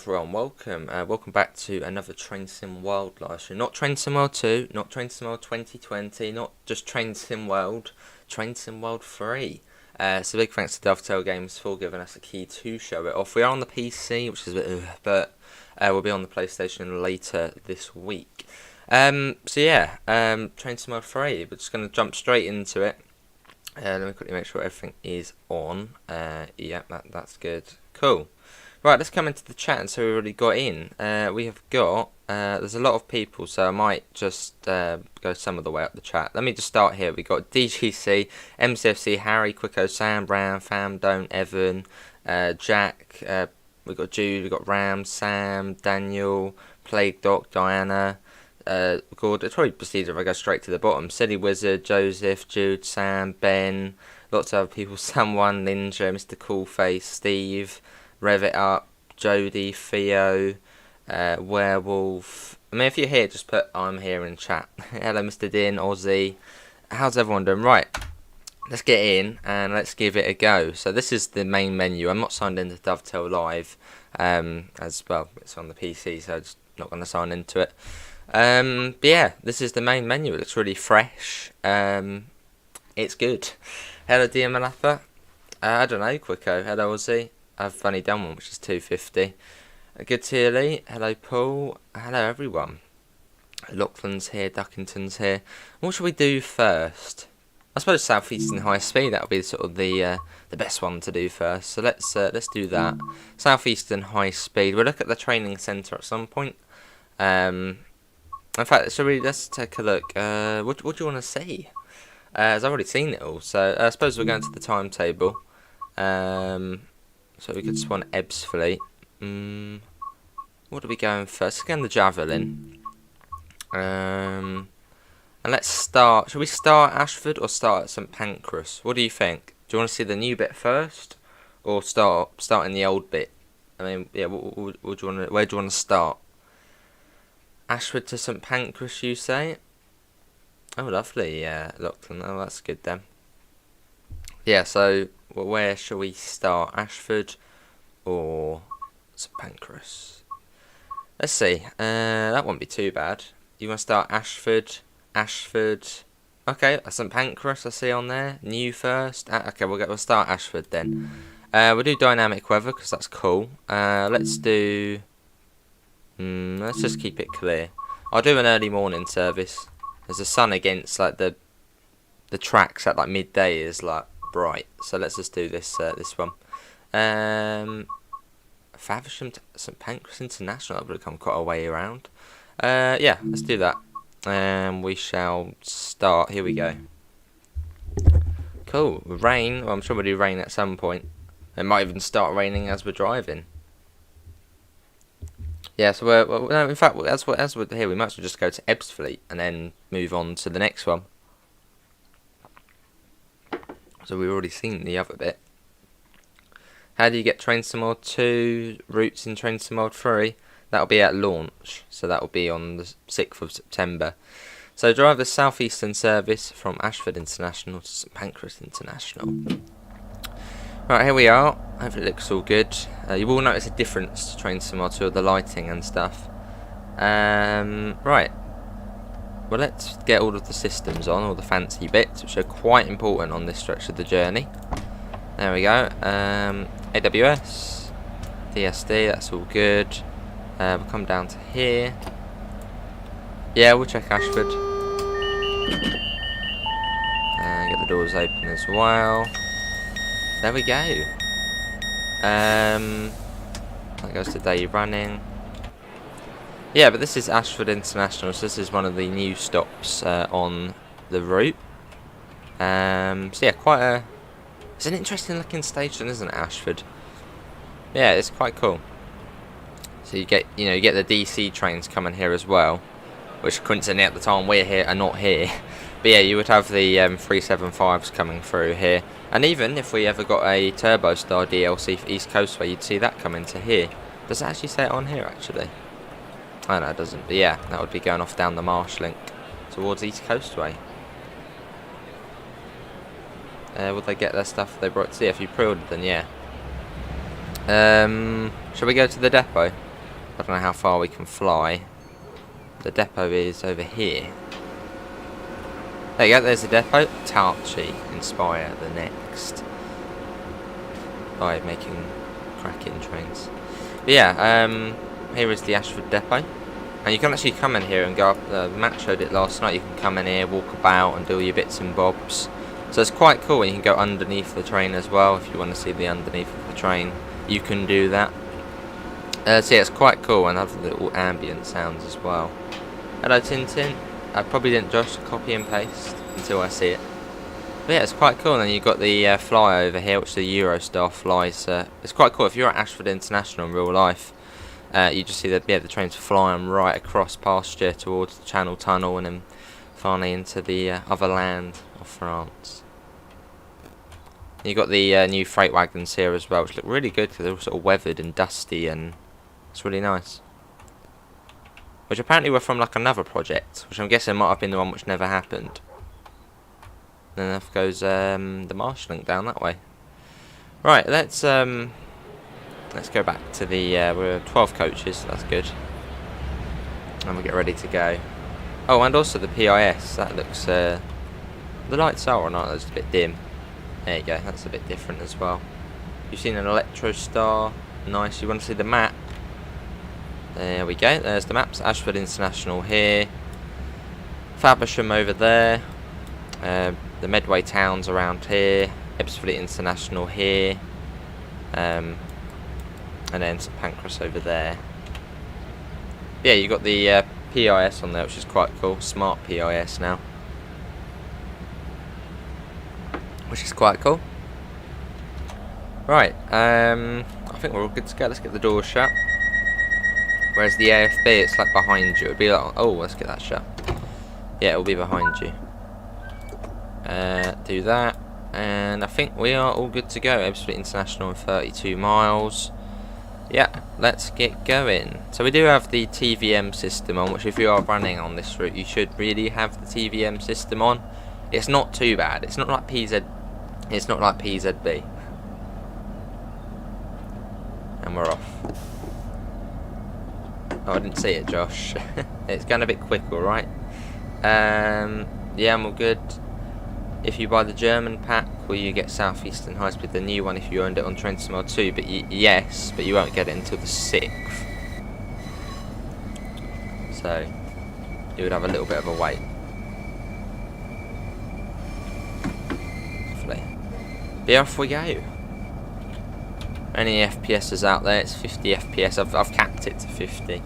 everyone, welcome back to another Train Sim World live stream. Not Train Sim World 2, not Train Sim World 2020, not just Train Sim World 3. So big thanks to Dovetail Games for giving us a key to show it off. We are on the PC, which is a bit but we'll be on the PlayStation later this week. Train Sim World 3, we're just going to jump straight into it. Let me quickly make sure everything is on. That's good. Cool. Right, let's come into the chat and so we've already got in. We have got, there's a lot of people, so I might just go some of the way up the chat. Let me just start here. We've got DGC, MCFC, Harry, Quicko, Sam, Brown, Fam, Don't, Evan, Jack, we've got Jude, we've got Ram, Sam, Daniel, Plague Doc, Diana, Gordon. It's probably proceeds if I go straight to the bottom. Silly Wizard, Joseph, Jude, Sam, Ben, lots of other people, Someone, Ninja, Mr. Coolface, Steve, Rev It Up, Jody, Theo, Werewolf. I mean, if you're here, just put I'm here in chat. Hello, Mr. Din, Aussie. How's everyone doing? Right, let's get in and let's give it a go. So this is the main menu. I'm not signed into Dovetail Live as well. It's on the PC, so I'm just not going to sign into it. But yeah, this is the main menu. It looks really fresh. It's good. Hello, Dear Malappa. I don't know, Quicko. Hello, Aussie. I've only done one, which is 250. Good Tearly. Hello, Paul. Hello, everyone. Lachlan's here. Duckington's here. What should we do first? I suppose Southeastern High Speed. That would be sort of the best one to do first. So let's do that. Southeastern High Speed. We'll look at the training centre at some point. In fact, let's take a look. What do you want to see? As I've already seen it all. So I suppose we're going to the timetable. So we could spawn Ebbs Fleet. What are we going first? Again, the Javelin. And let's start. Should we start at Ashford or start at St Pancras? What do you think? Do you want to see the new bit first, or start in the old bit? I mean, yeah. What do you want? Where do you want to start? Ashford to St Pancras, you say? Oh, lovely. Yeah, Lachlan. Oh, that's good then. Yeah. So. Well, where shall we start? Ashford or St Pancras? Let's see. That won't be too bad. You want to start Ashford? Okay, St Pancras I see on there. New first. Okay, we'll start Ashford then. We'll do dynamic weather because that's cool. Let's do. Let's just keep it clear. I'll do an early morning service. There's the sun against like the tracks at like midday is like bright, so let's just do this one. Faversham to St Pancras International, that would have come quite a way around. Yeah, let's do that. We shall start. Here we go. Cool. Rain. Well, I'm sure we'll do rain at some point. It might even start raining as we're driving. Yeah, so no, in fact, as we're here, we might as well just go to Ebbs Fleet and then move on to the next one. So we've already seen the other bit. How do you get Train Sim World 2 routes in Train Sim World 3? That'll be at launch. So that'll be on the 6th of September. So drive the Southeastern service from Ashford International to St Pancras International. Right, here we are. Hopefully it looks all good. You will notice a difference to Train Sim World 2 of the lighting and stuff. Right. Well, let's get all of the systems on, all the fancy bits, which are quite important on this stretch of the journey. There we go. AWS, DSD, that's all good. We'll come down to here. Yeah, we'll check Ashford. Get the doors open as well. There we go. That goes to day running. Yeah, but this is Ashford International, so this is one of the new stops on the route. So yeah, it's an interesting looking station, isn't it, Ashford? Yeah, it's quite cool. So you get the DC trains coming here as well, which coincidentally at the time we're here are not here. But yeah, you would have the 375s coming through here, and even if we ever got a Turbo Star DLC for East Coastway, you'd see that come into here. Does it actually say it on here actually? Oh no, it doesn't. But yeah, that would be going off down the Marsh Link towards East Coastway. Would they get their stuff they brought to see? If you pre-ordered, then yeah. Shall we go to the depot? I don't know how far we can fly. The depot is over here. There you go, there's the depot. Tarchi inspire the next by making cracking trains. But yeah, here is the Ashford depot. And you can actually come in here and go up, Matt showed it last night, you can come in here, walk about and do all your bits and bobs. So it's quite cool, and you can go underneath the train as well if you want to see the underneath of the train. You can do that. So yeah, it's quite cool, and have the little ambient sounds as well. Hello Tintin. I probably didn't just copy and paste until I see it. But yeah, it's quite cool. And then you've got the fly over here, which the Eurostar flies. It's quite cool. If you're at Ashford International in real life, you just see the trains flying right across past you towards the Channel Tunnel, and then finally into the other land of France. You've got the new freight wagons here as well, which look really good because they're all sort of weathered and dusty, and it's really nice. Which apparently were from like another project, which I'm guessing might have been the one which never happened. Then off goes the marshalling down that way. Right, let's go back to the we're 12 coaches, so that's good. And we'll get ready to go. Oh, and also the PIS, that looks the lights are or not, that's a bit dim. There you go, that's a bit different as well. You've seen an Electro Star, nice. You want to see the map? There we go, there's the maps. Ashford International here, Faversham over there, the Medway towns around here, Ebbsfleet International here, and then St Pancras over there. Yeah, you got the PIS on there, which is quite cool. Smart PIS now, which is quite cool. Right, I think we're all good to go. Let's get the doors shut. Whereas the AFB, it's like behind you. It'd be like, oh, let's get that shut. Yeah, it'll be behind you. Do that, and I think we are all good to go. Ebbsfleet International in 32 miles. Yeah, let's get going. So we do have the TVM system on, which if you are running on this route, you should really have the TVM system on. It's not too bad. It's not like PZ. It's not like PZB. And we're off. Oh, I didn't see it, Josh. It's going a bit quick, alright. Yeah, I'm all good. If you buy the German pack, will you get South Eastern High Speed, the new one, if you owned it on Train Sim World 2? But yes, but you won't get it until the 6th. So, you would have a little bit of a wait. Hopefully. But off we go. Any FPSs out there? It's 50 FPS. I've capped it to 50.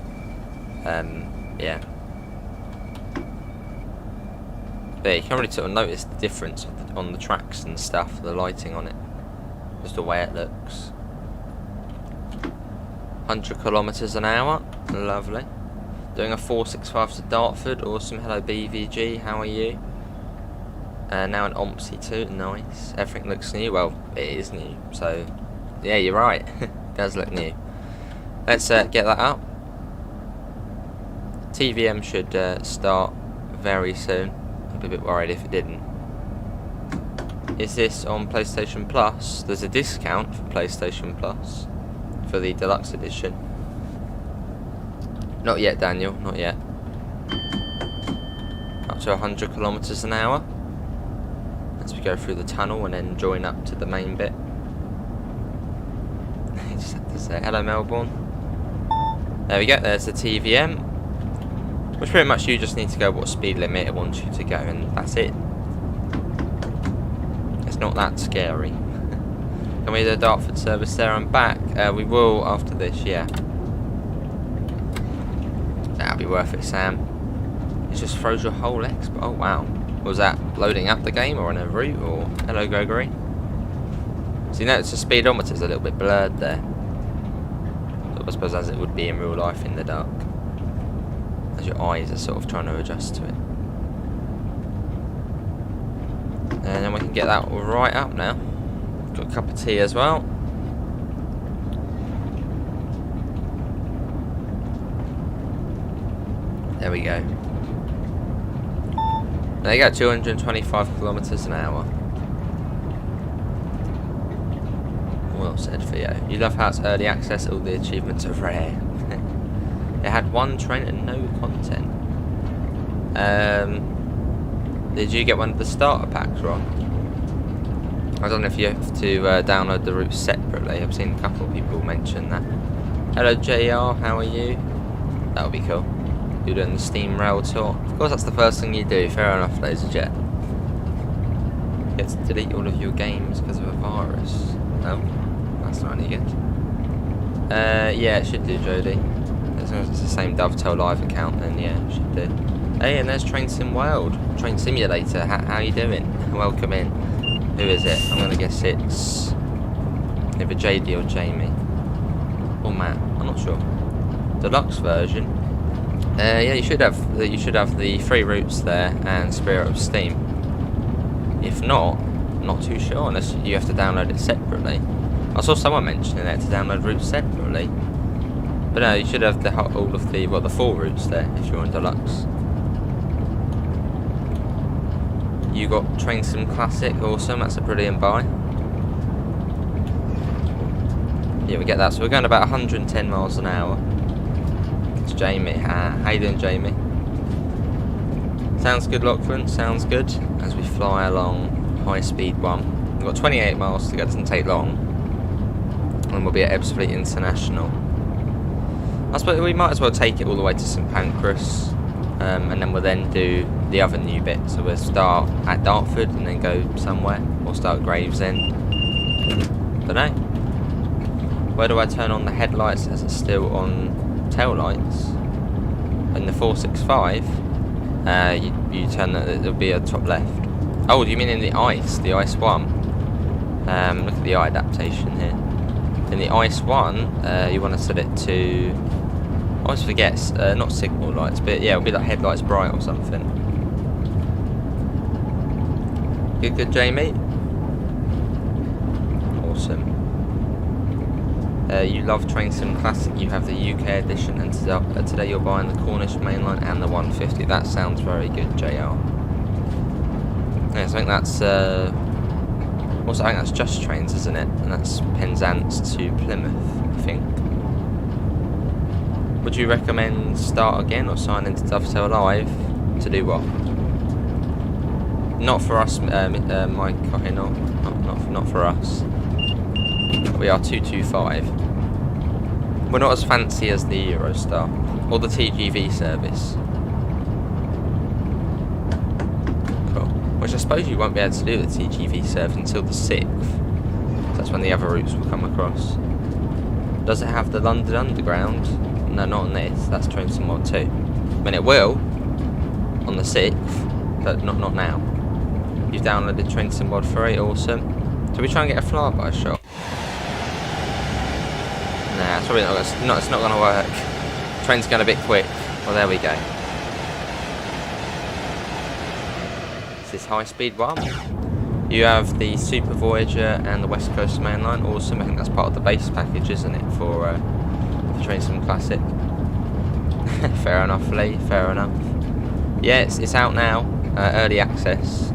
Yeah. But you can really sort of notice the difference on the tracks and stuff, the lighting on it, just the way it looks. 100 kilometers an hour, lovely. Doing a 465 to Dartford, awesome. Hello BVG, how are you? Now an OMSI too, nice. Everything looks new. Well, it is new, so yeah, you're right. It does look new. Let's get that up. TVM should start very soon. I'd be a bit worried if it didn't. Is this on PlayStation Plus? There's a discount for PlayStation Plus for the deluxe edition. Not yet, Daniel, not yet. Up to 100 kilometers an hour as we go through the tunnel and then join up to the main bit. Just have to say hello, Melbourne. There we go, there's the TVM. Which pretty much you just need to go what speed limit it wants you to go, and that's it. It's not that scary. Can we do a Dartford service there and back? We will after this, yeah. That'll be worth it, Sam. It just throws your whole X. Oh wow. Was that loading up the game or on a route? Or hello, Gregory. So you notice the speedometer's a little bit blurred there. So I suppose as it would be in real life in the dark. As your eyes are sort of trying to adjust to it. And then we can get that right up now. Got a cup of tea as well. There we go. There you go, 225 kilometers an hour. Well said, Theo. You love how it's early access, all the achievements are rare. It had one train and no content. Did you get one of the starter packs, Ron? I don't know if you have to download the routes separately. I've seen a couple of people mention that. Hello JR, how are you? That'll be cool. You're doing the Steam Rail tour. Of course that's the first thing you do, fair enough, ladies and gents. You get to delete all of your games because of a virus. Oh, that's not any good. Yeah, it should do, Jodie. As long as it's the same Dovetail Live account, then yeah, it should do. Hey, and there's Train Sim World. Train Simulator, how you doing? Welcome in. Who is it? I'm gonna guess it's either JD or Jamie. Or Matt, I'm not sure. Deluxe version. Yeah, you should have the 3 routes there and Spirit of Steam. If not, I'm not too sure unless you have to download it separately. I saw someone mentioning that to download routes separately. But no, you should have all of the 4 routes there if you're on Deluxe. You got Train Sim Classic, awesome, that's a brilliant buy. Yeah, we get that. So we're going about 110 miles an hour. It's Jamie. How you doing, Jamie? Sounds good, Lachlan. Sounds good. As we fly along high speed 1. We've got 28 miles to go. Doesn't take long. And we'll be at Ashford International. I suppose we might as well take it all the way to St Pancras. And then we'll then do the other new bit. So we'll start at Dartford and then go somewhere. Or start at Gravesend. Dunno. Where do I turn on the headlights as it's still on tail lights? In the 465, you turn that, it'll be at top left. Oh, do you mean in the the ice 1? Look at the eye adaptation here. In the ice 1, you want to set it to, I always forget, not signal lights, but yeah, it'll be like headlights bright or something. Good, Jamie? Awesome. You love Train Sim Classic, you have the UK edition, and today you're buying the Cornish mainline and the 150. That sounds very good, JR. Yeah, so I think that's also I think that's Just Trains, isn't it? And that's Penzance to Plymouth, I think. Would you recommend Start Again or sign into Dovetail Live to do what? Not for us, Mike. Okay, not for us. We are 225. We're not as fancy as the Eurostar or the TGV service. Cool. Which I suppose you won't be able to do the TGV service until the 6th. So that's when the other routes will come across. Does it have the London Underground? No, not on this. That's Train Sim World 2. I mean, it will on the 6th, but not now. You've downloaded Train Sim World 3. Awesome. So we try and get a flyby shot. Nah, it's probably it's not going to work. Train's going a bit quick. Well, there we go. This is high speed 1. You have the Super Voyager and the West Coast mainline. Awesome. I think that's part of the base package, isn't it, for Train Sim Classic? Fair enough, Lee. Fair enough. Yeah, it's out now. Early access.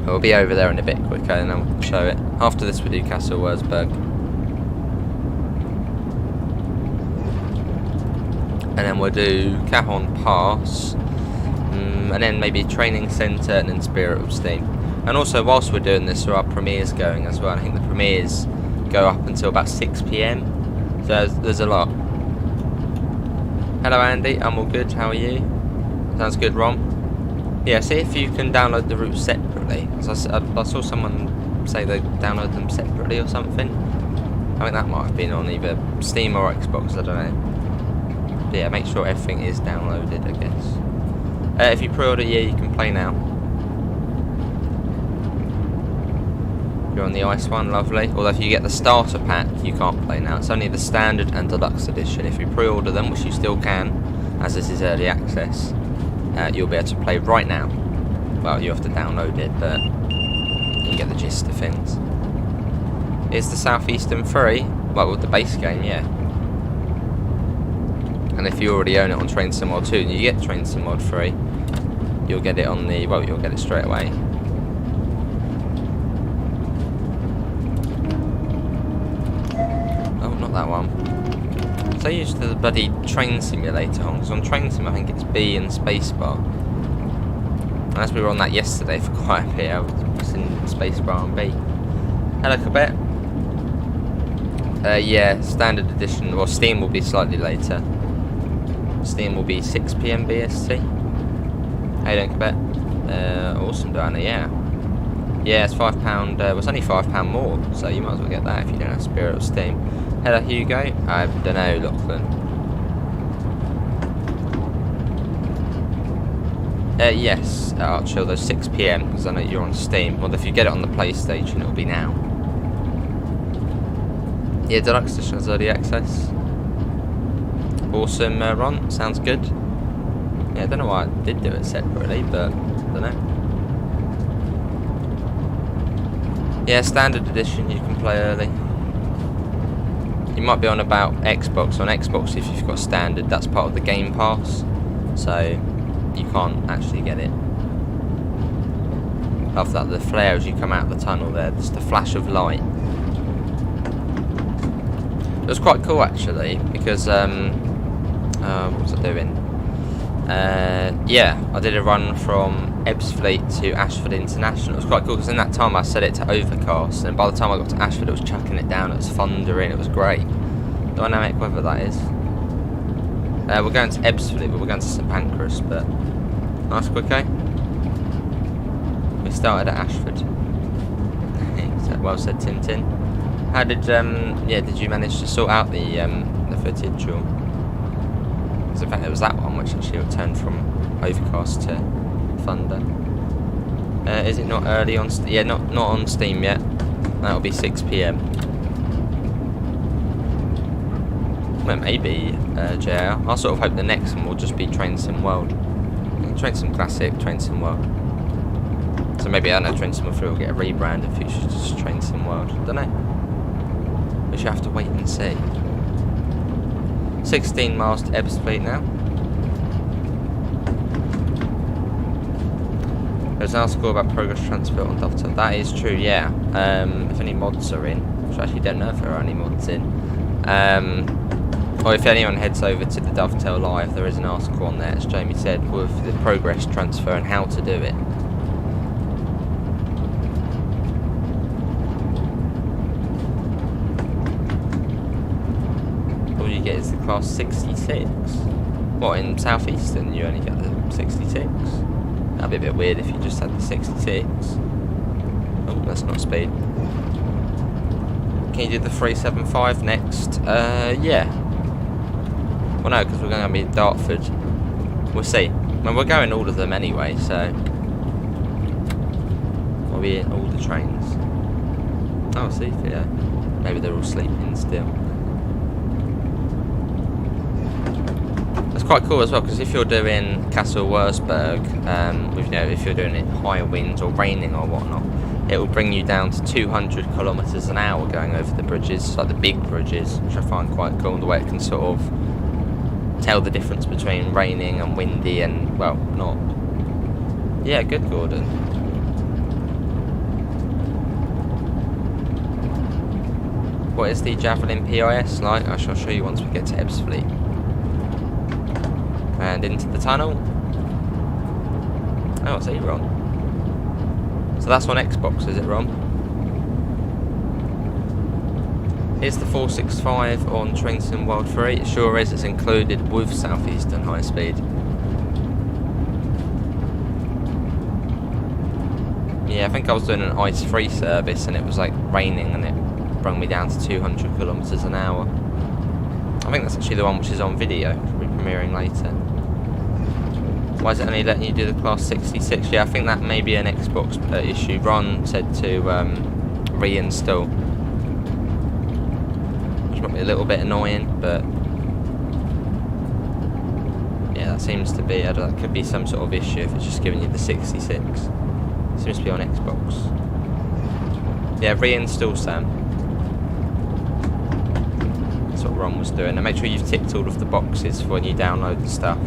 We'll be over there in a bit quicker and then we'll show it. After this, we'll do Castle Wurzburg. And then we'll do Cajon Pass, and then maybe Training Centre, and then Spirit of Steam. And also, whilst we're doing this, there are premieres going as well. I think the premieres go up until about 6 PM. So there's a lot. Hello, Andy. I'm all good. How are you? Sounds good, Rom. Yeah, see if you can download the routes separately. I saw someone say they download them separately or something. I think that might have been on either Steam or Xbox. I don't know. Yeah, make sure everything is downloaded, I guess. If you pre-order, yeah, you can play now. You're on the ice 1, lovely. Although if you get the starter pack, you can't play now. It's only the standard and deluxe edition. If you pre-order them, which you still can, as this is early access, you'll be able to play right now. Well, you have to download it, but you get the gist of things. Is the Southeastern free? Well, with the base game, yeah. And if you already own it on Train Sim World 2 and you get Train Sim World 3, you'll get it on the, well, you'll get it straight away. Oh, not that one. so used to the bloody train simulator on, because on Train Sim I think it's B and spacebar. And as we were on that yesterday for quite a bit, I was in spacebar and B. Hello, Quebec. Yeah, standard edition. Well, Steam will be slightly later. Steam will be 6 PM BST. How you doing, Quebec? Awesome, Diana, yeah. Yeah, it's £5, well, it's only £5 more, so you might as well get that if you don't have Spirit or Steam. Hello, Hugo. I don't know, Lachlan. Yes, Archer, those 6 PM, because I know you're on Steam. Well, if you get it on the PlayStation, it'll be now. Yeah, Deluxe Edition has early access. Awesome, Ron. Sounds good. Yeah, I don't know why I did do it separately, but I don't know. Yeah, standard edition you can play early. You might be on about Xbox. On Xbox, if you've got standard, that's part of the Game Pass, so you can't actually get it. Love that, the flare as you come out of the tunnel there, just a flash of light. It was quite cool actually, because what was I doing? Yeah, I did a run from Ebbsfleet to Ashford International. It was quite cool because in that time I set it to overcast, and by the time I got to Ashford it was chucking it down, it was thundering, it was great. Dynamic weather that is. We're going to Ebbsfleet, but we're going to St Pancras, but nice quick, eh? We started at Ashford. Well said, Tintin. How did yeah, did you manage to sort out the footage, or? Because in fact it was that one which actually turned from overcast to thunder. Is it not early on? Yeah, not on Steam yet. That'll be 6 PM. Well, maybe JR. I sort of hope the next one will just be Train Sim World. Train Sim Classic, Train Sim World. So maybe I don't know, Train Sim World 3 will get a rebrand in future, just Train Sim World. Don't know. We should have to wait and see. 16 miles to Ebbsfleet now. There's an article about progress transfer on Dovetail. That is true, yeah. If any mods are in, which I actually don't know if there are any mods in. Or if anyone heads over to the Dovetail Live, there is an article on there, as Jamie said, with the progress transfer and how to do it. All you get is the class 66. What, in Southeastern you only get the 66? That'd be a bit weird if you just had the 66. Oh, that's not speed. Can you do the 375 next? Yeah. Well, no, because we're going to be at Dartford. We'll see. I mean, we're going all of them anyway, so we'll be in all the trains. Oh, see, yeah. Maybe they're all sleeping still. It's quite cool as well, because if you're doing Castle Wurzburg, with, you know, if you're doing it high winds or raining or whatnot, it will bring you down to 200 kilometres an hour going over the bridges, like the big bridges, which I find quite cool, the way it can sort of tell the difference between raining and windy and, well, not. Yeah, good, Gordon. What is the Javelin PIS like? I shall show you once we get to Ebbsfleet. And into the tunnel. Oh, it's Ron. So that's on Xbox, is it, Ron? Here's the 465 on Train Sim World 3. It sure is. It's included with Southeastern High Speed. Yeah, I think I was doing an ice-free service and it was like raining and it brought me down to 200 kilometres an hour. I think that's actually the one which is on video. It'll be premiering later. Why is it only letting you do the class 66? Yeah, I think that may be an Xbox issue. Ron said to reinstall, which might be a little bit annoying, but yeah, that seems to be, I don't know, that could be some sort of issue if it's just giving you the 66. Seems to be on Xbox. Yeah, reinstall, Sam. That's what Ron was doing. And make sure you've ticked all of the boxes for when you download the stuff.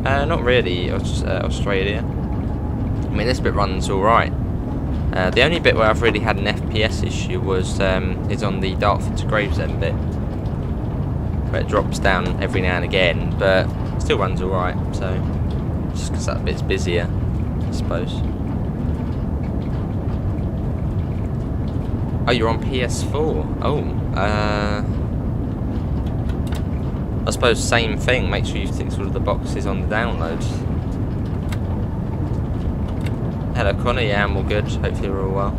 Not really, Australia. I mean, this bit runs alright. The only bit where I've really had an FPS issue was is on the Dartford to Gravesend bit, where it drops down every now and again, but it still runs alright, so just because that bit's busier, I suppose. Oh, you're on PS4. Oh, I suppose same thing. Make sure you've ticked all of the boxes on the downloads. Hello Connor, yeah, I'm all good. Hopefully we're all well.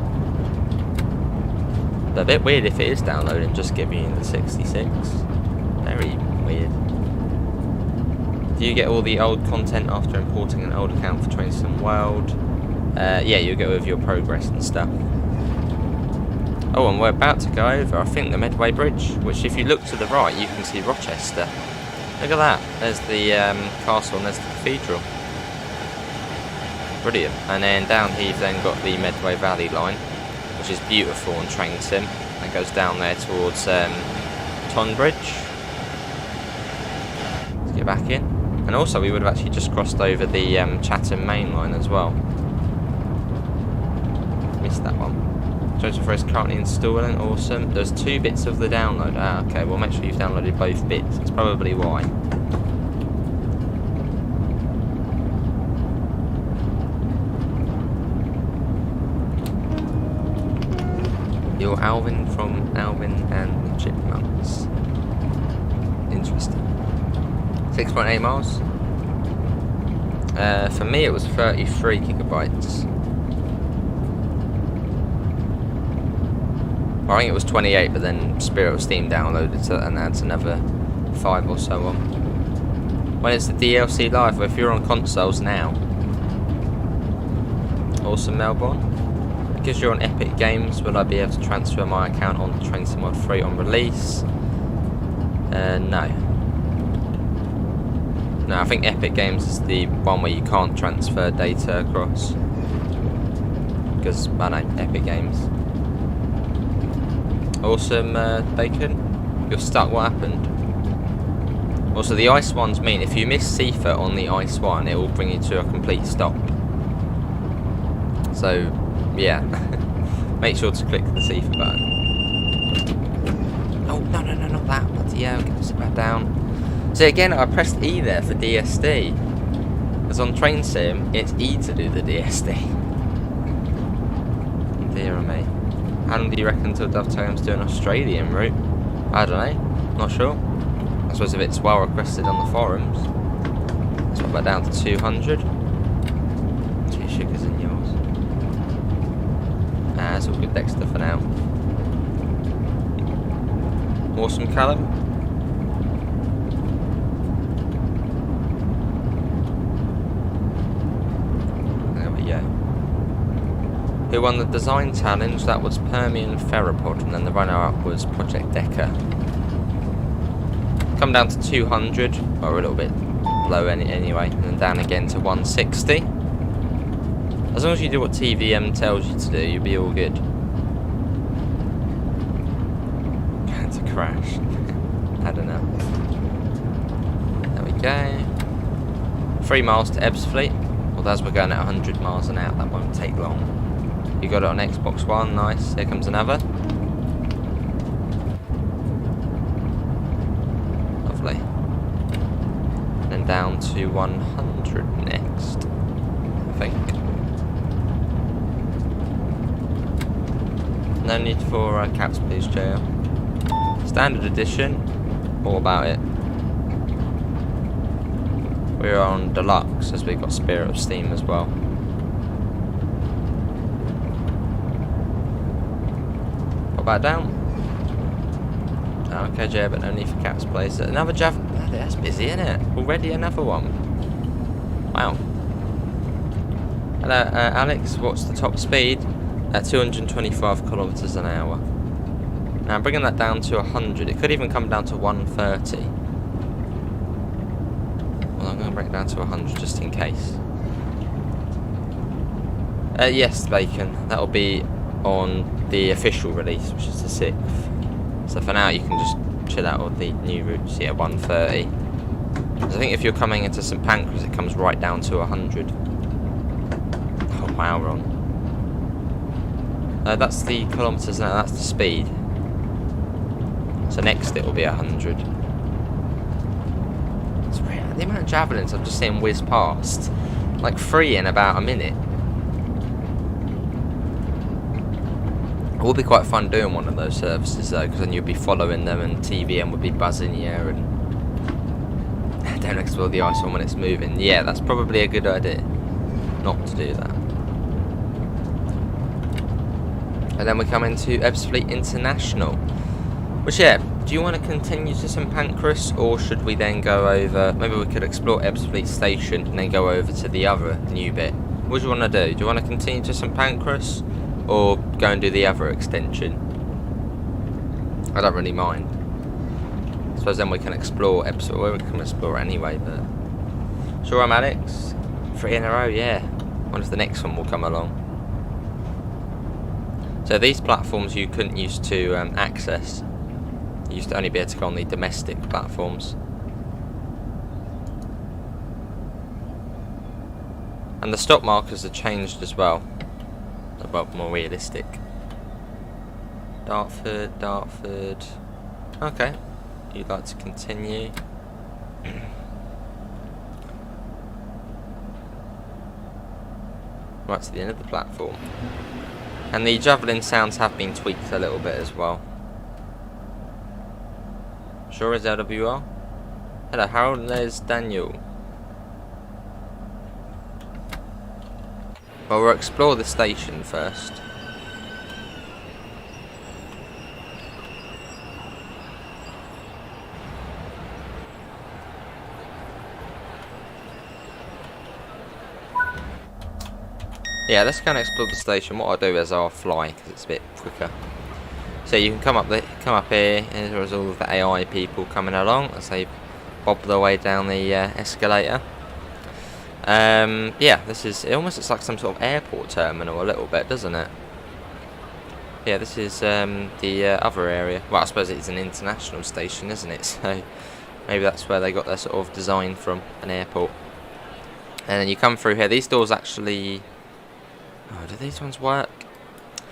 But a bit weird if it is downloading, just giving you the 66. Very weird. Do you get all the old content after importing an old account for Trainsim World? Yeah, you'll get with your progress and stuff. Oh, and we're about to go over, I think, the Medway Bridge, which if you look to the right, you can see Rochester. Look at that. There's the castle and there's the cathedral. Brilliant. And then down here you've then got the Medway Valley line, which is beautiful on train sim. That goes down there towards Tonbridge. Let's get back in. And also we would have actually just crossed over the Chatham main line as well. Missed that one. Trovo is currently installing, awesome. There's 2 bits of the download. Ah, okay, well make sure you've downloaded both bits. That's probably why. You're Alvin from Alvin and the Chipmunks. Interesting. 6.8 miles. For me it was 33 gigabytes. I think it was 28, but then Spirit of Steam downloaded it and adds another 5 or so on. When is the DLC live? Well, if you're on consoles now. Awesome, Melbourne. Because you're on Epic Games, will I be able to transfer my account on Train Sim World 3 on release? No. No, I think Epic Games is the one where you can't transfer data across. Because, I know, Epic Games. Awesome, Bacon. You're stuck, what happened? Also, the ice ones mean if you miss Seafer on the ice one, it will bring you to a complete stop. So, yeah. Make sure to click the Seafer button. Oh, no, not that. But yeah, I'll get sit back down. So again, I pressed E there for DSD. Because on Train Sim, it's E to do the DSD. Dear me. How long do you reckon until Dovetail's do an Australian route? I don't know. Not sure. I suppose if it's well requested on the forums. Let's put that down to 200. 2 sugars in yours. That's all good, Dexter, for now. Awesome, Callum. There we go. Who won the design challenge? That was Permian Ferropod, and then the runner-up was Project Decker. Come down to 200, or a little bit low anyway, and then down again to 160. As long as you do what TVM tells you to do, you'll be all good. Going to crash. I don't know. There we go. 3 miles to Ebbsfleet. Well, as we're going at 100 miles an hour, that won't take long. You got it on Xbox One, nice. Here comes another. Lovely. Then down to 100 next, I think. No need for caps, please, JL. Standard edition. All about it. We're on deluxe as we've got Spirit of Steam as well. Put that down. Okay, Jay, but no need for caps, please. Another Jav. Oh, that's busy, isn't it? Already another one. Wow. Hello, Alex. What's the top speed? 225 kilometers an hour. Now I'm bringing that down to 100. It could even come down to 130. Well, I'm going to bring it down to 100 just in case. Yes, Bacon. That'll be on the official release, which is the 6th. So for now, you can just chill out with the new routes. Yeah, 130. I think if you're coming into St Pancras, it comes right down to 100. Oh wow, we're on That's the kilometres an hour, that's the speed. So next it will be 100. It's weird. The amount of javelins I've just seen whiz past. Like 3 in about a minute. It would be quite fun doing one of those services though, because then you'd be following them and TVM would be buzzing you and don't explore the ice one when it's moving. Yeah, that's probably a good idea not to do that. And then we come into Ashford International. Which, yeah, do you want to continue to St Pancras, or should we then go over... Maybe we could explore Ashford Station and then go over to the other new bit. What do you want to do? Do you want to continue to St Pancras, or go and do the other extension? I don't really mind. I suppose then we can explore Epsom. Well, we can explore it anyway, but... Sure, I'm Alex. 3 in a row, yeah. Wonder if the next one will come along. So these platforms you couldn't used to access. You used to only be able to go on the domestic platforms. And the stop markers are changed as well. They're more realistic. Dartford. Okay. You'd like to continue. Right to the end of the platform. And the javelin sounds have been tweaked a little bit as well. Sure is LWR. Hello Harold, and there's Daniel. Well, we'll explore the station first. Yeah, let's go and explore the station. What I'll do is I'll fly because it's a bit quicker. So you can come up here, and there's all of the AI people coming along as they bob their way down the escalator. Yeah, it almost looks like some sort of airport terminal a little bit, doesn't it? Yeah, this is the other area. Well, I suppose it's an international station, isn't it? So maybe that's where they got their sort of design from, an airport. And then you come through here. These doors actually... Oh, do these ones work?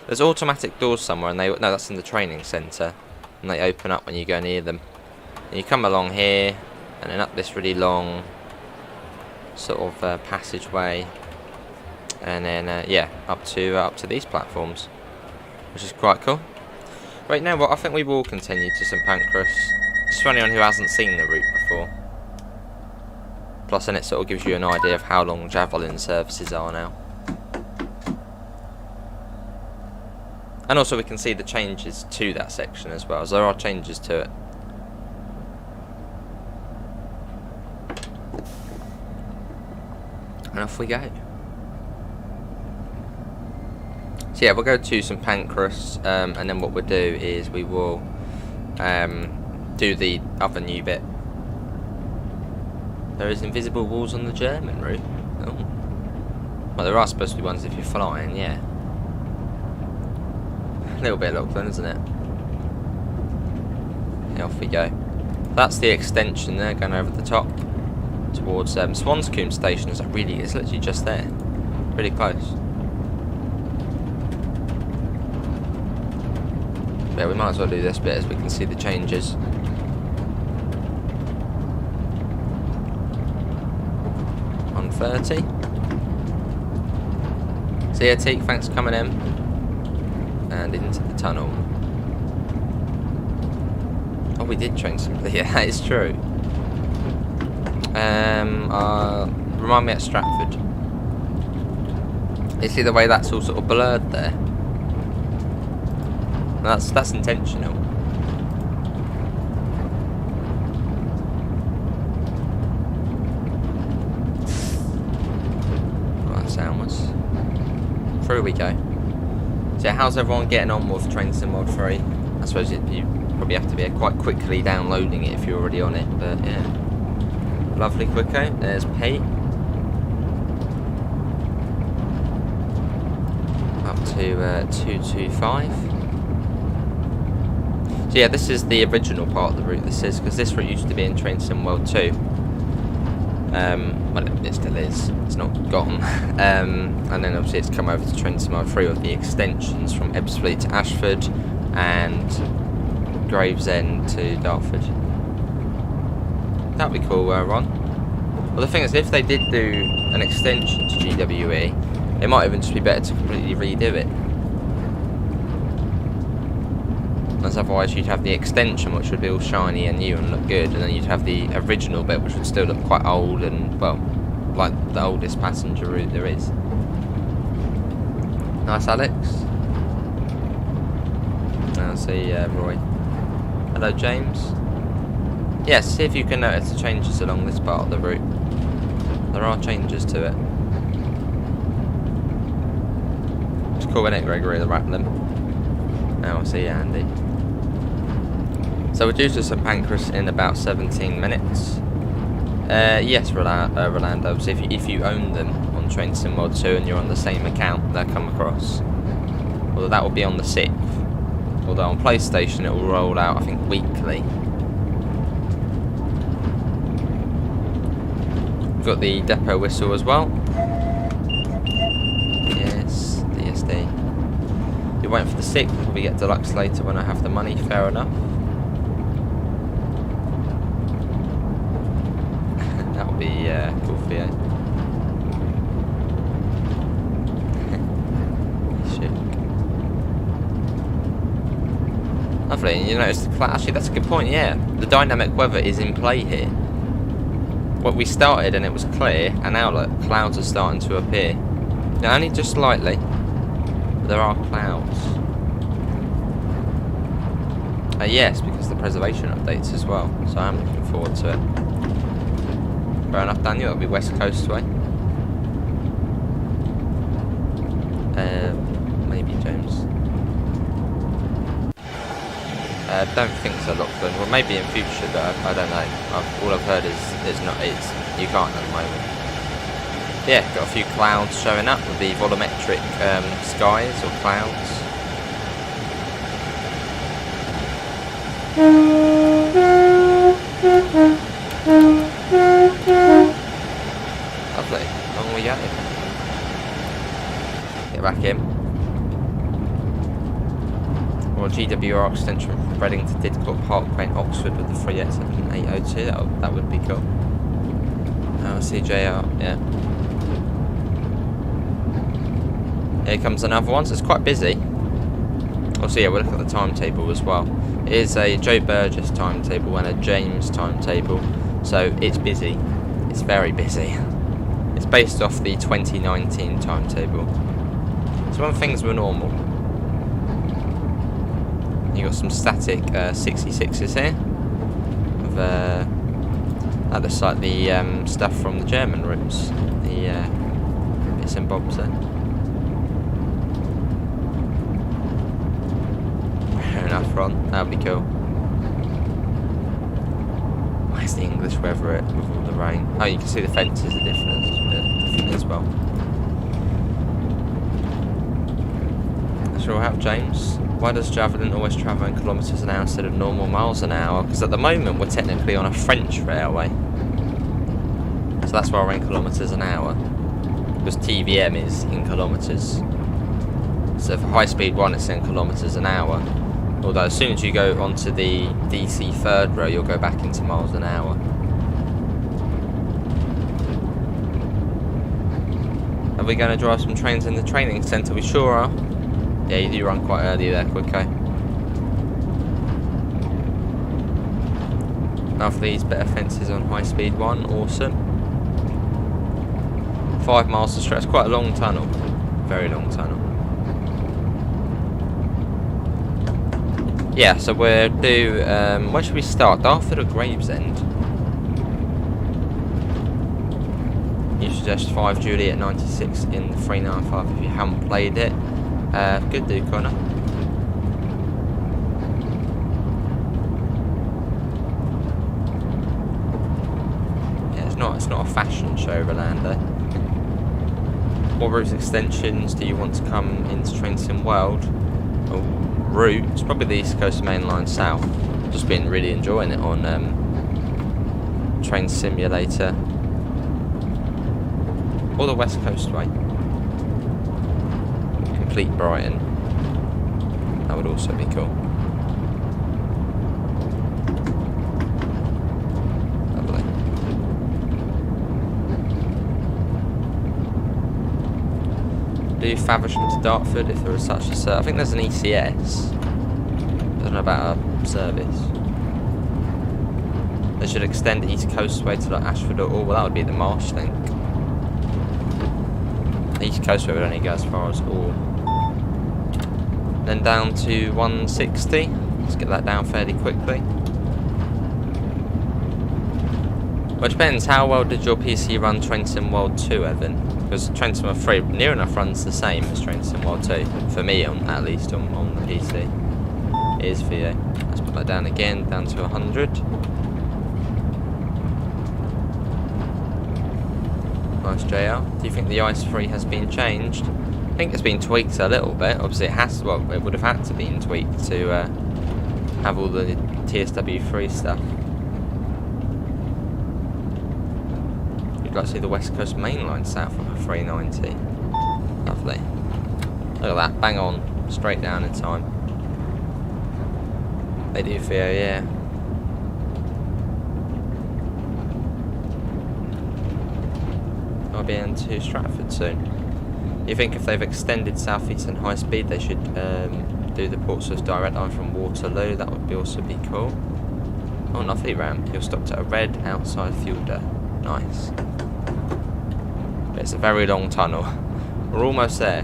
There's automatic doors somewhere, and no, that's in the training centre, and they open up when you go near them. And you come along here, and then up this really long sort of passageway, and then yeah, up to these platforms, which is quite cool. Right now, well, I think we will continue to St Pancras, just for anyone who hasn't seen the route before. Plus, then it sort of gives you an idea of how long javelin services are now. And also we can see the changes to that section as well, as there are changes to it. And off we go. So yeah, we'll go to St Pancras, and then what we'll do is we will do the other new bit. There is invisible walls on the German route. Oh. Well, there are supposed to be ones if you're flying, yeah. A little bit locked on, isn't it? Yeah, off we go. That's the extension there, going over the top towards Swanscombe Station. It's literally just there, really close. Yeah, we might as well do this bit as we can see the changes. On 30. See ya, Teak, thanks for coming in. And into the tunnel. Oh, we did train simply. Yeah, that is true. Remind me at Stratford. You see the way that's all sort of blurred there? That's intentional. Well, that sound was. Through we go. So how's everyone getting on with Train Sim World 3? I suppose you probably have to be quite quickly downloading it if you're already on it, but yeah. Lovely quicko. There's Pete. Up to 225. So yeah, this is the original part of the route, this is, because this route used to be in Train Sim World 2. Well, it still is. It's not gone. And then obviously it's come over to Train Sim World 3 with the extensions from Ebbsfleet to Ashford and Gravesend to Dartford. That'd be cool, Ron. Well, the thing is, if they did do an extension to GWE, it might even just be better to completely redo it. As otherwise you'd have the extension, which would be all shiny and new and look good, and then you'd have the original bit, which would still look quite old and, well, like the oldest passenger route there is. Nice, Alex. I'll see Roy. Hello, James. Yes, see if you can notice the changes along this part of the route. There are changes to it. It's cool, isn't it, Gregory, the Rattling? Now I'll see you, Andy. So we're due to St Pancras in about 17 minutes. Yes, Rolando. So if you own them on Train Sim World 2 and you're on the same account, they'll come across. Although that will be on the 6th. Although on PlayStation it will roll out, I think, weekly. We've got the depot whistle as well. Yes, DSD. You're waiting for the 6th, we'll probably get deluxe later when I have the money, fair enough. That'll be cool for you. Lovely, and you notice the actually that's a good point, yeah. The dynamic weather is in play here. Well, we started and it was clear, and now look, clouds are starting to appear. Now only just slightly, but there are clouds. Yes, because the preservation updates as well, so I'm looking forward to it. Fair enough, Daniel, it'll be West Coast way. Maybe James. Don't think so, Lachlan. Well, maybe in future, but I don't know. All I've heard is you can't at the moment. Yeah, got a few clouds showing up with the volumetric skies or clouds. Lovely. On we go. Get back in. Or GWR extension from Reading to Didcot Parkway in Oxford with the 387-802. That would be cool. CJR, yeah. Here comes another one, so it's quite busy. Also, yeah, we'll look at the timetable as well. It is a Joe Burgess timetable and a James timetable, so it's busy. It's very busy. It's based off the 2019 timetable. So when things were normal, you got some static 66s here. With that looks like the stuff from the German routes. The bits and bobs there. Fair enough, Ron. That'd be cool. Where's the English weather with all the rain? Oh, you can see the fences are different as well. Sure have, James. Why does Javelin always travel in kilometres an hour instead of normal miles an hour? Because at the moment we're technically on a French railway. So that's why we're in kilometres an hour. Because TVM is in kilometres. So for high speed one it's in kilometres an hour. Although as soon as you go onto the DC third row you'll go back into miles an hour. Are we going to drive some trains in the training centre? We sure are. Yeah, you do run quite early there, Quicko. Now for these better fences on high speed one, awesome. 5 miles to stretch, quite a long tunnel. Very long tunnel. Yeah, so we're due, where should we start? Dartford or Gravesend? You suggest 5 Juliet 96 in the 395 if you haven't played it. Good do, Connor. Yeah, it's not a fashion show, Rolando. What route extensions do you want to come into Train Sim World? Oh, route? It's probably the East Coast Main Line South. Just been really enjoying it on Train Simulator. Or the West Coast way. Complete Brighton. That would also be cool. Lovely. Do Faversham to Dartford if there is such a service. I think there's an ECS. I don't know about a service. They should extend the East Coast way to like Ashford or well, that would be the Marsh, I think. The East Coast way would only go as far as Orr. Then down to 160. Let's get that down fairly quickly. Well, it depends, how well did your PC run Train Sim World 2, Evan? Because Train Sim World 3 near enough runs the same as Train Sim World 2. For me, at least, on the PC. It is for you. Let's put that down again, down to 100. Nice, JR. Do you think the Ice 3 has been changed? I think it's been tweaked a little bit. Obviously it has, well, it would have had to be tweaked to have all the TSW3 stuff. You'd like to see the West Coast main line south of a 390. Lovely. Look at that, bang on, straight down in time. They do feel, yeah. I'll be into Stratford soon. You think if they've extended South Eastern High Speed, they should do the Portsmouth direct line from Waterloo? That would also be cool. Oh, lovely ramp. You're stopped at a red outside Fulda. Nice. But it's a very long tunnel. We're almost there.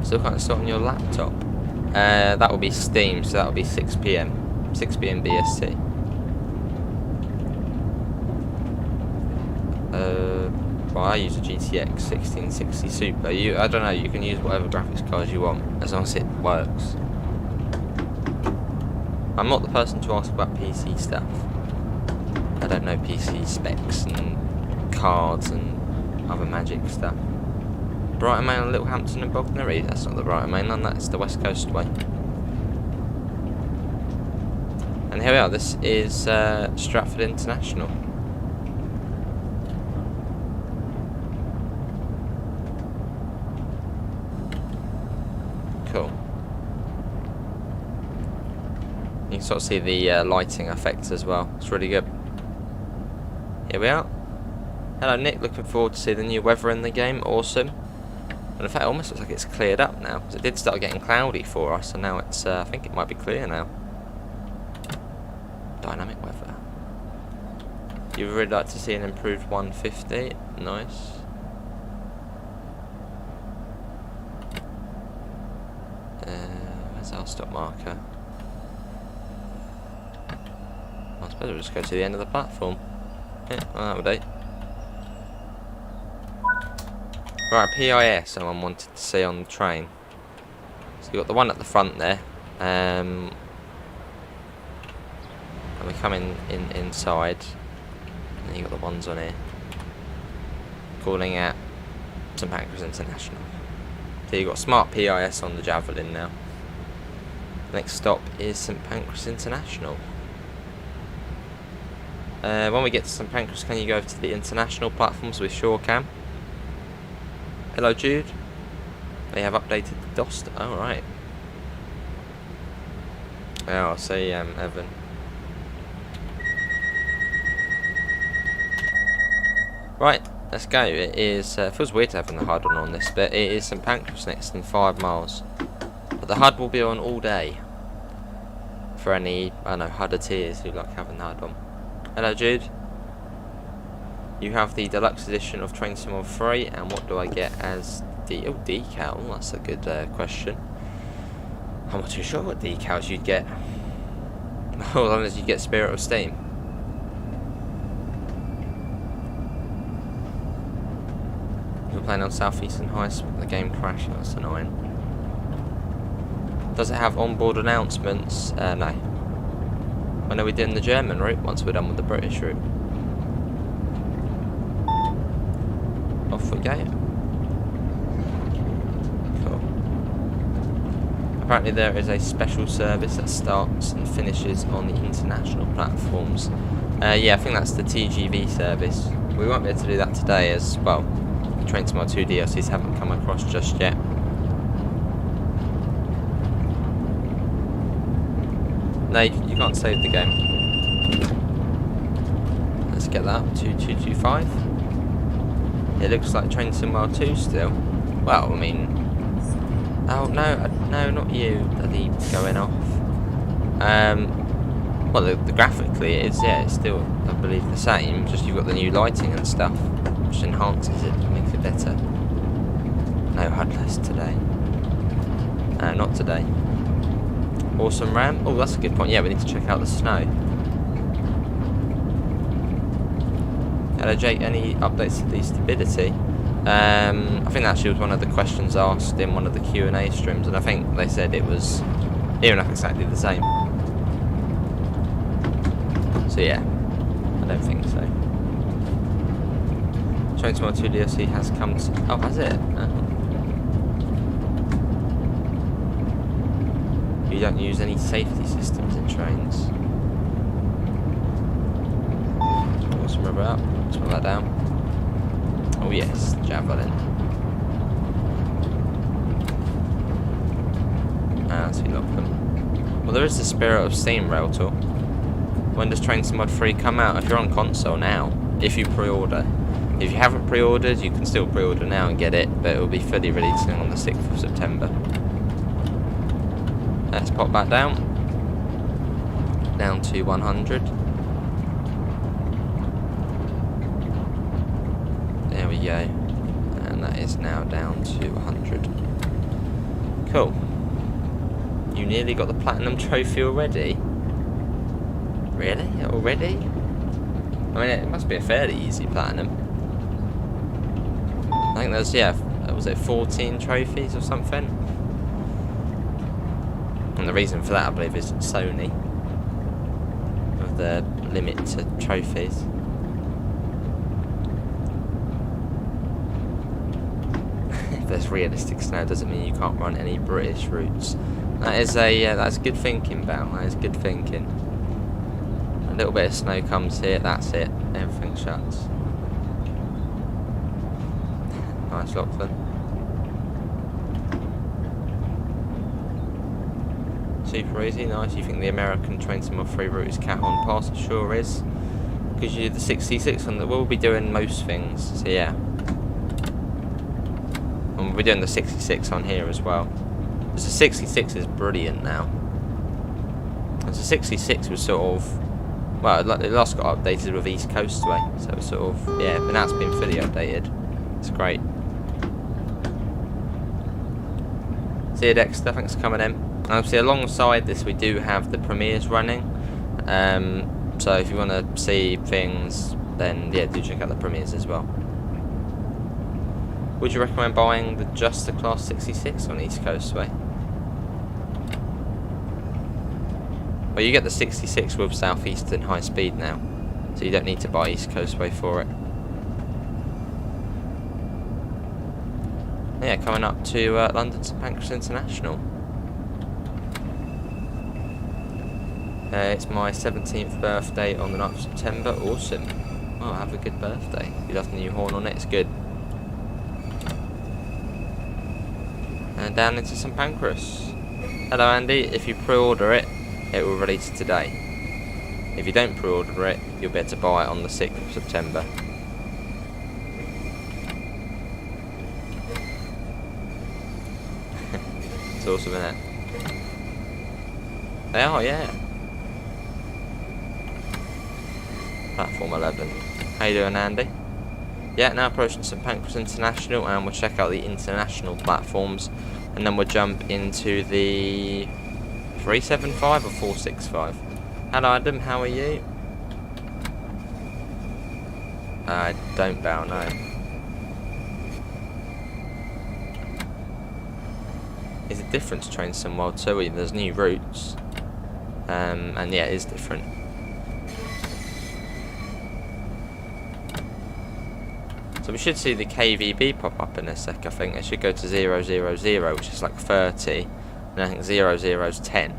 Still can't install on your laptop. That will be Steam, so that will be 6 PM. 6 PM BST. Well, I use a GTX 1660 Super. I don't know, you can use whatever graphics cards you want, as long as it works. I'm not the person to ask about PC stuff. I don't know PC specs and cards and other magic stuff. Brighton Main, Littlehampton and Bognor Regis. That's not the Brighton Main line, that's the West Coast way. And here we are, this is Stratford International. Cool. You can sort of see the lighting effects as well. It's really good. Here we are. Hello Nick, looking forward to see the new weather in the game. Awesome. And in fact, it almost looks like it's cleared up now, because it did start getting cloudy for us, and now it's, I think it might be clear now. Dynamic weather. You would really like to see an improved 150. Nice. Where's our stop marker? I suppose we'll just go to the end of the platform. Yeah, well, that would do. Right, PIS someone wanted to see on the train. So you've got the one at the front there. And we're coming inside. And you've got the ones on here. Calling at St Pancras International. So you've got Smart PIS on the Javelin now. Next stop is St Pancras International. When we get to St Pancras, can you go over to the international platforms? We sure can. Hello Jude. They have updated the DOS. Oh right. Oh, I see Evan. Right, let's go. It is, feels weird having the HUD on this, but it is St Pancras next in 5 miles. But the HUD will be on all day. For any, I don't know, HUDiteers who like having the HUD on. Hello Jude. You have the deluxe edition of Train Sim 3, and what do I get as the decal? That's a good question. I'm not too sure what decals you'd get. As long as you get Spirit of Steam. You're playing on South Eastern High Speed, the game crashed, that's annoying. Does it have onboard announcements? No. When are we doing the German route? Once we're done with the British route. Off we go. Cool. Apparently there is a special service that starts and finishes on the international platforms. Yeah, I think that's the TGV service. we won't be able to do that today as well. Train Sim World 2 DLCs haven't come across just yet. No, you can't save the game. Let's get that up to 225. It looks like Train Sim World 2 still. Well, I mean... Oh, no, not you. Bloody going off. Well, the graphically it is, yeah, it's still, I believe, the same. Just you've got the new lighting and stuff, which enhances it, makes it better. No HUDless today. Not today. Awesome RAM. Oh, that's a good point. Yeah, we need to check out the snow. Hello, Jake. Any updates to the stability? I think that actually was one of the questions asked in one of the Q&A streams, and I think they said it was near enough exactly the same. So yeah, I don't think so. Train Sim World 2 DLC has come to... Oh, has it? You don't use any safety systems in trains. What's the rubber out? Let's put that down. Oh yes, javelin. So we lock them. Well, there is the Spirit of Steam rail tour. When does Train Sim World 3 come out? If you're on console now, if you pre-order. If you haven't pre-ordered, you can still pre-order now and get it, but it will be fully releasing on the 6th of September. Let's pop that down. Down to 100. There we go. And that is now down to 100. Cool. You nearly got the Platinum Trophy already? Really? Already? I mean, it must be a fairly easy Platinum. I think there's, yeah, was it 14 trophies or something? And the reason for that, I believe, is Sony. With the limit to trophies. If there's realistic snow, doesn't mean you can't run any British routes. That is that's good thinking, Bal. That is good thinking. A little bit of snow comes here, that's it. Everything shuts. Nice Lachlan. Super easy, nice. You think the American Train Sim World 3 route is cat on pass? It sure is. Because you do the 66 on the... We'll be doing most things, so yeah. And we'll be doing the 66 on here as well. Because the 66 is brilliant now. Because the 66 was sort of... Well, it last got updated with East Coastway, so it's sort of... Yeah, but now it's been fully updated. It's great. See you, Dexter, thanks for coming in. And obviously alongside this we do have the premieres running. So if you want to see things, then yeah, do check out the premieres as well. Would you recommend buying just the Class 66 on East Coastway? Well, you get the 66 with Southeastern high speed now, so you don't need to buy East Coastway for it. Yeah, coming up to London St Pancras International. It's my 17th birthday on the 9th of September. Awesome. Oh, have a good birthday. You love the new horn on it, it's good. And down into St Pancras. Hello Andy, if you pre-order it, it will release today. If you don't pre-order it, you'll be able to buy it on the 6th of September. It's awesome, isn't it? They are, yeah. Platform 11. How you doing, Andy? Yeah, now approaching St Pancras International, and we'll check out the international platforms, and then we'll jump into the 375 or 465. Hello, Adam. How are you? I don't bow, no. Is it different to Train Sim World 2? There's new routes, and yeah, it is different. So we should see the KVB pop up in a sec, I think. It should go to 000, which is like 30, and I think 00 is 10.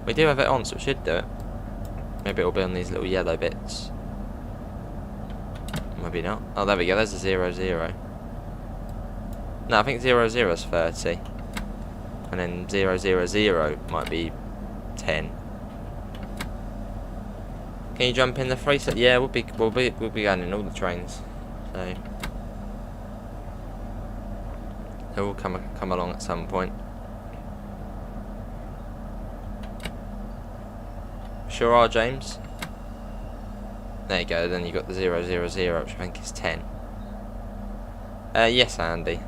We do have it on, so it should do it. Maybe it'll be on these little yellow bits. Maybe not. Oh, there we go. There's a 0, 0. No, I think 0, 0 is 30. And then 0, 0, 0 might be 10. Can you jump in the free set? Yeah, we'll be going in all the trains. So they will come along at some point. Sure are, James. There you go. Then you got the 0, 0, 0, which I think is 10. Yes, Andy.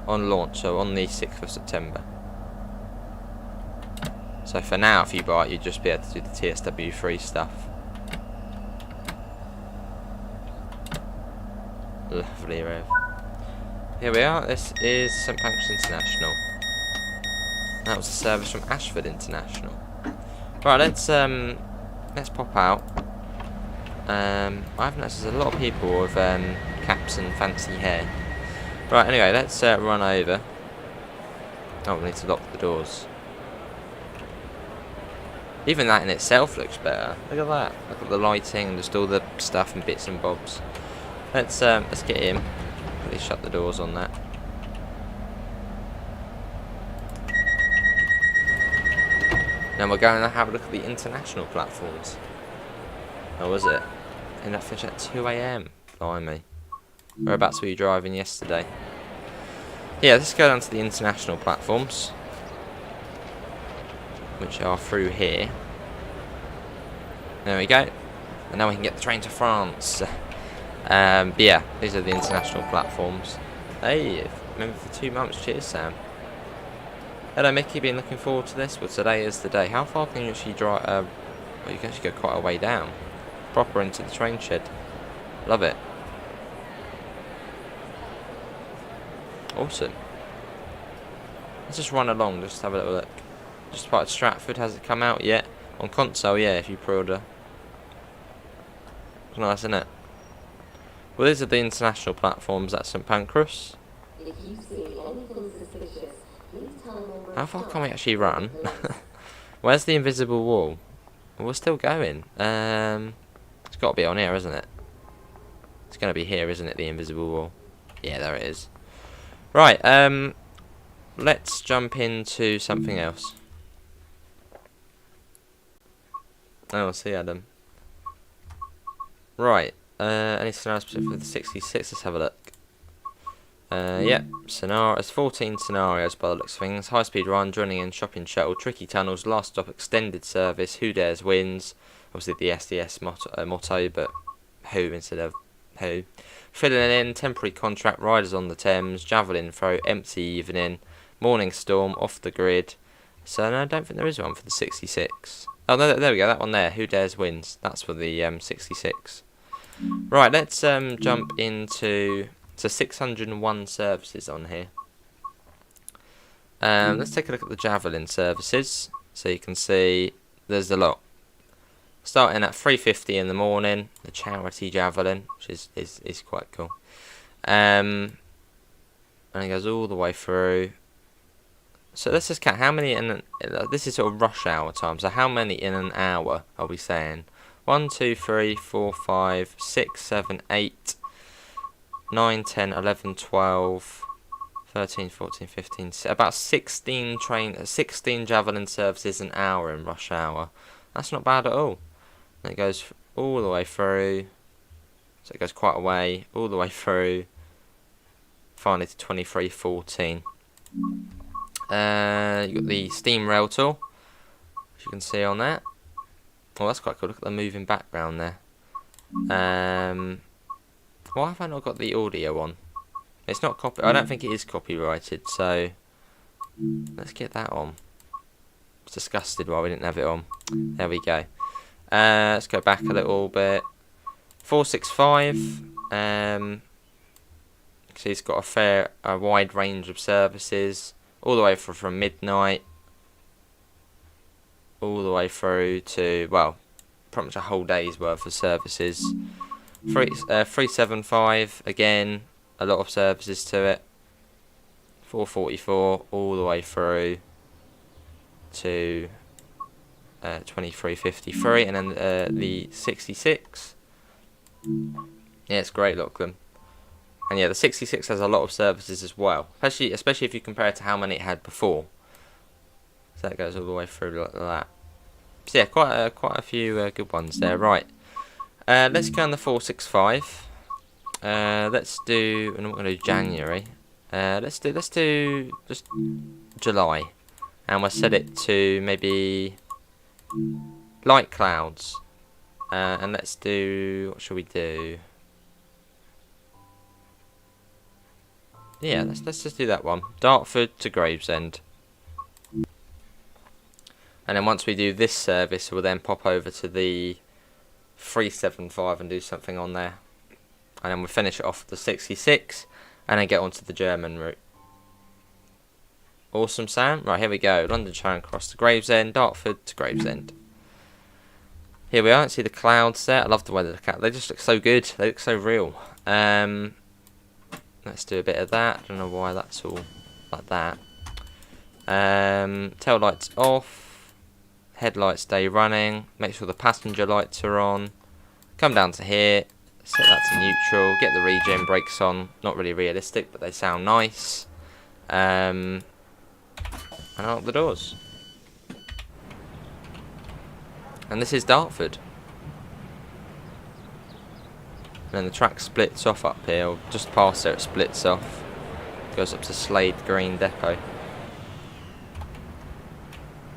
On launch, so on the 6th of September. So for now, if you buy it, you'd just be able to do the TSW3 stuff. Lovely, Rev. Here we are. This is St Pancras International. That was a service from Ashford International. Right, let's pop out. I've noticed there's a lot of people with caps and fancy hair. Right, anyway, let's run over. Oh, we need to lock the doors. Even that in itself looks better. Look at that. Look at the lighting and just all the stuff and bits and bobs. Let's get in. Please shut the doors on that. Now we're going to have a look at the international platforms. Oh, was it? And that finished at 2 AM. Blimey. Whereabouts were you driving yesterday? Yeah, let's go down to the international platforms, which are through here. There we go. And now we can get the train to France. But yeah, these are the international platforms. Hey, remember for 2 months. Cheers, Sam. Hello, Mickey. Been looking forward to this. Well, today is the day. How far can you actually drive? Well, you can actually go quite a way down. Proper into the train shed. Love it. Awesome. Let's just run along, just have a little look. Just part of Stratford, has it come out yet? On console, yeah, if you pre-order. It's nice, isn't it? Well, these are the international platforms at St Pancras. If you see anything suspicious, please tell them. How far can we actually run? Where's the invisible wall? Well, we're still going. It's got to be on here, isn't it? It's going to be here, isn't it, the invisible wall? Yeah, there it is. Right, let's jump into something else. Oh, I'll see Adam. Right, any scenario specific for the 66? Let's have a look. Yep, scenario. There's 14 scenarios by the looks of things. High speed run, joining in, shopping shuttle, tricky tunnels, last stop, extended service, who dares wins. Obviously the SDS motto, but who instead of who. Filling in, temporary contract, riders on the Thames, javelin throw, empty evening, morning storm, off the grid. So no, I don't think there is one for the 66. Oh, no, there we go, that one there, who dares wins. That's for the 66. Right, let's jump into... So 601 services on here. Let's take a look at the javelin services. So you can see there's a lot. Starting at 3:50 in the morning, the charity javelin, which is quite cool. And it goes all the way through. So let's just count how many this is sort of rush hour time. So how many in an hour are we saying? 1, 2, 3, 4, 5, 6, 7, 8, 9, 10, 11, 12, 13, 14, 15, about 16 javelin services an hour in rush hour. That's not bad at all. And it goes all the way through. So it goes quite a way, all the way through. Finally to 23:14. You've got the steam rail tour, as you can see on that. Oh, that's quite cool. Look at the moving background there. Why have I not got the audio on? It's not I don't think it is copyrighted, so let's get that on. I was disgusted why we didn't have it on. There we go. Let's go back a little bit. 465. So he's got a wide range of services, all the way from midnight, all the way through to, well, pretty much a whole day's worth of services. 375, again, a lot of services to it. 444, all the way through to 23:53, and then the 66. Yeah, it's great, look them. And yeah, the 66 has a lot of services as well, especially if you compare it to how many it had before. So that goes all the way through like that. So yeah, quite a few good ones there. Right, let's go on the 465. Let's do. I'm not going to do January. Let's do just July, and we'll set it to maybe light clouds. And let's do. What shall we do? Yeah, let's just do that one. Dartford to Gravesend. And then once we do this service, we'll then pop over to the 375 and do something on there. And then we'll finish it off with the 66 and then get onto the German route. Awesome, Sam. Right, here we go. London Charing Cross to Gravesend, Dartford to Gravesend. Here we are. See the clouds there. I love the way they look out. They just look so good. They look so real. Let's do a bit of that. I don't know why that's all like that. Tail lights off. Headlights stay running. Make sure the passenger lights are on. Come down to here. Set that to neutral. Get the regen brakes on. Not really realistic, but they sound nice. And out the doors. And this is Dartford. And then the track splits off up here, or just past there it splits off. Goes up to Slade Green Depot.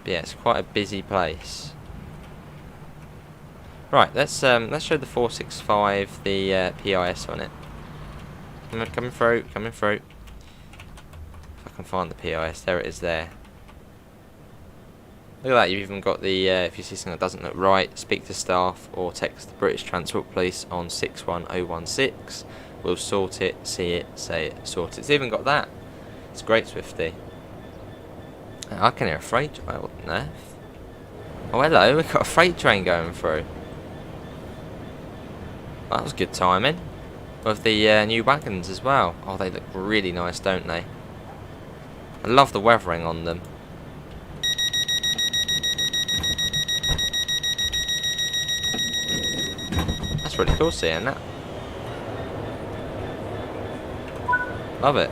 But yeah, it's quite a busy place. Right, let's show the 465 the PIS on it. Coming through. If I can find the PIS, there it is there. Look at that, you've even got the, if you see something that doesn't look right, speak to staff or text the British Transport Police on 61016. We'll sort it, see it, say it, sort it. It's even got that. It's great, Swifty. I can hear a freight train. What on earth? Oh, hello, we've got a freight train going through. That was good timing. With the new wagons as well. Oh, they look really nice, don't they? I love the weathering on them. That's really cool seeing that. Love it.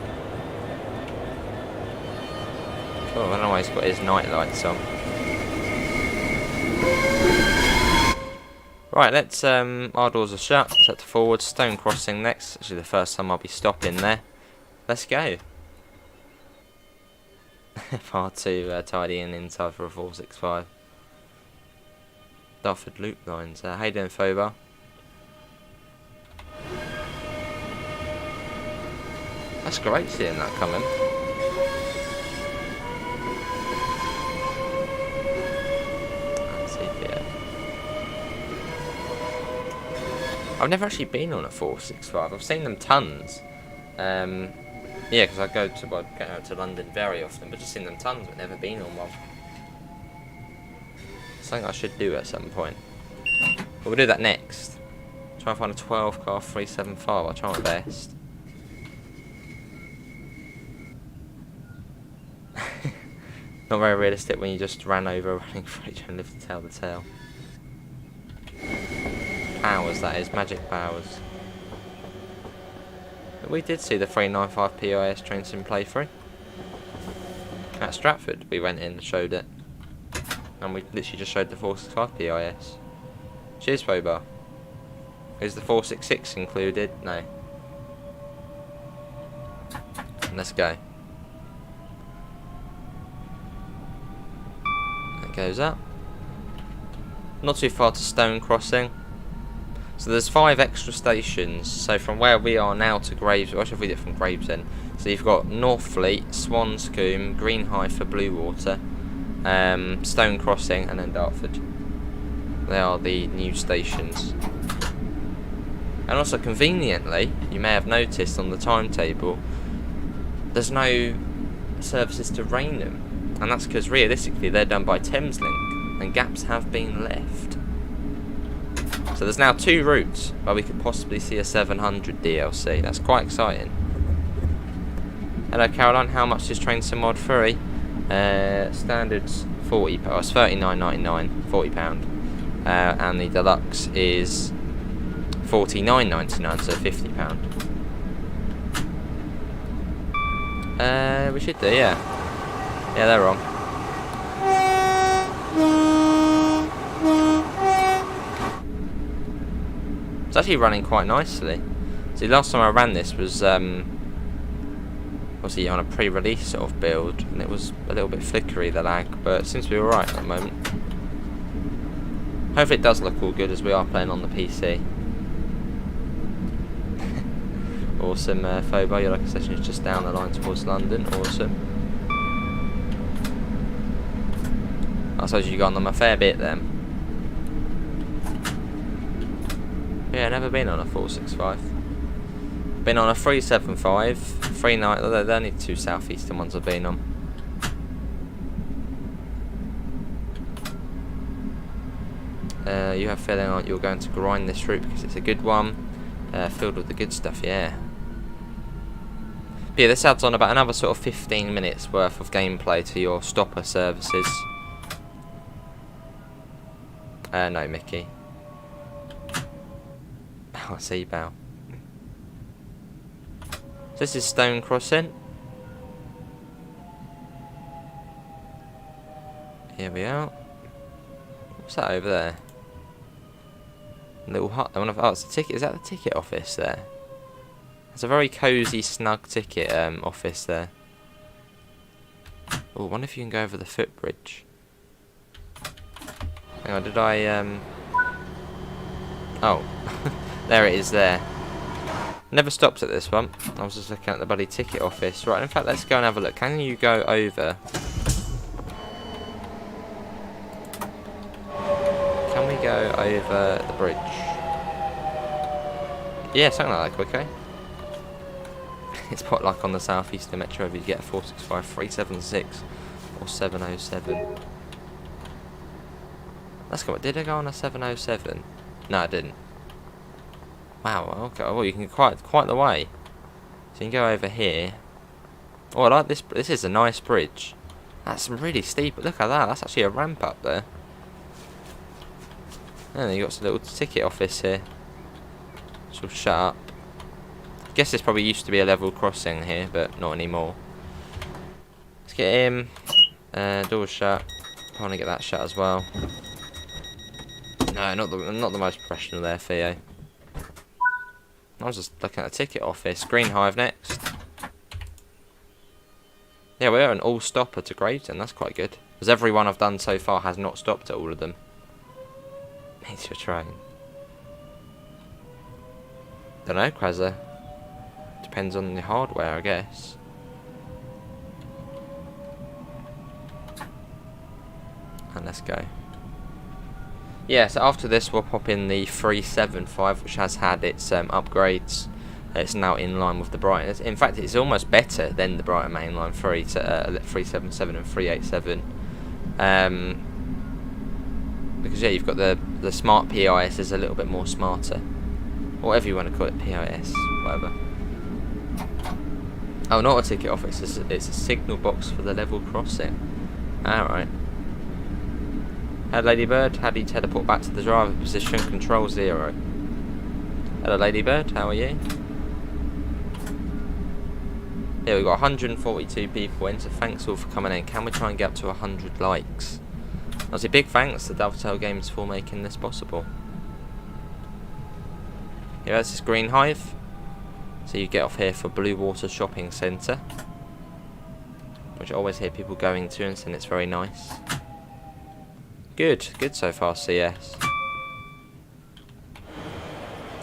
Oh, I don't know why he's got his night lights on. Right, let's, our doors are shut, set to forward, Stone Crossing next. Actually the first time I'll be stopping there. Let's go. Far too tidy and inside for a 465. Dartford Loop Lines. How you doing, Foba? That's great seeing that coming. I've never actually been on a 465. I've seen them tons. Yeah, because I go out to London very often, but just seen them tons, but never been on one. Something I should do at some point. But we'll do that next. Try and find a 12 car 375. I'll try my best. Not very realistic when you just ran over a running freight train and lived to tell the tale. Powers, that is, magic powers. But we did see the 395 PIS train sim playthrough. At Stratford, we went in and showed it. And we literally just showed the 465 PIS. Cheers, Fobar. Is the 466 included? No. Let's go. That goes up. Not too far to Stone Crossing. So there's 5 extra stations. So from where we are now to Gravesend, what should we do from Gravesend? So you've got Northfleet, Swanscombe, Greenhithe for Bluewater, Stone Crossing, and then Dartford. They are the new stations. And also conveniently, you may have noticed on the timetable, there's no services to Rainham, and that's because realistically they're done by Thameslink, and gaps have been left. So there's now 2 routes where we could possibly see a 700 DLC. That's quite exciting. Hello Caroline, how much is Train Sim Mod 3? Standard's £40, it's £39.99, £40. And the deluxe is £49.99, so £50. We should do, yeah. Yeah, they're wrong. It's actually running quite nicely. See, last time I ran this was obviously on a pre-release sort of build, and it was a little bit flickery, the lag, but it seems to be alright at the moment. Hopefully it does look all good as we are playing on the PC. Awesome, Phobo, your local session is just down the line towards London. Awesome. I suppose you've gone on a fair bit then. Yeah, never been on a 465. Been on a 375, 390. They're the only two southeastern ones I've been on. You have a feeling like you're going to grind this route because it's a good one, filled with the good stuff, yeah. But yeah, this adds on about another sort of 15 minutes worth of gameplay to your stopper services. No, Mickey. I see, Bow. So this is Stone Crossing. Here we are. What's that over there? Little hut. Oh, it's the ticket. Is that the ticket office there? It's a very cosy, snug ticket office there. Oh, I wonder if you can go over the footbridge. Hang on, did I Oh, there it is there. Never stopped at this one. I was just looking at the bloody ticket office. Right, in fact, let's go and have a look. Can you go over? Can we go over the bridge? Yeah, something like that, quickly. It's what, like on the southeastern metro, if you get a 465, 376 or 707. Let's go. Did I go on a 707? No, I didn't. Wow. Okay. Well, you can quite the way. So you can go over here. Oh, I like this. This is a nice bridge. That's really steep. Look at that. That's actually a ramp up there. And then you got some little ticket office here. It's all shut up. Guess this probably used to be a level crossing here, but not anymore. Let's get in. Doors shut. I want to get that shut as well. No, not the most professional there, Theo. I was just looking at the ticket office. Green Hive next. Yeah, we're an all stopper to Gravesend. That's quite good. Because every one I've done so far has not stopped at all of them. Meets your train. Don't know, Krezza. Depends on the hardware, I guess. And let's go. Yeah, so after this we'll pop in the 375, which has had its upgrades. It's now in line with the Brighton. In fact, it's almost better than the Brighton mainline 377 and 387. Because yeah, you've got the smart PIS is a little bit more smarter. Whatever you want to call it, PIS, whatever. Oh, not a ticket office, it's a signal box for the level crossing. Alright. Hello, Ladybird. How do you teleport back to the driver position? Control 0. Hello, Ladybird. How are you? Yeah, we've got 142 people in, so thanks all for coming in. Can we try and get up to 100 likes? Obviously, big thanks to Dovetail Games for making this possible. Yeah, this is Green Hive. So you get off here for Blue Water Shopping Centre, which I always hear people going to and saying it's very nice. Good so far, CS.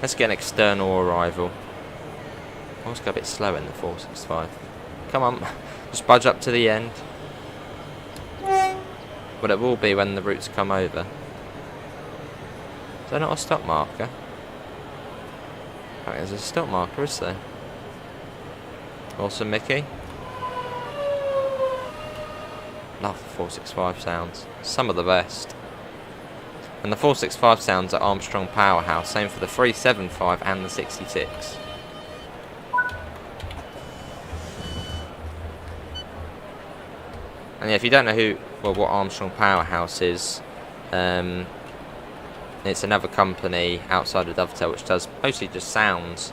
Let's get an external arrival. I always go a bit slow in the 465. Come on, just budge up to the end. But it will be when the routes come over. Is there not a stop marker? Right, there's a stop marker, is there? Awesome, Mickey. Love the 465 sounds. Some of the best. And the 465 sounds at Armstrong Powerhouse. Same for the 375 and the 66. And yeah, if you don't know what Armstrong Powerhouse is, It's another company outside of Dovetail which does mostly just sounds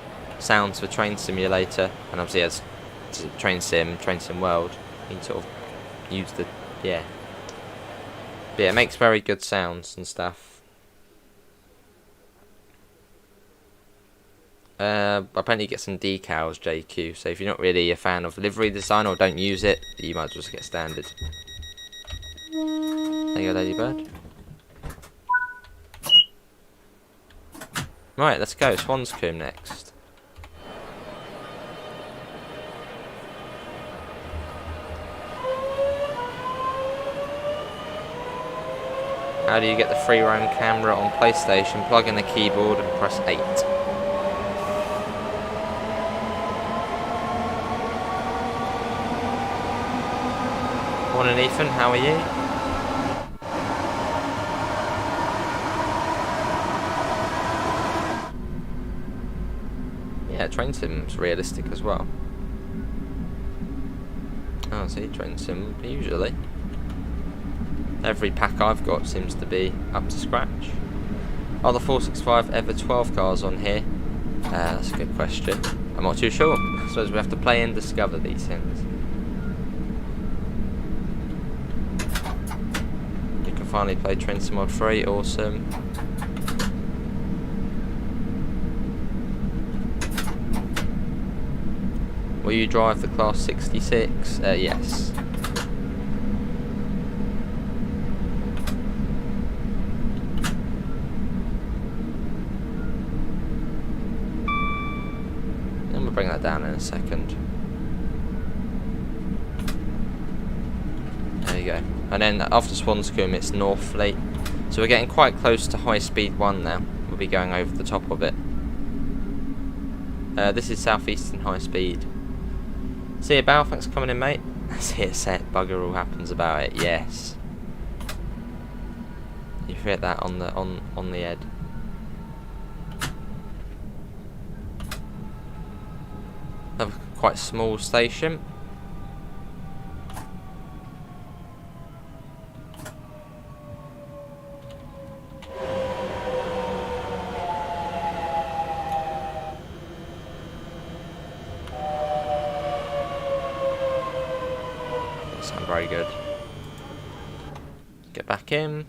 for Train Simulator, and obviously as Train Sim World, you can sort of use the, yeah. But yeah, it makes very good sounds and stuff. Apparently you get some decals, JQ, so if you're not really a fan of livery design or don't use it, you might just get standard. There you go, ladybird. Right, let's go. Swanscombe next. How do you get the free roam camera on PlayStation? Plug in the keyboard and press 8. Morning, Ethan. How are you? Yeah, Train Sim's realistic as well. Oh, see, Train Sim, usually. Every pack I've got seems to be up to scratch. Are the 465 ever 12 cars on here? That's a good question. I'm not too sure. I suppose we have to play and discover these things. You can finally play Train Sim Mod 3, awesome. Will you drive the Class 66? Yes. And we'll bring that down in a second. There you go. And then after Swanscombe it's Northfleet. So we're getting quite close to High Speed 1 now. We'll be going over the top of it. This is South Eastern High Speed. See you, Bal, thanks for coming in, mate. See it set, bugger all happens about it, yes. You hit that on the head. Another quite small station. Very good. Get back in.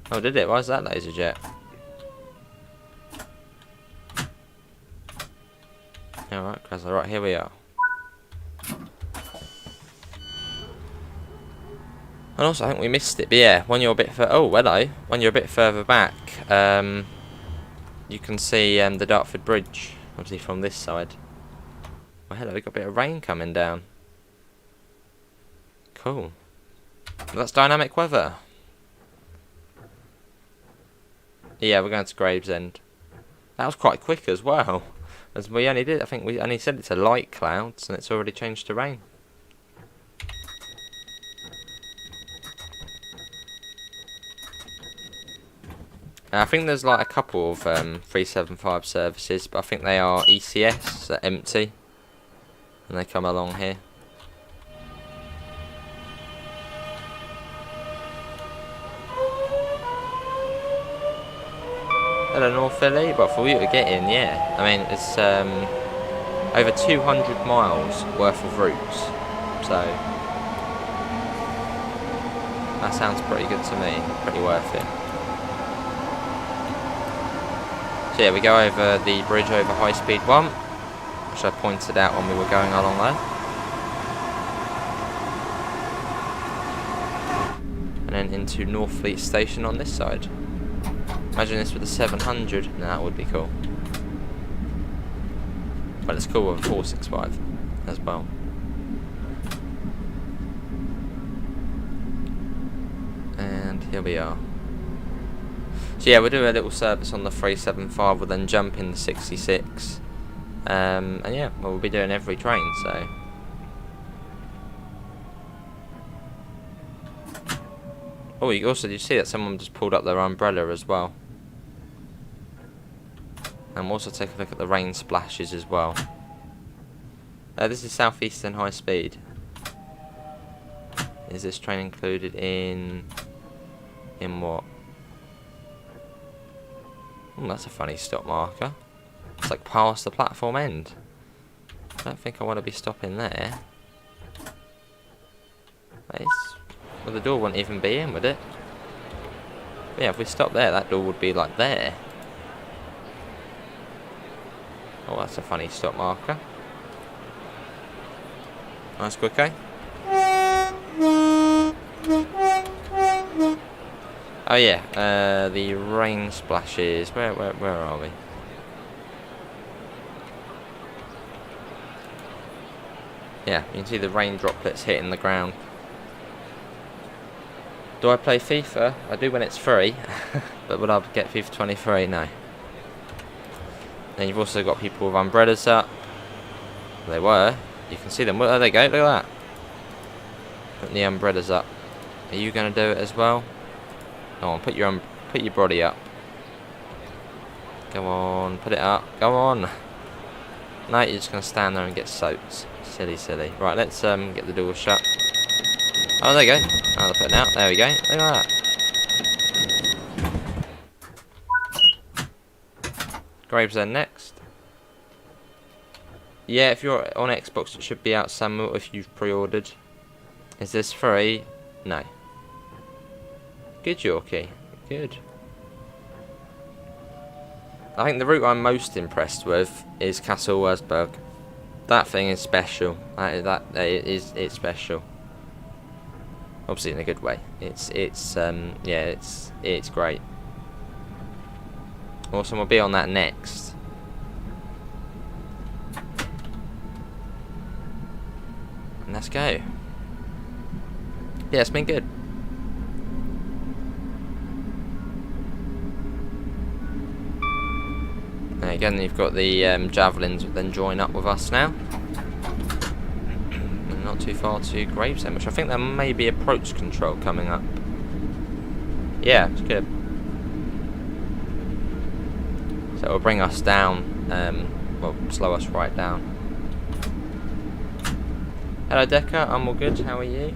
Oh, did it? Why is that laser jet? Alright, Krasler, right, here we are. And also, I think we missed it, but yeah, when you're a bit further... Oh, hello. When you're a bit further back, you can see the Dartford Bridge, obviously from this side. Oh, hello, we got a bit of rain coming down. Cool. Well, that's dynamic weather. Yeah, we're going to Gravesend. That was quite quick as well. As we only did, I think we only said it's a light clouds and it's already changed to rain. I think there's like a couple of 375 services, but I think they are ECS, they're empty. And they come along here. Hello, North Philly. Well, for you to get in, yeah. I mean, it's over 200 miles worth of routes, so that sounds pretty good to me. Pretty worth it. So yeah, we go over the bridge over High Speed 1, which I pointed out when we were going along there, and then into Northfleet Station on this side. Imagine this with a 700. No, that would be cool. But it's cool with a 465 as well. And here we are. So yeah, we'll do a little service on the 375. We'll then jump in the 66. And yeah, well, we'll be doing every train, so. Oh, you also, did you see that someone just pulled up their umbrella as well? And we'll also take a look at the rain splashes as well. This is South Eastern High Speed. Is this train included in what? That's a funny stop marker. It's like past the platform end. I don't think I want to be stopping there. Well, the door wouldn't even be in, would it? But yeah, if we stop there, that door would be like there. Oh, that's a funny stop marker. Nice quick, eh? Oh yeah, the rain splashes. Where are we? Yeah, you can see the rain droplets hitting the ground. Do I play FIFA? I do when it's free, but would I get FIFA 23? No. Then you've also got people with umbrellas up. They were. You can see them. There they go. Look at that. Putting the umbrellas up. Are you going to do it as well? Go on, put your body up. Go on, put it up. Go on. No, you're just going to stand there and get soaked. Silly. Right, let's get the door shut. Oh, there you go. Oh, they're putting out. There we go. Look at that. Gravesend next. Yeah, if you're on Xbox, it should be out somewhere if you've pre-ordered. Is this free? No. Good, Yorkie. Good. I think the route I'm most impressed with is Castle Wurzburg. That thing is special. It's special. Obviously in a good way. It's great. Awesome. We'll be on that next. And let's go. Yeah, it's been good. And again, you've got the javelins that then join up with us now. And not too far to Gravesend, which I think there may be approach control coming up. Yeah, it's good. So it will bring us down, well, slow us right down. Hello Decker, I'm all good, how are you?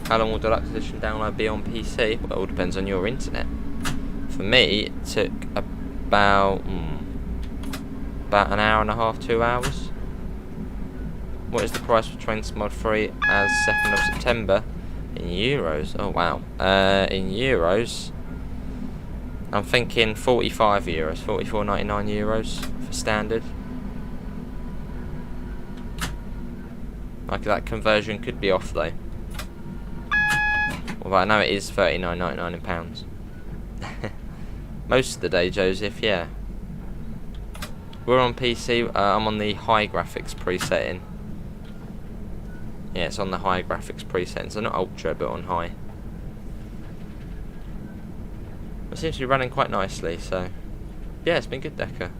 How long will Deluxe Edition download be on PC? Well, it all depends on your internet. For me, it took about an hour and a half, 2 hours. What is the price for Train Sim Mod 3 as 2nd of September? In euros? Oh wow. In euros, I'm thinking 45 euros, 44.99 euros for standard. Like that conversion could be off though. Although I know it is 39.99 in pounds. Most of the day, Joseph, yeah. We're on PC, I'm on the high graphics presetting. Yeah, it's on the high graphics presetting, so not ultra, but on high. It seems to be running quite nicely, so... Yeah, it's been good, Decker.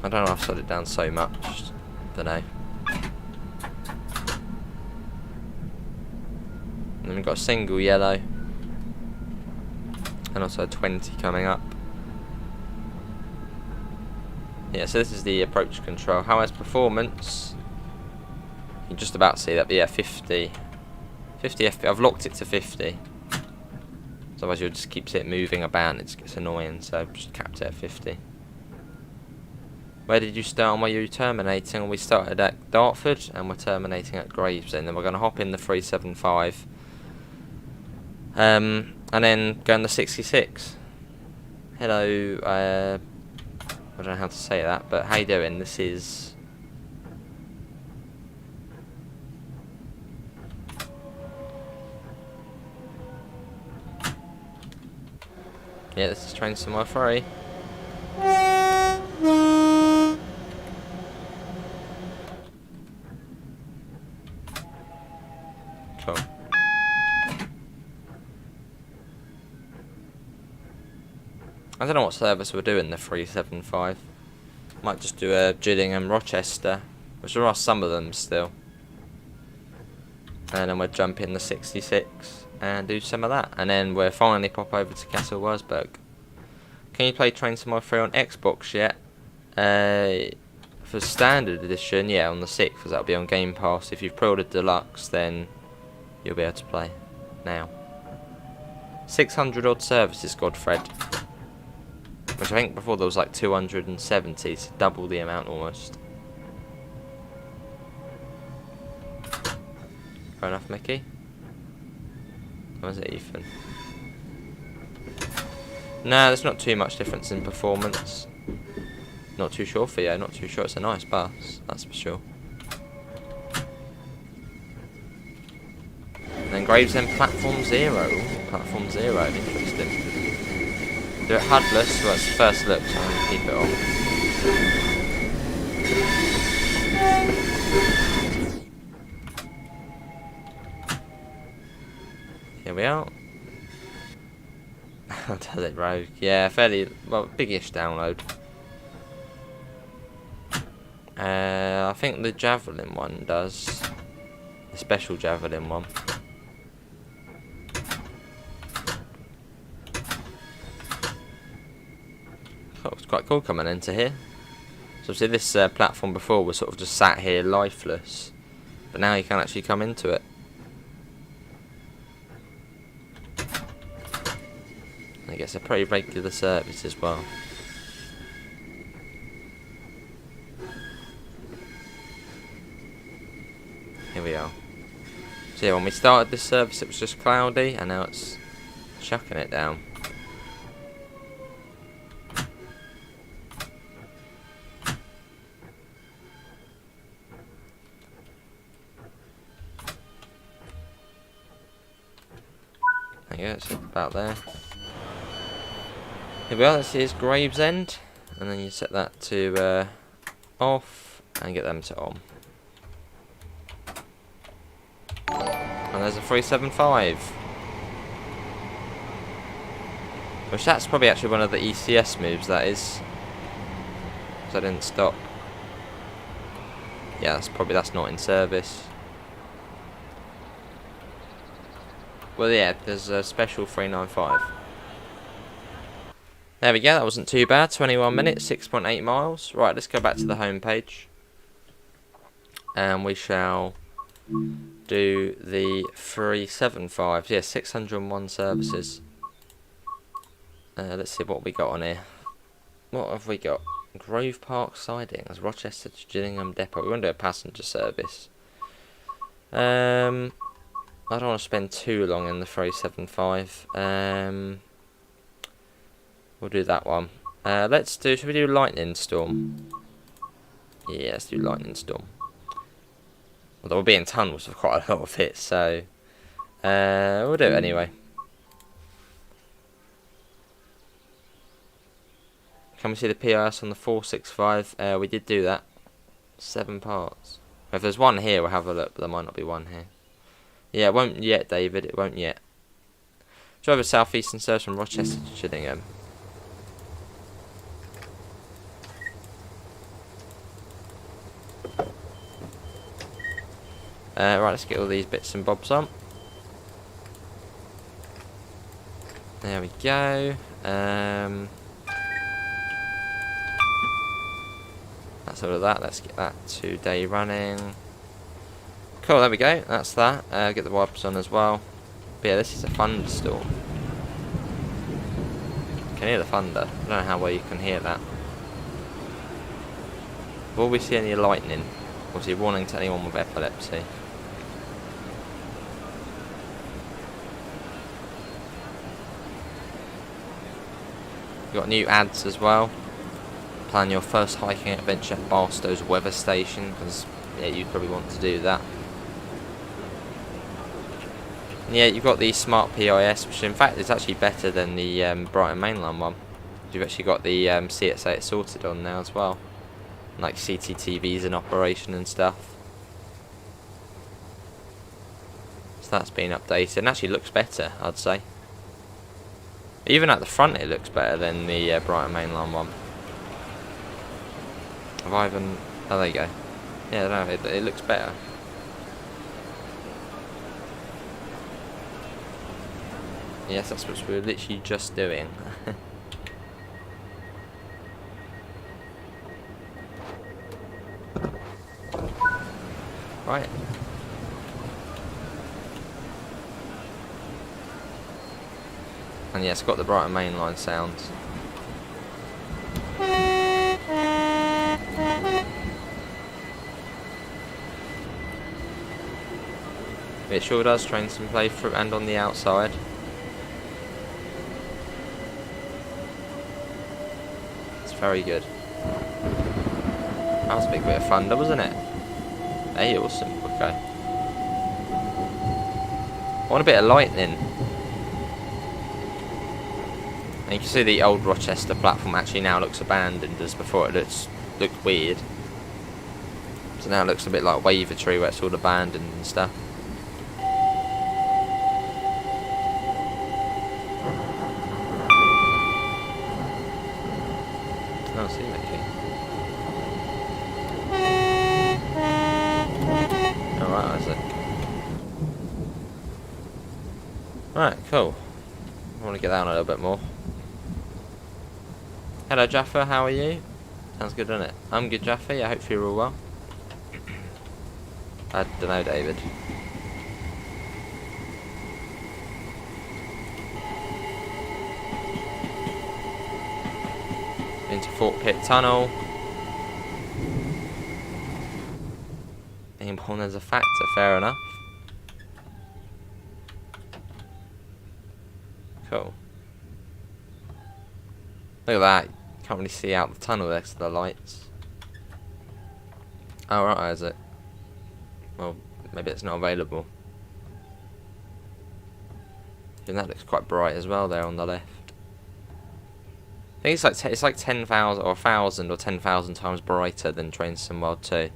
I don't know if I've slowed it down so much. Don't know. And then we've got a single yellow. And also a 20 coming up. Yeah, so this is the approach control. How is performance? You can just about see that, but yeah, 50 FPS. I've locked it to 50. Otherwise you'll just keep it moving about and it just gets annoying, so I've just capped it at 50. Where did you start and where you terminating? We started at Dartford and we're terminating at Gravesend. Then we're going to hop in the 375. And then go on the 66. Hello, I don't know how to say that, but how you doing? This is... Yeah, this is Train Sim Mod 3. Cool. I don't know what service we're doing the 375. Might just do a Gillingham Rochester, which there are some of them still. And then we'll jump in the 66 and do some of that. And then we'll finally pop over to Castle Wurzburg. Can you play Train Sim Mod 3 on Xbox yet? For standard edition, yeah, on the 6th, because that'll be on Game Pass. If you've pre-ordered Deluxe, then you'll be able to play now. 600 odd services, Godfred. Which I think before there was like 270, so double the amount almost. Fair enough, Mickey. Or is it Ethan? No, there's not too much difference in performance. Not too sure, Theo, not too sure. It's a nice bus, that's for sure. And then Gravesend Platform 0. Platform 0, interesting. Do it HUDless, well, it's the first look, so I'm going to keep it on. Here we are. Does it rogue? Yeah, fairly, well, biggish download. I think the Javelin one does. The special Javelin one. Oh, it's quite cool coming into here. So obviously this platform before was sort of just sat here lifeless. But now you can actually come into it. And it gets a pretty regular service as well. Here we are. So yeah, when we started this service it was just cloudy, and now it's chucking it down. Yeah, it's about there. Here we are, this is Gravesend, and then you set that to off and get them to on. And there's a 375. Which that's probably actually one of the ECS moves, that is. Because I didn't stop. Yeah, that's not in service. Well, yeah, there's a special 395. There we go, that wasn't too bad. 21 minutes, 6.8 miles. Right, let's go back to the home page. And we shall do the 375. Yeah, 601 services. Let's see what we got on here. What have we got? Grove Park Sidings, Rochester to Gillingham Depot. We want to do a passenger service. I don't want to spend too long in the 375. We'll do that one. Should we do Lightning Storm? Yeah, let's do Lightning Storm. Although we'll be in tunnels for quite a lot of it, so we'll do it anyway. Can we see the PIS on the 465? We did do that. 7 parts. If there's one here, we'll have a look, but there might not be one here. Yeah, it won't yet, David. It won't yet. Drive a southeastern service from Rochester to Gillingham. Right, let's get all these bits and bobs on. There we go. That's all of that. Let's get that 2-day running. Cool, there we go. That's that. Get the wipers on as well. But yeah, this is a thunderstorm. You can hear the thunder. I don't know how well you can hear that. Will we see any lightning? Obviously, warning to anyone with epilepsy. You've got new ads as well. Plan your first hiking adventure at Barstow's Weather Station, because yeah, you probably want to do that. And yeah, you've got the Smart PIS, which in fact is actually better than the Brighton Mainline one. You've actually got the See It Say It sorted on now as well, like CCTVs in operation and stuff. So that's been updated and actually looks better, I'd say. Even at the front, it looks better than the Brighton Mainline one. Have I even... Oh, there you go. Yeah, no, it looks better. Yes, that's what we're literally just doing. Right. And yeah, it's got the brighter mainline sounds. It sure does train some playthrough and on the outside. It's very good. That was a big bit of thunder, wasn't it? Hey, awesome. Okay. I want a bit of lightning. And you can see the old Rochester platform actually now looks abandoned, as before it looked weird. So now it looks a bit like Wavertree, where it's all abandoned and stuff. Oh, see, Mickey. Alright, Isaac. Right, cool. I want to get down a little bit more. Hello, Jaffa, how are you? Sounds good, doesn't it? I'm good, Jaffa. I hope you're all well. I don't know, David. Into Fort Pitt Tunnel. Being born as a factor, fair enough. Cool. Look at that. Can't really see out the tunnel next to the lights. Oh, right, is it? Well, maybe it's not available. And that looks quite bright as well there on the left. I think it's like 10,000 or 1,000 or 10,000 times brighter than Train Sim World 2.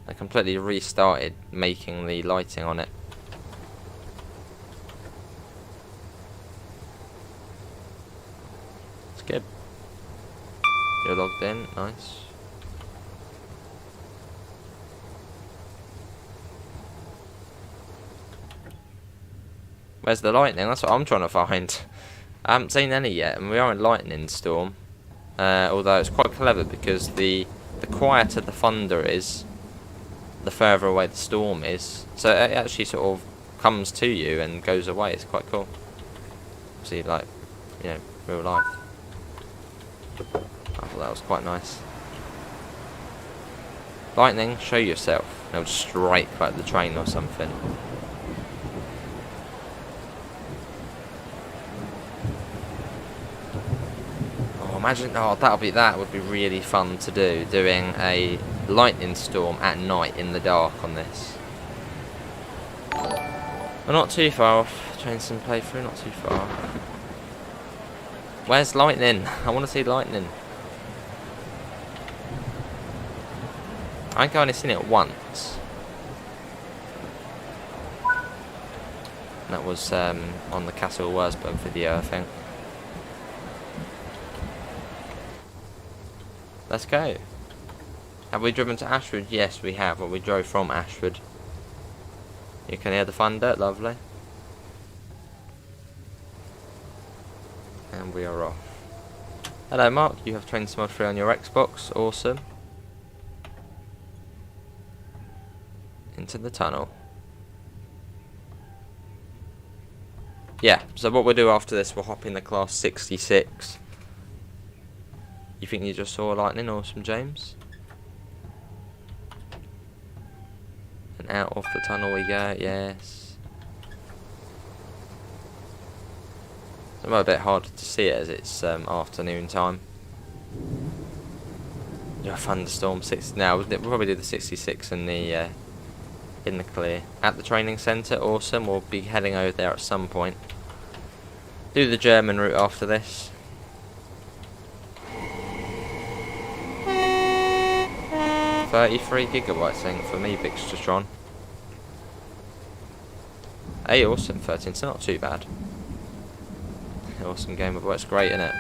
I completely restarted making the lighting on it. It's good. You're logged in, nice. Where's the lightning? That's what I'm trying to find. I haven't seen any yet, and we are in lightning storm. Although it's quite clever because the quieter the thunder is, the further away the storm is. So it actually sort of comes to you and goes away. It's quite cool. See, like, you know, real life. I thought that was quite nice. Lightning, show yourself. They'll strike like the train or something. Imagine, that would be really fun to do, doing a lightning storm at night in the dark on this. We're not too far off. Train Sim playthrough, not too far. Where's lightning? I want to see lightning. I think I've only seen it once. That was on the Castle Wurzburg video, I think. Let's go. Have we driven to Ashford? Yes, we have. Well, we drove from Ashford. You can hear the thunder. Lovely. And we are off. Hello, Mark. You have Train Sim World 3 on your Xbox. Awesome. Into the tunnel. Yeah, so what we'll do after this, we'll hop in the class 66. You think you just saw lightning? Awesome, James. And out of the tunnel we go, yes. It's a bit harder to see it as it's afternoon time. Yeah, thunderstorm 6. Now we'll probably do the 66 in the clear. At the training centre, awesome. We'll be heading over there at some point. Do the German route after this. 33 gigabytes, I think, for me, Bixtratron. Hey, awesome, 13, so not too bad. Awesome game of work's great, isn't it?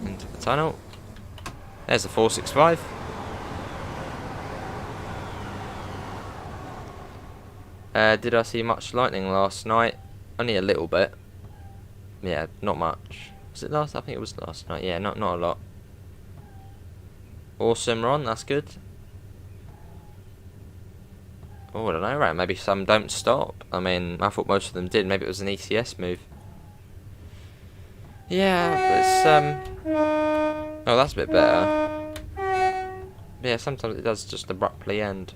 Into the tunnel. There's the 465. Did I see much lightning last night? Only a little bit. Yeah, not much. Was it last? I think it was last night. Yeah, not a lot. Awesome, Ron. That's good. Oh, I don't know, right? Maybe some don't stop. I mean, I thought most of them did. Maybe it was an ECS move. Yeah, it's oh, that's a bit better. Yeah, sometimes it does just abruptly end.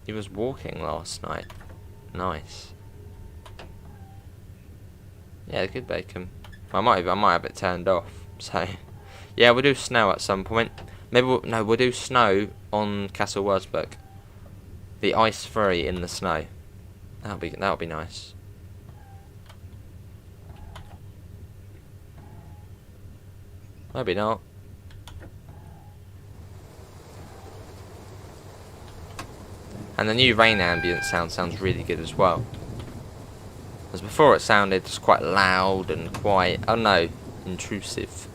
He was walking last night. Nice. Yeah, good bacon. I might have it turned off. So, yeah, we'll do snow at some point. Maybe we'll do snow on Castle Wurzburg. The ice free in the snow. That'll be nice. Maybe not. And the new rain ambient sounds really good as well. As before, it sounded just quite loud and quite, I don't know, intrusive.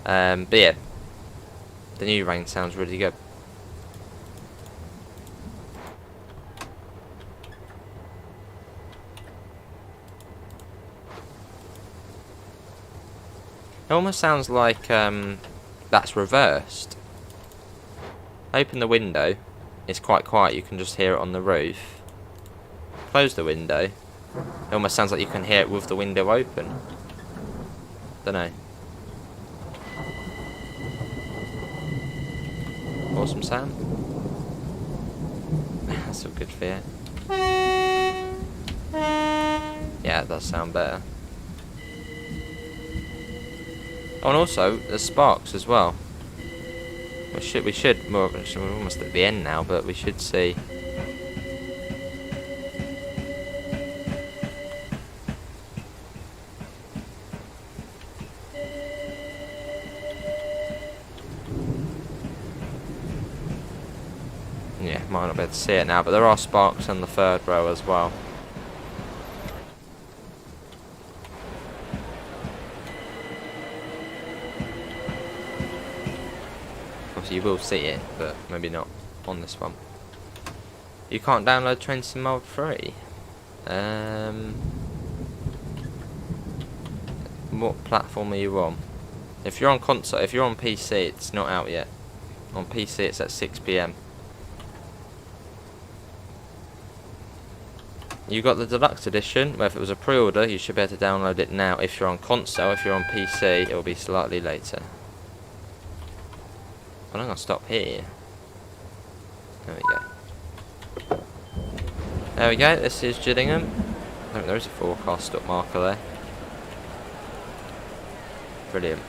But yeah, the new rain sounds really good. It almost sounds like that's reversed. Open the window. It's quite quiet. You can just hear it on the roof. Close the window. It almost sounds like you can hear it with the window open. Don't know. Awesome sound. That's all good for you. Yeah, it does sound better. Oh, and also there's sparks as well. We're almost at the end now, but we should see. Yeah, might not be able to see it now, but there are sparks on the third row as well. Obviously you will see it, but maybe not on this one. You can't download Train Sim World free. What platform are you on? If you're on console, if you're on PC, it's not out yet. On PC, it's at 6 PM. You got the deluxe edition, where if it was a pre-order, you should be able to download it now. If you're on console, if you're on PC, it will be slightly later. I'm gonna stop here. There we go. There we go. This is Gillingham. I think there is a forecast stop marker there. Brilliant.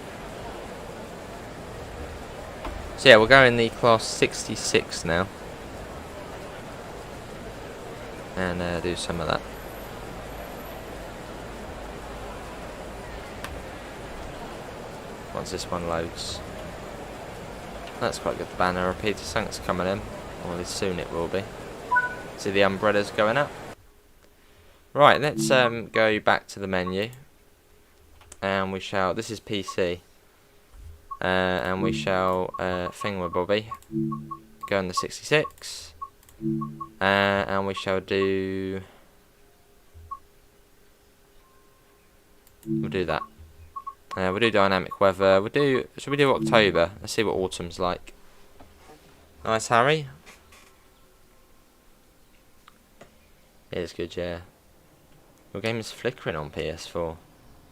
So yeah, we'll go in the class 66 now. And do some of that. Once this one loads. That's quite good. The banner repeater thanks coming in. Or soon it will be. See the umbrellas going up. Right, let's go back to the menu. And we shall, this is PC. And we shall thingamabobby. Go in the 66. And we shall do. We'll do that. We'll do dynamic weather. Should we do October? Let's see what autumn's like. Nice, Harry. It is good, yeah. Your game is flickering on PS4.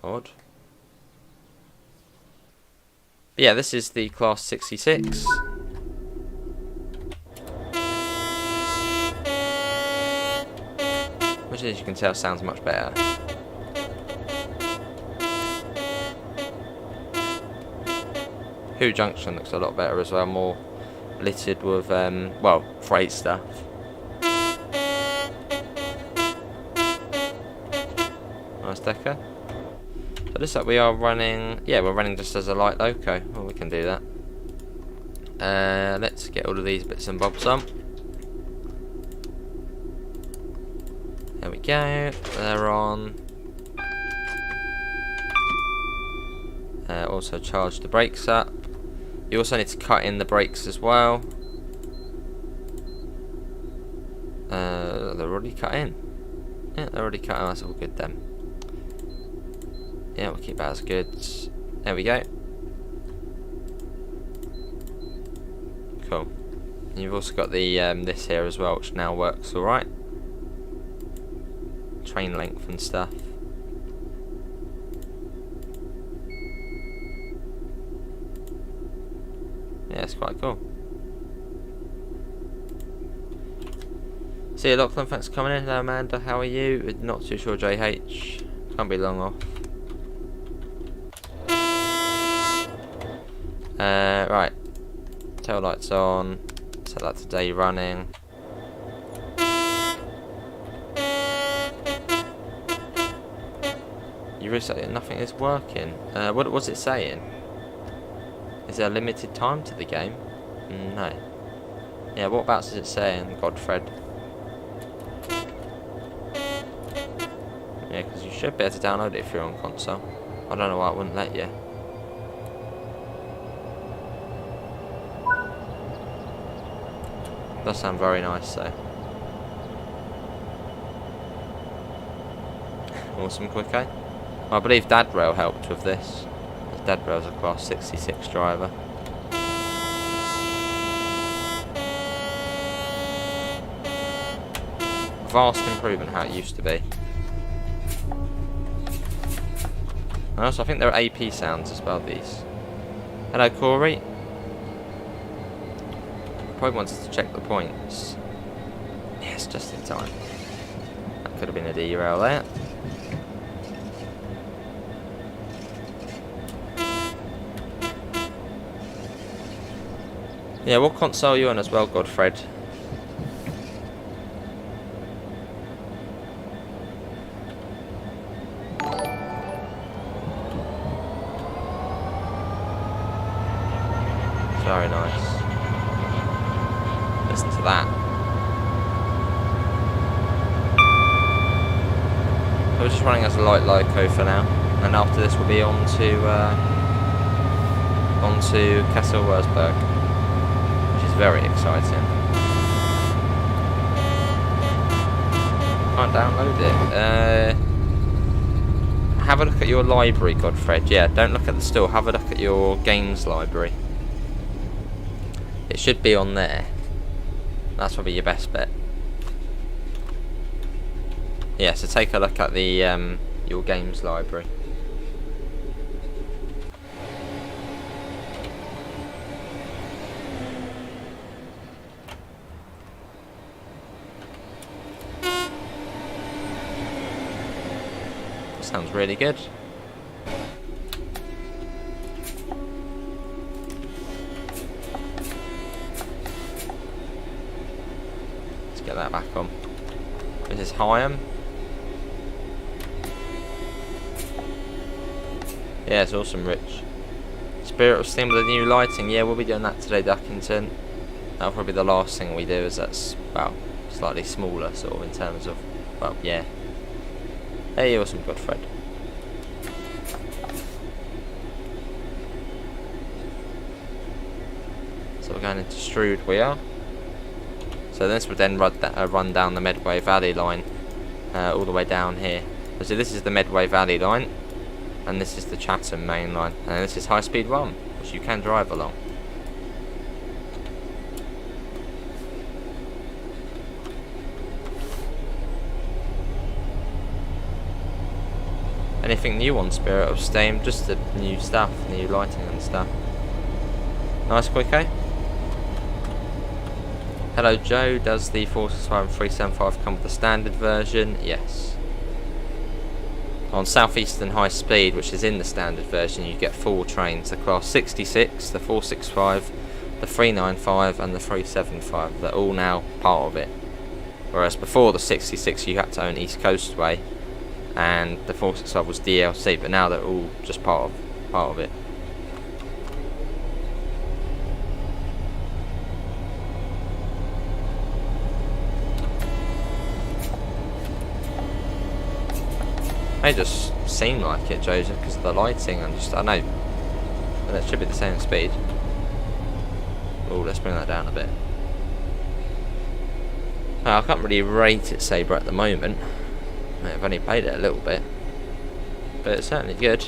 Odd. But yeah, this is the class 66. Which, as you can tell, sounds much better. Who Junction looks a lot better as well, more littered with, well, freight stuff. Nice decker. So this up we are running, yeah, we're running just as a light loco. Well, we can do that. Let's get all of these bits and bobs on. There we go, they're on. Also charge the brakes up. You also need to cut in the brakes as well. They're already cut in. Yeah, they're already cut in, that's all good then. Yeah, we'll keep that as good. There we go. Cool. And you've also got the this here as well, which now works alright. Train length and stuff. Yeah, it's quite cool. See you, Lachlan. Thanks for coming in. Hello, Amanda. How are you? Not too sure, JH. Can't be long off. Right. Tail lights on. Set that to day running. You reset it. Nothing is working. What was it saying? Is there a limited time to the game? No. Yeah. What about is it saying, Godfred? Yeah, because you should be able to download it if you're on console. I don't know why it wouldn't let you. Does sound very nice though. Awesome, quick, eh? Well, I believe Dad Rail helped with this. Dad Rail's a class 66 driver. Vast improvement how it used to be. And also, I think there are AP sounds as well, these. Hello, Corey. Probably wanted to check the points. Yes, just in time. That could have been a derail there. Yeah, what console are you on as well, Godfred? Very nice. Listen to that. So we're just running as a light loco for now, and after this we'll be on to Castle Wurzburg, which is very exciting. Can't download it. Have a look at your library, Godfred. Yeah, don't look at the store. Have a look at your games library. It should be on there. That's probably your best bet. Yeah, so take a look at the your games library. Sounds really good. Get that back on. This is Hyam. Yeah, it's awesome, Rich. Spirit of Steam with the new lighting. Yeah, we'll be doing that today, Duckington. That'll probably be the last thing we do, as that's, well, slightly smaller, sort of, in terms of, well, yeah. Hey, awesome, Godfred. So we're going into Strood, we are. So this would then run down the Medway Valley line all the way down here. So this is the Medway Valley line, and this is the Chatham main line, and this is High Speed 1, which you can drive along. Anything new on Spirit of Steam? Just the new stuff, new lighting and stuff. Nice, quick, eh? Hello Joe, does the 465 and 375 come with the standard version? Yes. On Southeastern High Speed, which is in the standard version, you get 4 trains. The Class 66, the 465, the 395 and the 375. They're all now part of it. Whereas before the 66 you had to own East Coastway and the 465 was DLC, but now they're all just part of it. They just seem like it, Joseph, because of the lighting and just, I know, and it should be the same speed. Oh, let's bring that down a bit. I can't really rate it Sabre at the moment. I've only played it a little bit, but it's certainly good.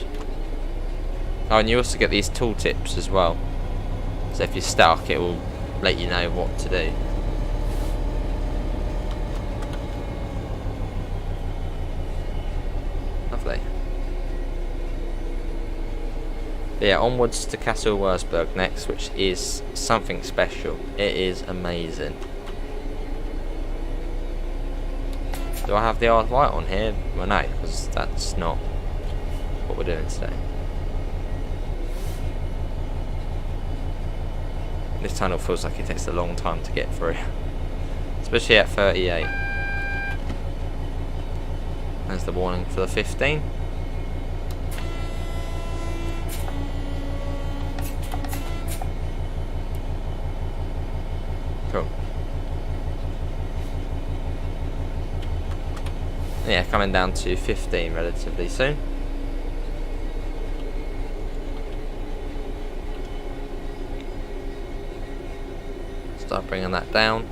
Oh, and you also get these tooltips as well. So if you're stuck, it will let you know what to do. Lovely. But yeah, onwards to Castle Wurzburg next, which is something special. It is amazing. Do I have the Isle of Wight on here? Well, no, because that's not what we're doing today. This tunnel feels like it takes a long time to get through, especially at 38. There's the warning for the 15. Cool. Yeah, coming down to 15 relatively soon. Start bringing that down.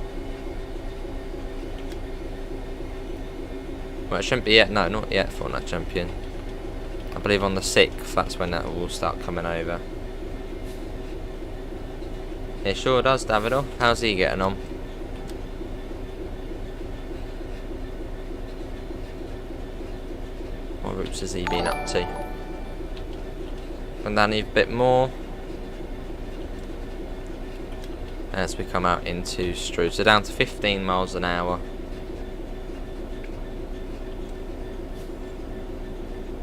Well, it shouldn't be yet. No, not yet, Fortnite Champion. I believe on the 6th, that's when that will start coming over. It sure does, Davido. How's he getting on? What routes has he been up to? And down a bit more. As we come out into Trovo, so down to 15 miles an hour.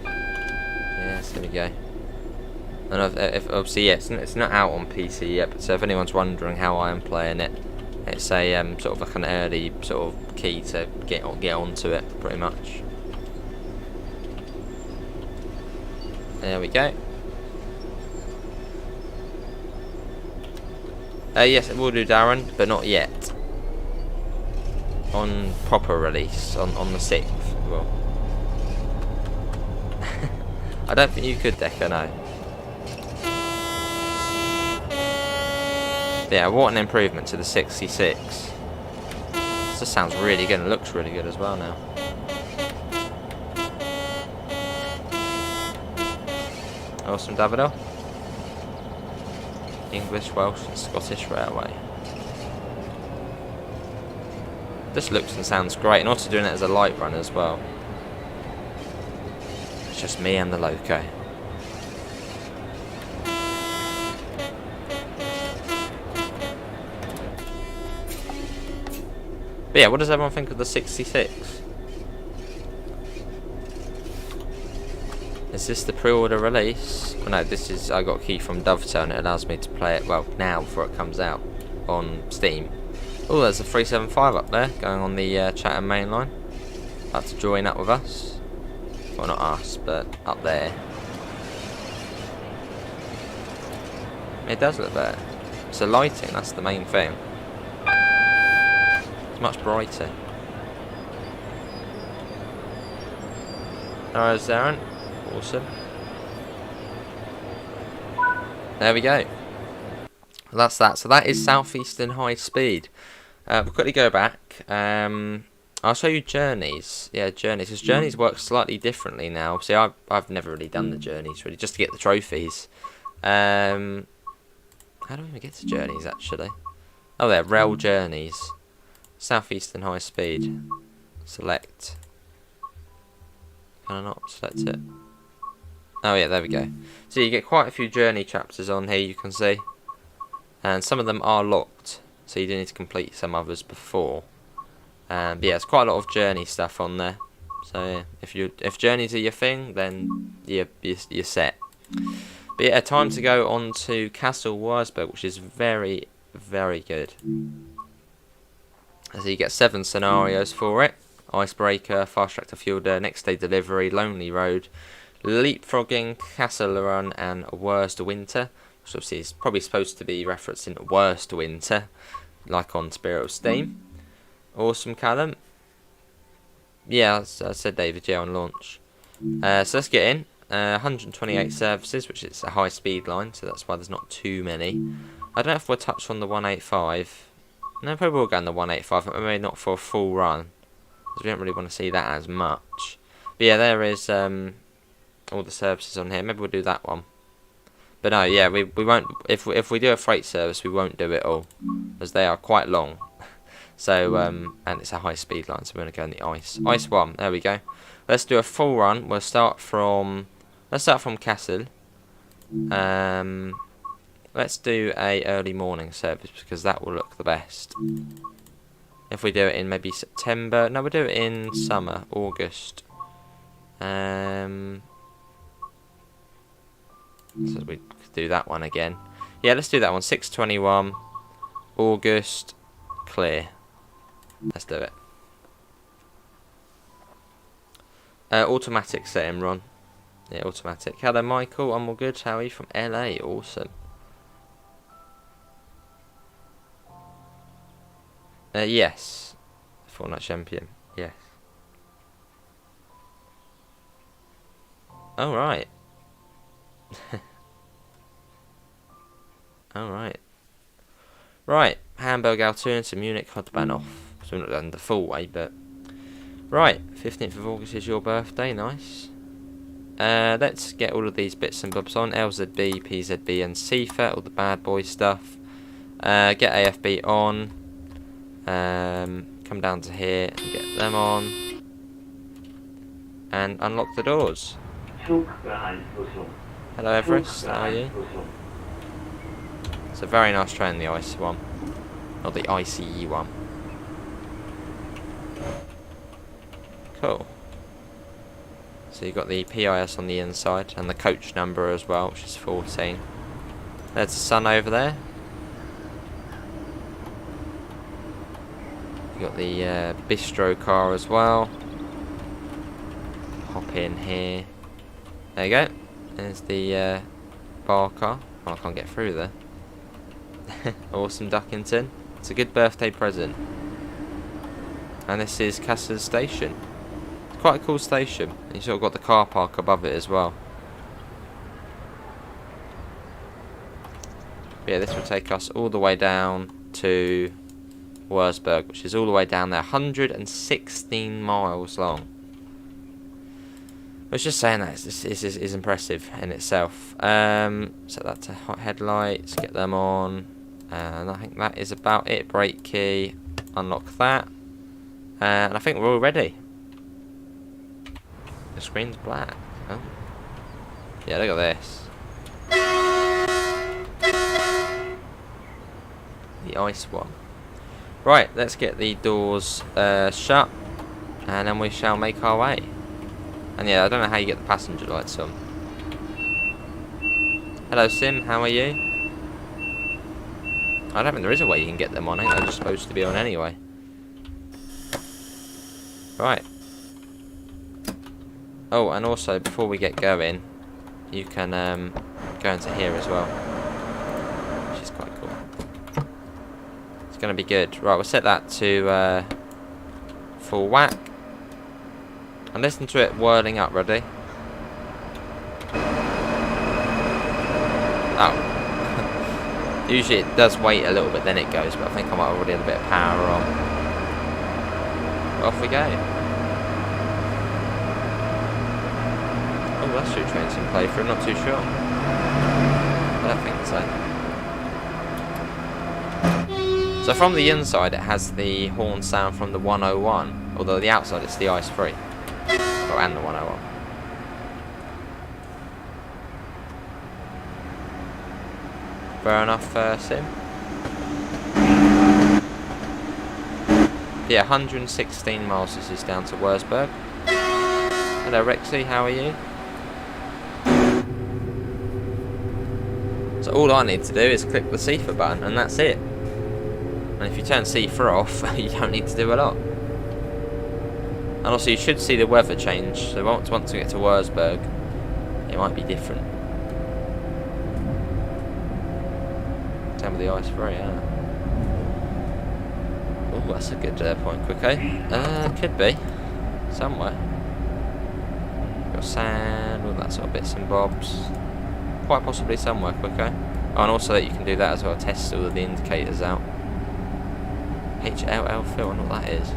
Yes, there we go. And if obviously, yeah, it's not out on PC yet, but so if anyone's wondering how I am playing it, it's a sort of like an early sort of key to get onto it, pretty much. There we go. Yes, it will do, Darren, but not yet. On proper release, on the 6th. Well, I don't think you could, Decker, no. Yeah, what an improvement to the 66. This just sounds really good, and it looks really good as well now. Awesome, Davido. English, Welsh and Scottish Railway. This looks and sounds great, and also doing it as a light run as well. It's just me and the loco. But yeah, what does everyone think of the 66? Is this the pre-order release? Oh, no, this is, I got a key from Dovetail and it allows me to play it, well, now before it comes out on Steam. Oh, there's a 375 up there, going on the Chatham main line. About to join up with us. Well, not us, but up there. It does look better. It's the lighting, that's the main thing. It's much brighter. Alright, Darren. Awesome. There we go. That's that. So that is Southeastern High Speed. We'll quickly go back. I'll show you journeys. Yeah, journeys. Because journeys work slightly differently now. See, I've never really done the journeys really, just to get the trophies. How do we even get to journeys actually? Oh, there, rail journeys. Southeastern High Speed. Select. Can I not select it? Oh yeah, there we go. So you get quite a few journey chapters on here, you can see. And some of them are locked, so you do need to complete some others before. But yeah, it's quite a lot of journey stuff on there. So yeah, if journeys are your thing, then you're set. But yeah, time to go on to Castle Wurzburg, which is very, very good. So you get 7 scenarios for it. Icebreaker, Fast Track to Fielder, Next Day Delivery, Lonely Road, Leapfrogging, Castle Run, and Worst Winter. Which obviously is probably supposed to be referencing Worst Winter, like on Spirit of Steam. Awesome, Callum. Yeah, as I said, David, yeah, on launch. So let's get in. 128 services, which is a high speed line, so that's why there's not too many. I don't know if we'll touch on the 185. No, probably we'll go on the 185, but maybe not for a full run. Because we don't really want to see that as much. But yeah, there is all the services on here. Maybe we'll do that one. But no, yeah, we won't. If we do a freight service, we won't do it all, as they are quite long. So and it's a high speed line, so we're gonna go in the ice. Ice 1. There we go. Let's do a full run. We'll start from. Let's start from Kassel. Let's do a early morning service because that will look the best. If we do it in maybe September, no, we'll do it in summer, August. So we could do that one again. Yeah, let's do that one. 6:21, August, clear. Let's do it. Automatic setting, Ron. Yeah, automatic. Hello, Michael. I'm all good. How are you from LA? Awesome. Yes. Fortnite champion. Yes. Alright. Alright. Right. Hamburg, Altoona to Munich, Hodbanov. So we're not done the full way, but... Right. 15th of August is your birthday. Nice. Let's get all of these bits and bobs on. LZB, PZB and CFET, all the bad boy stuff. Get AFB on. Come down to here and get them on. And unlock the doors. Hello Everest, how are you? It's a very nice train, the icy one. Or the ICE one. Cool. So you've got the PIS on the inside and the coach number as well, which is 14. There's the sun over there. You've got the bistro car as well. Hop in here. There you go. There's the bar car. Oh, I can't get through there. Awesome Duckington. It's a good birthday present. And this is Kassel Station. It's quite a cool station. You sort of got the car park above it as well. But yeah, this will take us all the way down to Wurzburg, which is all the way down there, 116 miles long. I was just saying that is impressive in itself. Set that to hot headlights, get them on, and I think that is about it. Brake key, unlock that, and I think we're all ready. The screen's black. Oh. Yeah, look at this. The ice one. Right, let's get the doors shut, and then we shall make our way. And yeah, I don't know how you get the passenger lights on. Hello Sim, how are you? I don't think there is a way you can get them on. I think they're just supposed to be on anyway. Right. Oh, and also before we get going, you can go into here as well, which is quite cool. It's going to be good. Right, we'll set that to full whack. And listen to it whirling up, ready? Oh. Usually it does wait a little bit, then it goes, but I think I might have already had a bit of power on. Off we go. Oh, that's two trains in play for, I'm not too sure. I don't think so. So from the inside it has the horn sound from the 101, although the outside it's the ice free. Oh, and the 101. Fair enough, Sim. Yeah, 116 miles this is down to Wurzburg. Hello Rexy, how are you? So all I need to do is click the CFA button and that's it. And if you turn CFA off, you don't need to do a lot. And also you should see the weather change, so once we get to Wurzburg, it might be different. Same with the ice free, yeah. Oh, that's a good point, quick, eh? Could be. Somewhere. Got sand, all that sort of bits and bobs. Quite possibly somewhere, quick, eh? Oh, and also that you can do that as well, test all of the indicators out. HLL fill, I know what that is.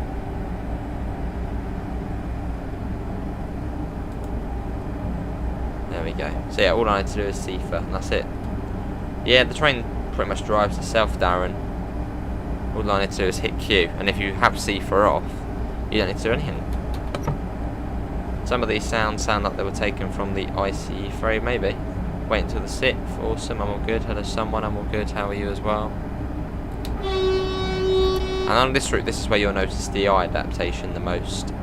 There we we go. So yeah, all I need to do is Seafer, and that's it. Yeah, the train pretty much drives itself, Darren. All I need to do is hit Q, and if you have Seafer off, you don't need to do anything. Some of these sounds sound like they were taken from the ICE frame, maybe. Wait until the 6th, awesome, I'm all good. Hello someone, I'm all good, how are you as well? And on this route, this is where you'll notice the eye adaptation the most.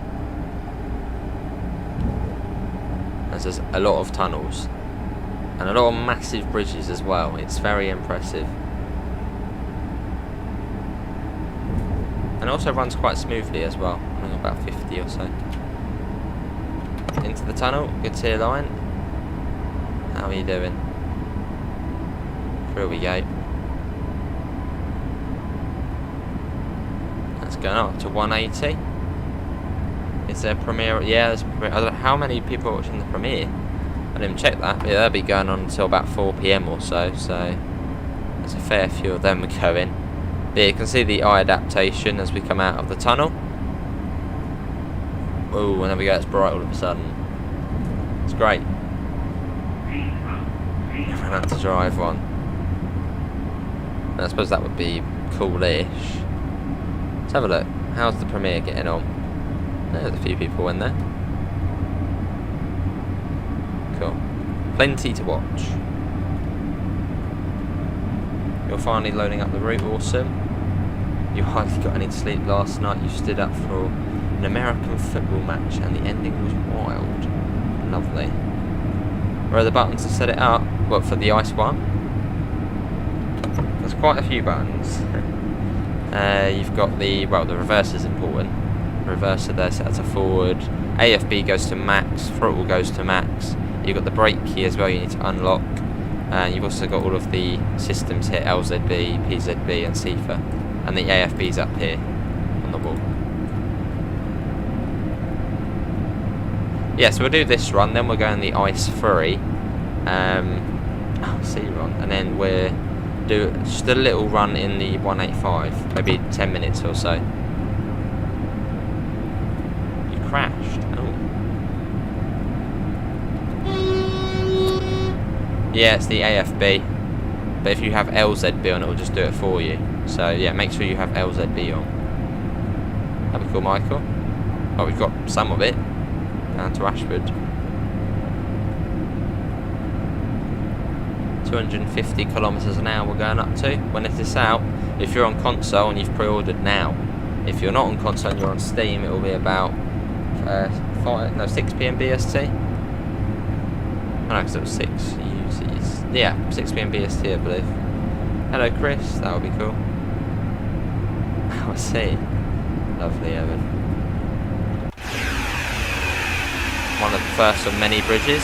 As there's a lot of tunnels. And a lot of massive bridges as well, it's very impressive. And it also runs quite smoothly as well, running about 50 or so. Into the tunnel, good to hear line. How are you doing? Through we go. That's going up to 180. Is there a premiere? Yeah, there's a premiere. I don't know how many people are watching the premiere. I didn't check that. Yeah, that'll be going on until about 4 PM or so. So there's a fair few of them going. But yeah, you can see the eye adaptation as we come out of the tunnel. Oh, and there we go. It's bright all of a sudden. It's great. Everyone had to drive one. And I suppose that would be coolish. Let's have a look. How's the premiere getting on? There's a few people in there. Cool. Plenty to watch. You're finally loading up the route, awesome. You hardly got any sleep last night. You stood up for an American football match and the ending was wild. Lovely. Where are the buttons to set it up? Well, for the ice one. There's quite a few buttons. You've got the reverse is important. Reverser there set to forward. AFB goes to max, throttle goes to max. You've got the brake key as well you need to unlock. And you've also got all of the systems here, LZB, PZB and Seafer. And the AFB's up here on the wall. Yeah, so we'll do this run, then we'll go in the ice free. C run, and then we'll do just a little run in the 185, maybe 10 minutes or so. You crashed. Oh. Yeah, it's the AFB, but if you have LZB on, it will just do it for you. So yeah, make sure you have LZB on. That'd be cool, Michael. Oh, we've got some of it. Down to Ashford. 250 kilometers an hour we're going up to. When it is out, if you're on console and you've pre-ordered now, if you're not on console and you're on Steam, it will be about 6 PM BST. Oh no, because it was 6 UTs. Yeah, 6 PM BST, I believe. Hello, Chris. That would be cool. I see. Lovely, Evan. One of the first of many bridges.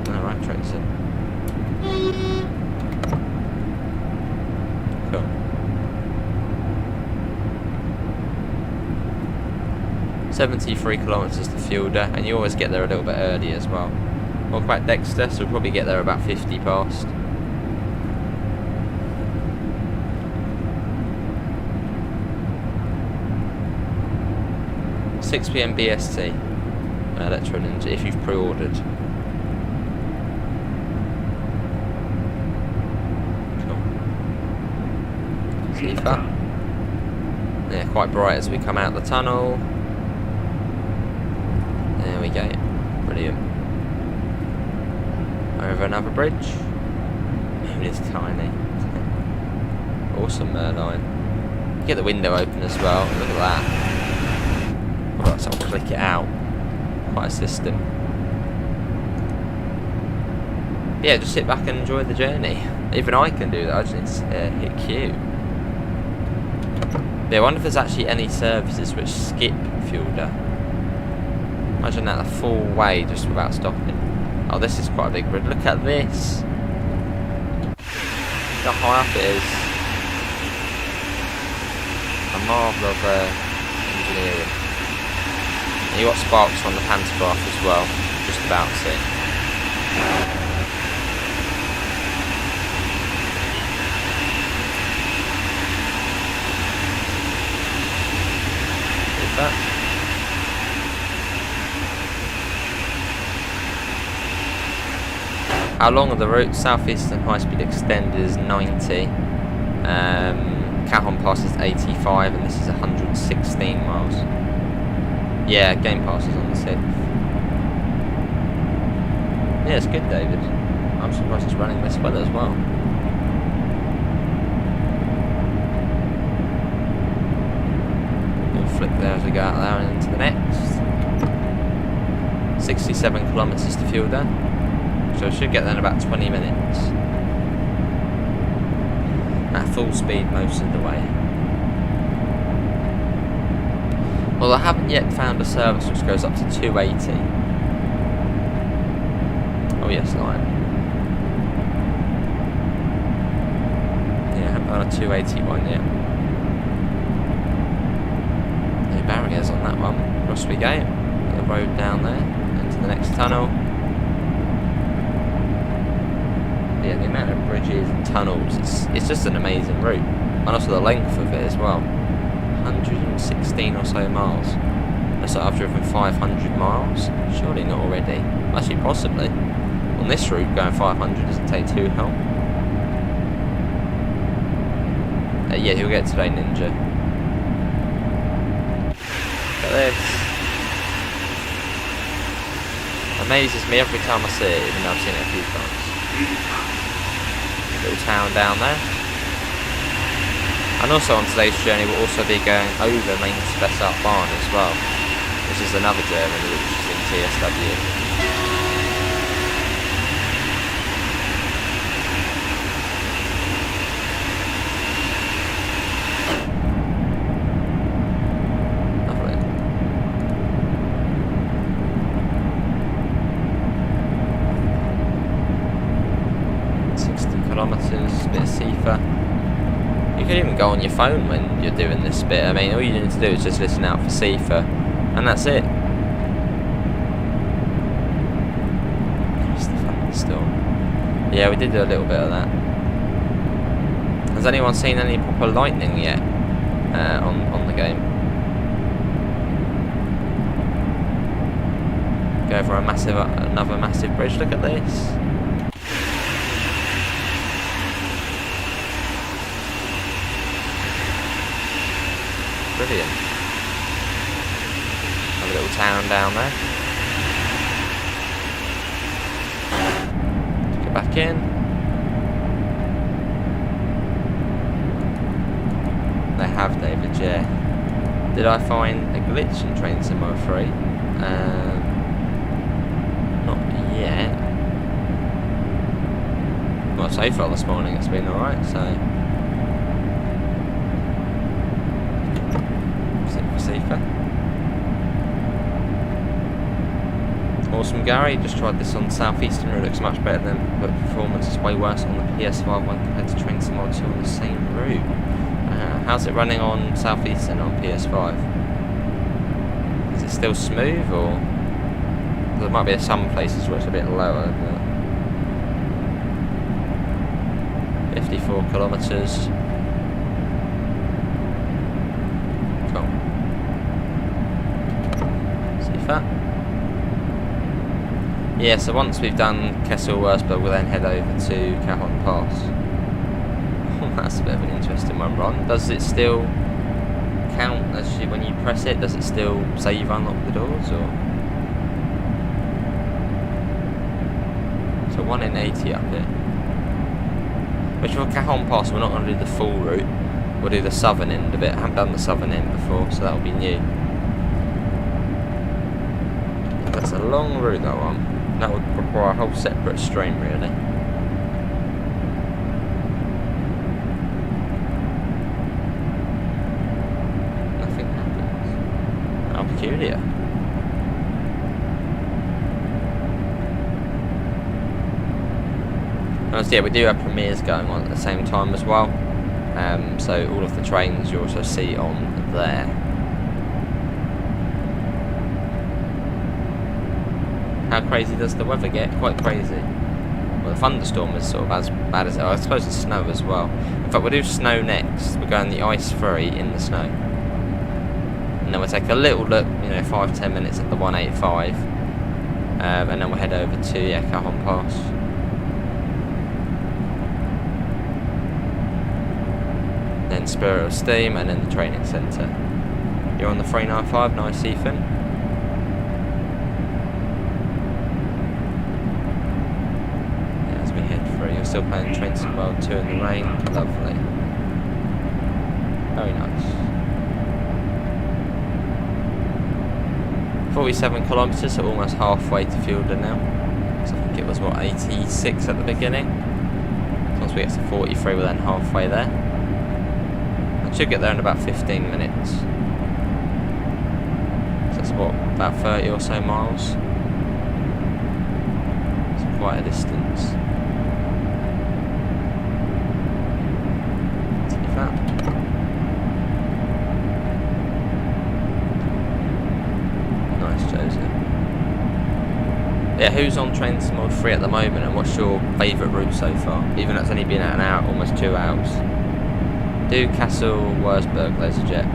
Alright, Tracy. Cool. .73 kilometres to Fielder, and you always get there a little bit early as well. We're quite Dexter, so we'll probably get there about 50 past. 6 PM BST. Electro Ninja, if you've pre-ordered. Cool. See that? Yeah, quite bright as we come out the tunnel. There we go. Brilliant. Over another bridge. It is tiny. Awesome, Merline. Get the window open as well. Look at that. Right, so I'll click it out. Quite a system. Yeah, just sit back and enjoy the journey. Even I can do that. I just need to hit Q. Yeah, I wonder if there's actually any services which skip Fielder. Imagine that the full way just without stopping. Oh, this is quite a big bridge. Look at this. Look how high up it is. A marvel of engineering. And you got sparks on the pantograph as well. Just about it. that. How long are the routes? Southeastern High Speed Extended is 90. Cajon Pass is 85, and this is 116 miles. Yeah, Game Pass is on the 6th. Yeah, it's good, David. I'm surprised it's running this well as well. We'll flick there as we go out there and into the next. 67 kilometres to Fulda. So I should get there in about 20 minutes. At full speed most of the way. Well, I haven't yet found a service which goes up to 280. Oh yes, line. Yeah, I haven't found a 281 yet. No barriers on that one. Across we go. The road down there. Into the next tunnel. Yeah, the amount of bridges and tunnels, it's just an amazing route. And also the length of it as well. 116 or so miles. That's like I've driven 500 miles. Surely not already. Actually, possibly. On this route, going 500 doesn't take too long. Yeah, he'll get today, Ninja. Look at this. Amazes me every time I see it, even though I've seen it a few times. Little town down there. And also on today's journey we'll also be going over main Spessart-Bahn as well, which is another German route which is in TSW. Lovely. Kilometres, a bit safer. You can even go on your phone when you're doing this bit. I mean, all you need to do is just listen out for Sifa, and that's it. It's the thunderstorm. Yeah, we did do a little bit of that. Has anyone seen any proper lightning yet on the game? Go over another massive bridge. Look at this. Brilliant. Have a little town down there. Get back in. They have, David, yeah. Did I find a glitch in Train Sim 3? Not yet. Well, so far this morning it's been alright, so... Safer. Awesome, Gary. Just tried this on Southeastern. It looks much better than, but performance is way worse on the PS5 when compared to Train Sim 2 on the same route. How's it running on Southeastern on PS5? Is it still smooth, or there might be some places where it's a bit lower? But 54 kilometres. Yeah, so once we've done Kessel-Wurzburg, we'll then head over to Cajon Pass. Oh, that's a bit of an interesting one, Ron. Does it still count as when you press it? Does it still say you've unlocked the doors, or? So 1 in 80 up here. Which for Cajon Pass, we're not going to do the full route. We'll do the southern end of it. I haven't done the southern end before, so that'll be new. That's a long route, that one. That would require a whole separate stream, really. Nothing happens. How peculiar. And yeah, we do have premieres going on at the same time as well. So all of the trains you also see on there. How crazy does the weather get? Quite crazy. Well, the thunderstorm is sort of as bad as it. I suppose the snow as well. In fact, we'll do snow next. We're going the ice free in the snow. and then we'll take a little look, 5-10 minutes at the 185, and then we'll head over to Cajon Pass. Then Spirit of Steam, and then the training centre. You're on the 395, nice Ethan. Yeah, as we head through, you're still playing Train Sim World 2 in the rain, lovely. Very nice. 47 kilometres, so almost halfway to Fielder now. So I think it was, 86 at the beginning. So once we get to 43, we're then halfway there. I should get there in about 15 minutes. So that's about 30 or so miles. It's quite a distance. See that? Yeah, who's on Train Sim World 3 at the moment, and what's your favourite route so far? Even though it's only been an hour, almost 2 hours. Do Castle Wurzburg laser jet.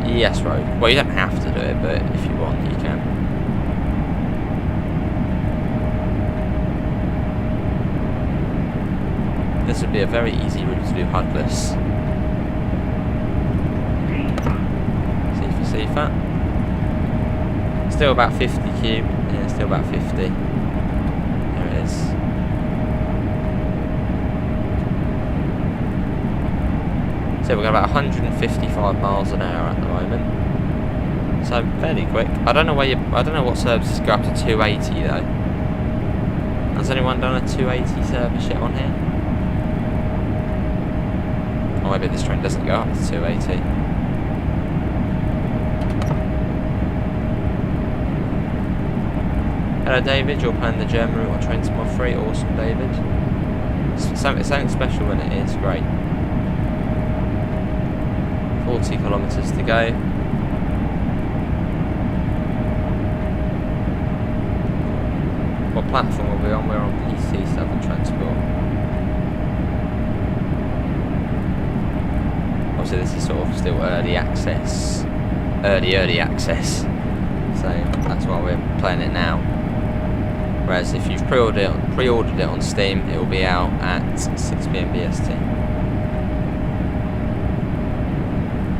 Yes, road. Well, you don't have to do it, but if you want, you can. This would be a very easy route to do HUDless. See that? Still about 50 cube. Yeah, still about 50. There it is. So we've got about 155 miles an hour at the moment. So fairly quick. I don't know what services go up to 280 though. Has anyone done a 280 service yet on here? Or maybe this train doesn't go up to 280. Hello David, you're playing the German route on Train Sim World 3, awesome David. It's something special when it is, great. 40 kilometres to go. What platform are we on? We're on PC Southern Transport. Obviously this is sort of still early access. Early access. So that's why we're playing it now. Whereas if you've pre-ordered it on Steam, it will be out at 6 PM BST.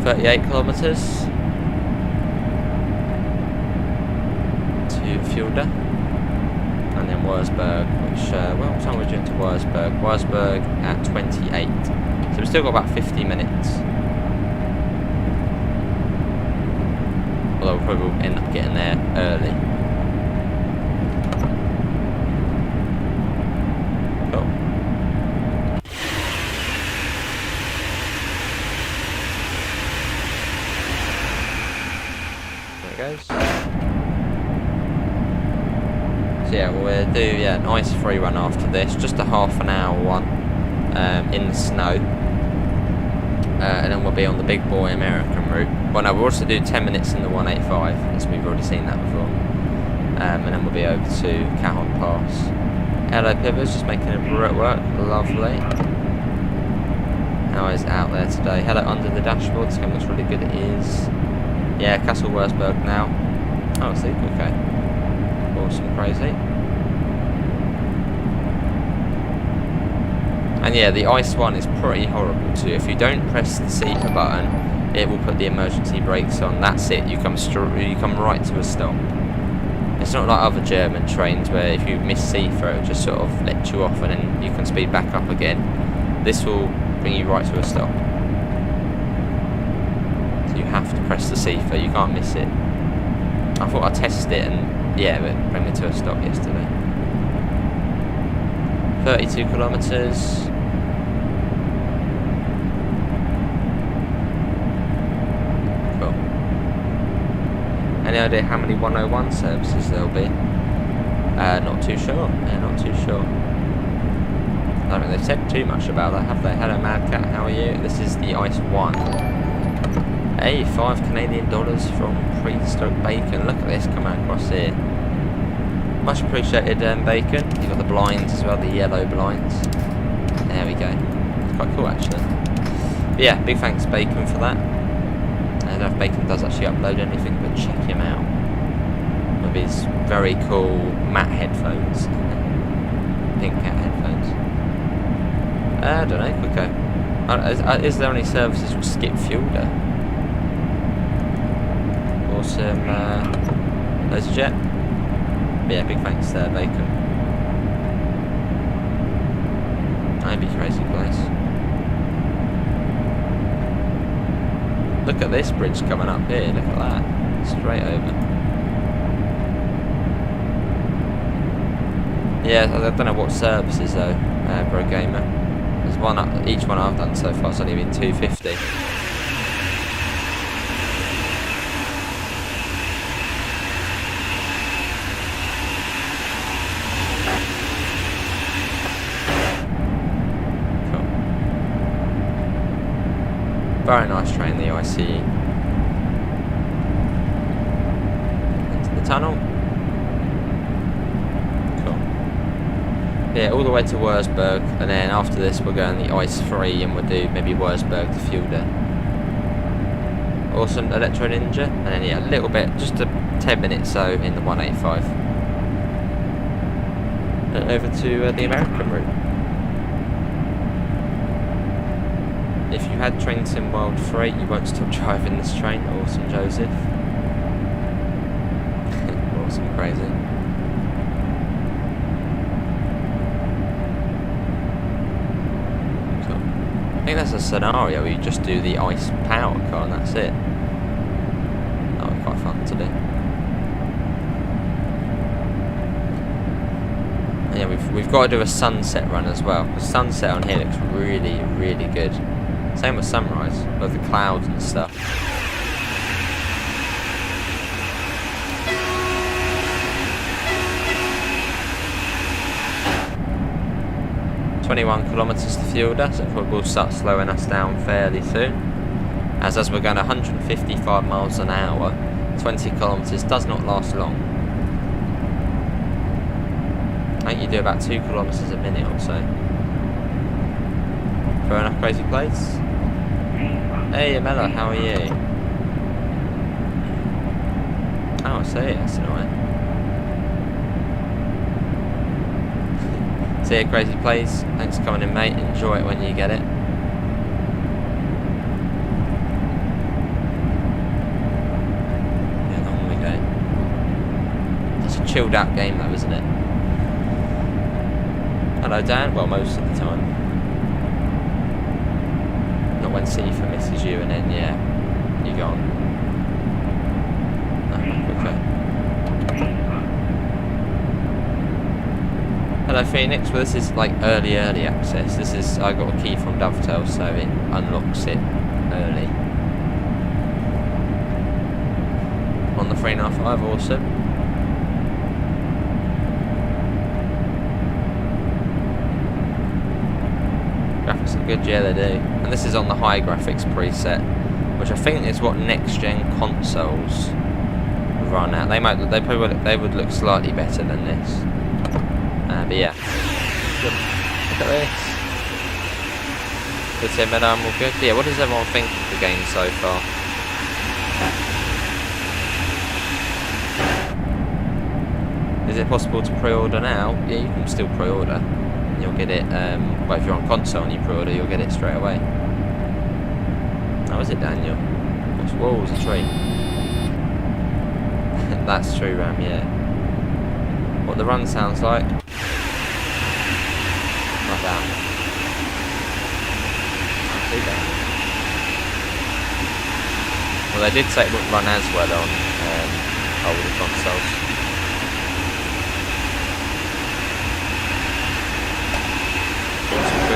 38 kilometres to Fielder, and then Wurzburg, which, what time are we doing to Wurzburg? Wurzburg at 28, so we've still got about 50 minutes. Although we'll probably end up getting there early. Cool. There it goes. So yeah, we'll do an ice-free run after this, just a half an hour one in the snow. And then we'll be on the big boy American route. Well, no, we'll also do 10 minutes in the 185, as we've already seen that before. And then we'll be over to Cajon Pass. Hello Pivers, just making a brew at work, lovely. How is it out there today? Hello under the dashboard, this game looks really good, it is. Yeah, Castle Wurzburg now. Oh, see, okay. Awesome, crazy. And yeah, the ice one is pretty horrible too. If you don't press the seeker button, it will put the emergency brakes on. That's it. You come right to a stop. It's not like other German trains where if you miss seeker, it will just sort of let you off and then you can speed back up again. This will bring you right to a stop. So you have to press the seeker. You can't miss it. I thought I'd test it and yeah, but it brought me to a stop yesterday. 32 kilometres. Cool. Any idea how many 101 services there'll be? Not too sure. Yeah, not too sure. I don't think they've said too much about that, have they? Hello Madcat, how are you? This is the Ice 1. Hey, $5 Canadian from Prehistoric Bacon. Look at this coming across here. Much appreciated, Bacon. You've got the blinds as well, the yellow blinds. There we go. It's quite cool, actually. But yeah, big thanks, Bacon, for that. know if Bacon does actually upload anything, but check him out with his very cool matte headphones, pink cat headphones. I don't know, quicker. Is there any services with skip fuel there? Awesome. There's a jet. But yeah, big thanks there, Bacon. That'd be a crazy place. Look at this bridge coming up here, look at that. Straight over. Yeah, I don't know what services though, Bro Gamer. There's one, each one I've done so far has only been 250. Very nice train, the ICE. Into the tunnel. Cool. Yeah, all the way to Wurzburg, and then after this we'll go on the ICE3 and we'll do maybe Wurzburg to Fulda. Awesome Electro Ninja, and then yeah, a little bit, just a 10 minutes so in the 185. And over to the American route. If you had Train Sim World 3, you won't stop driving this train. Awesome, Joseph. Awesome, crazy. Cool. I think that's a scenario where you just do the ice power car and that's it. That would be quite fun to do. And yeah, we've got to do a sunset run as well, because sunset on here looks really, really good. Same with sunrise, with the clouds and stuff. "21 kilometres to Fulda," so it will start slowing us down fairly soon. As we're going 155 miles an hour, 20 kilometres does not last long. I think you do about 2 kilometres a minute or so. Fair enough, crazy place. Hey Amela, how are you? Oh, I see, that's annoying. See ya, crazy place. Thanks for coming in, mate. Enjoy it when you get it. Yeah, on we go. It's a chilled out game though, isn't it? Hello Dan, well most of the time. Not when Sifa misses you and then, yeah, you're gone. No, okay. Hello Phoenix, well this is like early access. This is, I got a key from Dovetail so it unlocks it early. On the 395, awesome. Graphics are good, yeah they do. And this is on the high graphics preset, which I think is what next gen consoles run at. They would look slightly better than this. But yeah. Look at this. Good to admit I'm all good. But yeah, what does everyone think of the game so far? Is it possible to pre-order now? Yeah, you can still pre-order. You'll get it, well if you're on console and you pre-order, you'll get it straight away. How is it, Daniel? Whoa, was a tree. That's true, Ram, yeah. What the run sounds like. Like that. I see that. Well, they did say it wouldn't run as well on older consoles.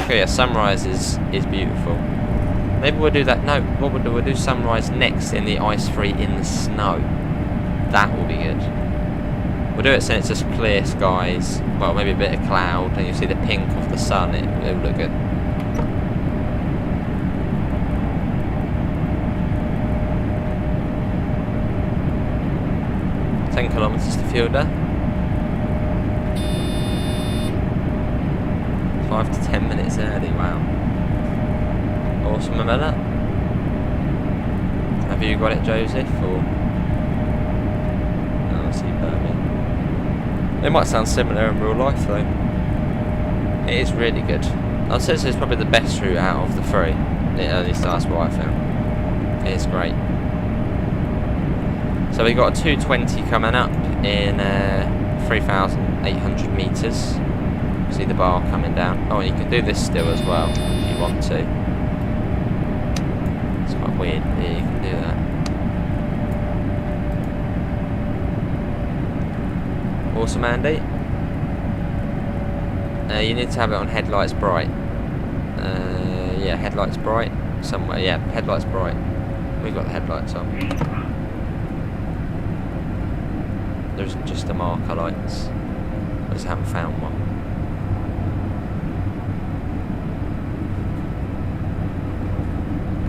Okay, yeah, sunrise is beautiful. Maybe we'll do that. No, what we'll do? We'll do sunrise next in the ICE3 in the snow. That will be good. We'll do it so it's just clear skies. Well, maybe a bit of cloud, and you see the pink of the sun. It will look good. "10 kilometres to Fulda. 5 to 10 minutes early, wow. Awesome, Amela. Have you got it, Joseph, or? Oh, I see Birmingham. It might sound similar in real life, though. It is really good. I'd say this is probably the best route out of the three. At least that's what I found. It is great. So we got a 220 coming up in 3,800 metres. See the bar coming down. Oh, and you can do this still as well if you want to. It's quite weird. Yeah, you can do that. Awesome, Andy. You need to have it on headlights bright. Yeah, headlights bright. Somewhere, yeah, headlights bright. We've got the headlights on. There isn't just the marker lights. I just haven't found one.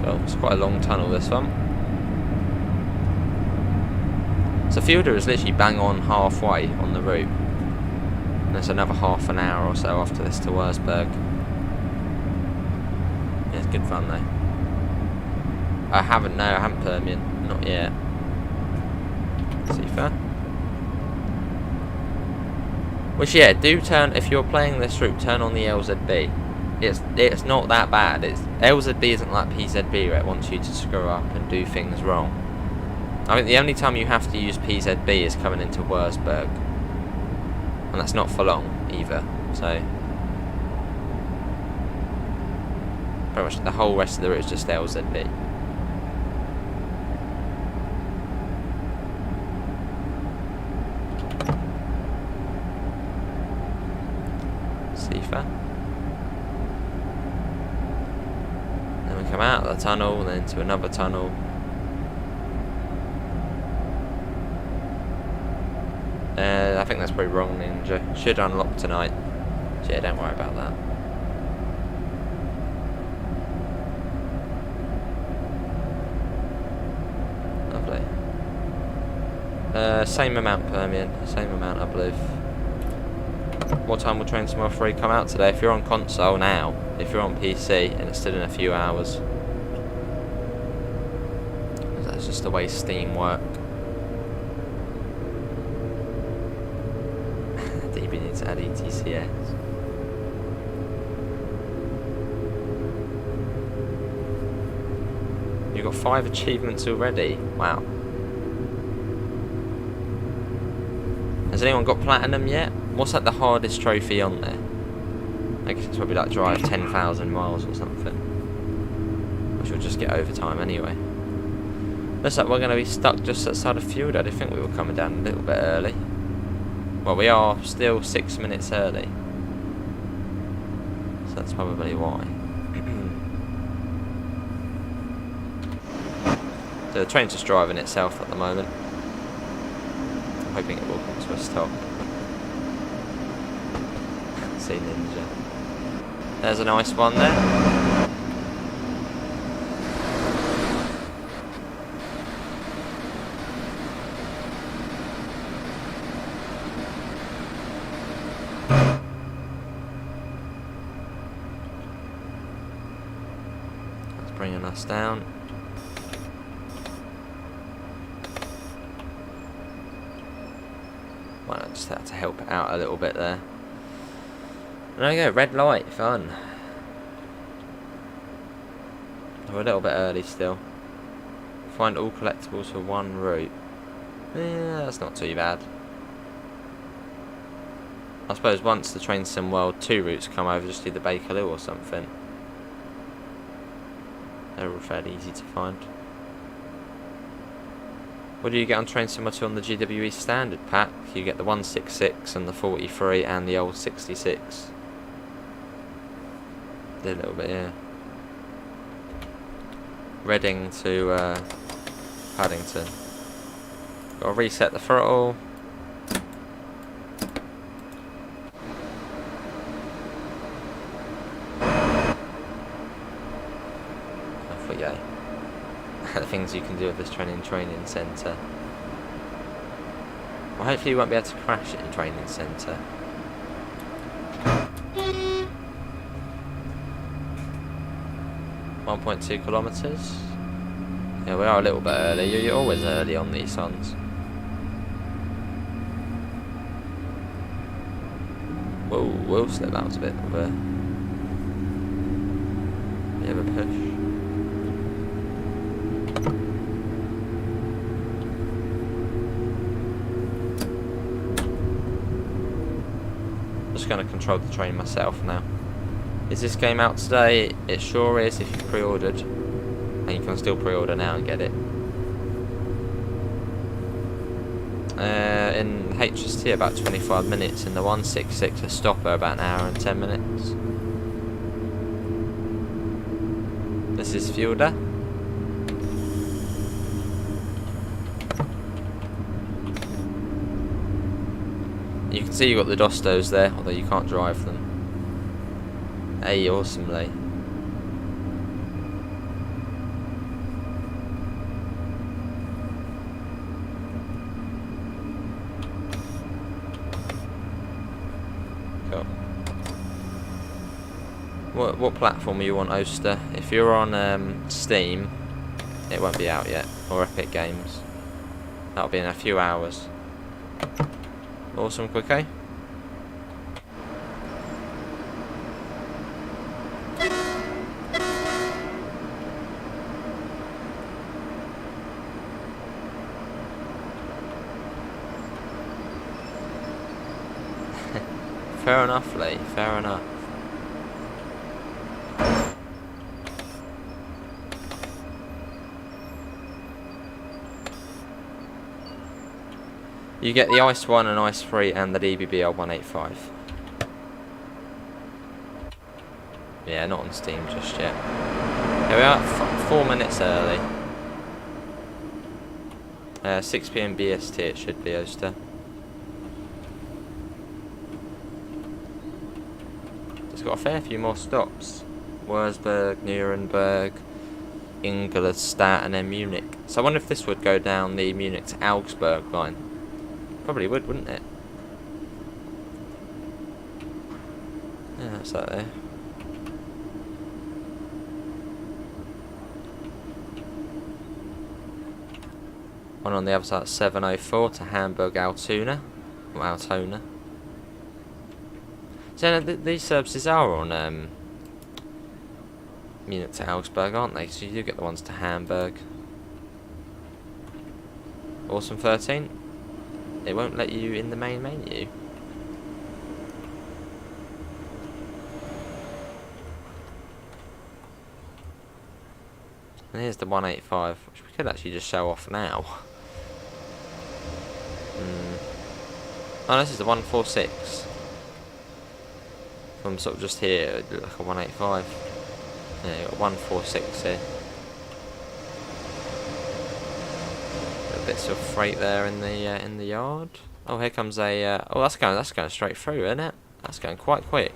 Cool, it's quite a long tunnel, this one. So Fielder is literally bang on halfway on the route. And there's another half an hour or so after this to Wurzburg. Yeah, it's good fun though. I haven't Permian, not yet. Seafair. Which, yeah, do turn, if you're playing this route, turn on the LZB. It's not that bad. LZB isn't like PZB where it wants you to screw up and do things wrong. I think the only time you have to use PZB is coming into Wurzburg. And that's not for long, either. So, pretty much the whole rest of the route is just LZB. Seafair. Then we come out of the tunnel, then into another tunnel. I think that's probably wrong, Ninja. Should unlock tonight. So yeah, don't worry about that. Lovely. Same amount, Permian. Same amount, I believe. What time will Train Sim 3 come out today? If you're on console now, if you're on PC, and it's still in a few hours. That's just the way Steam works. DB needs to add ETCS. You've got 5 achievements already. Wow. Has anyone got platinum yet? What's like the hardest trophy on there? I guess it's probably like drive 10,000 miles or something. Which will just get overtime anyway. Looks like we're going to be stuck just outside of Field. I didn't think we were coming down a little bit early. Well, we are still 6 minutes early. So that's probably why. So the train's just driving itself at the moment. I'm hoping it will come to a stop. See Ninja. There's a nice one there. That's bringing us down. Well, I just had to help it out a little bit there. There we go, red light, fun. We're a little bit early still. Find all collectibles for one route. Yeah, that's not too bad. I suppose once the Train Sim World 2 routes come over, just do the Bakerloo or something. They're all fairly easy to find. What do you get on Train Sim 2 on the GWE standard pack? You get the 166 and the 43 and the old 66. Did a little bit, yeah. Reading to Paddington. Gotta reset the throttle. Off we go. The things you can do with this training centre. Well, hopefully you won't be able to crash it in training centre. 1.2 kilometres. Yeah, we are a little bit early. You're always early on these ones. Whoa, we'll slip out a bit of a push. Just going to control the train myself now. Is this game out today? It sure is if you pre-ordered. And you can still pre-order now and get it. In HST about 25 minutes. In the 166 a stopper about an hour and 10 minutes. This is Fielder. You can see you've got the Dostos there, although you can't drive them. Hey, awesomely. Cool. What platform are you on, Oster? If you're on Steam, it won't be out yet, or Epic Games. That'll be in a few hours. Awesome, Quicko. Fair enough, Lee. Fair enough. You get the Ice 1 and Ice 3 and the DBBL 185. Yeah, not on Steam just yet. Here we are, 4 minutes early. 6 PM BST it should be, Oster. It's got a fair few more stops. Wurzburg, Nuremberg, Ingolstadt and then Munich. So I wonder if this would go down the Munich to Augsburg line. Probably would, wouldn't it? Yeah, that's that there. One on the other side, 704 to Hamburg Altona. Or Altona. So these services are on Munich to Augsburg, aren't they? So you do get the ones to Hamburg. Awesome 13. It won't let you in the main menu. And here's the 185, which we could actually just show off now. Oh, this is the 146. From sort of just here, it looked like a 185. Yeah, you got 146 here. Bits of freight there in the yard. Oh, here comes a. Oh, that's going straight through, isn't it? That's going quite quick.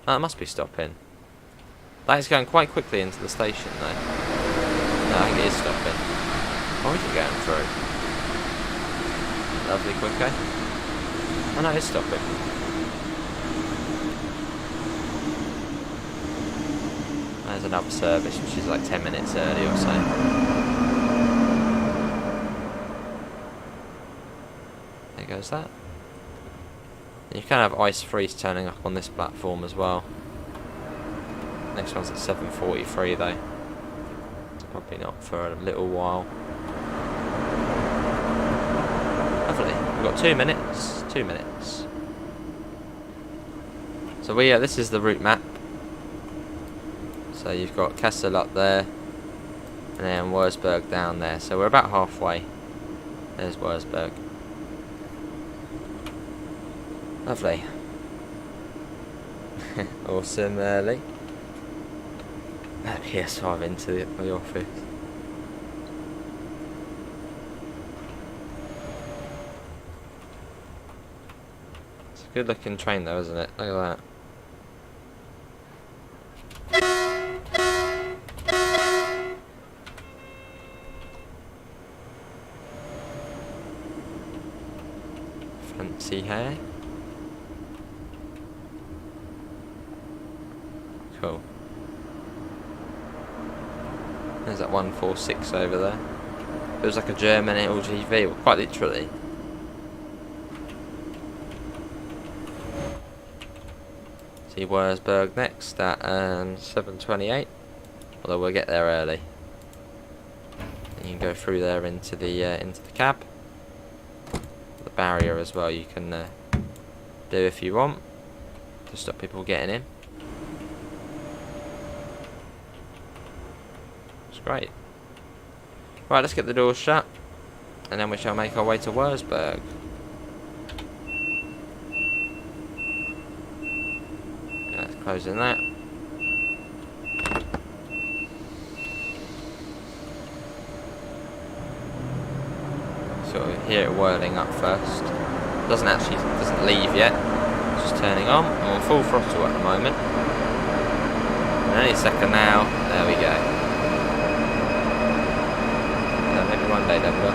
Oh, it must be stopping. That is going quite quickly into the station, though. No, I think it is stopping. Or is it going through? Lovely, Quicko. Oh no, it's stopping. There's another service, which is like 10 minutes early or so. There goes that. And you can have ice freeze turning up on this platform as well. Next one's at 7:43 though. Probably not for a little while. Lovely. We've got 2 minutes. 2 minutes. So this is the route map. So you've got Kassel up there, and then Wurzburg down there. So we're about halfway. There's Wurzburg. Lovely. Awesome, Lee. That PS5 into the office. It's a good looking train though, isn't it? Look at that. Fancy hair. Cool. There's that 146 over there. It was like a German LGV, well, quite literally. See Wurzburg next at 7:28. Although we'll get there early. And you can go through there into the cab. The barrier as well. You can do if you want to stop people getting in. It's great. Right, let's get the doors shut, and then we shall make our way to Wurzburg. That's closing that. Sort of hear it whirling up first. Doesn't leave yet. It's just turning on. I'm on full throttle at the moment. And any second now. There we go. Maybe one day, Deborah.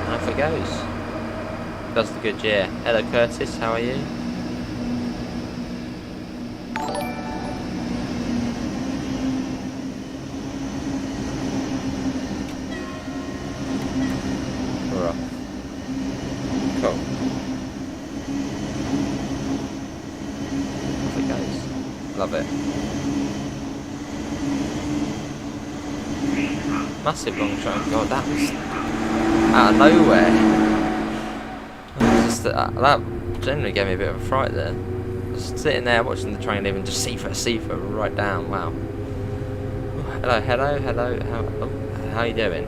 And off it goes. Does the good year. Hello Curtis, how are you? We're off. Cool. Off it goes. Love it. Massive long train. God, that was out of nowhere. Just that generally gave me a bit of a fright there. Just sitting there watching the train leave and just see-for right down. Wow. Hello. How you doing?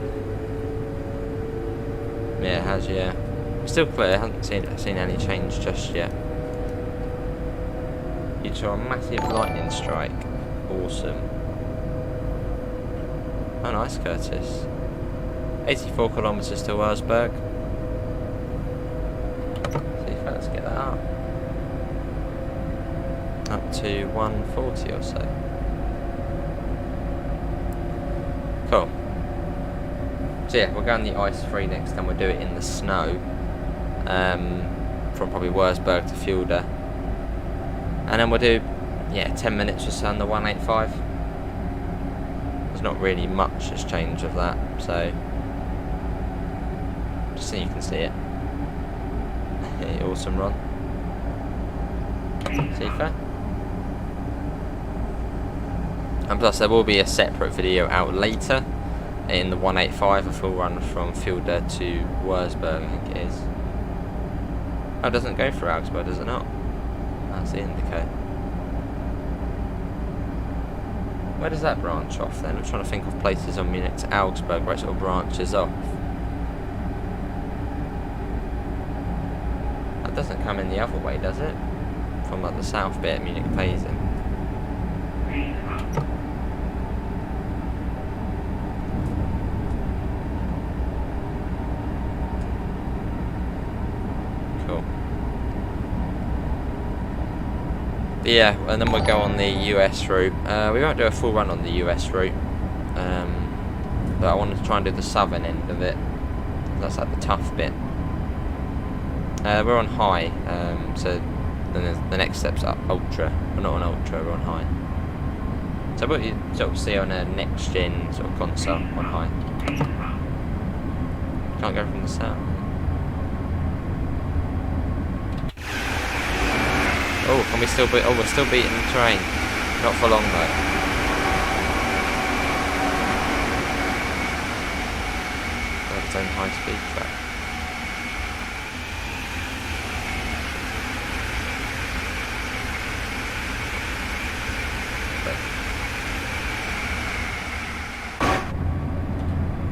Yeah, how's your? Still clear. Haven't seen any change just yet. You saw a massive lightning strike. Awesome. Oh, nice, Curtis. 84 kilometres to Wurzburg. See if let's get that up. Up to 140 or so. Cool. So yeah, we'll go on the ice-free next time. We'll do it in the snow. From probably Wurzburg to Fulda. And then we'll do, 10 minutes or so on the 185. Not really much has changed of that, so just so you can see it. Awesome run. See fair? And plus there will be a separate video out later in the 185, a full run from Fulda to Wurzburg, I think it is. Oh, it doesn't go through Augsburg, does it not? That's the indicator. Where does that branch off then? I'm trying to think of places on Munich to Augsburg where it sort of branches off. That doesn't come in the other way, does it? From like the south bit Munich plays in. Cool. Yeah, and then we'll go on the US route. We won't do a full run on the US route, but I wanted to try and do the southern end of it. That's like the tough bit. We're on high, so then the next step's up ultra. We're not on ultra, we're on high. So what you sort of see on a next gen sort of console on high. Can't go from the south. Oh, can we still beat? Oh, we're still beating the train. Not for long though. Its own high-speed track.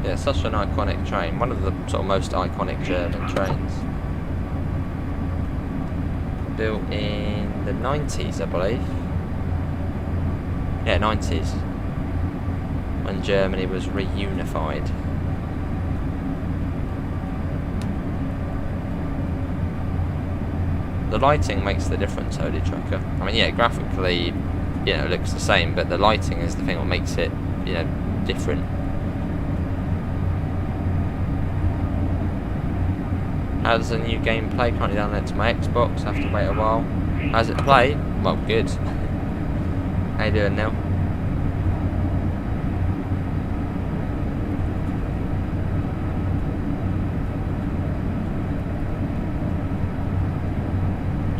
Yeah, such an iconic train. One of the sort of most iconic German trains. Built in the 90s, I believe. Yeah, 90s. When Germany was reunified. The lighting makes the difference, Holy Tracker. I mean, yeah, graphically, you know, it looks the same, but the lighting is the thing that makes it, you know, different. How does the new game play? Currently downloaded to my Xbox. I have to wait a while. How's it play? Well, good. How you doing, Neil?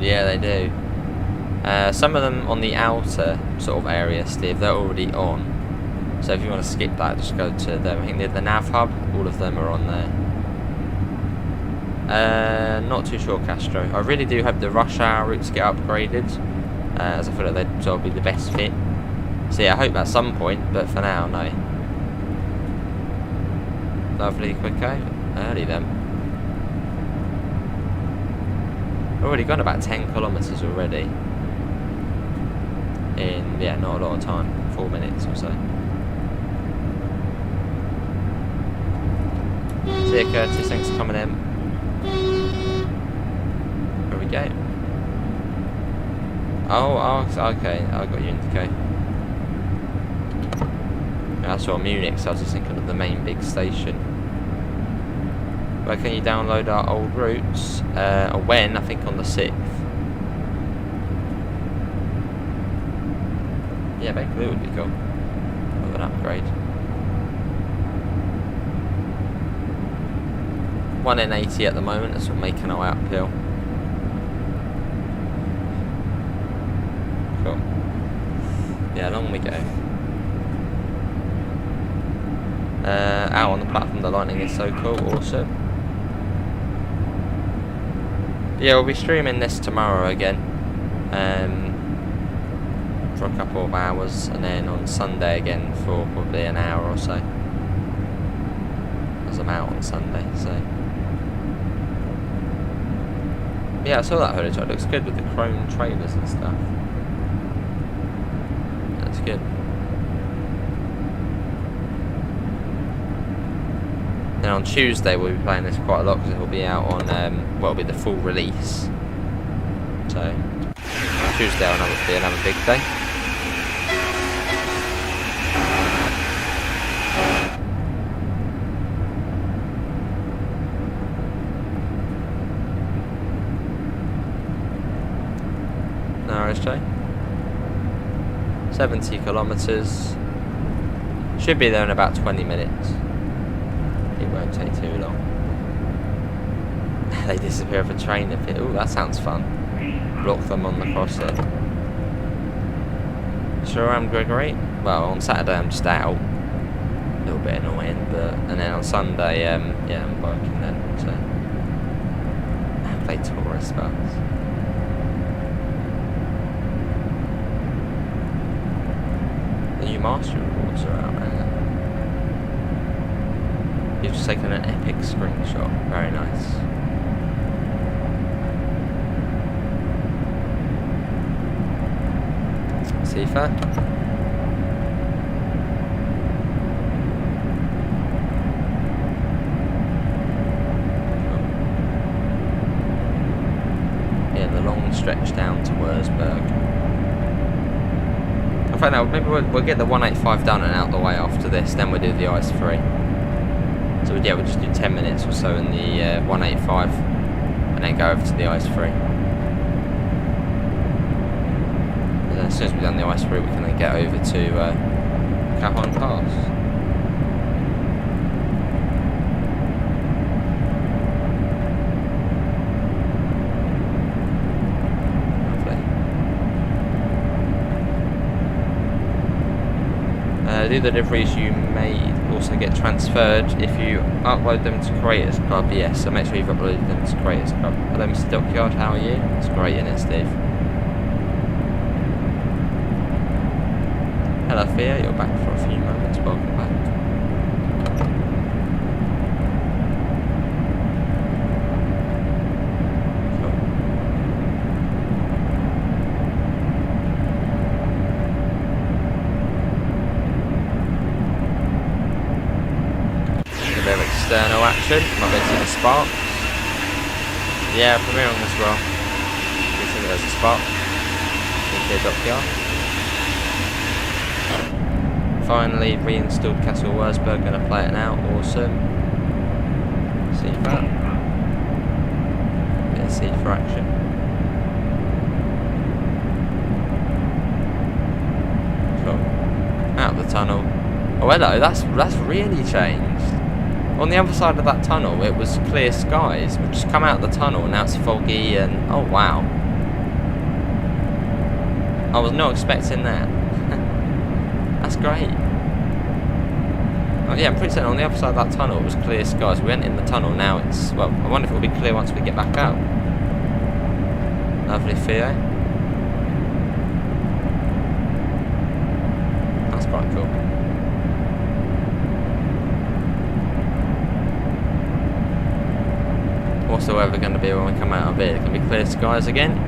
Yeah, they do. Some of them on the outer sort of area, Steve, they're already on. So if you want to skip that, just go to them. I think they're the Nav Hub. All of them are on there. Not too sure, Castro. I really do hope the rush hour routes get upgraded, as I feel like they'd sort of be the best fit. So yeah, I hope at some point, but for now, no. Lovely, Quicko. Early then. Already gone about 10 kilometres already. In, yeah, not a lot of time. 4 minutes or so. See you, Curtis. Thanks for coming in. Where we go? Oh, okay. I got you, Indico. I saw Munich, so I was just thinking of the main big station. Where can you download our old routes? When? I think on the 6th. Yeah, basically it would be cool. With an upgrade. 1 in 80 at the moment, that's what making our uphill. Cool. Yeah, along we go. Out on the platform, the lighting is so cool, awesome. Yeah, we'll be streaming this tomorrow again. For a couple of hours, and then on Sunday again for probably an hour or so. As I'm out on Sunday, so. Yeah, I saw that footage. It looks good with the chrome trailers and stuff. That's good. Then on Tuesday we'll be playing this quite a lot because it will be out on, well, it'll be the full release. So, Tuesday will be another big day. Jay. 70 kilometres. Should be there in about 20 minutes. It won't take too long. They disappear off a train if it. Oh, that sounds fun. Block them on the crosser. Sure, I'm Gregory. Well, on Saturday I'm just out. A little bit annoying, but and then on Sunday, yeah, I'm working then. So I play tourist bus. New master rewards are out there. You've just taken an epic screenshot. Very nice. Sifa. Yeah, the long stretch down to Wurzburg. In fact, no, maybe we'll get the 185 done and out the way after this, then we'll do the ice free. So yeah, we'll just do 10 minutes or so in the 185 and then go over to the ice free. And then as soon as we've done the ice free, we can then get over to Cajon Pass. Do the deliveries you made also get transferred if you upload them to Creators Club? Yes, so make sure you've uploaded them to Creators Club. Hello Mr. Dockyard, how are you? It's great, isn't it, Steve? Hello Thea, you're back for a few moments, welcome back. External action, might be seeing a spark. Yeah, premiering as well. You can see there's a spark. Finally reinstalled Castle Wurzburg, gonna play it now, awesome. See that? Bit of C for action. tunnel. Oh hello, that's really changed. On the other side of that tunnel it was clear skies. We've just come out of the tunnel and now it's foggy and oh wow. I was not expecting that. That's great. Oh yeah, I'm pretty certain on the other side of that tunnel it was clear skies. We went in the tunnel, now it's, well, I wonder if it'll be clear once we get back out. Lovely Theo. That's quite cool. What's the weather going to be when we come out of here? It can be clear skies again.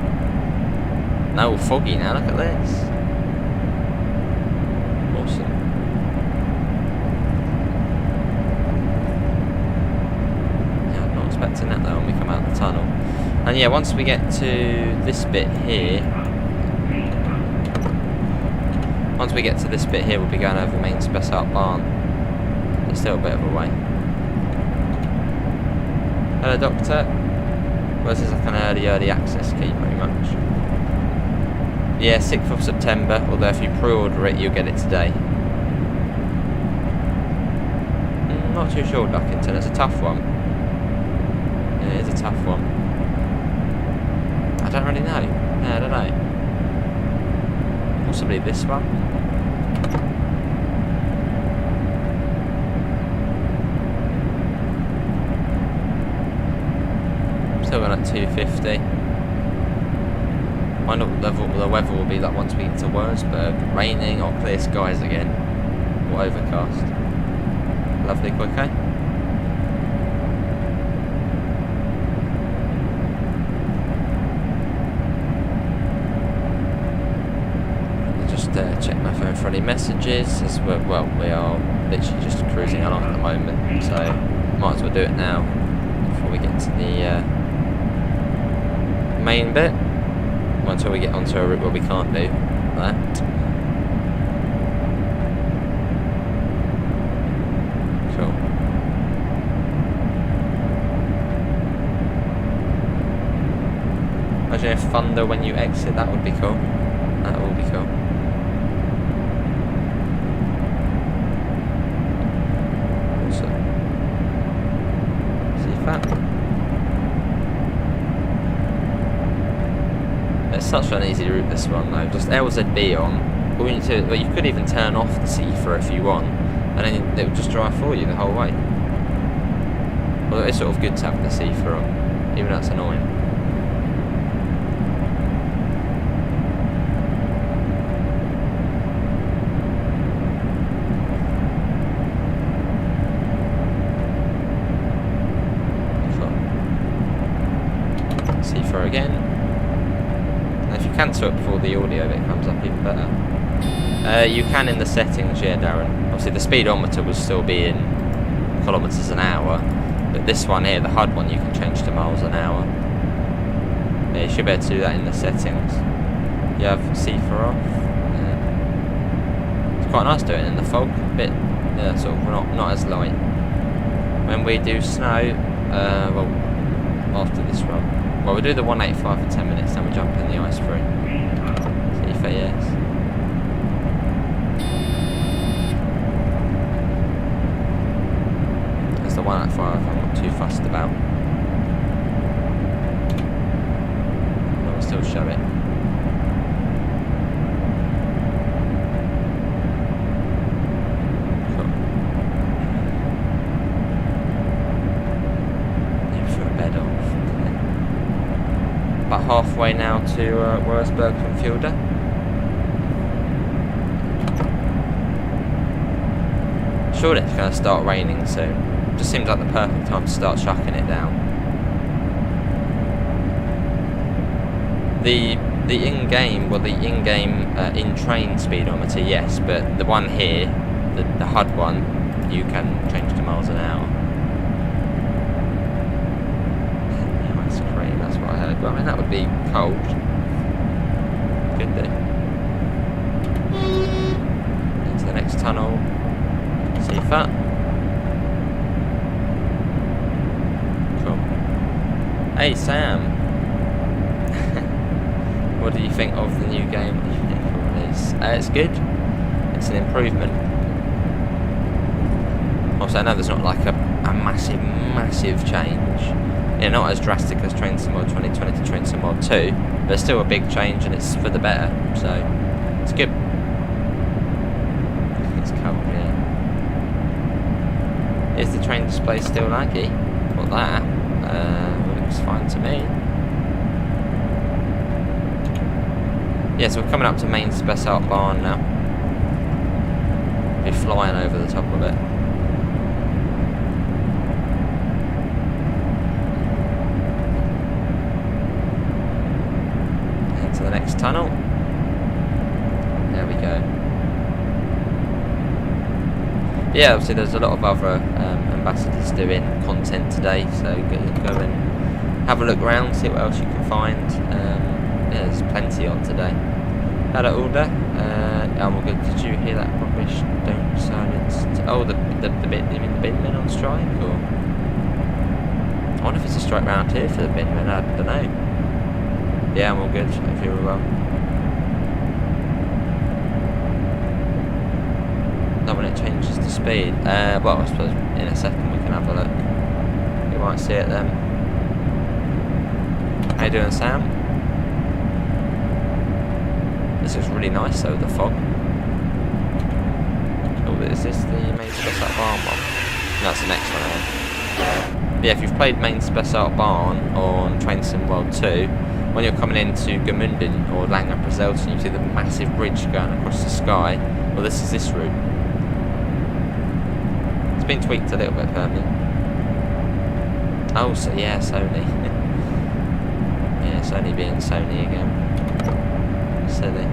No, foggy now, look at this. Awesome. Yeah, I'm not expecting that though when we come out of the tunnel. And yeah, once we get to this bit here, we'll be going over the main Spessart barn. It's still a bit of a way. Hello Doctor. Well, this is like an early access key pretty much. Yeah, 6th of September, although if you pre-order it you'll get it today. Not too sure, Duckington, it's a tough one. Yeah, it's a tough one. I don't really know. Yeah, I don't know. Possibly this one. Still going at 250. I wonder what the weather will be like once we get to Wurzburg. Raining or clear skies again. Or overcast. Lovely quick, eh? Just check my phone for any messages. As we are literally just cruising along at the moment, so might as well do it now before we get to the main bit. Until we get onto a route where we can't do that. Cool. Imagine if thunder when you exit, that would be cool. That will be cool. Awesome. See that? It's such an easy route, this one though. Just LZB on. All you need to, well, you could even turn off the CFA if you want, and then it will just drive for you the whole way. Although it's sort of good to have the CFA on, even though it's annoying. CFA again. Cancel it before the audio bit comes up even better. You can in the settings, yeah, Darren. Obviously the speedometer will still be in kilometres an hour, but this one here, the HUD one, you can change to miles an hour. Yeah, you should be able to do that in the settings. You have CFA off. Yeah. It's quite nice doing it in the fog, a bit, yeah, sort of not as light. When we do snow, well, after this run. Well, we'll do the 185 for 10 minutes, then we'll jump in the ice free. See if yes. That's the 185 I'm not too fussed about. But we'll still show it. About halfway now to Wurzburg from Fulda. Sure, it's going to start raining soon. Just seems like the perfect time to start chucking it down. The in-game, well, the in-game in-train speedometer, yes, but the one here, the HUD one, you can change to miles an hour. That's what I heard. Well, I mean, that would be cold. Could do. Into the next tunnel. See that. Cool. Hey, Sam. What do you think of the new game? It's good. It's an improvement. Also, I know there's not like a massive change. Yeah, not as drastic as Train Sim World 2020 to Train Sim World 2, but it's still a big change and it's for the better, so it's good. It's cold, yeah. Is the train display still laggy? Not that. Looks fine to me. Yeah, so we're coming up to main Spessart Barn now. We're flying over the top of it. Into the next tunnel. There we go. Yeah, obviously there's a lot of other ambassadors doing content today, so go and have a look around, see what else you can find. Yeah, there's plenty on today. Had an order. I'm all good. Did you hear that rubbish? Don't silence. Oh, the bit. You mean the bin men on strike? Or I wonder if it's a strike round here for the bin men. I don't know. Yeah, I'm all good. Hope you're all well. Not when it changes the speed. Well, I suppose in a second we can have a look. You might see it then. How you doing, Sam? This looks really nice though, the fog. Oh, is this the main Spessart Barn one? No, that's the next one, But yeah, if you've played main Spessart Barn on Train Sim World 2, when you're coming into Gmunden or Lange-Prezelten, you see the massive bridge going across the sky. Well, this is this route. It's been tweaked a little bit, apparently. Oh, so yeah, Sony. Yeah, Sony being Sony again. Silly.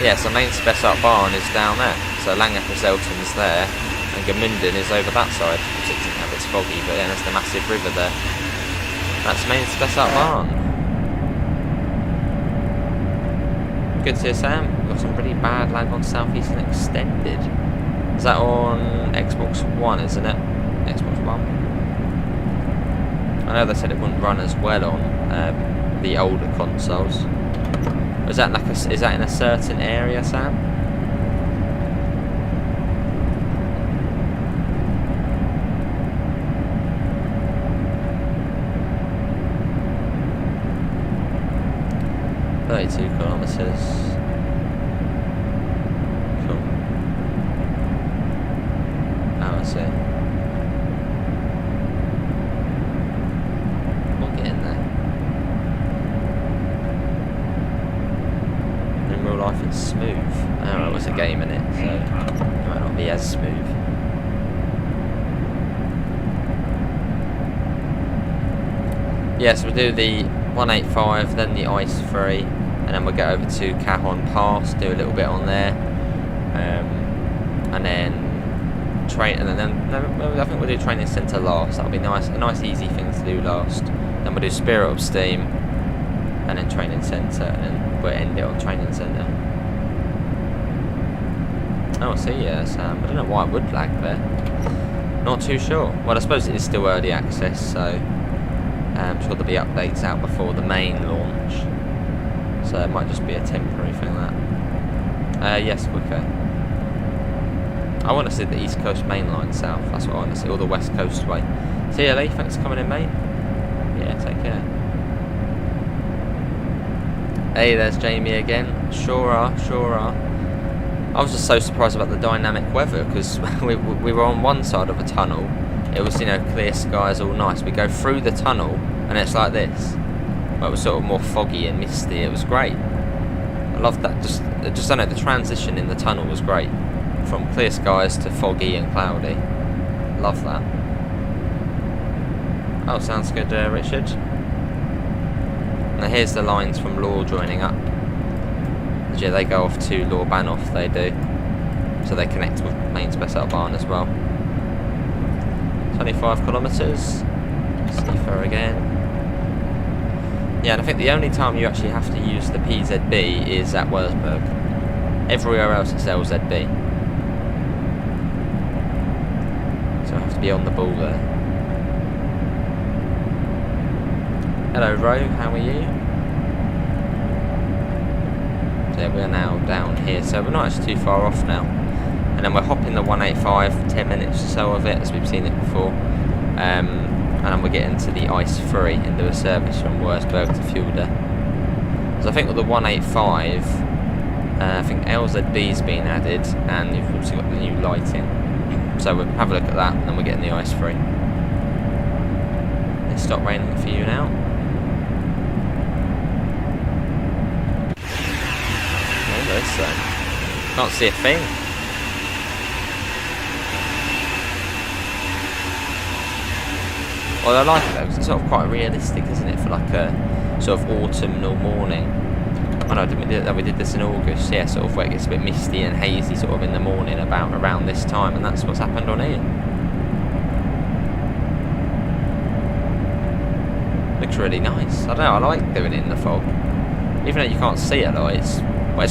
Yeah, so main Spessart Barn is down there. So Lange-Prezelten's there, and Gmunden is over that side. It's a bit foggy, but then there's the massive river there. That's main Spessart Barn. Good to hear, Sam. Got some pretty bad lag on Southeastern Extended. Is that on Xbox One, isn't it? Xbox One. I know they said it wouldn't run as well on the older consoles. Is that like is that in a certain area, Sam? .32 kilometers. Cool. Oh, I see. We'll get in there. In real life, it's smooth. I don't know, it's a game in it, so it might not be as smooth. Yeah, so we'll do the 185, then the ice free, and then we'll get over to Cajon Pass, do a little bit on there, and then train, and then I think we'll do training centre last. That'll be nice, a nice easy thing to do last. Then we'll do Spirit of Steam, and then training centre, and then we'll end it on training centre. Oh, I see, yeah, Sam. I don't know why it would lag there. Not too sure. Well, I suppose it is still early access, so I'm sure there'll be updates out before the main launch. So it might just be a temporary thing, that. Yes, okay. I want to see the East Coast main line south. That's what I want to see, all the West Coast way. See you, Lee. Thanks for coming in, mate. Yeah, take care. Hey, there's Jamie again. Sure are. I was just so surprised about the dynamic weather, because we were on one side of a tunnel. It was, clear skies, all nice. We go through the tunnel, and it's like this. Well, it was sort of more foggy and misty. It was great. I loved that. Just I don't know, the transition in the tunnel was great. From clear skies to foggy and cloudy. Love that. Oh, sounds good, Richard. Now here's the lines from Law joining up. Yeah, they go off to Law Banoff, they do. So they connect with main Spessart Barn as well. 25 kilometres. Sniffer again. Yeah, and I think the only time you actually have to use the PZB is at Wurzburg. Everywhere else it's LZB. So I have to be on the ball there. Hello, Ro, how are you? So yeah, we're now down here, so we're not actually too far off now. and then we're hopping the 185, 10 minutes or so of it, as we've seen it before. And then we're getting to the ice-free and do a service from Wurzburg to Fulda. So I think with the 185, I think LZB's been added, and you've also got the new lighting. So we'll have a look at that, and then we're getting the ice-free. It's stopped raining for you now. So can't see a thing. Well, I like it though, because it's sort of quite realistic, isn't it, for like a sort of autumnal morning. I know, we did this in August, yeah, sort of where it gets a bit misty and hazy sort of in the morning about around this time, and that's what's happened on here. Looks really nice. I don't know, I like doing it in the fog. Even though you can't see it, though, it's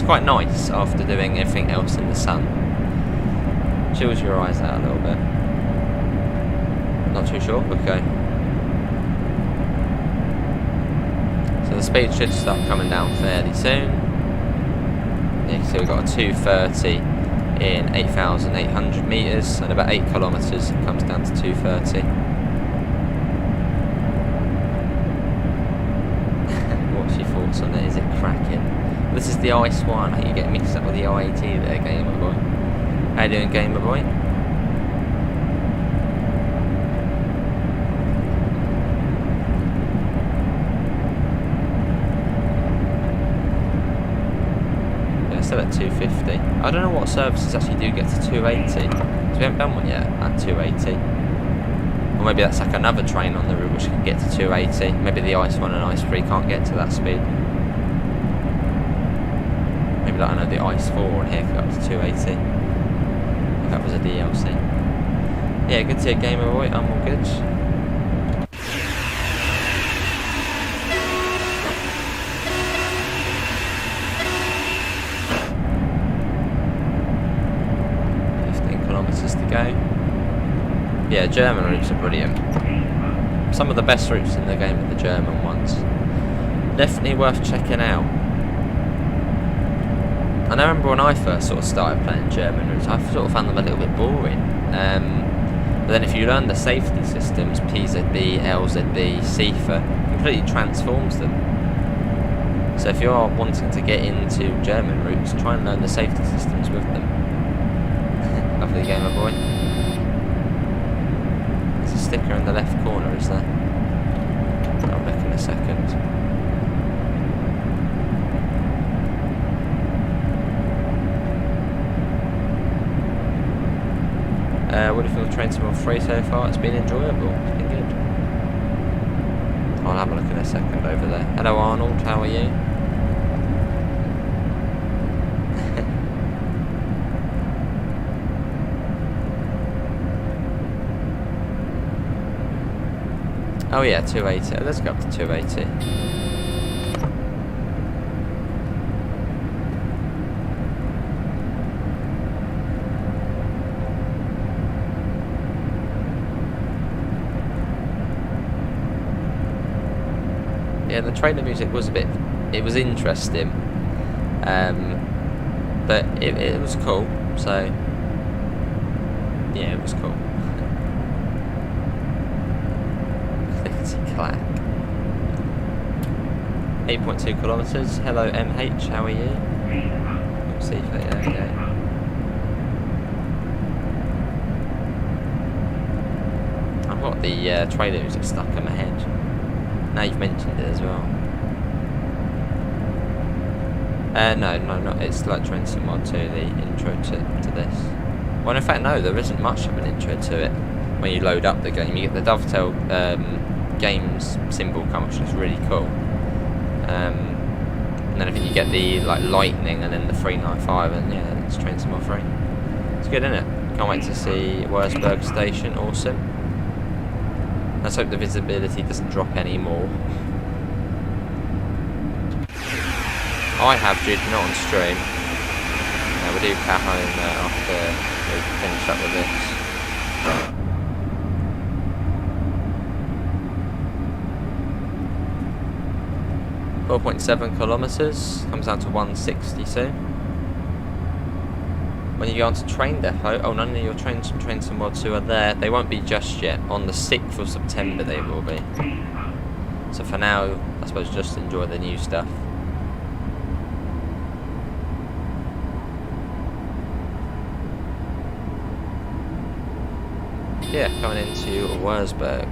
quite nice after doing everything else in the sun. Chills your eyes out a little bit. Not too sure, okay. So the speed should start coming down fairly soon. You can see we've got a 230 in 8,800 metres, and about 8 kilometres it comes down to 230. What's your thoughts on it? Is it cracking? This is the ice one. I think you get mixed up with the IAT there, Gamer Boy. How you doing, Gamer Boy? Yeah, still at 250. I don't know what services actually do get to 280. So we haven't done one yet at 280. Or maybe that's like another train on the route which can get to 280. Maybe the ice one and ice free can't get to that speed. Maybe like, I know the ice 4 and here can go up to 280. If that was a DLC. Yeah, good to see a Gamer Boy. I'm all good. To go. Yeah, German routes are brilliant. Some of the best routes in the game are the German ones. Definitely worth checking out. I remember when I first sort of started playing German routes, I sort of found them a little bit boring. But then if you learn the safety systems, PZB, LZB, CIFA, completely transforms them. So if you are wanting to get into German routes, try and learn the safety systems with them. Lovely Gamer Boy. There's a sticker in the left corner, is there? I'll look in a second. What do you feel of Train Sim 3 so far? It's been enjoyable. It's been good. I'll have a look in a second over there. Hello Arnold, how are you? Oh yeah, 280. Let's go up to 280. Yeah, the trailer music was it was interesting. But it was cool, so yeah, it was cool. Clack. 8.2 kilometres. Hello MH, how are you? Let's see if okay. I've got the trailer music stuck in my head. Now you've mentioned it as well. No, not. It's like Train Sim Mod 2, the intro to this. Well, in fact, no, there isn't much of an intro to it. When you load up the game, you get the dovetail games symbol come, which is really cool. And then I think you get the like lightning and then the 395, and yeah, it's Train Sim 3. It's good, isn't it? Can't wait to see Wurzburg station. Awesome. Let's hope the visibility doesn't drop any more. I have, Jude, not on stream. We'll do cat home after we finish up with this. 4.7 kilometres, comes down to 160 soon. when you go onto train depot, oh, none of your trains from Train Sim World 2 are there. They won't be just yet. On the 6th of September they will be. So for now, I suppose just enjoy the new stuff. Yeah, coming into Wurzburg.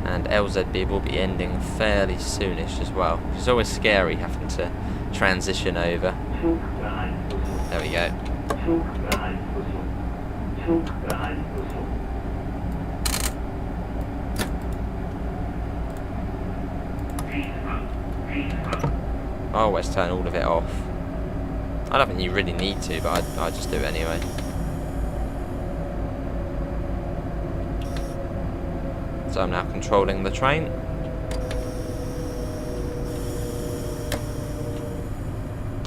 And LZB will be ending fairly soonish as well. It's always scary having to transition over. There we go. I always turn all of it off. I don't think you really need to, but I just do it anyway. So I'm now controlling the train.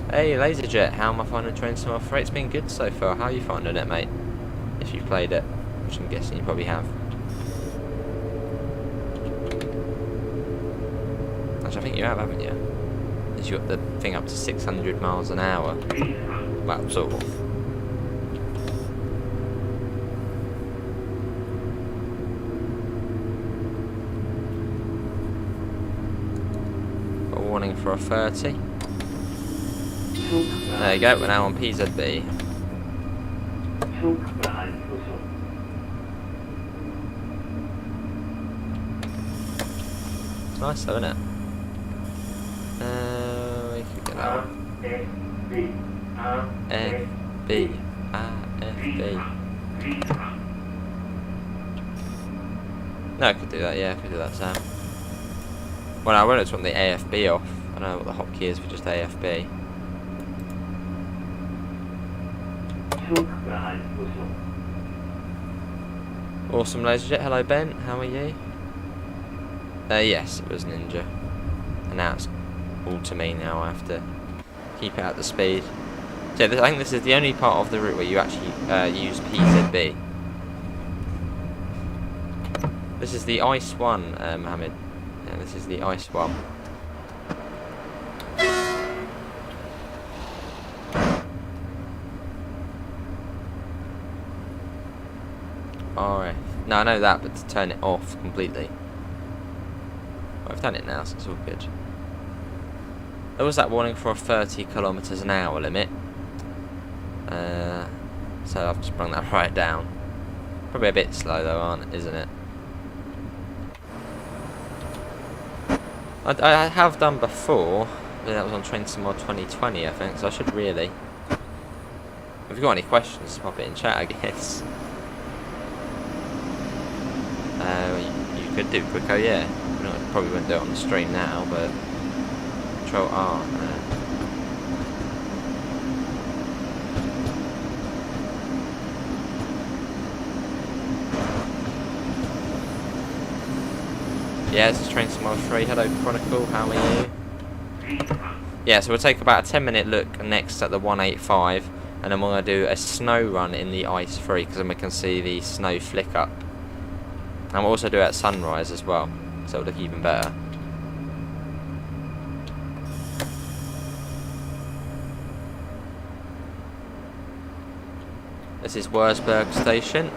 Hey Laserjet, how am I finding Train Sim World 3? It's been good so far. How are you finding it, mate? If you've played it, which I'm guessing you probably have. Actually, I think you have, haven't you? Because you got the thing up to 600 miles an hour. Well, sort of. Got a warning for a 30. There you go, we're now on PZB. It's nice though, isn't it? We could get that one. FB. FB. No, I could do that, yeah, I could do that, Sam. Well, I won't want the AFB off. I don't know what the hotkey is for just AFB. Awesome Laserjet, hello Ben, how are you? Yes, it was Ninja. And now it's all to me now, I have to keep it at the speed. So I think this is the only part of the route where you actually use PZB. This is the Ice 1, Mohammed. Yeah, this is the Ice 1. RF. No, I know that, but to turn it off completely. Well, I've done it now, so it's all good. There was that warning for a 30 kilometers an hour limit. So I've just brought that right down. Probably a bit slow though, isn't it? I have done before, but that was on Train Sim World 2020, I think, so I should really... If you've got any questions, pop it in chat, I guess. You could do Quico, yeah. Probably wouldn't do it on the stream now, but... Control R. Yeah, this is Train Sim World 3. Hello Chronicle, how are you? Yeah, so we'll take about a 10-minute look next at the 185, and then we're going to do a snow run in the Ice 3, because then we can see the snow flick up. And we'll also do it at sunrise as well, so it'll look even better. This is Wurzburg station.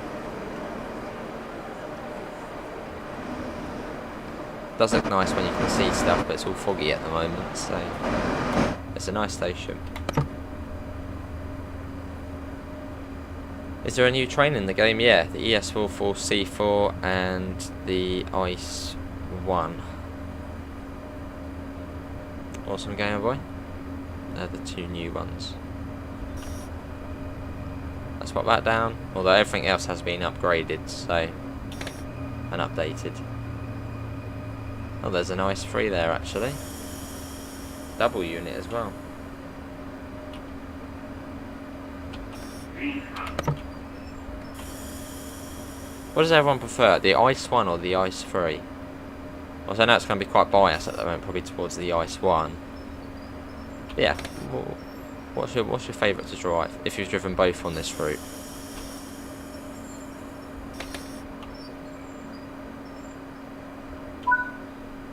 Does look nice when you can see stuff, but it's all foggy at the moment, so it's a nice station. Is there a new train in the game? Yeah, the ES44C4 and the Ice 1. Awesome Gamer Boy. They're the two new ones. Let's pop that down, although everything else has been upgraded, so, and updated. Oh, there's an Ice 3 there actually. Double unit as well. What does everyone prefer, the Ice 1 or the Ice 3? Well, I know it's going to be quite biased at the moment, probably towards the Ice 1. But yeah, what's your favourite to drive, if you've driven both on this route?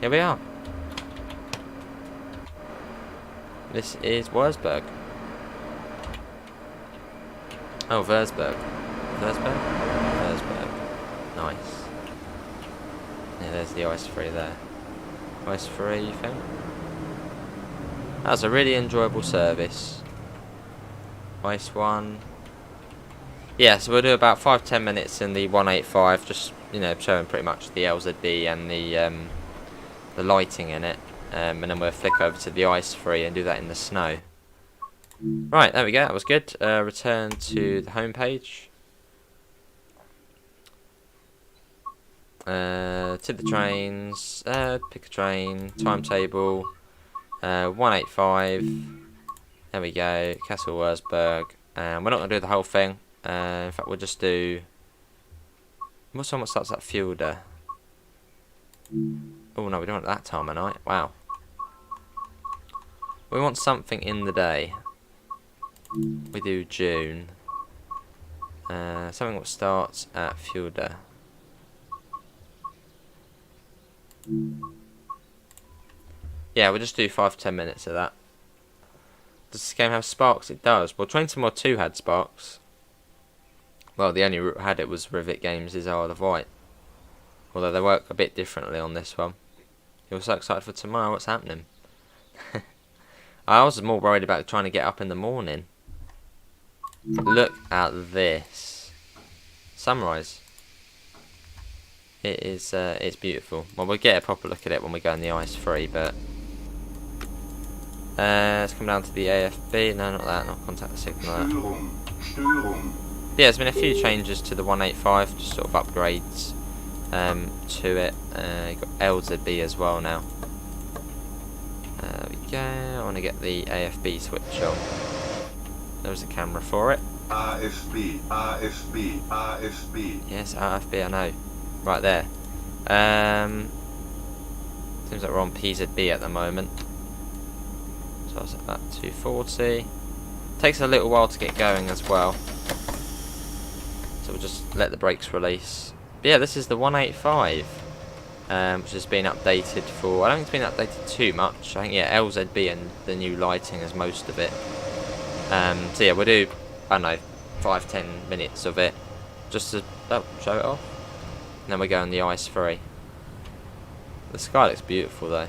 Here we are. This is Wurzburg. Oh, Wurzburg. Wurzburg? Wurzburg. Nice. Yeah, there's the ice free there. Ice free, you think? That was a really enjoyable service. Ice 1. Yeah, so we'll do about 5-10 minutes in the 185, just, you know, showing pretty much the LZB and the lighting in it. And then we'll flick over to the ice free and do that in the snow. Right, there we go, that was good. Return to the home page. To the trains, pick a train, timetable, 185, there we go, Castle Wurzburg, and we're not going to do the whole thing, in fact we'll just do, what's one that starts at Fielder? Oh no, we don't want that time of night, wow. We want something in the day, we do June, something that starts at Fielder. Yeah, we'll just do 5-10 minutes of that. Does this game have sparks? It does. Well, Train Sim World 2 had sparks. Well, the only route had it was Rivet Games' Isle of Wight. Although they work a bit differently on this one. You're so excited for tomorrow, what's happening? I was more worried about trying to get up in the morning. Look at this. Sunrise. It is, it's beautiful. Well, we'll get a proper look at it when we go in the ice free, but... let's come down to the AFB. No, not that. Not contact the signal. Yeah, there's been a few changes to the 185, just sort of upgrades to it. You've got LZB as well now. There we go. I want to get the AFB switch on. There's a camera for it. AFB, AFB, AFB. Yes, AFB, I know. Right there. Seems like we're on PZB at the moment. So I was at about 240. Takes a little while to get going as well. So we'll just let the brakes release. But yeah, this is the 185. Which has been updated for... I don't think it's been updated too much. I think, yeah, LZB and the new lighting is most of it. So yeah, we'll do, I don't know, 5-10 minutes of it. Just to show it off. And then we go on the ice free. The sky looks beautiful though.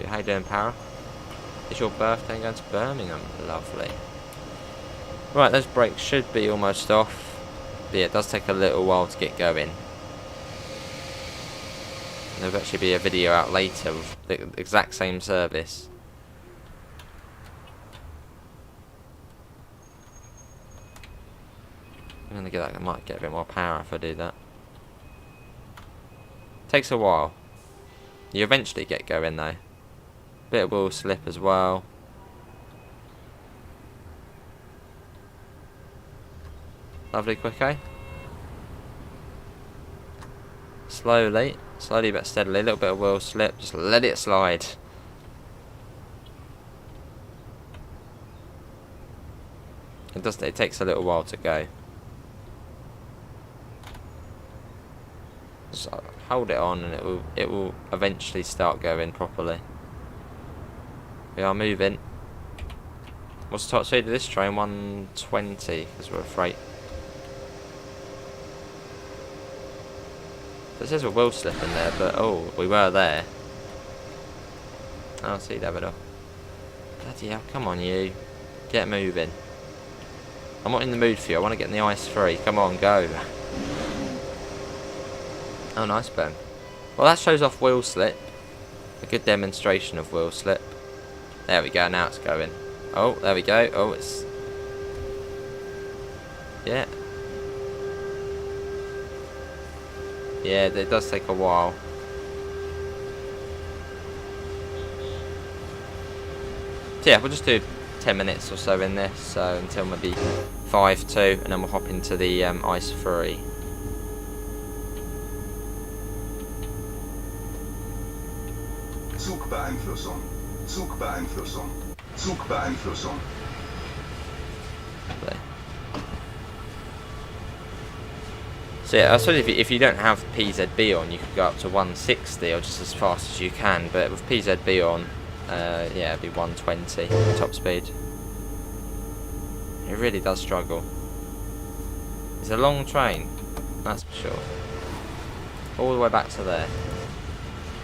How you doing, Para? It's your birthday going to Birmingham. Lovely. Right, those brakes should be almost off. But yeah, it does take a little while to get going. There'll actually be a video out later of the exact same service. I'm gonna get that. I might get a bit more power if I do that. Takes a while. You eventually get going though. Bit of wheel slip as well. Lovely quickie. Slowly but steadily. A little bit of wheel slip. Just let it slide. It takes a little while to go. Just hold it on and it will eventually start going properly. We are moving. What's the top speed of this train? 120 because we're a freight. So it says we're wheel slipping there, but oh, we were there. I'll see Davido. Bloody hell, come on you. Get moving. I'm not in the mood for you, I want to get in the ice free. Come on, go. Oh, nice, Ben. Well, that shows off wheel slip. A good demonstration of wheel slip. There we go, now it's going. Oh, there we go. Oh, it's... Yeah. Yeah, it does take a while. So yeah, we'll just do 10 minutes or so in this, so until maybe 5-2, and then we'll hop into the ice free. Zugbeeinflussung, Zugbeeinflussung, Zugbeeinflussung. So yeah, I suppose if you don't have PZB on, you could go up to 160 or just as fast as you can. But with PZB on, yeah, it'd be 120 top speed. It really does struggle. It's a long train, that's for sure. All the way back to there.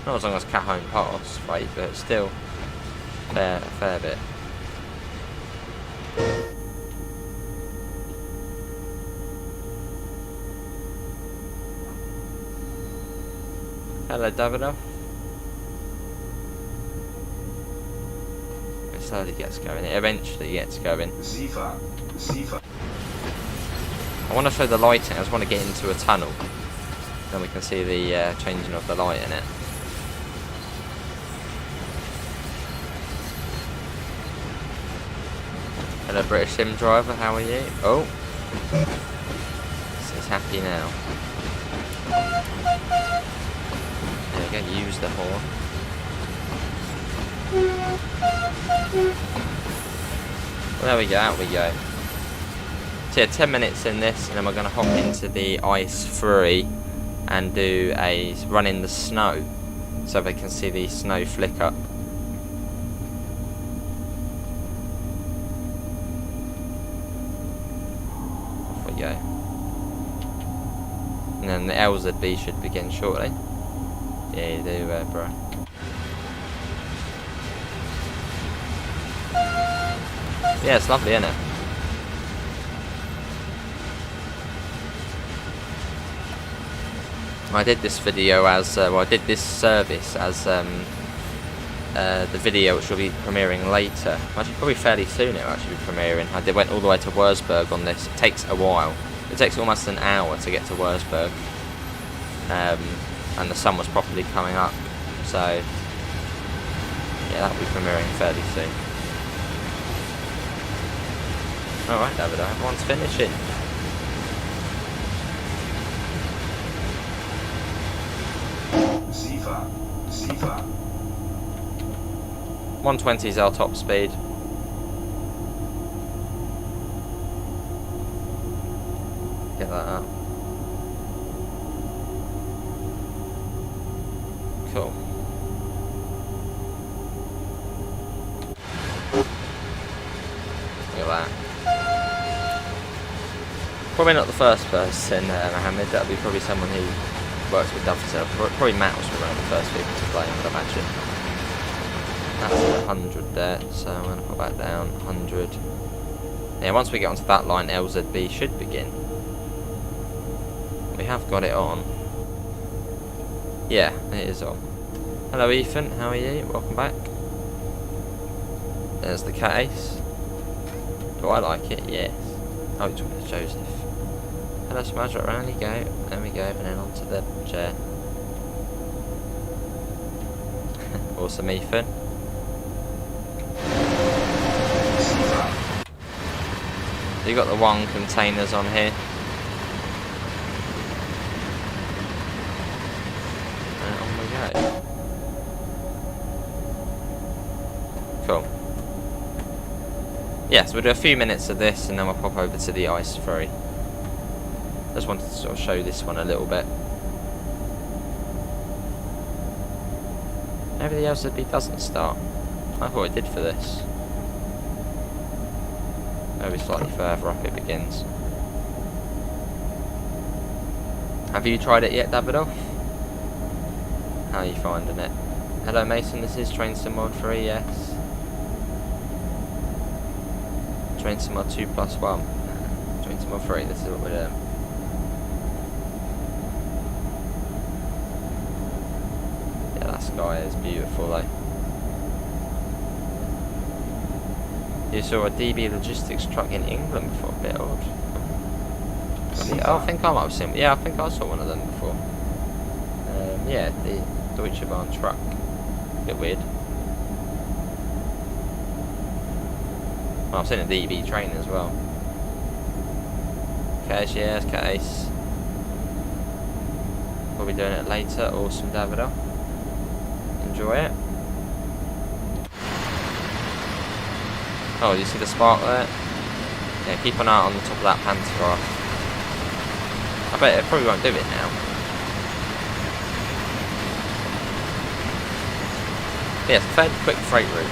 Not as long as Cat Home Pass, right, but still a fair bit. Hello, Davidoff. It slowly gets going. It eventually gets going. Ziva. I want to show the lighting. I just want to get into a tunnel. Then we can see the changing of the light in it. Hello, British Sim driver. How are you? Oh, it's happy now. There we go. Use the horn. Well, there we go. Out we go. So yeah, 10 minutes in this, and then we're going to hop into the ice free and do a run in the snow, so they can see the snow flicker. Off we go. And then the LZB should begin shortly. Yeah, you do, bro. Yeah, it's lovely, isn't it? I did this video as, well, I did this service as the video which will be premiering later. Actually, probably fairly soon it will actually be premiering. I went all the way to Wurzburg on this. It takes a while. It takes almost an hour to get to Wurzburg. And the sun was properly coming up. So, yeah, that will be premiering fairly soon. Alright, David, everyone's finishing. Ziva. 120 is our top speed. Get that up. Cool. Look at that. Probably not the first person, Mohammed. That'll be probably someone who works with Dovetail. Probably Matt was one of the first people to play, I'd imagine. That's 100 there, so I'm going to put that down. 100. Yeah, once we get onto that line, LZB should begin. We have got it on. Yeah, it is on. Hello, Ethan. How are you? Welcome back. There's the Cat Ace. Do I like it? Yes. Oh, it's with Joseph. Hello, Smudge. Right round you go. There we go, and then onto the chair. Awesome, Ethan. You got the one containers on here. And on we go. Cool. Yeah, so we'll do a few minutes of this and then we'll pop over to the ice free. Just wanted to sort of show this one a little bit. Maybe the LZB doesn't start. I thought it did for this. Maybe slightly further up it begins. Have you tried it yet, Davido? How are you finding it? Hello Mason, this is Train Sim Mod 3, yes. Train Sim Mod 2+1. Train Sim Mod 3, this is what we're doing. Yeah, that sky is beautiful though. You saw a DB logistics truck in England before, a bit odd. I think I might have seen. Yeah, I think I saw one of them before. Yeah, the Deutsche Bahn truck. Bit weird. Well, I've seen a DB train as well. Case, yes, case. We'll be doing it later. Awesome, Davido. Enjoy it. Oh, you see the spark there? Yeah, keep an eye on the top of that pantograph. I bet it probably won't do it now. Yeah, it's a fairly quick freight route.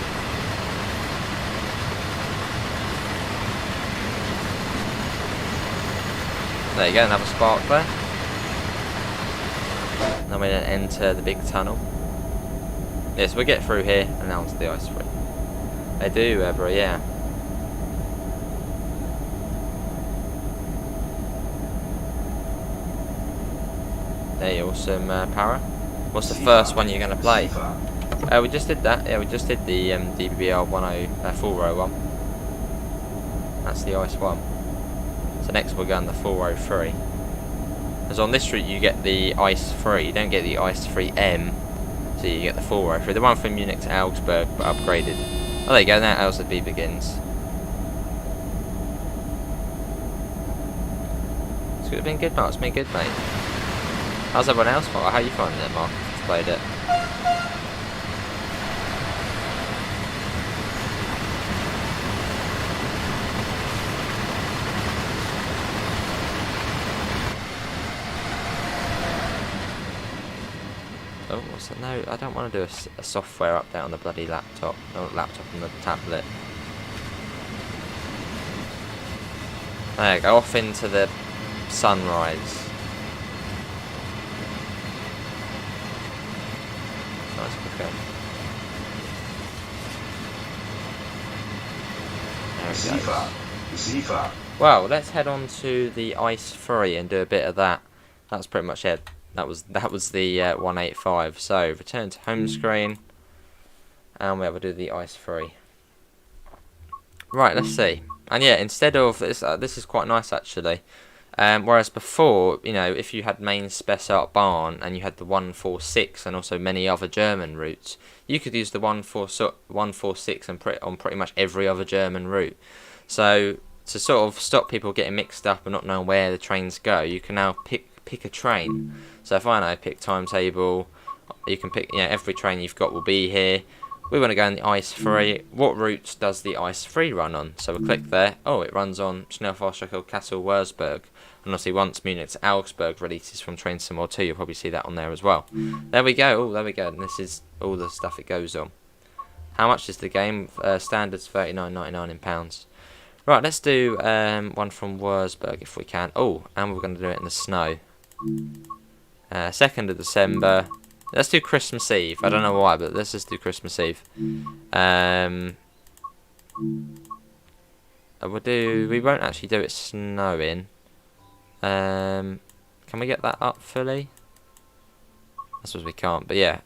There you go, another spark there. Then we then enter the big tunnel. Yes, we'll get through here and now onto the ice free. They do, bro, yeah. There you awesome, Para. What's the first one you're going to play? We just did that. Yeah, we just did the DBBR 10 full row one. That's the ice one. So next we'll go on the full row 3. Because on this route you get the ice 3. You don't get the ice 3M. So you get the full row 3. The one from Munich to Augsburg, but upgraded. Oh, there you go. Now LZB begins. It's been good, Mark. It's been good, mate. How's everyone else? How are you finding it, Mark? You've played it. Oh, what's that? No, I don't want to do a software update on the bloody laptop. No, laptop on the tablet. There you go, off into the sunrise. Nice quick. There it goes. Ziva. Well, let's head on to the ice 3 and do a bit of that. That's pretty much it. That was the 185. So return to home screen, and we'll do the ice 3. Right, let's see. And yeah, instead of this, this is quite nice actually. Whereas before, you know, if you had main Spessart Bahn and you had the 146 and also many other German routes, you could use the 146 and on pretty much every other German route. So to sort of stop people getting mixed up and not knowing where the trains go, you can now pick a train. So if I know pick timetable, you can pick, you know, every train you've got will be here. We want to go on the ice 3. What routes does the ice 3 run on? So we'll click there. Oh, it runs on Schnellfahrstrecke Kassel Wurzburg. And obviously once Munich to Augsburg releases from Train Sim 2, you'll probably see that on there as well. There we go. Oh, there we go. And this is all the stuff it goes on. How much is the game? Standard's £39.99 in pounds. Right, let's do one from Wurzburg if we can. Oh, and we're going to do it in the snow. 2nd of December. Let's do Christmas Eve. I don't know why, but let's just do Christmas Eve. We won't actually do it snowing. Can we get that up fully? I suppose we can't, but yeah.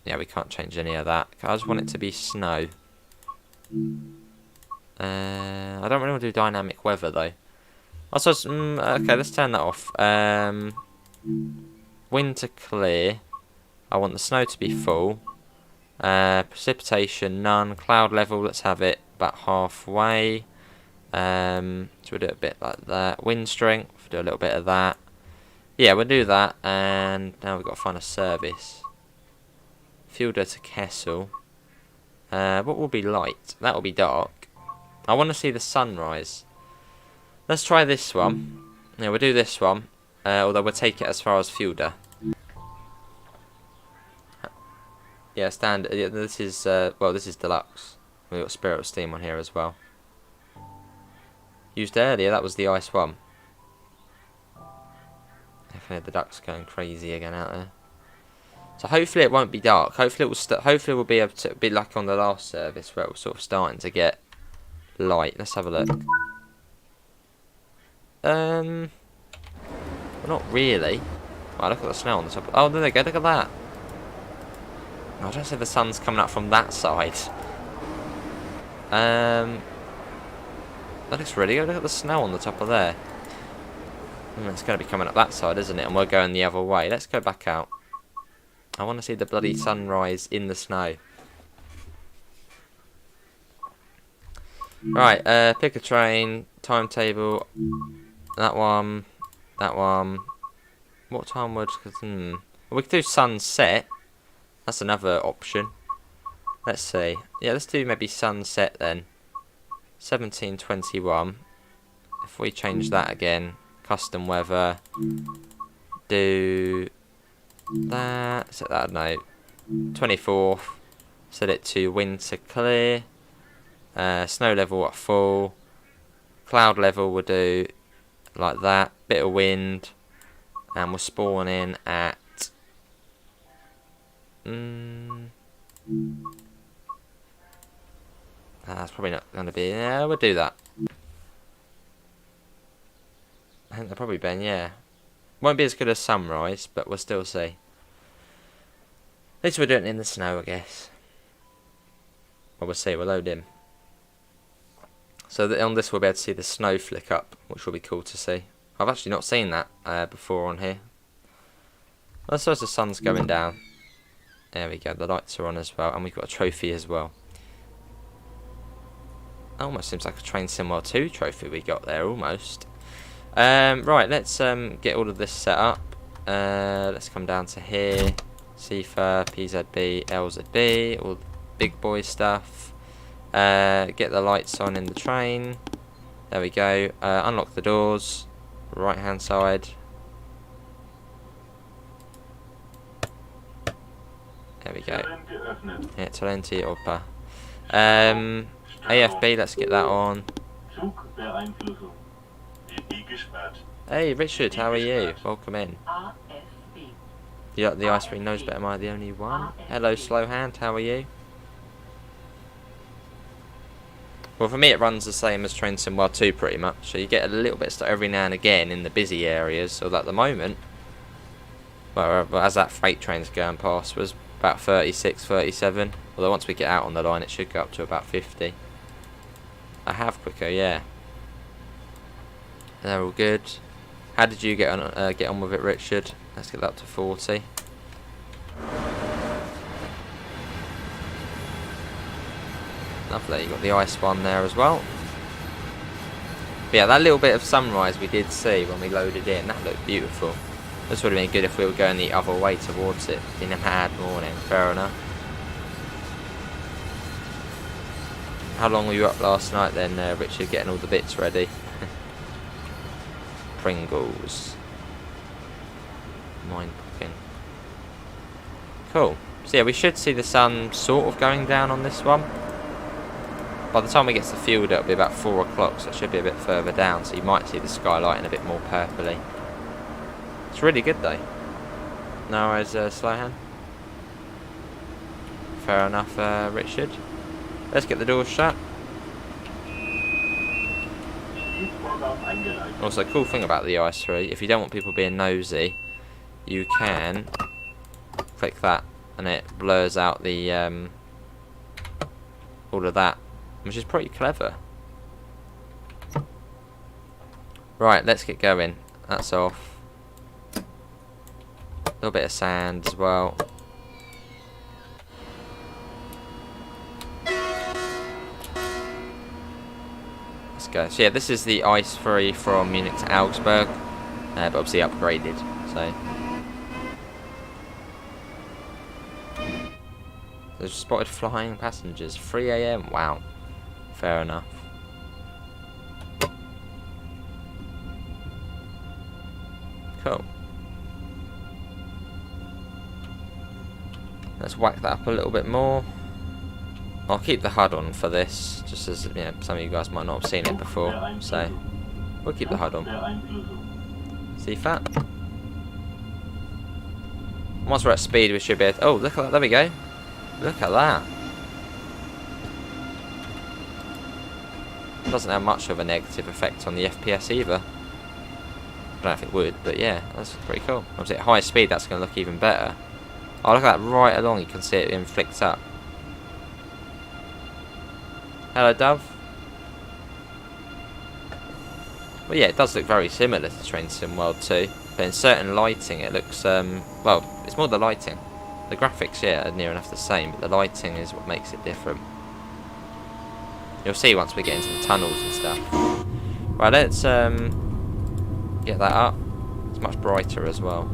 Yeah, we can't change any of that. I just want it to be snow. I don't really want to do dynamic weather though. Also, okay, let's turn that off. Wind to clear. I want the snow to be full. Precipitation none. Cloud level, let's have it about halfway. So we'll do it a bit like that. Wind strength, we'll do a little bit of that. Yeah, we'll do that. And now we've got to find a service. Fielder to Kessel. What will be light? That will be dark. I want to see the sunrise. Let's try this one. Yeah, we'll do this one. Although we'll take it as far as Fielder. Yeah, standard. Yeah, this is well, this is deluxe. We've got Spirit of Steam on here as well. Used earlier, that was the ice one. Definitely the ducks going crazy again out there. So hopefully it won't be dark. Hopefully it will. Hopefully we'll be able to be like on the last service where it was sort of starting to get light. Let's have a look. Well, not really. Wow, look at the snow on the top. Oh, there they go. Look at that. Oh, I don't say the sun's coming up from that side. That looks really good. Look at the snow on the top of there. It's going to be coming up that side, isn't it? And we're going the other way. Let's go back out. I want to see the bloody sunrise in the snow. Right, pick a train, timetable. That one. What time would? Well, we could do sunset. That's another option. Let's see. Yeah, let's do maybe sunset then. 17:21. If we change that again, custom weather. Do that. Set that no. 24th. Set it to winter clear. Snow level at full. Cloud level we'll do like that. Bit of wind. And we're spawning at... that's probably not going to be... Yeah, we'll do that. I think they'll probably been, yeah. Won't be as good as sunrise, but we'll still see. At least we're doing it in the snow, I guess. Well, we'll see. We'll load in. So on this we'll be able to see the snow flick up, which will be cool to see. I've actually not seen that before on here. Well, I suppose the sun's going down. There we go. The lights are on as well, and we've got a trophy as well. Almost seems like a Train Sim World 2 trophy we got there, almost. Right, let's get all of this set up. Let's come down to here. CFA, PZB, LZB, all the big boy stuff. Get the lights on in the train. There we go. Unlock the doors. Right hand side. There we go. Yeah, Talenti Opa. AFB, let's get that on. Hey Richard, how are you? Welcome in. You got the ice cream nose, but am I the only one? Hello Slowhand, how are you? Well, for me it runs the same as Train Sim World 2 pretty much, so you get a little bit of stuff every now and again in the busy areas, so at the moment, well, as that freight train's going past, was about 36, 37, although once we get out on the line it should go up to about 50. I have quicker, yeah. They're all good. How did you get on with it, Richard? Let's get that up to 40. Lovely, you got the ice one there as well. But yeah, that little bit of sunrise we did see when we loaded in, that looked beautiful. This would have been good if we were going the other way towards it in a mad morning, fair enough. How long were you up last night then, Richard, getting all the bits ready? Pringles. Mind cooking. Cool. So yeah, we should see the sun sort of going down on this one. By the time we get to the field it'll be about 4 o'clock, so it should be a bit further down, so you might see the sky lighting a bit more purpley. It's really good though. No worries, Slowhand. Fair enough, Richard. Let's get the doors shut. Also, cool thing about the ice 3, if you don't want people being nosy, you can click that and it blurs out the all of that, which is pretty clever. Right, let's get going. That's off. A little bit of sand as well. Let's go. So yeah, this is the ice free from Munich to Augsburg, but obviously upgraded. So they've spotted flying passengers. 3 AM. Wow. Fair enough. Cool. Let's whack that up a little bit more. I'll keep the HUD on for this, just as, you know, some of you guys might not have seen it before, so we'll keep the HUD on. See fat? Once we're at speed we should be able to, oh look at that, there we go. Look at that. It doesn't have much of a negative effect on the FPS either. I don't know if it would, but yeah, that's pretty cool. Obviously at high speed that's going to look even better. Oh, look at that, right along you can see it being flicked up. Hello, Dove. Well, yeah, it does look very similar to Train Sim World 2, but in certain lighting it looks, well, it's more the lighting. The graphics, yeah, are near enough the same, but the lighting is what makes it different. You'll see once we get into the tunnels and stuff. Right, let's get that up. It's much brighter as well.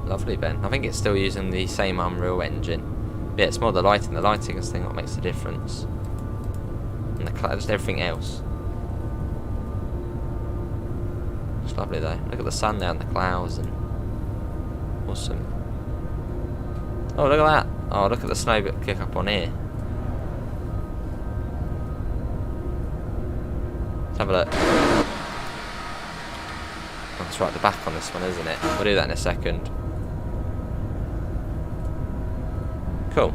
Lovely, Ben. I think it's still using the same Unreal Engine. But yeah, it's more the lighting. The lighting is the thing that makes the difference. And the just everything else. It's lovely though. Look at the sun there and the clouds and awesome. Oh, look at that. Oh, look at the snow bit kick up on here. Let's have a look. That's right at the back on this one, isn't it? We'll do that in a second. Cool.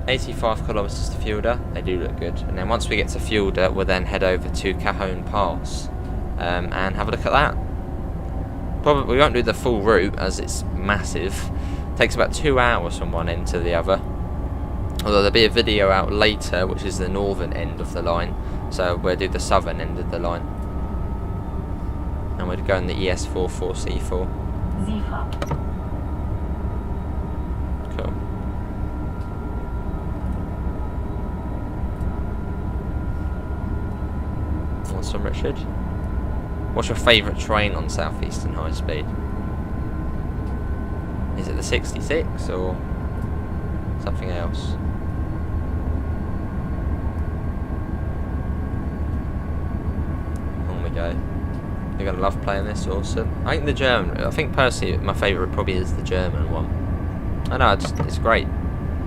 85 kilometres to Fulda. They do look good. And then once we get to Fulda, we'll then head over to Cajon Pass and have a look at that. Probably we won't do the full route as it's massive. It takes about 2 hours from one end to the other. Although there'll be a video out later, which is the northern end of the line. So we'll do the southern end of the line. And we'll go in the ES44C4. Cool. Awesome, Richard. What's your favourite train on South Eastern High Speed? Is it the 66 or something else? On we go. You're going to love playing this, awesome. I think the German, I think personally my favourite probably is the German one. I know, it's great.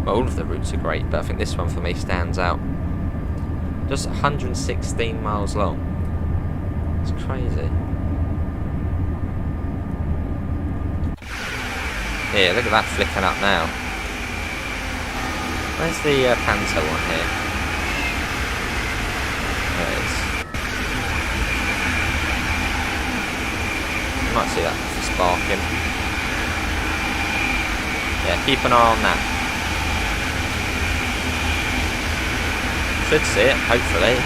Well, all of the routes are great, but I think this one for me stands out. Just 116 miles long. It's crazy. Yeah, look at that flicking up now. Where's the Panto one here? There it is. You might see that sparking. Yeah, keep an eye on that. Should see it, hopefully.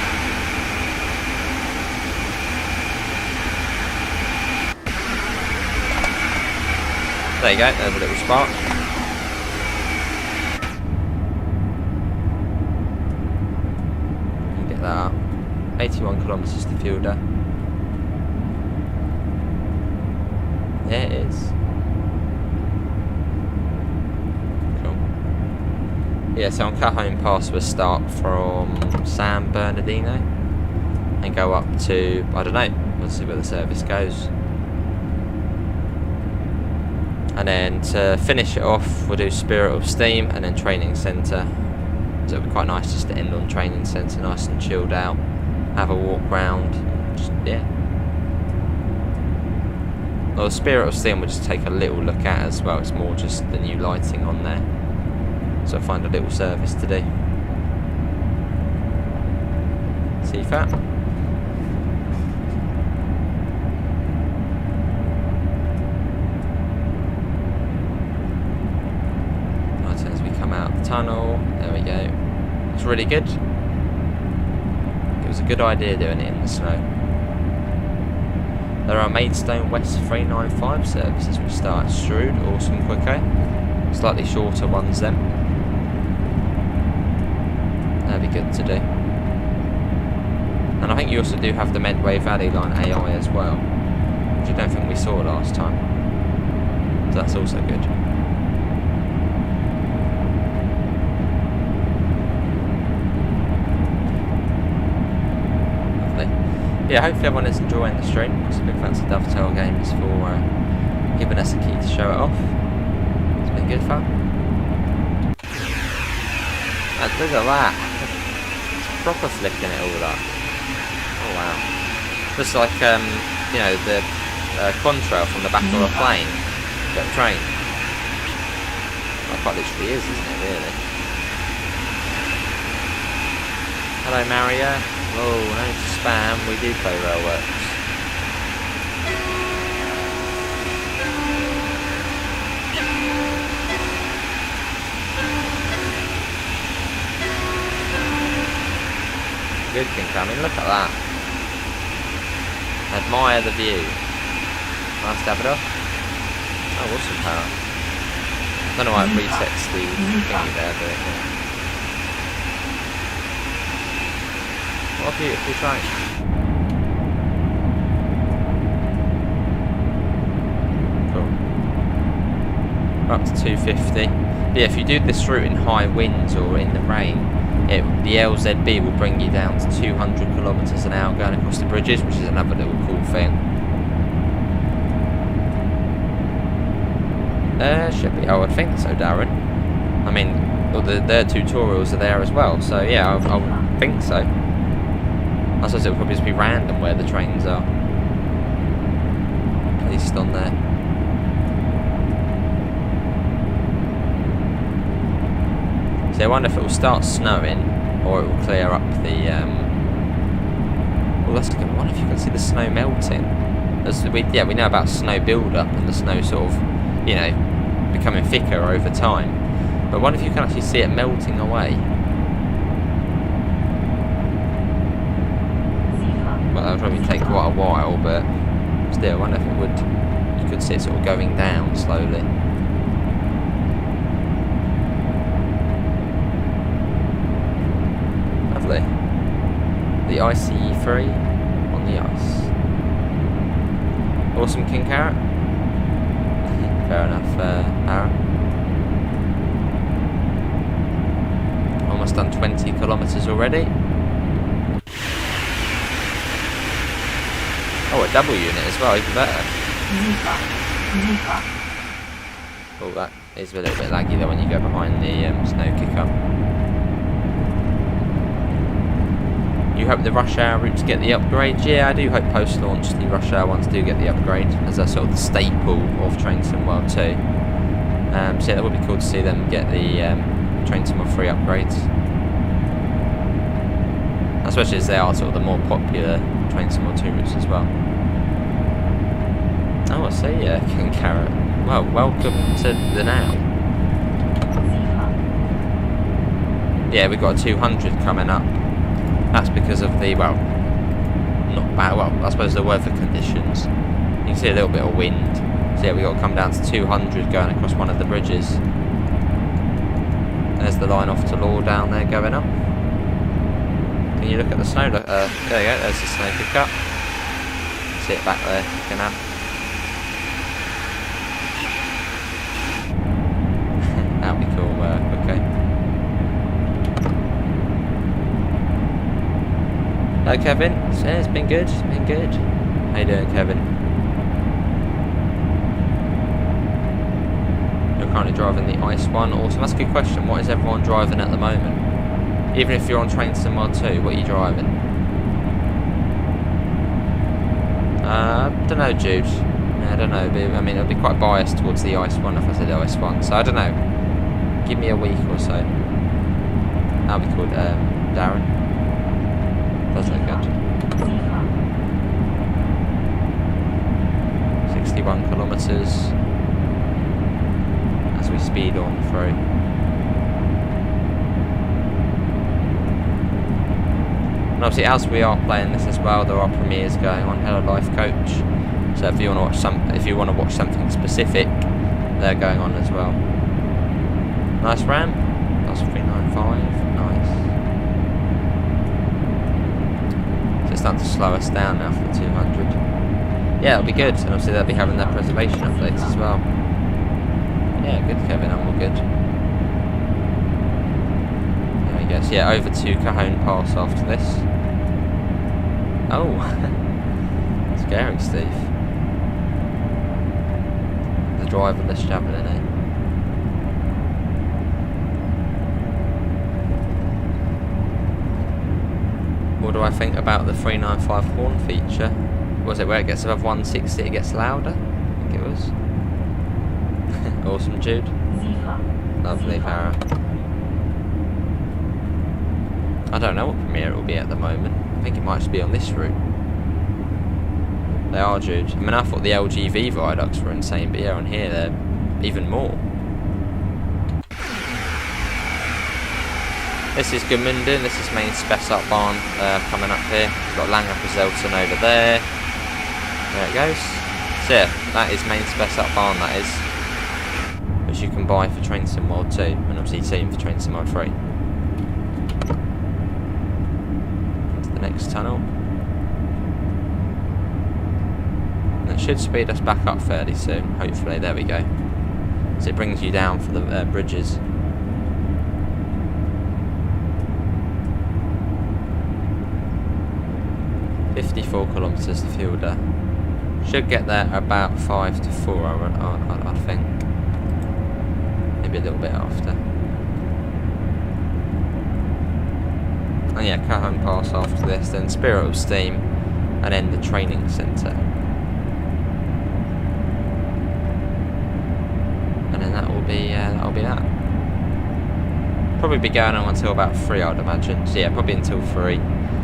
There you go, there's a little spark. Get that up. 81 kilometres to Fulda. Yeah, it is. Cool. Yeah, so on Cajon Pass we'll start from San Bernardino and go up to, I don't know, we'll see where the service goes. And then to finish it off, we'll do Spirit of Steam and then Training Centre. So it'll be quite nice just to end on Training Centre, nice and chilled out. Have a walk round, just, yeah. Well, Spirit of Steam we'll just take a little look at as well. It's more just the new lighting on there. So I'll find a little service to do. CFAT. Tunnel, there we go. It's really good. It was a good idea doing it in the snow. There are Maidstone West 395 services which start at Strood, awesome, Quicko. Slightly shorter ones then. That'd be good to do. And I think you also do have the Medway Valley Line AI as well, which I don't think we saw last time. So that's also good. Yeah, hopefully everyone is enjoying the stream. It's a big thanks to Dovetail Games for giving us a key to show it off. It's been good fun. And look at that. It's proper flicking it all up. Oh wow. Just like, you know, the contrail from the back of a plane. Got a train. That quite literally is, isn't it, really? Hello, Mario. Oh, no spam, we do play Railworks. Good thing coming, look at that. Admire the view. Nice to have it off. Oh, awesome power. I don't know why it resets the thingy there, but yeah. What a beautiful train. Cool. Up to 250. But yeah, if you do this route in high winds or in the rain, the LZB will bring you down to 200 kilometres an hour going across the bridges, which is another little cool thing. Should be. I would think so, Darren. I mean, well, their tutorials are there as well, so yeah, I would think so. I suppose it would probably just be random where the trains are. At least on there. So I wonder if it will start snowing or it will clear up the. Well, that's good. I wonder if you can see the snow melting. We know about snow build-up and the snow sort of, you know, becoming thicker over time. But I wonder if you can actually see it melting away. Well, that would probably take quite a while, but still, I wonder if it would. You could see it sort of going down slowly. Lovely. The ICE3 on the ice. Awesome, King Carrot. Fair enough, Aaron. Almost done 20 kilometres already. Oh, a double unit as well, even better. Oh, that is a little bit laggy though when you go behind the snow kicker. You hope the rush hour routes get the upgrade? Yeah, I do hope post-launch the rush hour ones do get the upgrade, as a sort of the staple of Train Sim World 2. So yeah, that would be cool to see them get the Train Sim World 3 upgrades. Especially as they are sort of the more popular Train Sim World 2 routes as well. Oh, I see, King Carrot. Well, welcome to the now. Yeah, we've got a 200 coming up. That's because of the, well, not bad, well, I suppose the weather conditions. You can see a little bit of wind. So yeah, we've got to come down to 200 going across one of the bridges. There's the line off to Law down there going up. Can you look at the snow? There you go, there's the snow pickup. See it back there, looking at. That'll be cool work, okay. Hello Kevin, yeah, it's been good, How you doing, Kevin? You're currently driving the Ice one, awesome, that's a good question. What is everyone driving at the moment? Even if you're on Train Sim World 2, what are you driving? I don't know, Jude. I don't know, I mean, it'll be quite biased towards the Ice one if I said the Ice one, so I don't know. Give me a week or so. That'll be called Darren. Does look good. 61 kilometres as we speed on through. And obviously, as we are playing this as well, there are premieres going on. Hello Life Coach. So if you want to watch something specific, they're going on as well. Nice RAM. That's 395. Nice. It's starting to slow us down now for the 200. Yeah, it'll be good, and obviously they'll be having their preservation updates as well. Yeah, good Kevin, I'm all good. There we go, so yeah, over to Cajon Pass after this. Oh, scary Steve. The driverless javelin, eh? What do I think about the 395 horn feature? Was it where it gets above 160 it gets louder? I think it was. Awesome, Jude. Lovely, Farah. I don't know what premiere it will be at the moment. I think it might just be on this route. They are, Jude. I mean, I thought the LGV viaducts were insane, but yeah, on here they're even more. This is Gmunden, this is main Spessartbahn coming up here. We've got Langerzelten over there. There it goes. So yeah, that is main Spessartbahn, that is. Which you can buy for Train Sim World 2, and obviously same for Train Sim World 3. Into the next tunnel. And it should speed us back up fairly soon, hopefully, there we go. So it brings you down for the bridges. .54 kilometres to Fielder. Should get there about 5 to 4, I think. Maybe a little bit after. I yeah, Cajon Pass after this, then Spirit of Steam, and then the training centre. And then that'll be that. Probably be going on until about 3, I'd imagine. So yeah, probably until 3.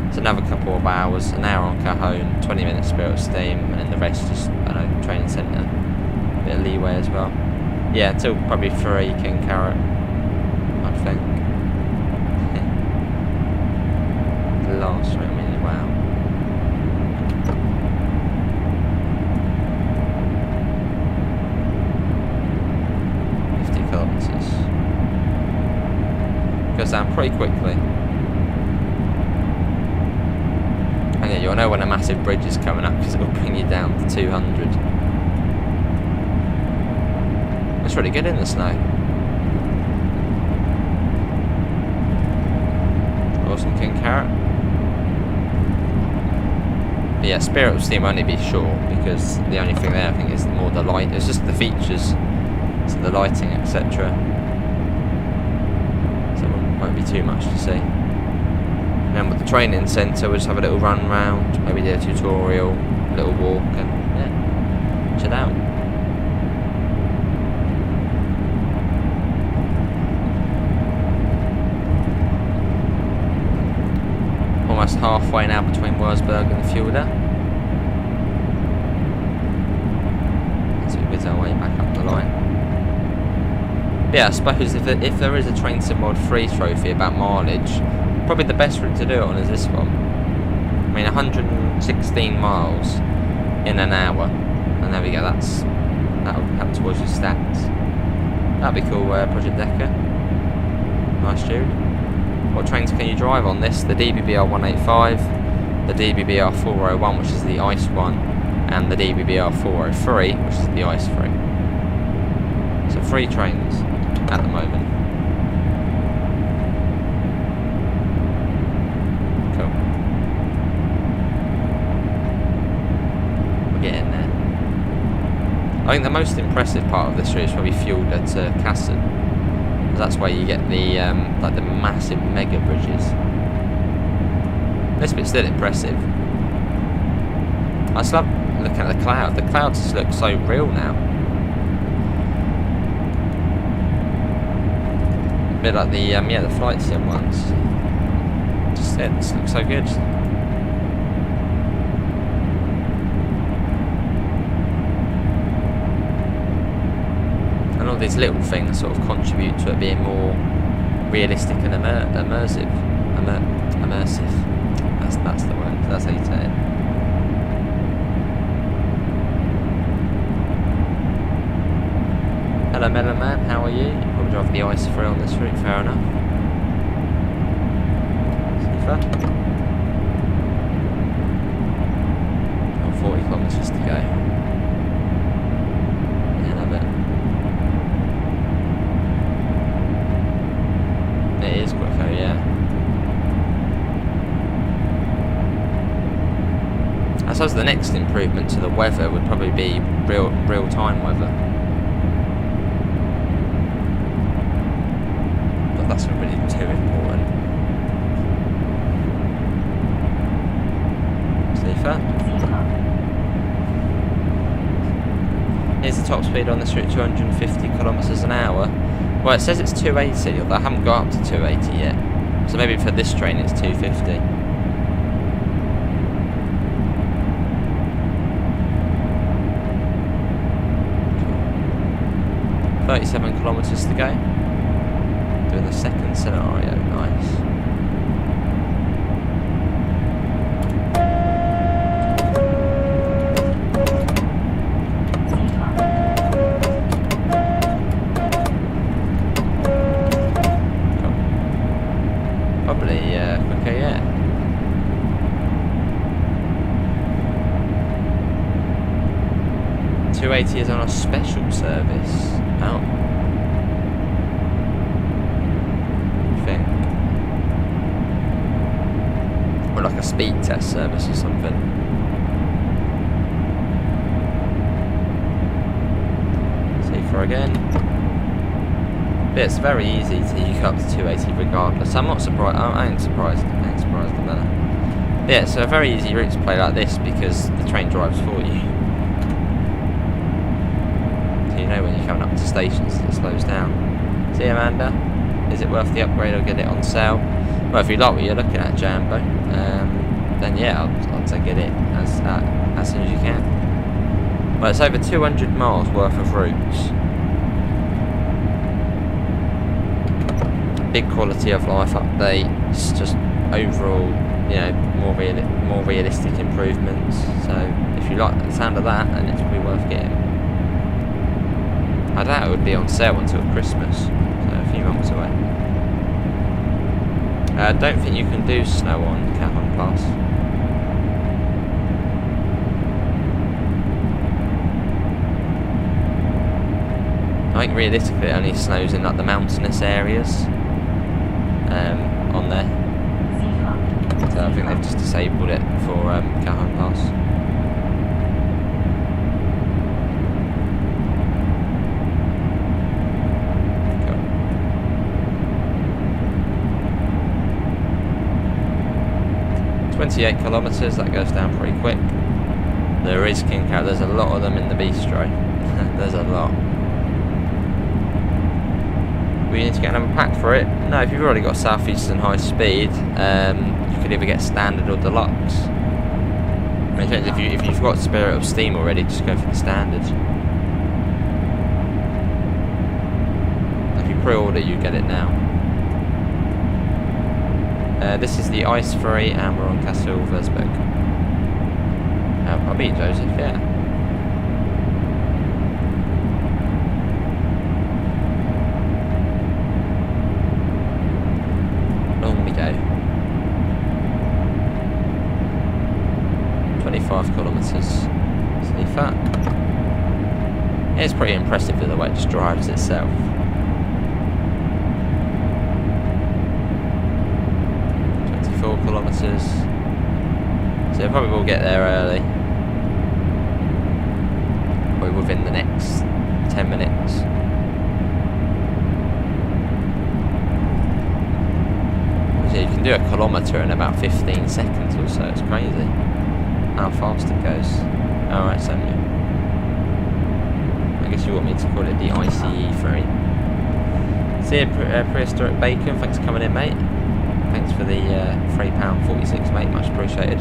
It's another couple of hours, an hour on Cajon, 20 minutes Spirit of Steam, and then the rest just, I don't know, training centre. A bit of leeway as well. Yeah, until probably 3 King Carrot, I'd think. The last 3 minutes, wow. Kilometres. Goes down pretty quickly. And yeah, you'll know when a massive bridge is coming up because it will bring you down to 200. It's really good in the snow. Awesome King Carrot. But yeah, Spirit of Steam will only be short because the only thing there I think is more the light. It's just the features. So the lighting, etc. So it won't be too much to see. And then with the training centre, we'll just have a little run round, maybe do a tutorial, a little walk, and yeah, chill out. Almost halfway now between Wurzburg and the Fjorder. So we whiz our way back up the line. Yeah, I suppose if there is a Train Sim World 3 trophy about mileage, probably the best route to do it on is this one. I mean, 116 miles in an hour, and there we go. That'll help towards your stats. That'd be cool, Project Decker. Nice dude. What trains can you drive on this? The DBBR 185, the DBBR 401, which is the ice one, and the DBBR 403, which is the ice free. So 3 trains at the moment. Cool. We're getting there. I think the most impressive part of this route is probably Fjorder to Kassen. That's where you get the like the massive mega bridges. This bit's still impressive. I just love looking at the cloud. The clouds just look so real now. A bit like the the flight sim ones. Just it looks so good. And all these little things sort of contribute to it being more realistic and immersive. Immersive. That's the word. That's how you say it. Hello Melon Man, how are you? You probably drive the ice free on this route, fair enough. Sniffer. 40 kilometres to go. Yeah, love it. It is quicker, yeah. I suppose the next improvement to the weather would probably be real-time weather. That's not really too important. Safer. Here's the top speed on this route, 250 kilometres an hour. Well, it says it's 280, although I haven't got up to 280 yet. So maybe for this train it's 250. Cool. 37 kilometres to go. Doing the second scenario, nice. Cool. Probably quicker, yeah. $280 is on a special service. Oh. Like a speed test service or something. Safer again. But it's very easy to eke up to 280 regardless. I'm not surprised. I ain't surprised. I ain't surprised about that. Yeah, so a very easy route to play like this because the train drives for you. So you know when you're coming up to stations that it slows down. See, Amanda? Is it worth the upgrade or get it on sale? Well, if you like what you're looking at, Jambo, then yeah, I'd say get it as soon as you can. Well, it's over 200 miles worth of routes. Big quality of life updates, just overall, you know, more realistic improvements. So if you like the sound of that, then it's probably worth getting. I doubt it would be on sale until Christmas, so a few months away. I don't think you can do snow on Cajon Pass. I think realistically it only snows in like the mountainous areas on there. So I think they've just disabled it for Cajon Pass. Cool. 28 kilometres, that goes down pretty quick. There is King Cow, there's a lot of them in the bistro. There's a lot. We need to get an unpack for it. No, if you've already got Southeastern High Speed, you could either get Standard or Deluxe. I mean, if you've got Spirit of Steam already, just go for the Standard. If you pre-order, you get it now. This is the Ice Free, and we're on Castle Wurzburg. I'll beat Joseph, yeah. On we go. 25 kilometres. See that? Yeah, it's pretty impressive the way it just drives itself. 24 kilometres. So probably will get there early. Probably within the next 10 minutes. So you can do a kilometre in about 15 seconds or so. It's crazy how fast it goes. Alright, Samuel. I guess you want me to call it the ICE3. See you, Prehistoric Bacon. Thanks for coming in, mate. Thanks for the £3.46, mate. Much appreciated.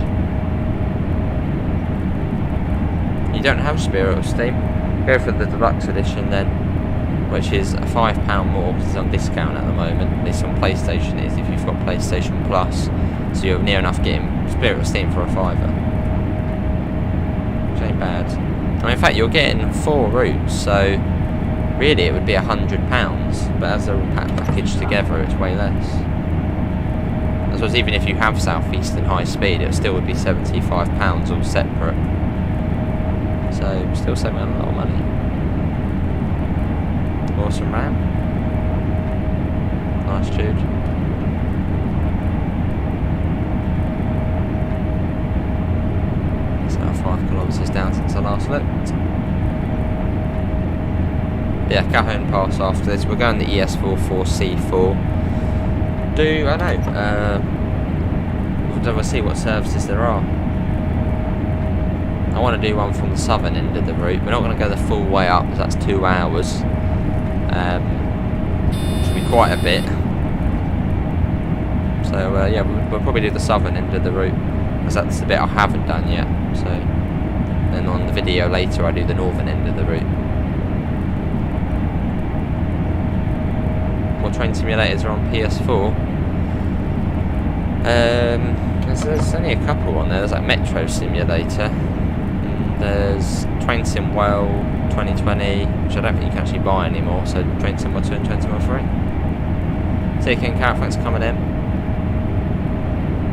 You don't have Spirit of Steam? Go for the Deluxe Edition then, which is a £5 more because it's on discount at the moment. At least on PlayStation is if you've got PlayStation Plus. So you're near enough getting Spirit of Steam for a £5. Which ain't bad. I mean, in fact, you're getting 4 routes, so really it would be £100. But as a package together, it's way less. I suppose even if you have Southeastern High Speed, it still would be £75 all separate. So still saving a lot of money. Awesome RAM. Nice Jude. It's now 5 kilometres down since I last looked. Yeah, Cajon Pass after this. We're going the ES44C4. I don't know. We'll see what services there are. I want to do one from the southern end of the route. We're not going to go the full way up because that's 2 hours. Should be quite a bit. So yeah, we'll probably do the southern end of the route because that's the bit I haven't done yet. So then on the video later I do the northern end of the route. More train simulators are on PS4. There's only a couple on there. There's like Metro Simulator. There's Train Sim World 2020, which I don't think you can actually buy anymore, so Train Sim World 2 and Train Sim World 3. Taking Caraflex coming in.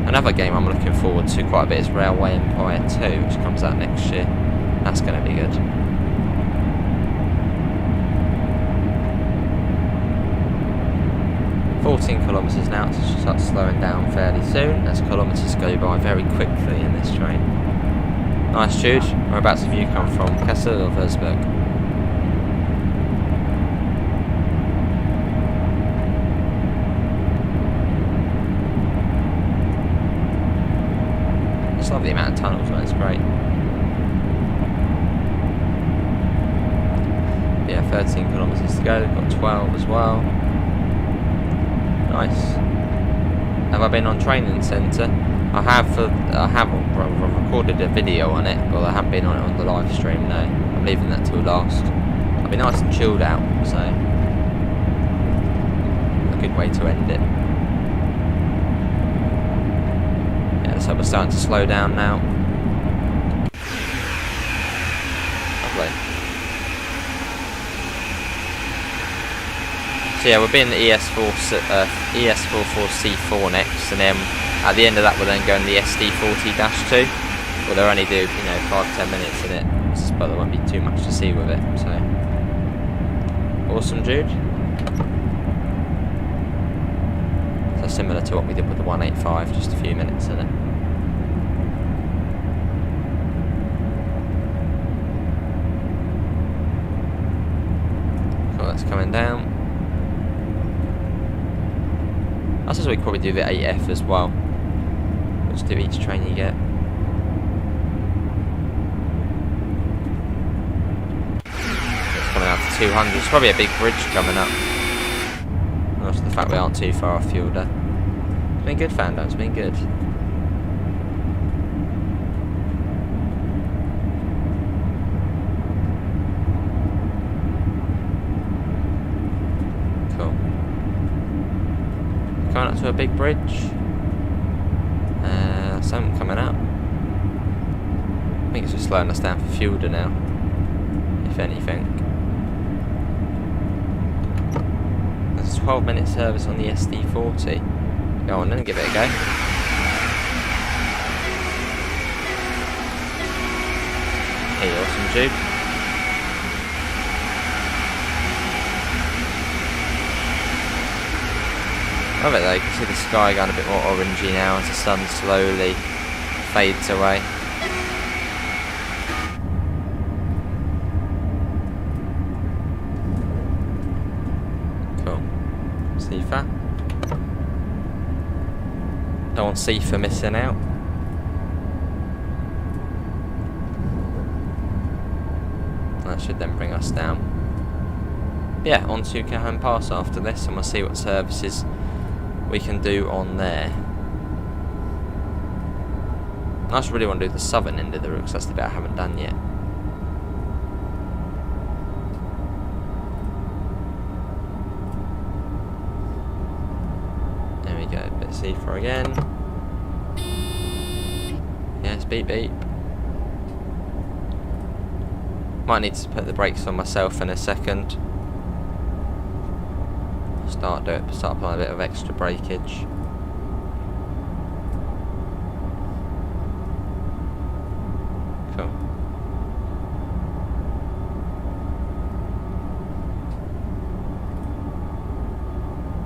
Another game I'm looking forward to quite a bit is Railway Empire 2, which comes out next year. That's going to be good. $14 kilometres now, so it should start slowing down fairly soon, as kilometres go by very quickly in this train. Nice, Jude. Whereabouts have you come from? Kassel or Wurzburg? just love the amount of tunnels, man. It's great. Yeah, 13 kilometres to go. We've got 12 as well. Nice. Have I been on training centre? I have recorded a video on it, but I haven't been on it on the live stream. No, I'm leaving that till last. I'll be nice and chilled out, so a good way to end it. Yeah, so we're starting to slow down now. Lovely. So yeah, we'll be in the ES44C4 next, and then at the end of that we'll then go in the SD40-2. Well, they'll only do, 5-10 minutes in it, but there won't be too much to see with it. So awesome, Jude. So similar to what we did with the 185, just a few minutes in it. Cool, that's coming down. I suppose we could probably do the 8F as well. We'll just do each train you get. It's coming out to 200. It's probably a big bridge coming up. Also the fact we aren't too far off fuel there. It's been good, Fando. It's been good. Coming up to a big bridge. Something coming up. I think it's just slowing us down for fuel now, if anything. There's a 12-minute service on the SD40. Go on then, give it a go. Hey, awesome, Jude. Love it though, you can see the sky going a bit more orangey now as the sun slowly fades away. Cool. Sifa. Don't want Sifa missing out. That should then bring us down. Yeah, on to Cahan Pass after this, and we'll see what services we can do on there. I just really want to do the southern end of the route because that's the bit I haven't done yet. There we go, bit C4 again. Yes, beep beep. Might need to put the brakes on myself in a second. Start applying a bit of extra breakage. Cool.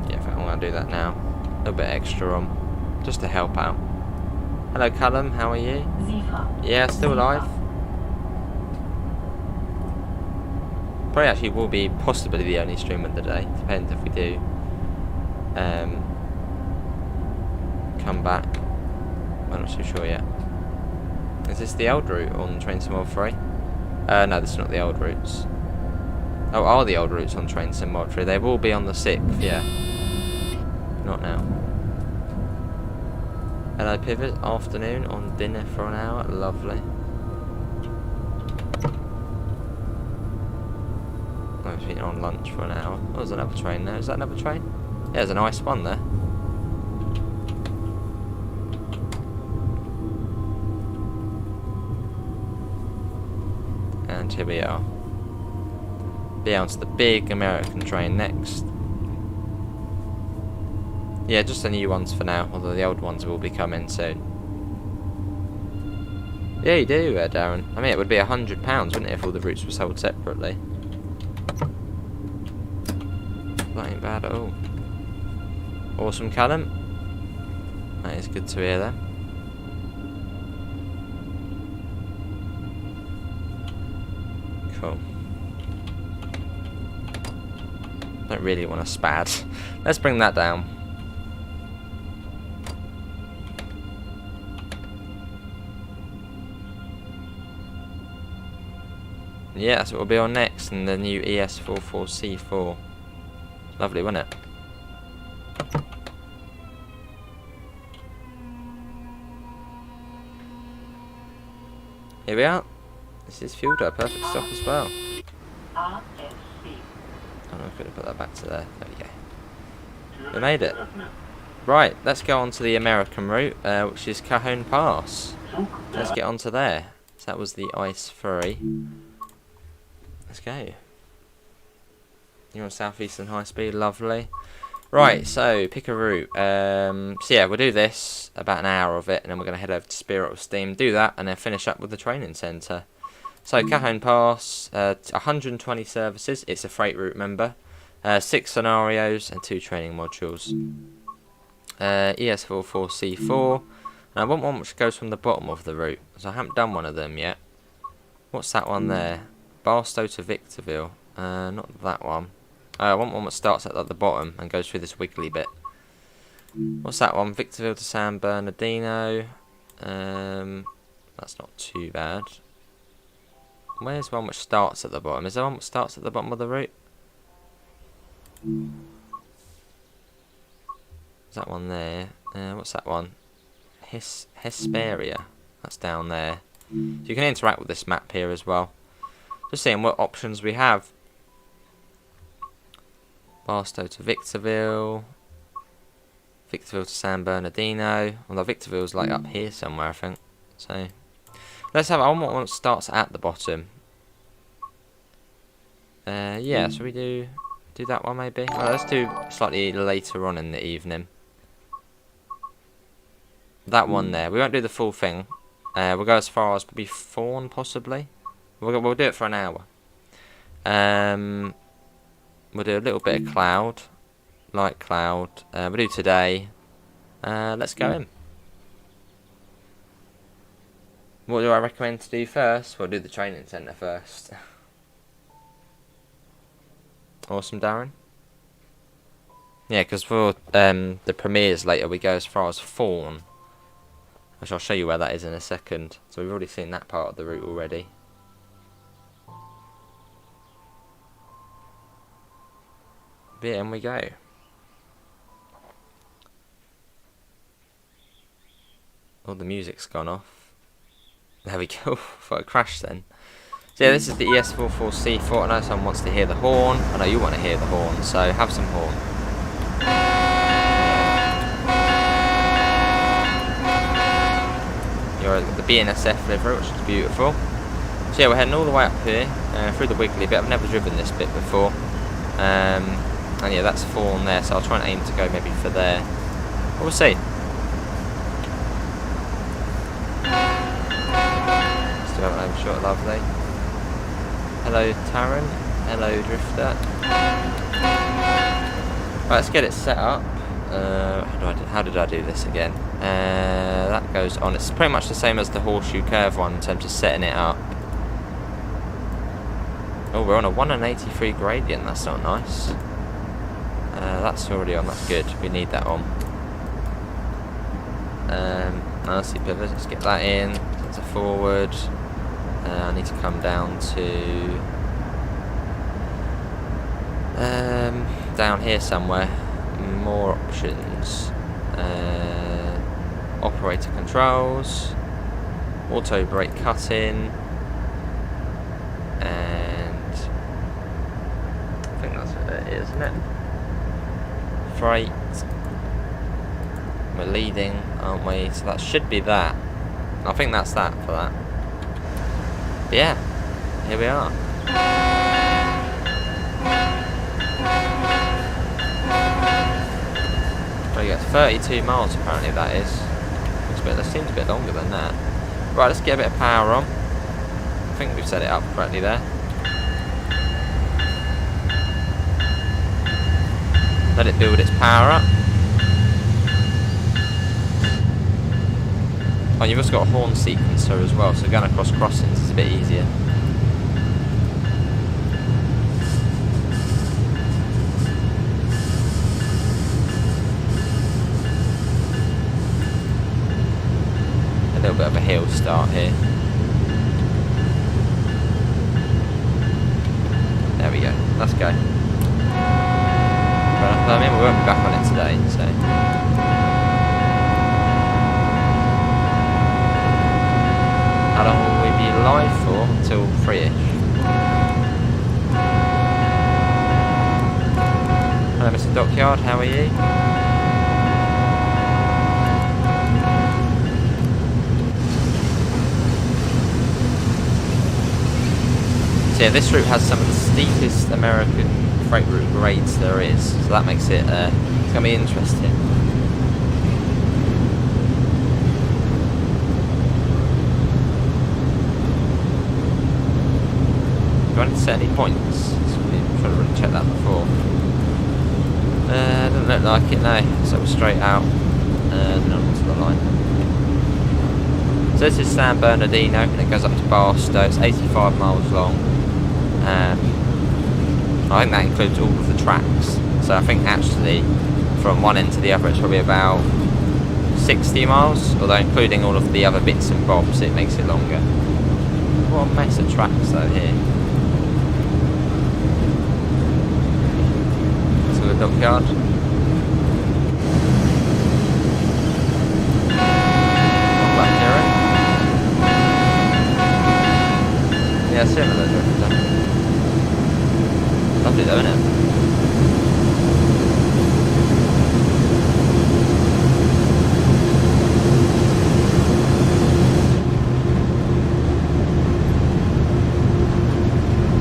Yeah, I think I'm gonna do that now. A little bit extra on, just to help out. Hello, Callum. How are you? Yeah, still alive. Probably actually will be possibly the only stream of the day. Depends if we do come back. I'm not too sure yet. Is this the old route on Train Sim World 3? No, this is not the old routes. Oh, are the old routes on Train Sim World 3? They will be on the 6th, yeah. Not now. Hello, Pivot. Afternoon on dinner for an hour. Lovely. I've been on lunch for an hour. Oh, there's another train there. Is that another train? Yeah, there's a nice one there. And here we are. Be on to the big American train next. Yeah, just the new ones for now, although the old ones will be coming soon. Yeah, you do, Darren. I mean, it would be £100, wouldn't it, if all the routes were sold separately? That ain't bad at all. Awesome, Callum. That is good to hear that. Cool. Don't really want to spad. Let's bring that down. yeah, that's what we'll be on next, in the new ES44C4. Lovely, wasn't it? Here we are. This is fueled at a perfect stop as well. Oh no, I could have put that back to there. There we go. We made it. Right, let's go on to the American route, which is Cajon Pass. Let's get on to there. So that was the ice ferry. Let's go. You're on Southeastern High Speed, lovely. Right, so pick a route. So yeah, we'll do this, about an hour of it, and then we're going to head over to Spirit of Steam, do that, and then finish up with the training centre. So Cajon Pass, 120 services, it's a freight route, remember. 6 scenarios and 2 training modules. ES44C4, and I want one which goes from the bottom of the route, so I haven't done one of them yet. What's that one there? Barstow to Victorville, not that one. I want one that starts at the bottom and goes through this wiggly bit. What's that one? Victorville to San Bernardino. That's not too bad. Where's one which starts at the bottom? Is there one which starts at the bottom of the route? Is that one there? What's that one? Hesperia. That's down there. So you can interact with this map here as well. Just seeing what options we have. Barstow to Victorville. Victorville to San Bernardino. Although Victorville's like up here somewhere, I think. So let's have one that starts at the bottom. Yeah, so we do that one maybe. Well, let's do slightly later on in the evening. That one there. We won't do the full thing. We'll go as far as maybe Fawn, possibly. We'll do it for an hour. We'll do a little bit of Cloud, light Cloud. We'll do today. Let's go in. What do I recommend to do first? We'll do the training centre first. Awesome, Darren. Yeah, because for the premieres later, we go as far as Fawn, which I'll show you where that is in a second. So we've already seen that part of the route already. But yeah, in we go. Oh, the music's gone off. There we go. Thought it crashed then. So yeah, this is the ES44C4. I know someone wants to hear the horn. I know you want to hear the horn, so have some horn. You're at the BNSF livery, which is beautiful. So yeah, we're heading all the way up here, through the wiggly bit. I've never driven this bit before. And yeah, that's Fawn there, so I'll try and aim to go maybe for there. But we'll see. Still have an overshot, lovely. Hello Taran, hello Drifter. Right, let's get it set up. How did I do this again? That goes on. It's pretty much the same as the horseshoe curve one in terms of setting it up. Oh, we're on a 183 gradient, that's not nice. That's already on, that's good, we need that on. Let's see pivot, let's get that in, that's a forward. I need to come down to down here somewhere. More options. Operator controls, auto brake cutting, and I think that's what it is, isn't it? Freight. We're leading, aren't we? So that should be that. I think that's that for that. But yeah, here we are. So yeah, 32 miles apparently that is. That seems a bit longer than that. Right, let's get a bit of power on. I think we've set it up correctly there. Let it build its power up. Oh, you've also got a horn sequencer as well, so going across crossings is a bit easier. A little bit of a hill start here. let's go. But I mean, we won't be back on it today, so. How long will we be live for? Until 3ish. Hello, Mr. Dockyard, how are you? So yeah, this route has some of the steepest American freight route grades there is, so that makes it, it's going to be interesting. Do I need to set any points? I'm trying to really check that before. Doesn't look like it, no. So we're straight out and onto the line. So this is San Bernardino and it goes up to Barstow. It's 85 miles long. I think that includes all of the tracks. So I think actually from one end to the other it's probably about 60 miles, although including all of the other bits and bobs it makes it longer. What a mess of tracks though here. To the dockyard. Yeah, similar to it. Lovely though, isn't it?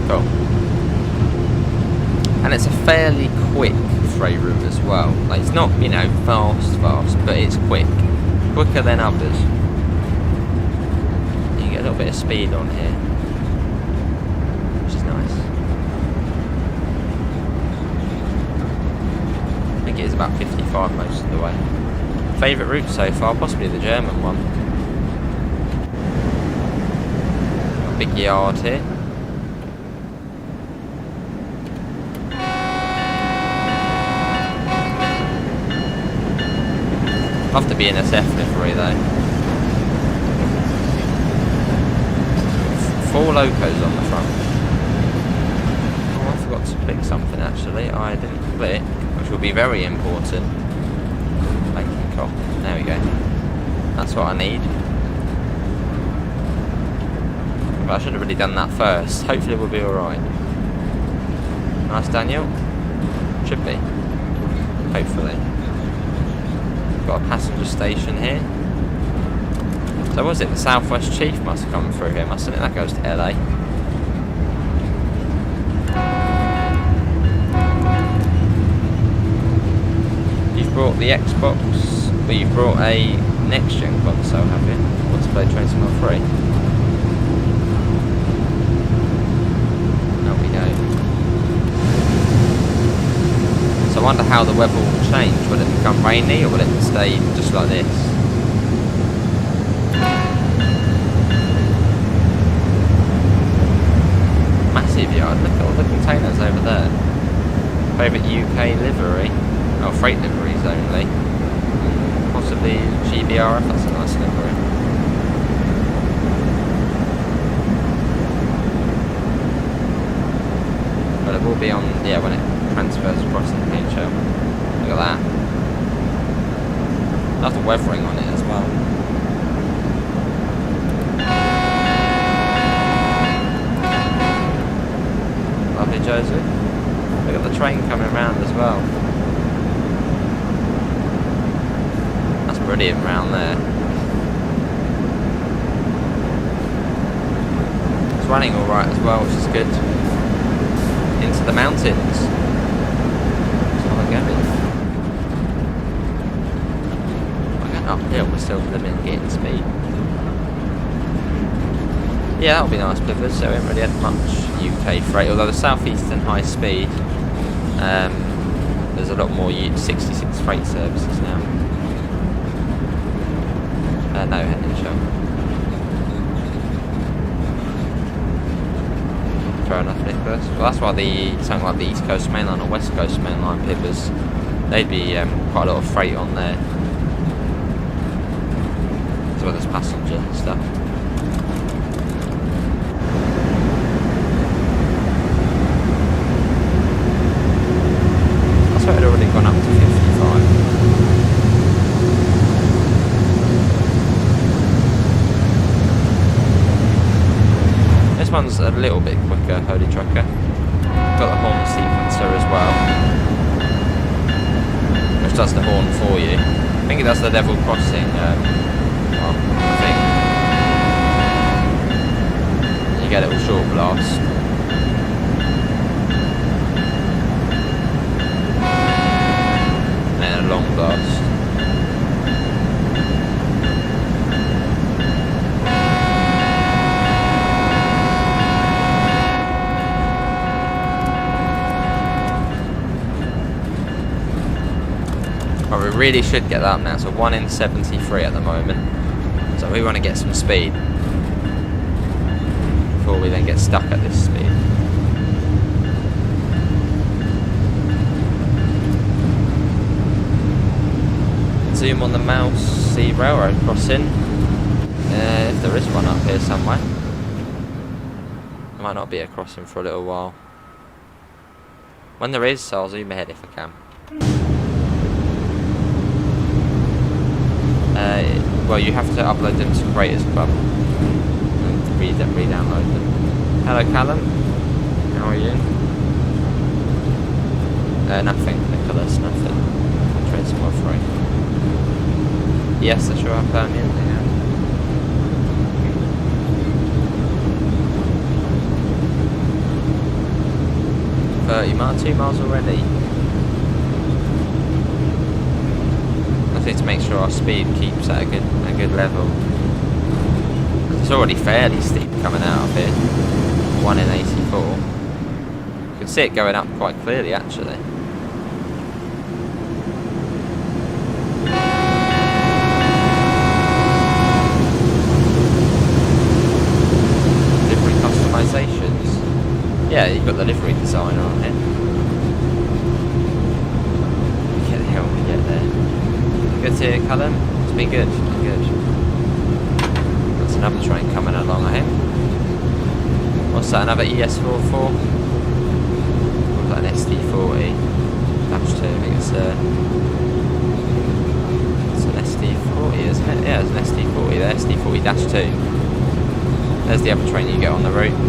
Cool. And it's a fairly quick freight route as well. Like, it's not, you know, fast, but it's quick. Quicker than others. You get a little bit of speed on here. It is about 55 most of the way. Favourite route so far, possibly the German one. Got a big yard here. Love to be in SF livery though. 4 locos on the front. Oh, I forgot to click something actually. I didn't click. Which will be very important. Banking cop. There we go. That's what I need. But I should have really done that first. Hopefully we'll be alright. Nice, Daniel. Should be. Hopefully. Got a passenger station here. So what was it? The Southwest Chief must have come through here, mustn't it? That goes to LA. Brought the Xbox, but you've brought a next-gen console, have you? Want to play Train Sim 3? There we go. So I wonder how the weather will change. Will it become rainy or will it stay just like this? Massive yard, look at all the containers over there. Favourite UK livery? Oh, freight liveries only. Possibly GBRF, that's a nice livery. But it will be on, yeah, when it transfers across the HL. Look at that. That's the weathering on it as well. Lovely, Joseph. Look at the train coming around as well. Brilliant round there. It's running alright as well, which is good. Into the mountains. That's how we're going. We're going uphill, we're still getting speed. Yeah, that'll be nice because so we haven't really had much UK freight, although the South Eastern high speed, there's a lot more 66 freight services now. No, heading show. Fair enough, Nicholas. Well, that's why something like the East Coast Main Line or West Coast Main Line pippers, they'd be quite a lot of freight on there. As well as passenger stuff. this one's a little bit quicker, Holy Trucker. Got the horn sequencer as well, which does the horn for you. I think it does the level crossing, well, I think. You get a little short blast. And then a long blast. Well, we really should get that up now, so 1 in 73 at the moment. So we want to get some speed before we then get stuck at this speed. Zoom on the mouse, see railroad crossing. If there is one up here somewhere. There might not be a crossing for a little while. When there is, I'll zoom ahead if I can. Well, you have to upload them to Creators Club and re-download them. Hello, Callum. How are you? Nothing, Nicholas. Nothing. Trade some more free. Yes, that's sure I'm Birmingham. Yeah. 30 miles, 2 miles already. I need to make sure our speed keeps at a good level. It's already fairly steep coming out of here. 1 in 84. You can see it going up quite clearly actually. Livery customizations. Yeah, you've got the livery designer on it. Get the hell we get there. Good to hear, Callum. It's been good. That's another train coming along, I think. What's that? Another ES44? Or is that an SD40? Dash 2, I think it's an SD40, isn't it? Yeah, it's an SD40 there. SD40-2. There's the other train you get on the route.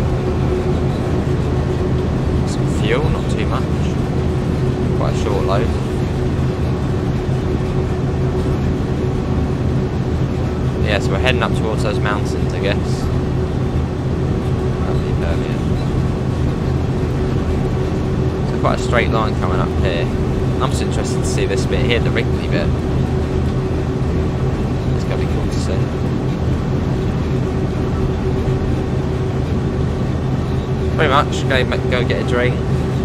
Some fuel, not too much. Quite a short load. Yeah, so we're heading up towards those mountains, I guess. Lovely Birmingham. So quite a straight line coming up here. I'm just interested to see this bit here, the Wrigley bit. It's going to be cool to see. Pretty much, go get a drink,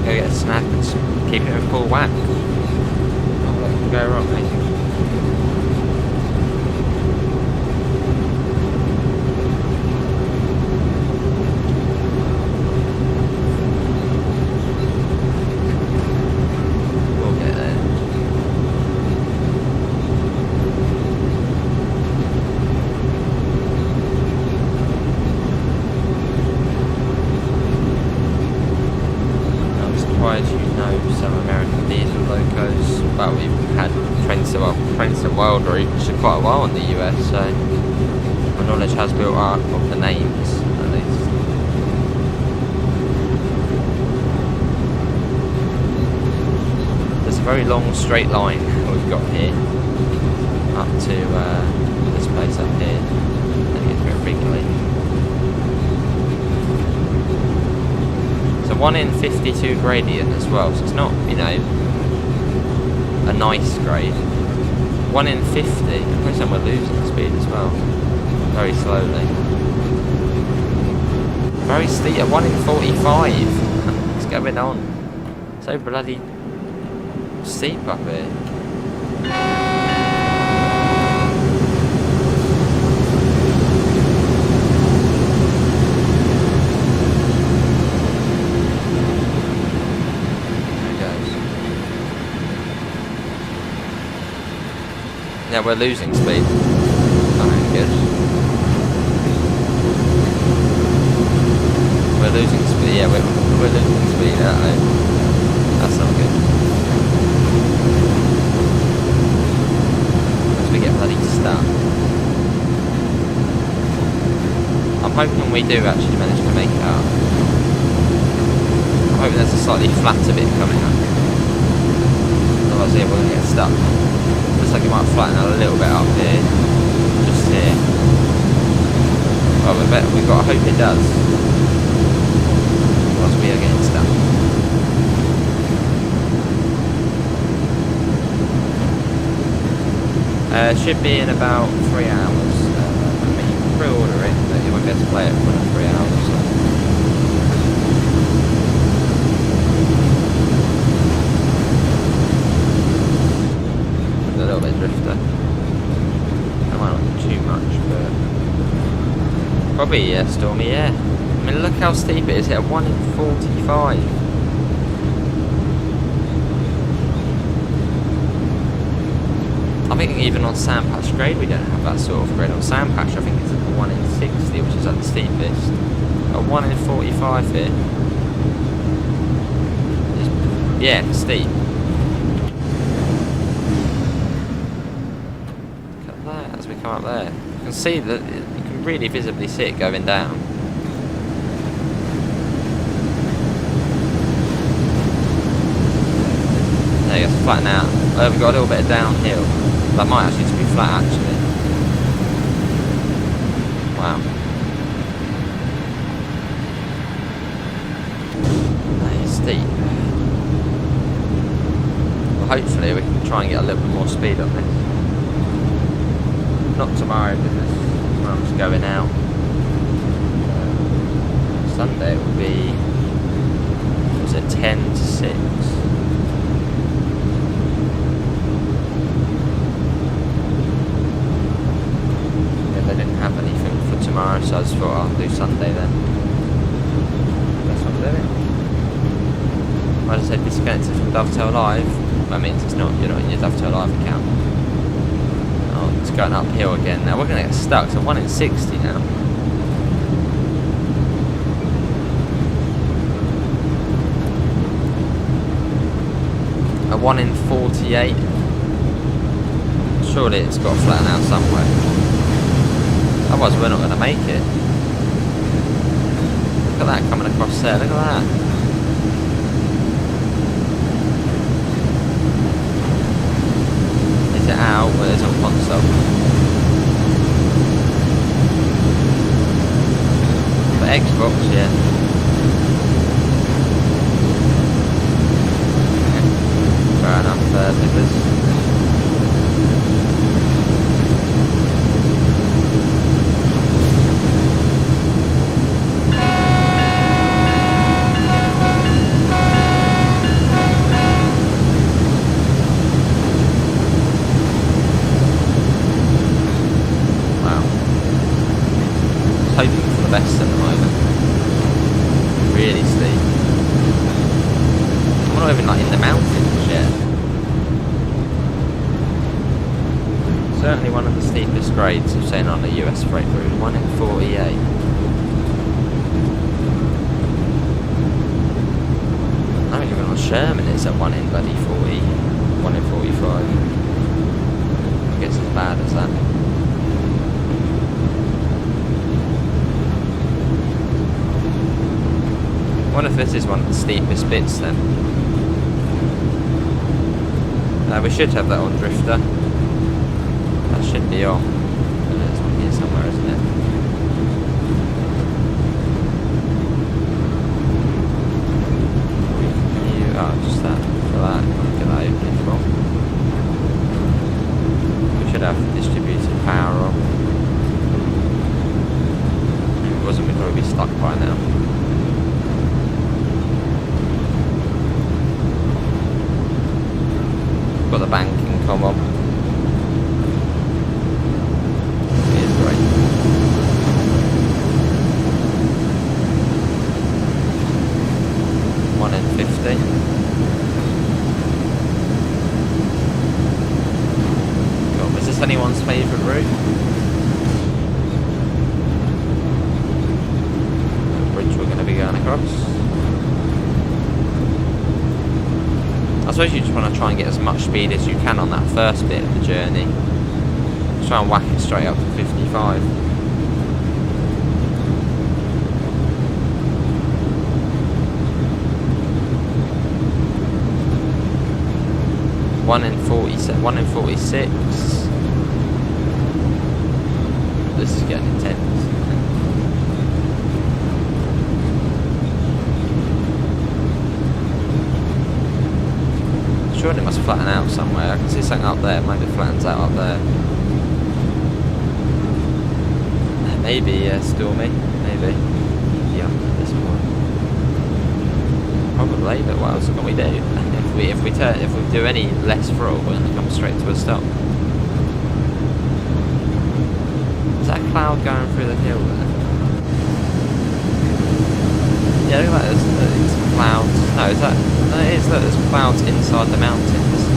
go get a snack, and just keep it in full whack. Not let it go wrong, mate. Wild route for quite a while in the US, so my knowledge has built up of the names at least. There's a very long straight line we've got here up to this place up here, and it gets very Wrigley. So 1 in 52 gradient as well, so it's not, you know, a nice grade. 1 in 50. I'm pretty sure we're losing speed as well. Very slowly. Very steep. 1 in 45. What's going on? So bloody steep up here. Yeah, we're losing speed. Oh, good. We're losing speed. Yeah, we're losing speed. That's not good. As we get bloody stuck. I'm hoping we do actually manage to make it out. I'm hoping there's a slightly flatter bit coming up. Otherwise here we're going to get stuck. Looks like it might flatten a little bit up here. Just here. Well, we've got to hope it does. Otherwise we are getting stuck. Should be in about 3 hours. I mean, you can pre-order it, but you won't be able to play it for another 3 hours. So. A little bit drifter. That might not be too much, but probably stormy. Yeah. I mean, look how steep it is. Hit a 1 in 45. I think even on Sandpatch grade we don't have that sort of grade. On Sandpatch I think it's a 1 in 60, which is at the steepest. A 1 in 45 here. Yeah, steep. Look at that as we come up there. You can see that, you can really visibly see it going down. There you go, flatten out. We've got a little bit of downhill. That might actually just be flat, actually. Wow. That is steep. Well, hopefully we can try and get a little bit more speed on this. Not tomorrow, because I'm just going out. Sunday it will be, was it 10 to 6? Tomorrow, so I just thought I'll do Sunday then. That's what I'm doing. Like I said, disconnected from Dovetail Live. That means it's not, you're not in your Dovetail Live account. Oh, it's going uphill again. Now we're going to get stuck. So 1 in 60 now. A 1 in 48. Surely it's got to flatten out somewhere. Otherwise we're not going to make it. Look at that coming across there, look at that. Is it out? Well, it's on console. For Xbox, yeah. Fair enough, because best at the moment. Really steep. I'm not even like in the mountains yet. Certainly one of the steepest grades I've seen on the US freight route. 1 in 48. I think even on Sherman it's at 1 in bloody 40. 1 in 45. It gets as bad as that. I wonder if this is one of the steepest bits then. We should have that on Drifter. That should be on. It's on here somewhere, isn't it? Just that. For that. Get that open from. We should have the distributed power on. If it wasn't, we'd probably be stuck by now. Got the banking come on. It is great. One in 50. God, is this anyone's favourite route? The bridge we're going to be going across. I suppose you just want to try and get as much speed as you can on that first bit of the journey. Just try and whack it straight up to 55. 1 in 47, 1 in 46. This is getting intense. Surely it must flatten out somewhere. I can see something up there. Maybe it flattens out up there. Maybe stormy. Maybe. Yeah, this one. Probably. But what else can we do? If we do any less throttle, we're going to come straight to a stop. Is that cloud going through the hill there? Yeah, look at that. It's clouds. No, is that? No, it is. Look, there's clouds inside the mountains.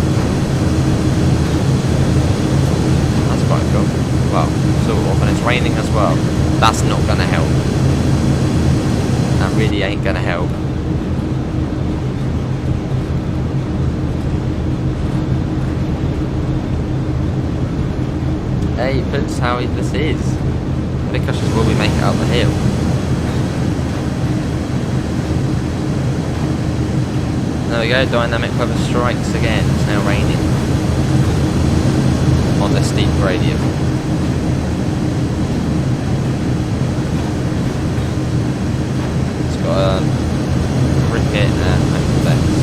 That's quite cool. Well, sort of, and it's raining as well. That's not going to help. That really ain't going to help. Hey, that's how this is. The big question is, will we make it up the hill? There we go, dynamic weather strikes again. It's now raining on the steep gradient. It's got a cricket and effects.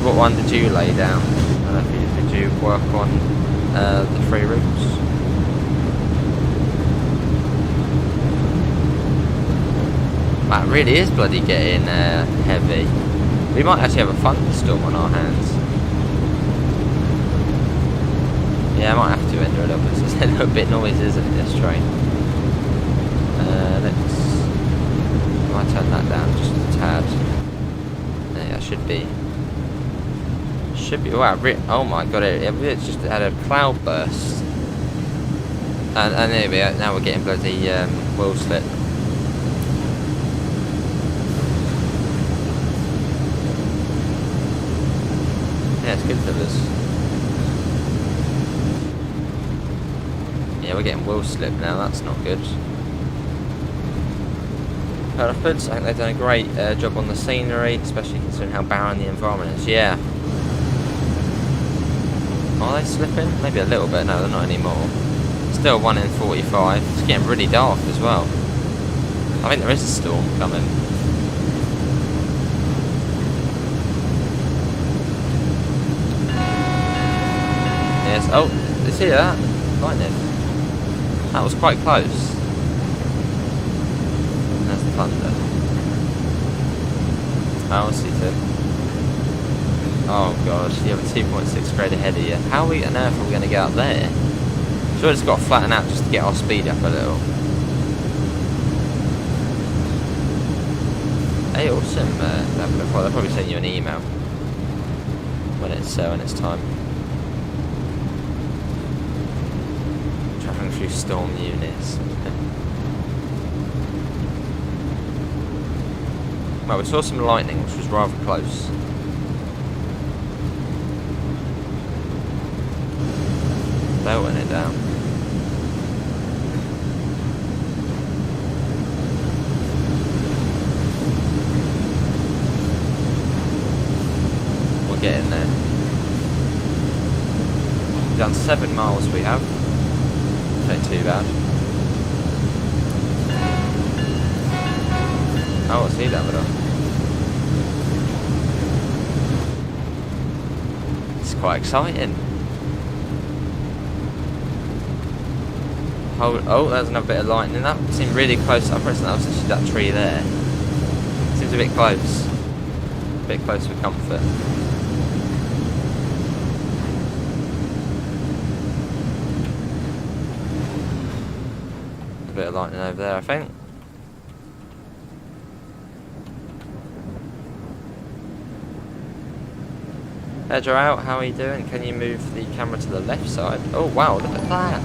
What one did you lay down? Did you work on the 3 routes? That really is bloody getting heavy. We might actually have a thunderstorm on our hands. Yeah, I might have to enter a little bit. It's a little bit noisy, isn't it, this train? I might turn that down just a tad. Yeah, that should be. Wow, oh my god, it just had a cloud burst. And there we are, now we're getting bloody wheel slip. Yeah, it's good for us. Yeah, we're getting wheel slip now, that's not good. Hereford's, I think they've done a great job on the scenery, especially considering how barren the environment is. Yeah. Are they slipping? Maybe a little bit. No, they're not anymore. Still 1 in 45. It's getting really dark as well. I think there is a storm coming. Yes. Oh, did you see that? Lightning. That was quite close. There's the thunder. Oh, I see too. Oh gosh, you have a 2.6 grade ahead of you. How on earth are we going to get up there? Sure, it's got to flatten out just to get our speed up a little. Hey, awesome. They'll probably send you an email when it's time. Travelling through storm units. Well, we saw some lightning, which was rather close. Belting it down. We're getting there. We've done 7 miles we have. Not too bad. Oh, I see that one. It's quite exciting. Oh, there's another bit of lightning. That seemed really close. I reckon that was actually that tree there. Seems a bit close. A bit close for comfort. A bit of lightning over there, I think. Edger out, how are you doing? Can you move the camera to the left side? Oh wow, look at that!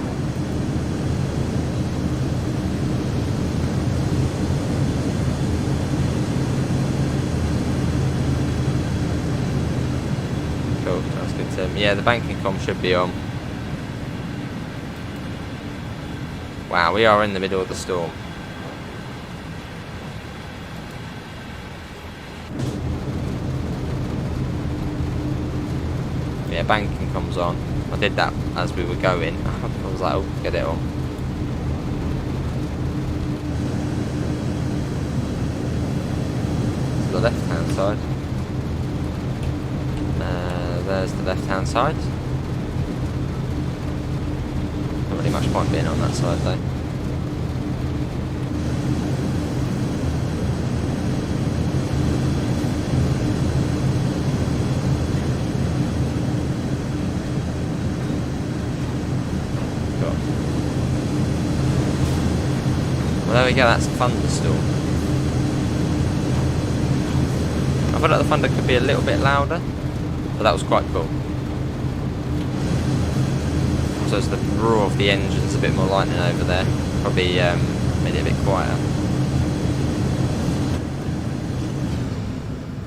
Cool, that's good. Yeah, the banking comm should be on. Wow, we are in the middle of the storm. Yeah, banking comes on. I did that as we were going. I was like, oh, get it on. To the left hand side. There's the left hand side. Not really much point being on that side though. Well, there we go, that's a thunderstorm. I feel like the thunder could be a little bit louder, but that was quite cool. So it's the roar of the engines, a bit more lightning over there. Probably made it a bit quieter.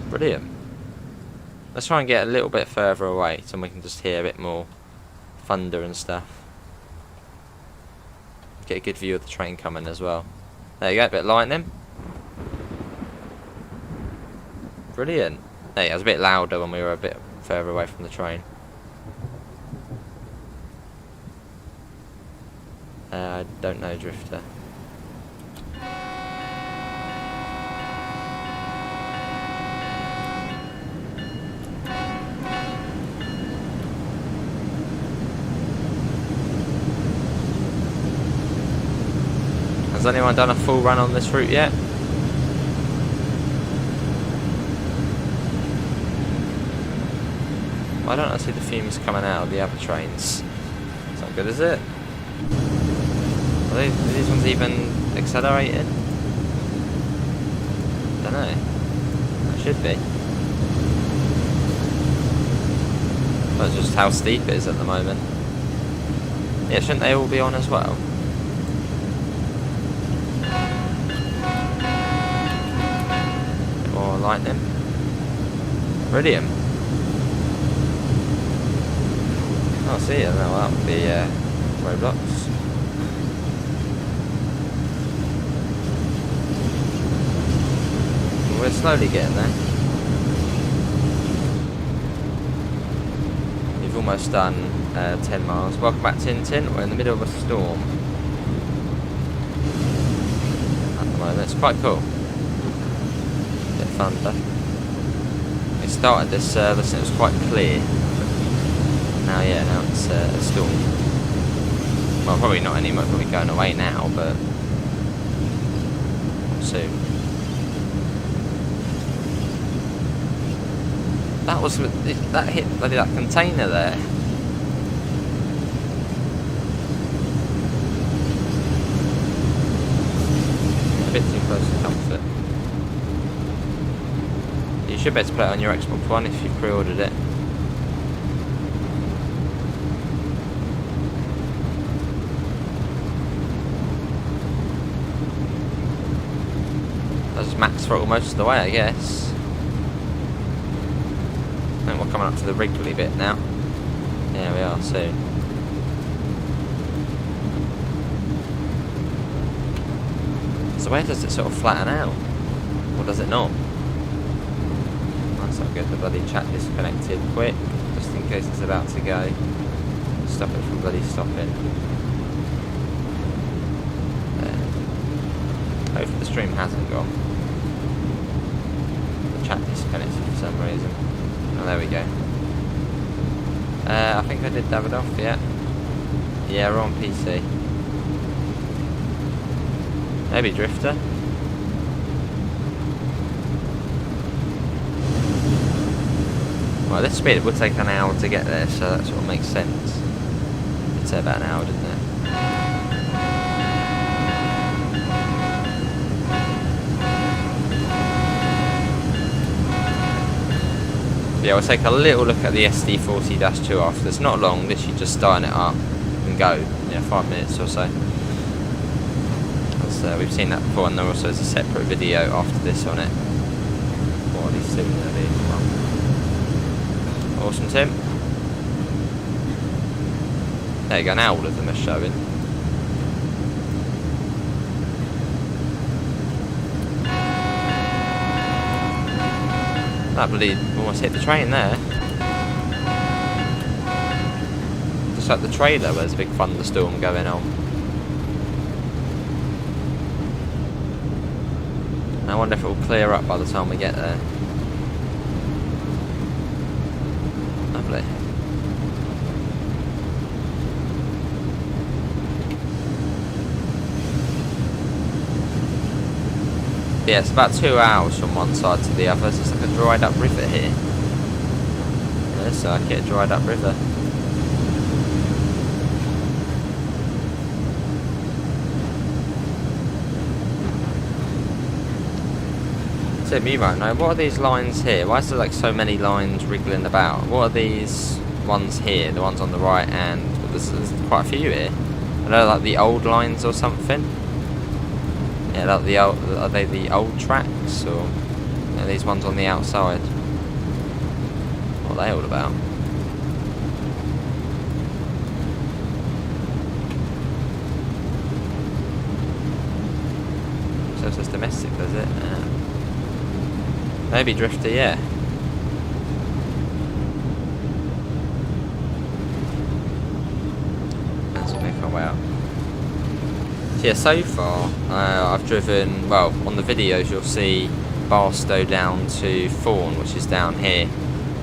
Brilliant. Let's try and get a little bit further away so we can just hear a bit more thunder and stuff. Get a good view of the train coming as well. There you go, a bit of lightning. Brilliant. There you go, it was a bit louder when we were a bit further away from the train. I don't know, Drifter. Has anyone done a full run on this route yet? Why don't I see the fumes coming out of the other trains? It's not good, is it? Are these ones even accelerating? Don't know. It should be. That's just how steep it is at the moment. Yeah, shouldn't they all be on as well? Bit more lightning. Brilliant. Oh, see, I know that would be roadblocks. We're slowly getting there. We've almost done 10 miles. Welcome back, Tintin. We're in the middle of a storm at the moment. It's quite cool. Bit of thunder. We started this service and it was quite clear. Now, yeah, now it's a storm. Well, probably not anymore, probably going away now, but soon. That hit bloody that container there. A bit too close to comfort. You should be able to play it on your Xbox One if you pre-ordered it. That's max throttle most of the way, I guess. I think we're coming up to the Wrigley bit now. Yeah, we are soon. So where does it sort of flatten out? Or does it not? That's not good. The bloody chat disconnected quick, just in case it's about to go. Stop it from bloody stopping. There. Hopefully the stream hasn't gone. The chat disconnected for some reason. Oh, there we go. I think I did David off, yeah. Yeah, we're on PC. Maybe Drifter. Well, this speed it would take an hour to get there, so that sort of makes sense. I'd say about an hour, didn't it? Yeah, we'll take a little look at the SD40-2 after. It's not long, literally just starting it up and go. Yeah, 5 minutes or so. We've seen that before, and there also is a separate video after this on it. Or at least soon there'll be one. Awesome, Tim. There you go, now all of them are showing. That bloody almost hit the train there. Just like the trailer where there's a big thunderstorm going on. I wonder if it will clear up by the time we get there. Lovely. Yeah, it's about 2 hours from one side to the other. It's just like a dried up river here. Yeah, it's like a dried up river. Tim, you might know, what are these lines here? Why is there like so many lines wriggling about? What are these ones here? The ones on the right and there's quite a few here. Are they like the old lines or something? Yeah, like the old, are they the old tracks or are these ones on the outside? What are they all about? So it's just domestic, does it? Maybe drifter, yeah. Let's make our way out. So yeah, so far I've driven, well, on the videos you'll see Barstow down to Thorn, which is down here.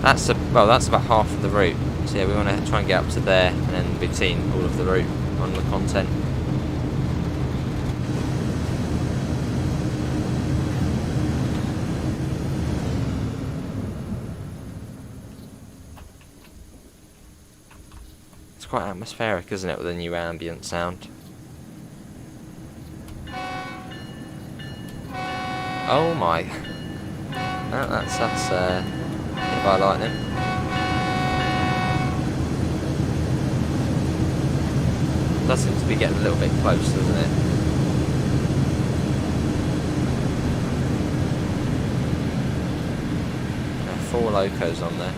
That's that's about half of the route. So yeah, we want to try and get up to there, and then we've seen all of the route on the content. It's quite atmospheric, isn't it, with the new ambient sound? Oh my! That's hit by lightning. Does seem to be getting a little bit close, doesn't it? 4 locos on there.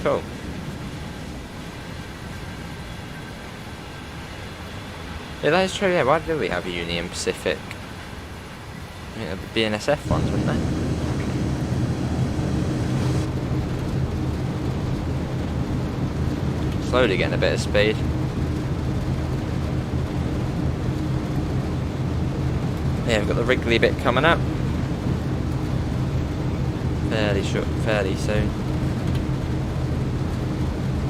Cool. Yeah, that is true, yeah. Why do we have Union Pacific? I mean, the BNSF ones, wouldn't they? Slowly getting a bit of speed. Yeah, we've got the Wrigley bit coming up. Fairly soon.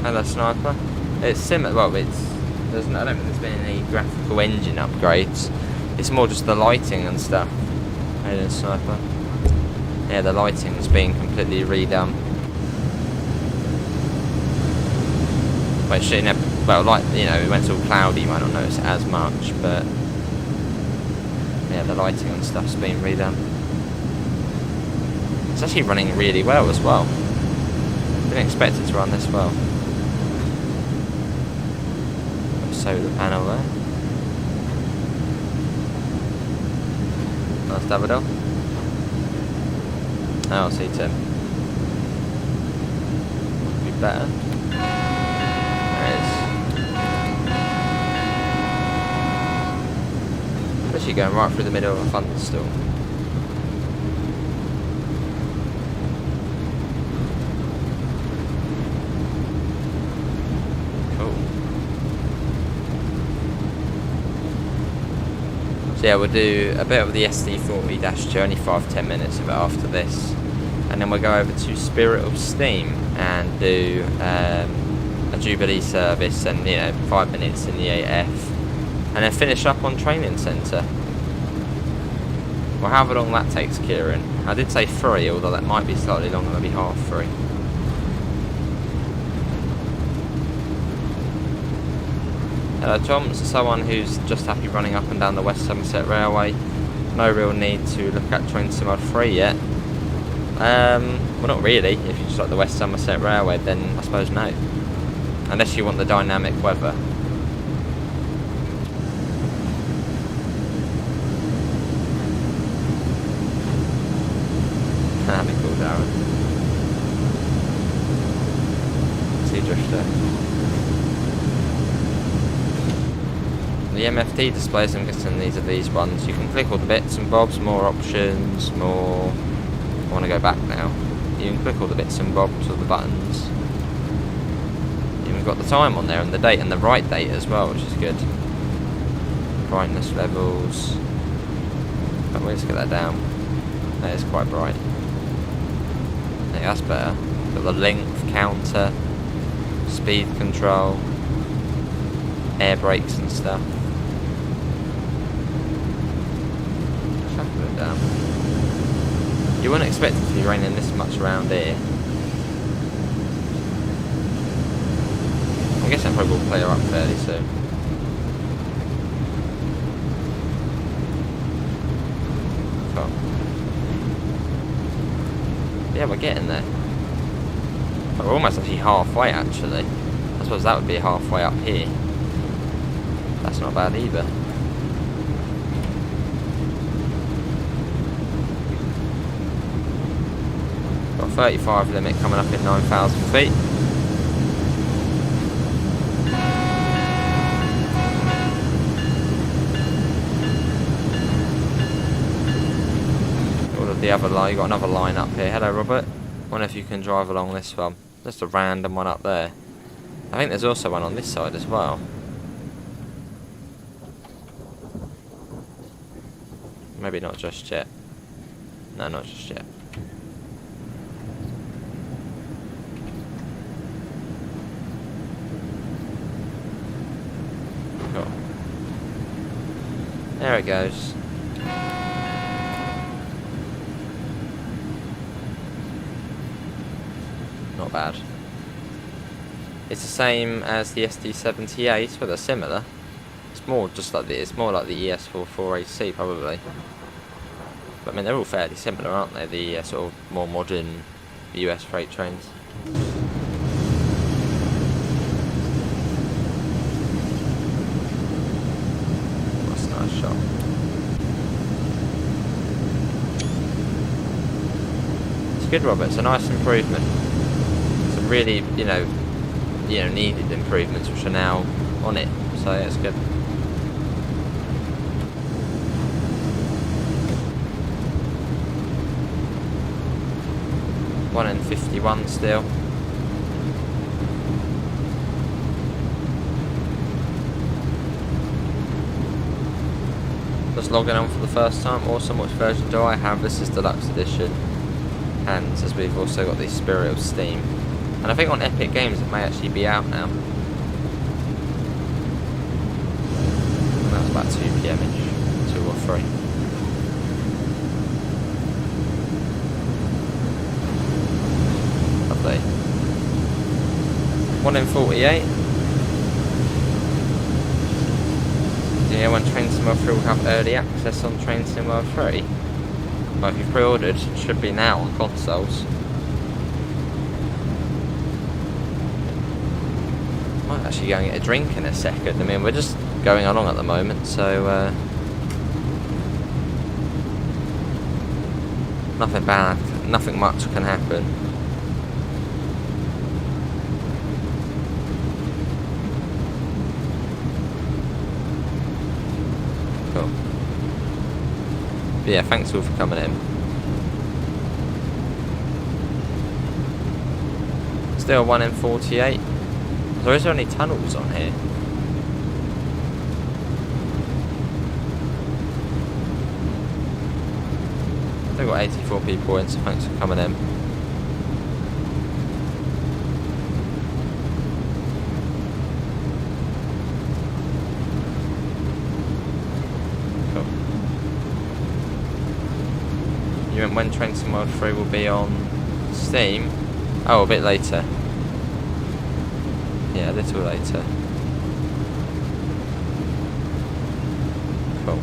Hello, Sniper. It's similar. Well, I don't think there's been any graphical engine upgrades. It's more just the lighting and stuff. Hello, Sniper. Yeah, the lighting's been completely redone. Which, you know, well, like, you know, when it's all cloudy, you might not notice it as much, but yeah, the lighting and stuff's been redone. It's actually running really well as well. Didn't expect it to run this well. Solar panel there. Nice Davido. Oh, see Tim. Be better. There it is. Especially going right through the middle of a thunderstorm. Yeah, we'll do a bit of the SD40-2, only 5-10 minutes of it after this, and then we'll go over to Spirit of Steam and do a Jubilee service and 5 minutes in the AF, and then finish up on Training Centre. Well, however long that takes, Kieran. I did say 3, although that might be slightly longer, maybe half 3. Hello Tom, so someone who's just happy running up and down the West Somerset Railway. No real need to look at Train Sim Mod 3 yet. Well, not really. If you just like the West Somerset Railway, then I suppose no. Unless you want the dynamic weather. That'd be cool, Darren. See Drifter. the MFD displays, I'm guessing these are these ones. You can click all the bits and bobs, more options, more... I want to go back now. You can click all the bits and bobs with the buttons. You've got the time on there and the date and the right date as well, which is good. Brightness levels. But we'll just get that down. That is quite bright. Yeah, that's better. Got the length counter, speed control, air brakes and stuff. Shuffle it down. You wouldn't expect it to be raining this much around here. I guess I probably will clear up fairly soon. Cool. Yeah, we're getting there. We're almost actually halfway actually. I suppose that would be halfway up here. That's not bad either. Got a 35 limit coming up in 9,000 feet. The other line, you got another line up here. Hello, Robert. Wonder if you can drive along this one. Just a random one up there. I think there's also one on this side as well. Maybe not just yet. No, not just yet. Cool. There it goes. Not bad. It's the same as the SD78, but they're similar. It's more just like it's more like the ES44AC probably. But I mean they're all fairly similar, aren't they? The sort of more modern US freight trains. That's a nice shot. It's good, Robert. It's a nice improvement. Really, needed improvements which are now on it, so yeah, it's good. 1 in 51 still. Just logging on for the first time. Awesome. Which version do I have? This is Deluxe Edition, and as we've also got the Spirit of Steam. And I think on Epic Games it may actually be out now. That was about 2 PM-ish, 2 or 3. Lovely. 1 in 48. Do you know when Train Sim World 3 will have early access on Train Sim World 3? Well, if you've pre-ordered, it should be now on consoles. Actually going to get a drink in a second. I mean, we're just going along at the moment, so nothing bad, nothing much can happen. Cool. But yeah, thanks all for coming in. Still 1 in 48. So is there any tunnels on here? They've got 84 people in, so thanks for coming in. Cool. You meant when Train Sim World 3 will be on Steam? Oh, a bit later. Yeah, a little later. Cool.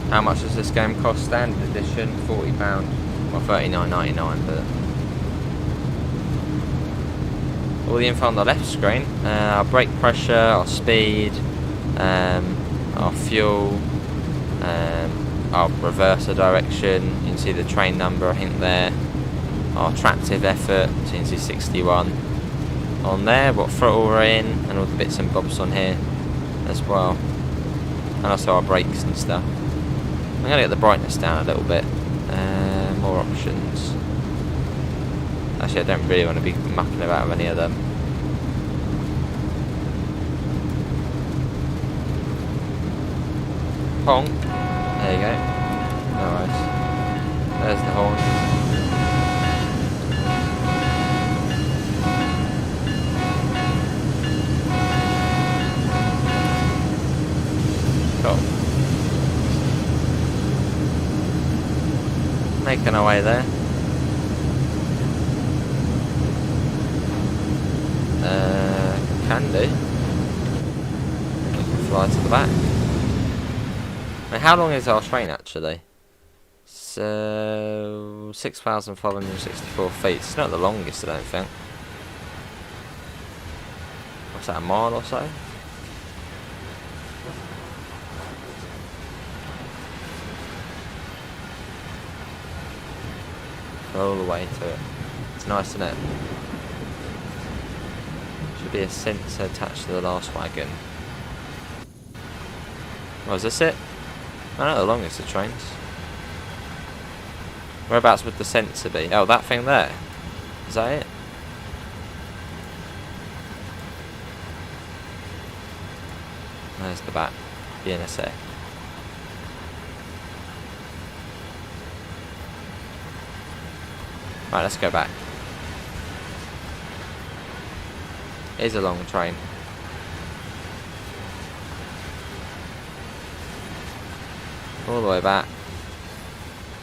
How much does this game cost? Standard edition, £40. Well, $39.99, but all the info on the left screen. Our brake pressure, our speed, our fuel, our reverser direction. You can see the train number, I think there. Our tractive effort, so you can see 61. on there, what throttle we're in, and all the bits and bobs on here as well. And also our brakes and stuff. I'm going to get the brightness down a little bit. More options. Actually, I don't really want to be mucking about with any of them. Honk. There you go. Alright. There's the horn. Cool. Making our way there. Can do. We can fly to the back. I mean, how long is our train actually? So 6,564 feet. It's not the longest, I don't think. What's that, a mile or so? All the way to it. It's nice, isn't it? Should be a sensor attached to the last wagon. Oh, is this it? I know the longest of trains. Whereabouts would the sensor be? Oh, that thing there. Is that it? There's the back. BNSA. Right, let's go back. It is a long train. All the way back.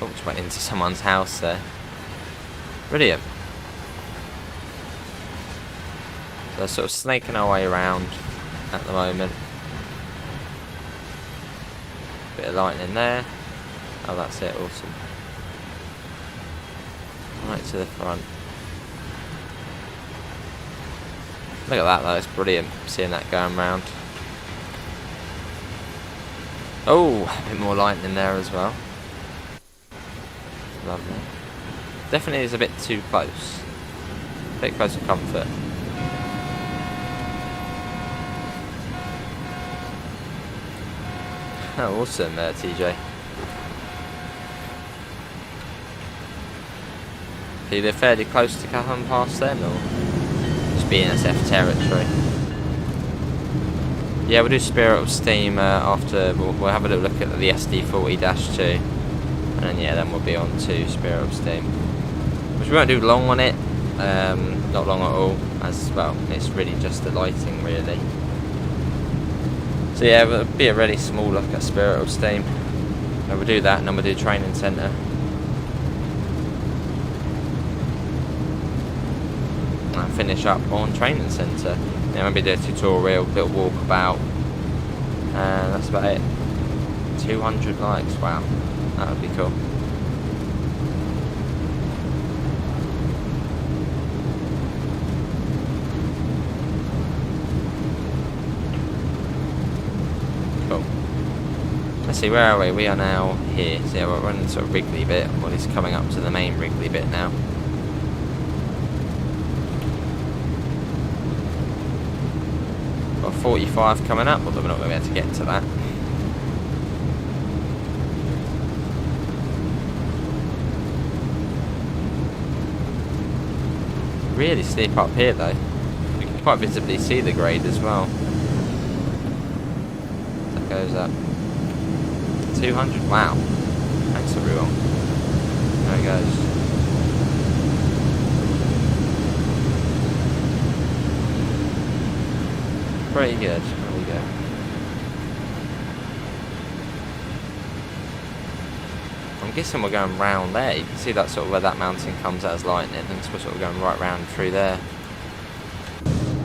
Oh, just went into someone's house there. Brilliant. So sort of snaking our way around at the moment. Bit of lightning there. Oh, that's it. Awesome. Right to the front. Look at that though, it's brilliant seeing that going round. Oh, a bit more lightning there as well. Lovely. Definitely is a bit too close. A bit close for comfort. Oh, awesome, TJ. Do you live fairly close to Clapham past then, or just BNSF territory? Yeah, we'll do Spirit of Steam after. We'll have a little look at the SD40-2, and then yeah, then we'll be on to Spirit of Steam. Which we won't do long on it, not long at all, as well. It's really just the lighting, really. So yeah, it'll be a really small look at Spirit of Steam. And we'll do that, and then we'll do Training Centre. And finish up on Training Centre. Then maybe do a tutorial, little walkabout, and that's about it. 200 likes, wow, that would be cool. Cool. Let's see, where are we? We are now here. So yeah, we're running sort of Wrigley bit, well, it's coming up to the main Wrigley bit now. Got 45 coming up, although we're not going to be able to get to that. Really steep up here though. You can quite visibly see the grade as well. That goes up. 200, wow. Thanks everyone. There it goes. Pretty good. There we go. I'm guessing we're going round there. You can see that sort of where that mountain comes out as lightning. I think we're sort of going right round through there.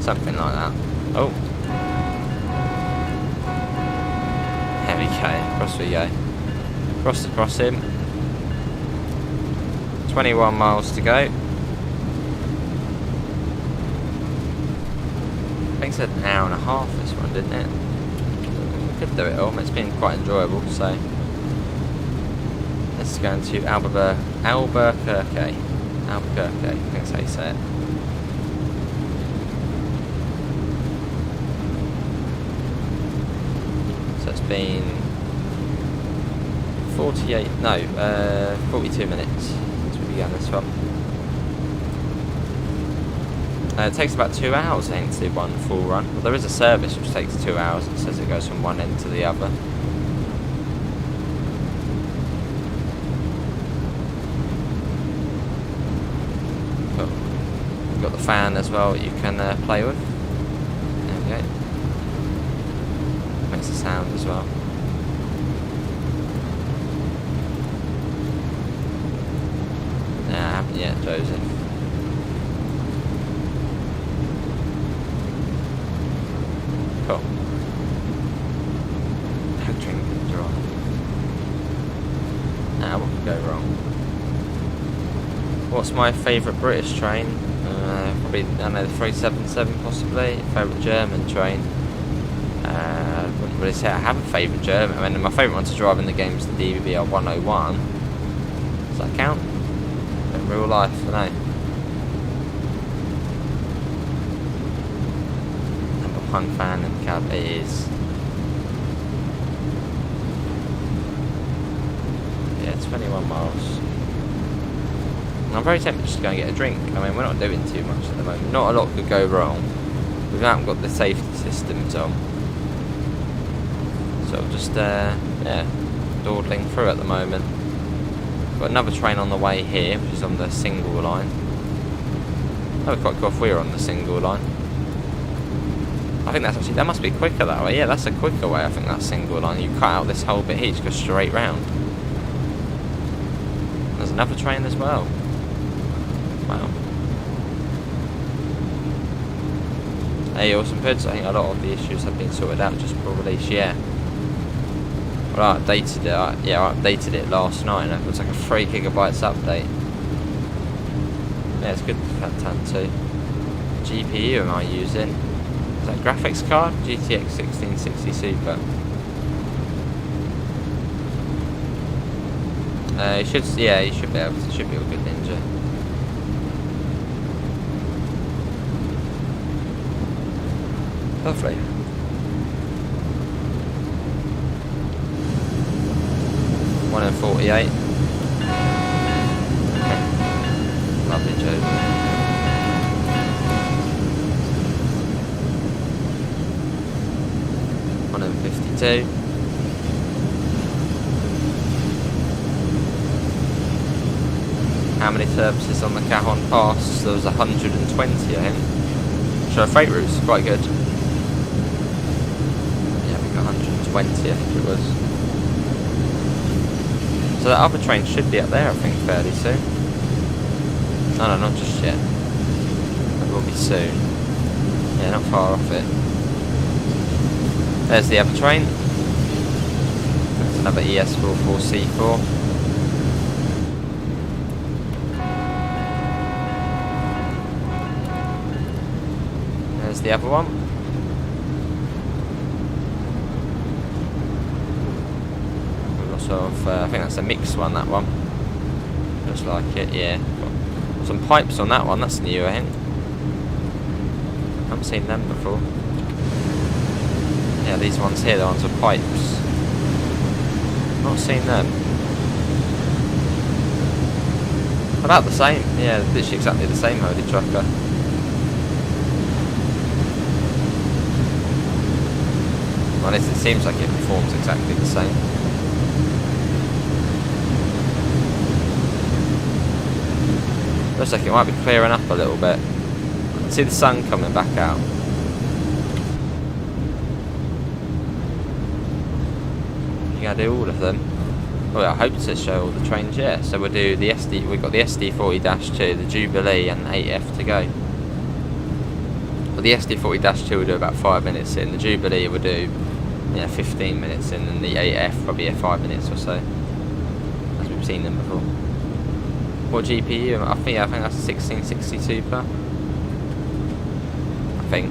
Something like that. Oh. There we go. Across we go. Across the crossing. 21 miles to go. I think it said an hour and a half this one, didn't it? We could do it all. It's been quite enjoyable, so let's go into Albuquerque. Albuquerque, I think that's how you say it. been 42 minutes since we began this one. It takes about 2 hours, I think, to do one full run. Well, there is a service which takes 2 hours. It says it goes from one end to the other. Cool. You've got the fan as well that you can play with. There we go. Makes a sound as well. Nah, I haven't yet, Joseph. Cool. No drink and drive. Nah, what could go wrong? What's my favourite British train? Probably, I don't know, the 377 possibly. Favourite German train. I wouldn't really say I have a favourite German. I mean, my favourite one to drive in the game is the DBR 101. Does that count? In real life, I know. Number one fan in the cab is... yeah, 21 miles. I'm very tempted just to go and get a drink. I mean, we're not doing too much at the moment. Not a lot could go wrong. We haven't got the safety systems on. So just, yeah, dawdling through at the moment. Got another train on the way here, which is on the single line. That would be quite cool if we were on the single line. I think that's actually, that must be quicker that way. Yeah, that's a quicker way, I think, that single line. You cut out this whole bit here, just go straight round. There's another train as well. Wow. Hey, awesome Pids. I think a lot of the issues have been sorted out just before release, yeah. Well, I updated it. I updated it last night, and it was like a 3 gigabytes update. Yeah, it's good for Cat 2. GPU am I using? Is that graphics card? GTX 1660 Super. You should be able to. Should be a good Ninja. Lovely. One in 48. Lovely joke. One in 52. How many services on the Cajon Pass? So there was 120, I think. So the freight route's quite good. Yeah, I think 120, I think it was. So that other train should be up there, I think, fairly soon. No, not just yet. It will be soon. Yeah, not far off it. There's the other train. There's another ES44C4. There's the other one. Of, I think that's a mixed one, that one. Looks like it, yeah. Got some pipes on that one, that's new, I think. Haven't seen them before. Yeah, these ones here, the ones with pipes. Not seen them. About the same, yeah, literally exactly the same Holy Trucker. Well, it seems like it performs exactly the same. Looks like it might be clearing up a little bit. I can see the sun coming back out. You gotta do all of them. Well, I hope to show all the trains, yeah. So we'll do the SD. We've got the SD40-2, the Jubilee, and 8F to go. Well, the SD40-2 will do about 5 minutes in. The Jubilee will do, 15 minutes in, and the 8F probably 5 minutes or so, as we've seen them before. What GPU? I think that's a 1660 Super. I think.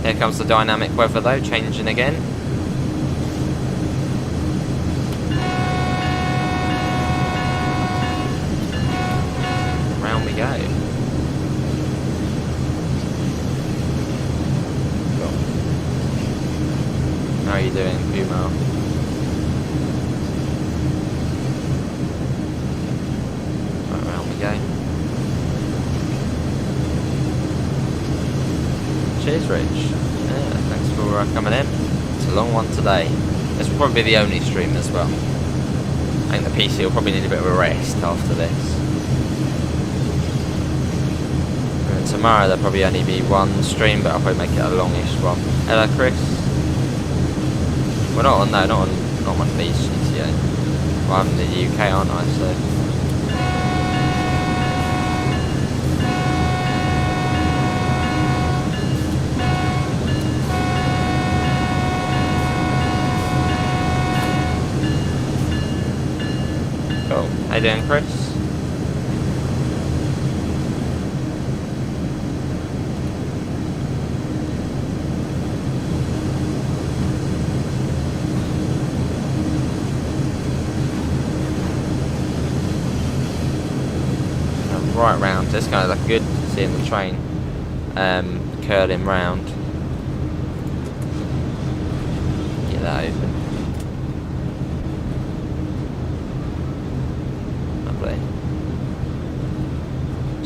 Here comes the dynamic weather though, changing again. Round we go. Cool. Cheers, Rich. Yeah, thanks for coming in. It's a long one today. This will probably be the only stream as well. I think the PC will probably need a bit of a rest after this. And tomorrow there'll probably only be one stream, but I'll probably make it a longish one. Hello, Chris. We're not on one of these sheets yet. Well, I'm in the UK, aren't I? So. Cool. How you doing, Chris? Right round. This kind of like good seeing the train curling round. Get that open. Lovely.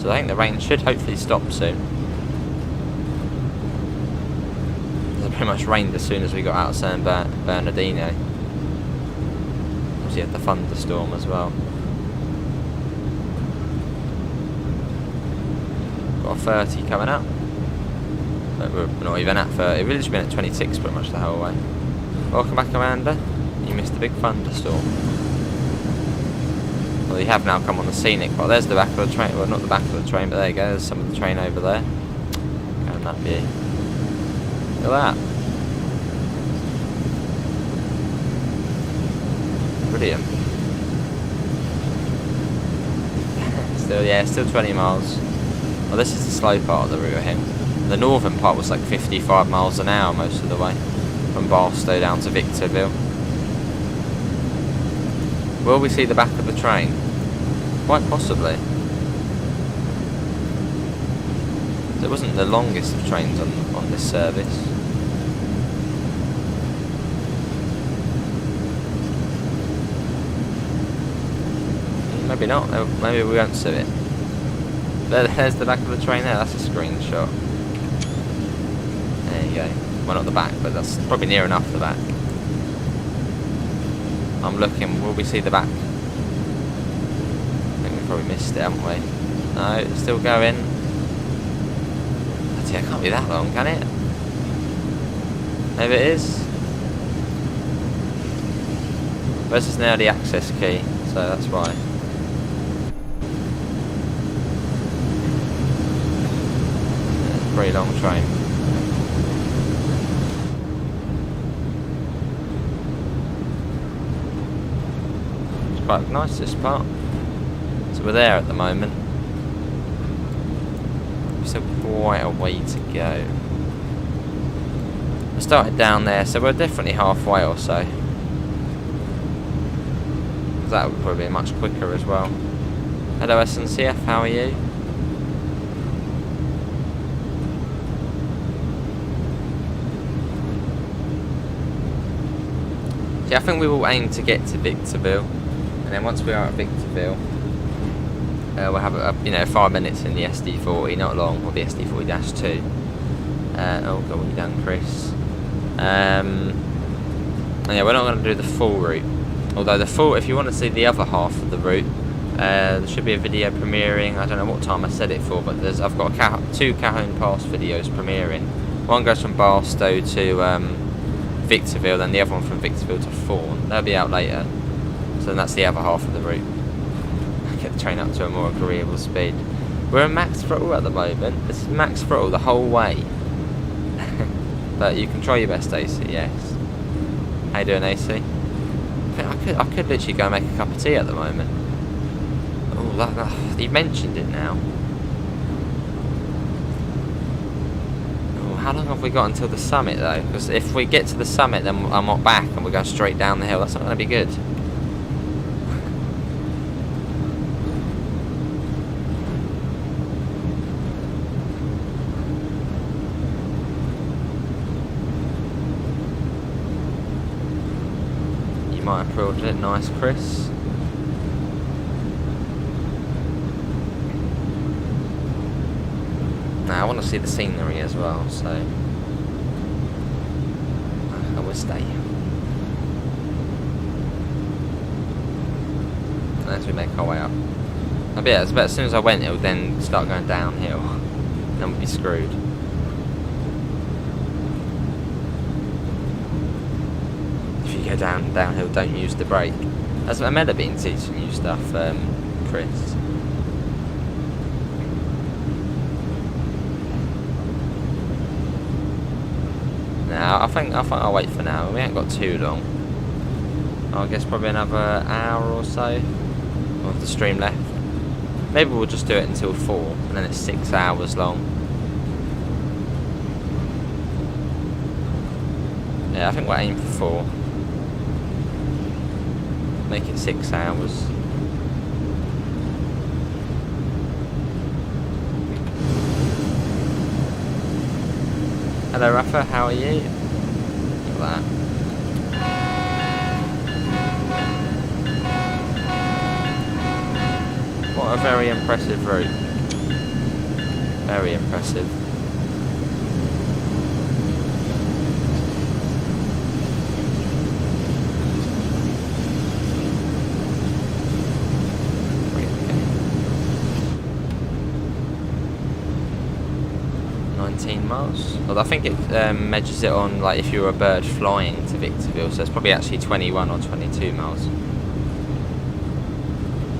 So I think the rain should hopefully stop soon. It pretty much rained as soon as we got out of San Bernardino. Obviously had the thunderstorm as well. Got a 30 coming up. But we're not even at 30. We've just been at 26 pretty much the whole way. Welcome back, Amanda. You missed the big thunderstorm. Well, you have now come on the scenic. Well, there's the back of the train. Well, not the back of the train, but there you go. There's some of the train over there. Can that be? Look at that. Brilliant. Still 20 miles. Well, this is the slow part of the route here. The northern part was like 55 miles an hour most of the way, from Barstow down to Victorville. Will we see the back of the train? Quite possibly. It wasn't the longest of trains on this service. Maybe not. Maybe we won't see it. There's the back of the train there. That's a screenshot. There you go. Well, not the back, but that's probably near enough the back. I'm looking. Will we see the back? I think we probably missed it, haven't we? No, it's still going. Actually, it can't be that long, can it? Maybe it is. But this is now the access key, so that's why. Pretty long train. It's quite nice, this part. So we're there at the moment. Still quite a way to go. We started down there, so we're definitely halfway or so. That would probably be much quicker as well. Hello SNCF, how are you? Yeah, I think we will aim to get to Victorville, and then once we are at Victorville, we'll have 5 minutes in the SD40, not long, or the SD40-2. Oh god, what you done, Chris? And yeah, we're not going to do the full route. Although if you want to see the other half of the route, there should be a video premiering. I don't know what time I said it for, but I've got two Cajon Pass videos premiering. One goes from Barstow to Victorville, then the other one from Victorville to Thorn. They'll be out later. So then that's the other half of the route. Get the train up to a more agreeable speed. We're at max throttle at the moment. It's max throttle the whole way. But you can try your best, AC, yes. How you doing, AC? I could literally go and make a cup of tea at the moment. Oh, you've mentioned it now. How long have we got until the summit though? Because if we get to the summit, then I'm not back and we go straight down the hill. That's not going to be good. You might have proved it. Nice, Chris. Now I want to see the scenery as well, so I will stay. And as we make our way up. But yeah, it's about as soon as I went, it would then start going downhill. Then we'd be screwed. If you go downhill, don't use the brake. That's what Amanda been teaching you stuff, Chris. Now, I think I'll wait for now. We ain't got too long. I guess probably another hour or so of the stream left. Maybe we'll just do it until 4, and then it's 6 hours long. Yeah, I think we'll aim for 4. Make it 6 hours. Hello Rafa, how are you? Look at that. What a very impressive route. Very impressive. Miles. Well, I think it measures it on like if you were a bird flying to Victorville, so it's probably actually 21 or 22 miles.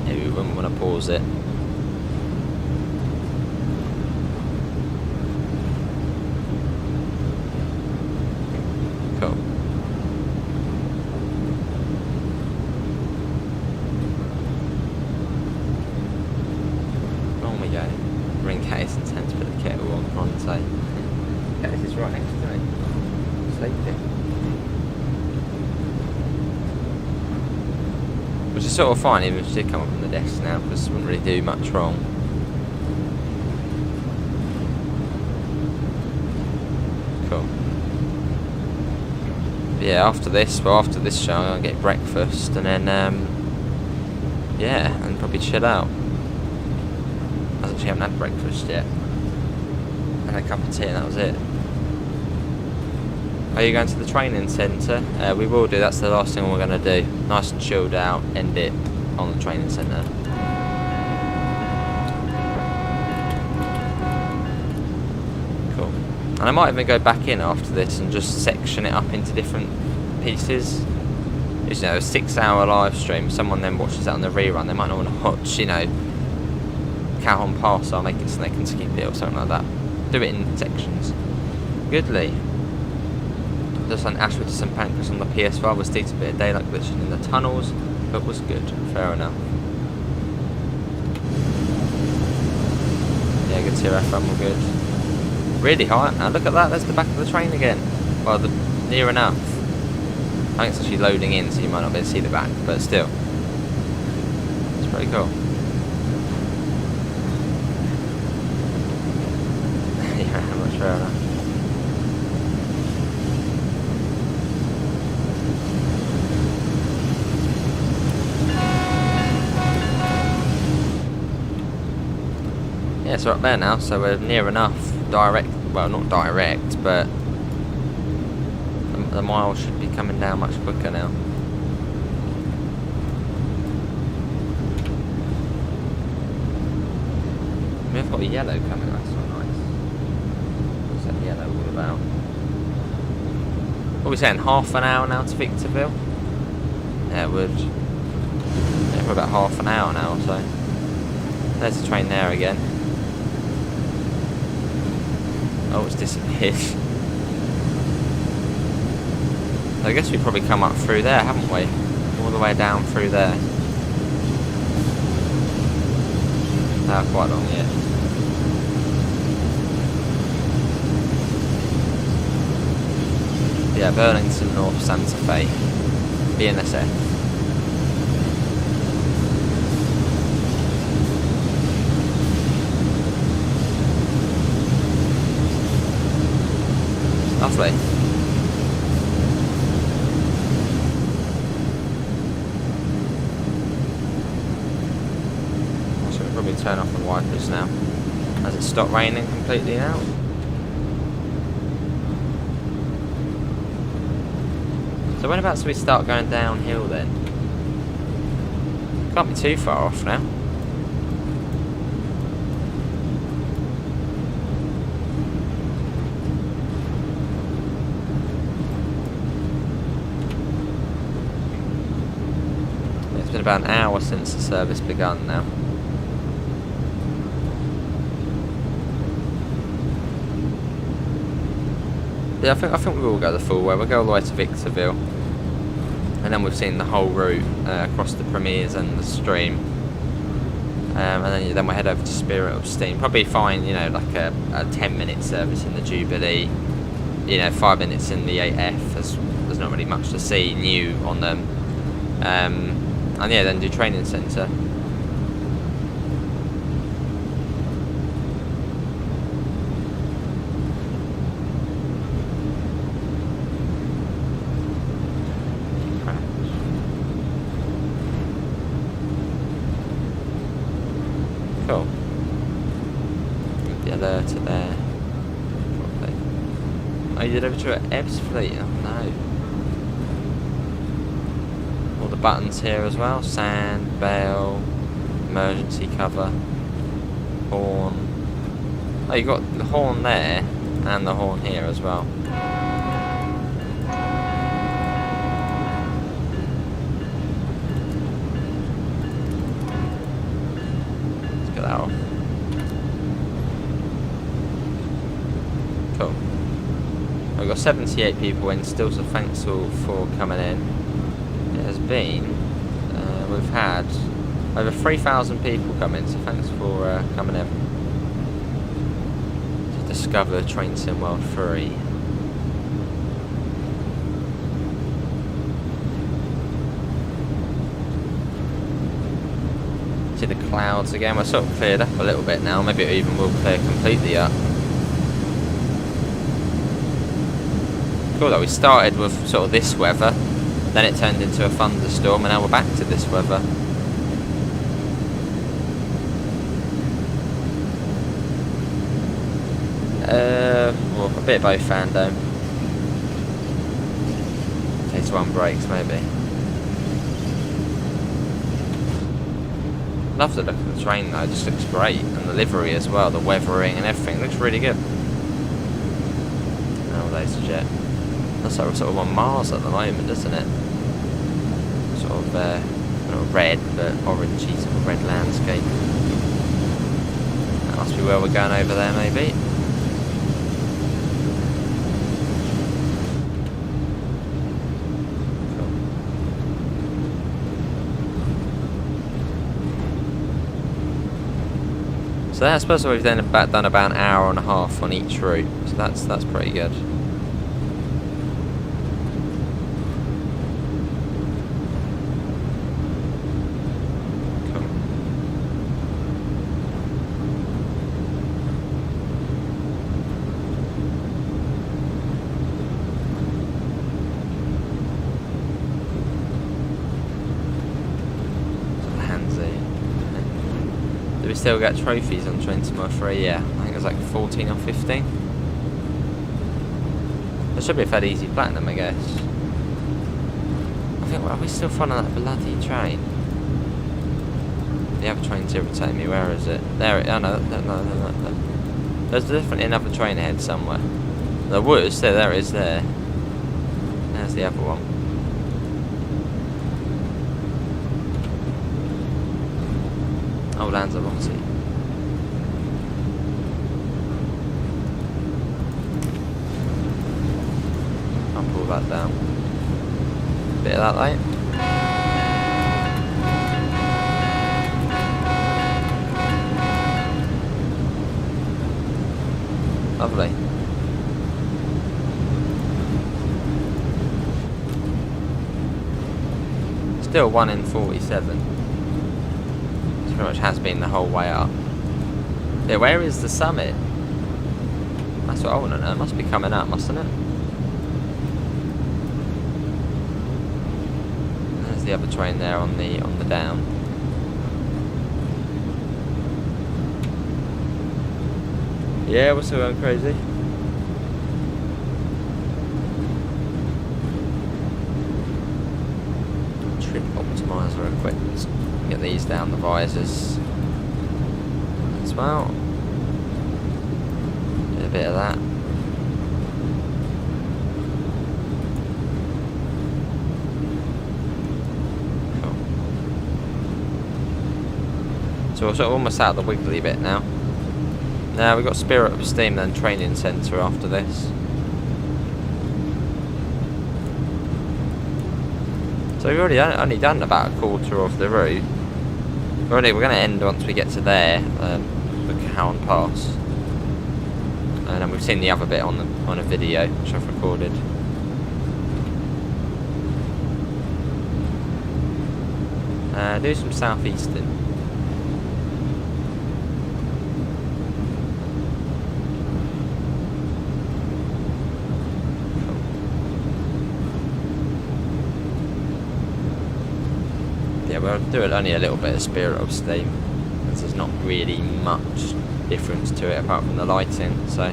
Maybe we wouldn't want to pause it. Cool. On we go. Ring case and tend to put the kettle on say. Yeah, this is right next to me. Sleeping. Which is sort of fine, even if she did come up on the desk now, because it wouldn't really do much wrong. Cool. But yeah, after this show, I'm gonna get breakfast and then, yeah, and probably chill out. I actually haven't had breakfast yet. And a cup of tea and that was it. Are you going to the training centre? We will do, that's the last thing we're going to do. Nice and chilled out, end it on the training centre. Cool. And I might even go back in after this and just section it up into different pieces. It's, you know, a 6-hour live stream, someone then watches that on the rerun, they might not want to watch, you know, Cajon Pass, I'll make it so they can skip it or something like that. Do it in sections. Goodly. Just on Ashford to St Pancras on the PS5 was a bit of daylight glitching in the tunnels, but was good. Fair enough. Yeah, good to FM, we're good. Really high. Now look at that, there's the back of the train again. Well, near enough. I think it's actually loading in, so you might not be able to see the back, but still. It's pretty cool. Yeah, much fair enough. Yeah, so we're up there now, so we're near enough direct, well not direct, but the miles should be coming down much quicker now. We've got a yellow coming, that's so nice. What's that yellow all about? What are we saying, half an hour now to Victorville? Yeah, it would. Yeah, for about half an hour now or so. There's the train there again. Oh, it's disappeared. I guess we've probably come up through there, haven't we? All the way down through there. Quite long, yeah. Yeah, Burlington North Santa Fe. BNSF. Lovely. I should probably turn off the wipers now. Has it stopped raining completely now? So whenabouts do we start going downhill then? Can't be too far off now. It's been about an hour since the service begun now. Yeah, I think we will go the full way. We'll go all the way to Victorville, and then we've seen the whole route across the Premiers and the Stream, and then we'll head over to Spirit of Steam. Probably find, you know, like a 10-minute service in the Jubilee, you know, 5 minutes in the 8F. There's not really much to see new on them, and yeah, then do training centre. Cool. The alerter there. Probably. Oh, you did over to Ebbsfleet? Oh no. All the buttons here as well. Sand, bail, emergency cover, horn. Oh, you got the horn there and the horn here as well. Off. Cool. We've got 78 people in still, so thanks all for coming in. It has been, we've had over 3,000 people come in, so thanks for coming in to discover Train Sim World 3. See the clouds again. We're sort of cleared up a little bit now. Maybe it even will clear completely up. Cool though, we started with sort of this weather, then it turned into a thunderstorm, and now we're back to this weather. Well, a bit of both, Fando. In case one breaks, maybe. Love the look of the train though, it just looks great, and the livery as well, the weathering and everything looks really good. Oh, there's a jet. That's like we're sort of on Mars at the moment, isn't it? Sort of not red, but orangey sort of red landscape. That must be where we're going over there, maybe. So I suppose we've then done about an hour and a half on each route, so that's pretty good. Cool. We still get trophies on Train Sim World 3, yeah. I think it was like 14 or 15. That should be a fairly easy platinum, I guess. I think, are we still following that bloody train? The other train's irritating me, where is it? There it is, oh no. There's definitely another train ahead somewhere. There was, there it is there. There's the other one. Oh, Lanzarote. I'll pull that down. Bit of that light. Lovely. Still 1 in 47. Pretty much has been the whole way up. Yeah, where is the summit? That's what I want to know. It must be coming up, mustn't it? There's the other train there on the down. Yeah, we're still going crazy. Trip optimizer equipped. Get these down the visors as well. Do a bit of that. Cool. So we're sort of almost out of the wiggly bit now. Now we've got Spirit of Steam then training centre after this. So we've already only done about a quarter of the route. We're going to end once we get to there, the Cowan Pass. And then we've seen the other bit on a video which I've recorded. Do some southeastern. Yeah, we'll do it only a little bit of Spirit of Steam, as there's not really much difference to it apart from the lighting, so.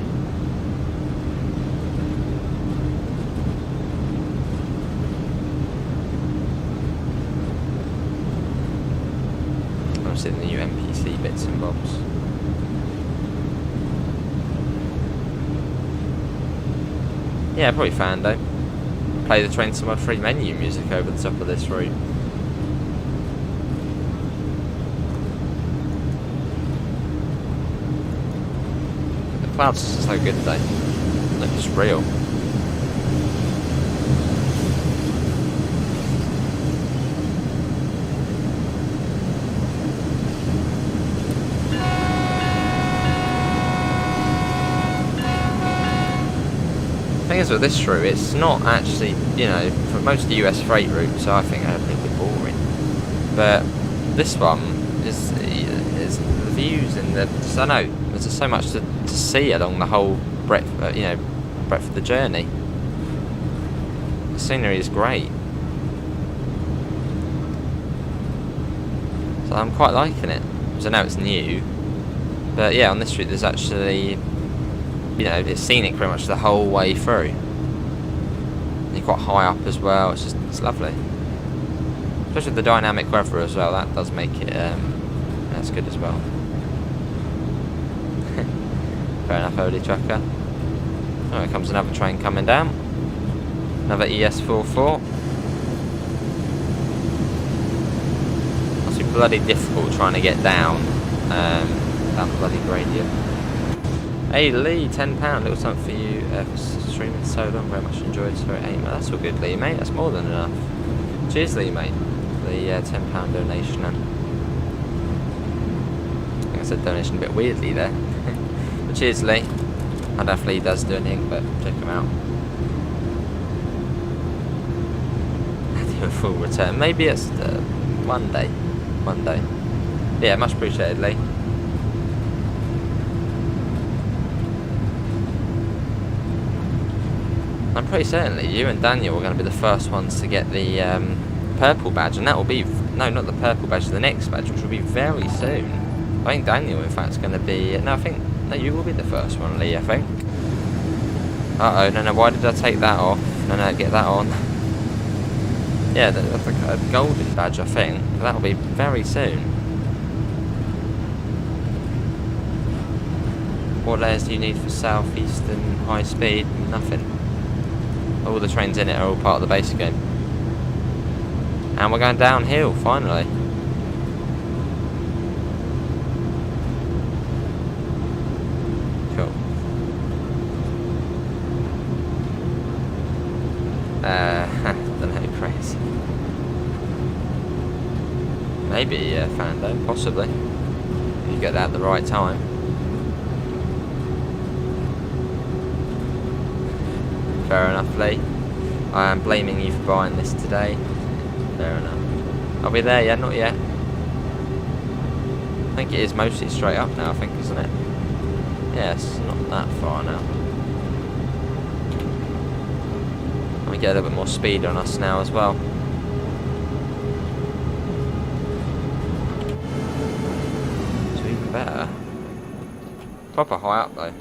Obviously the new NPC bits and bobs. Yeah, probably Fando. Play the Train Sim World 3 menu music over the top of this route. Clouds are so good though. They're just real. The thing is with this route, it's not actually, you know, for most US freight routes, I think they're a little bit boring. But this one is the views and the, I know there's just so much to see along the whole breadth, breadth of the journey. The scenery is great, so I'm quite liking it. So I know it's new, but yeah, on this route there's actually, you know, it's scenic pretty much the whole way through. You're quite high up as well. It's lovely, especially with the dynamic weather as well. That does make it that's good as well. Fair enough, Holy Tracker. Oh, here comes another train coming down. Another ES44. Must be bloody difficult trying to get down the bloody gradient. Hey Lee, £10, little something for you for streaming so long. Very much enjoyed. Sorry, hey, mate. That's all good, Lee, mate. That's more than enough. Cheers, Lee, mate. The £10 donation. And I think I said donation a bit weirdly there. Cheers, Lee. I don't know if Lee does do anything, but check him out. Do a full return. Maybe it's Monday. Yeah, much appreciated, Lee. I'm pretty certain that you and Daniel are going to be the first ones to get the purple badge, and that will be, no, not the purple badge, the next badge, which will be very soon. I think Daniel, in fact, is going to be, no, you will be the first one, Lee, I think. Uh-oh, no, why did I take that off? No, get that on. Yeah, that's like a golden badge, I think. That'll be very soon. What layers do you need for southeastern high speed? Nothing. All the trains in it are all part of the basic game. And we're going downhill, finally. Cool. Don't know, crazy. Maybe Fando, possibly. If you get that at the right time. Fair enough, Lee. I am blaming you for buying this today. Fair enough. Are we there yet? Not yet. I think it is mostly straight up now, I think, isn't it? Yeah, it's not that far now. We get a little bit more speed on us now as well. So even better. Proper high up though.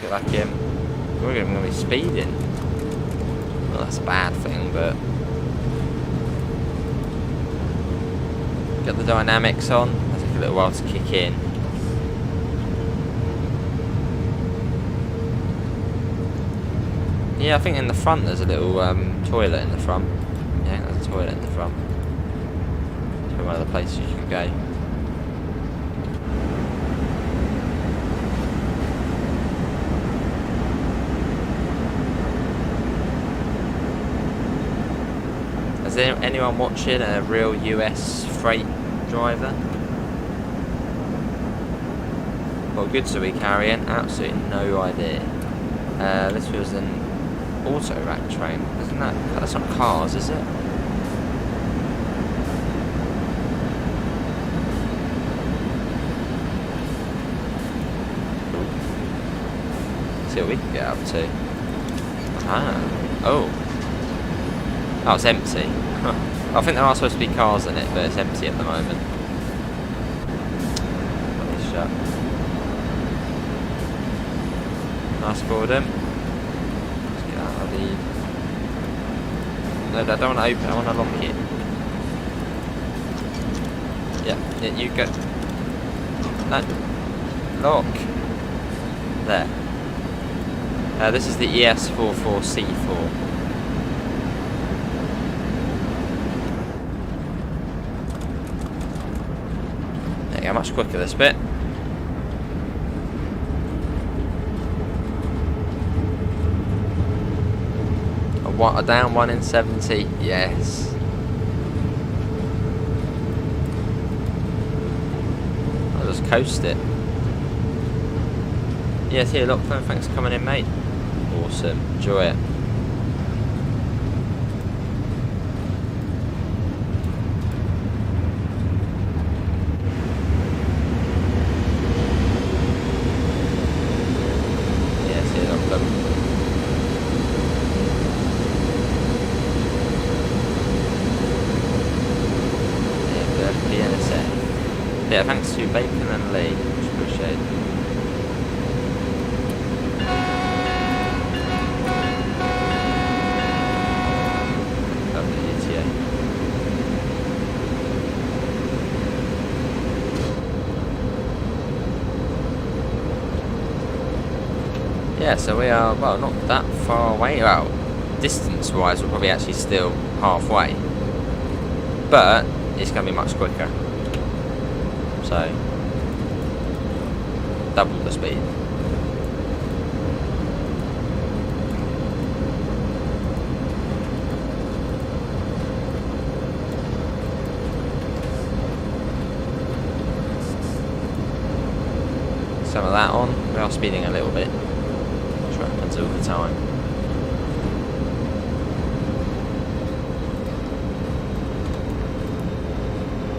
Get back in. We're going to be speeding. Well, that's a bad thing, but get the dynamics on. It'll take a little while to kick in. Yeah, I think in the front there's a little toilet in the front. Yeah, there's a toilet in the front. It's one of the places you can go. Is there anyone watching a real US freight driver? What goods are we carrying? Absolutely no idea. This was an auto rack train, isn't that? That's not cars, is it? See what we can get up to. Ah, oh. Oh, it's empty. Huh. I think there are supposed to be cars in it, but it's empty at the moment. It's shut. Nice boredom. Let's get out of the... No, I don't want to open, I want to lock it. Yeah, you go. No. Lock. There. This is the ES44C4. Yeah, much quicker this bit. A down 1 in 70, yes. I'll just coast it. Yes, here, look, thanks for coming in, mate. Awesome, enjoy it. Yeah, thanks to Bacon and Lee, much appreciated. Lovely ETA. Yeah, so we are, well, not that far away. Well, distance-wise, we're probably actually still halfway. But it's going to be much quicker. So, double the speed. Some of that on. We are speeding a little bit, which happens all the time.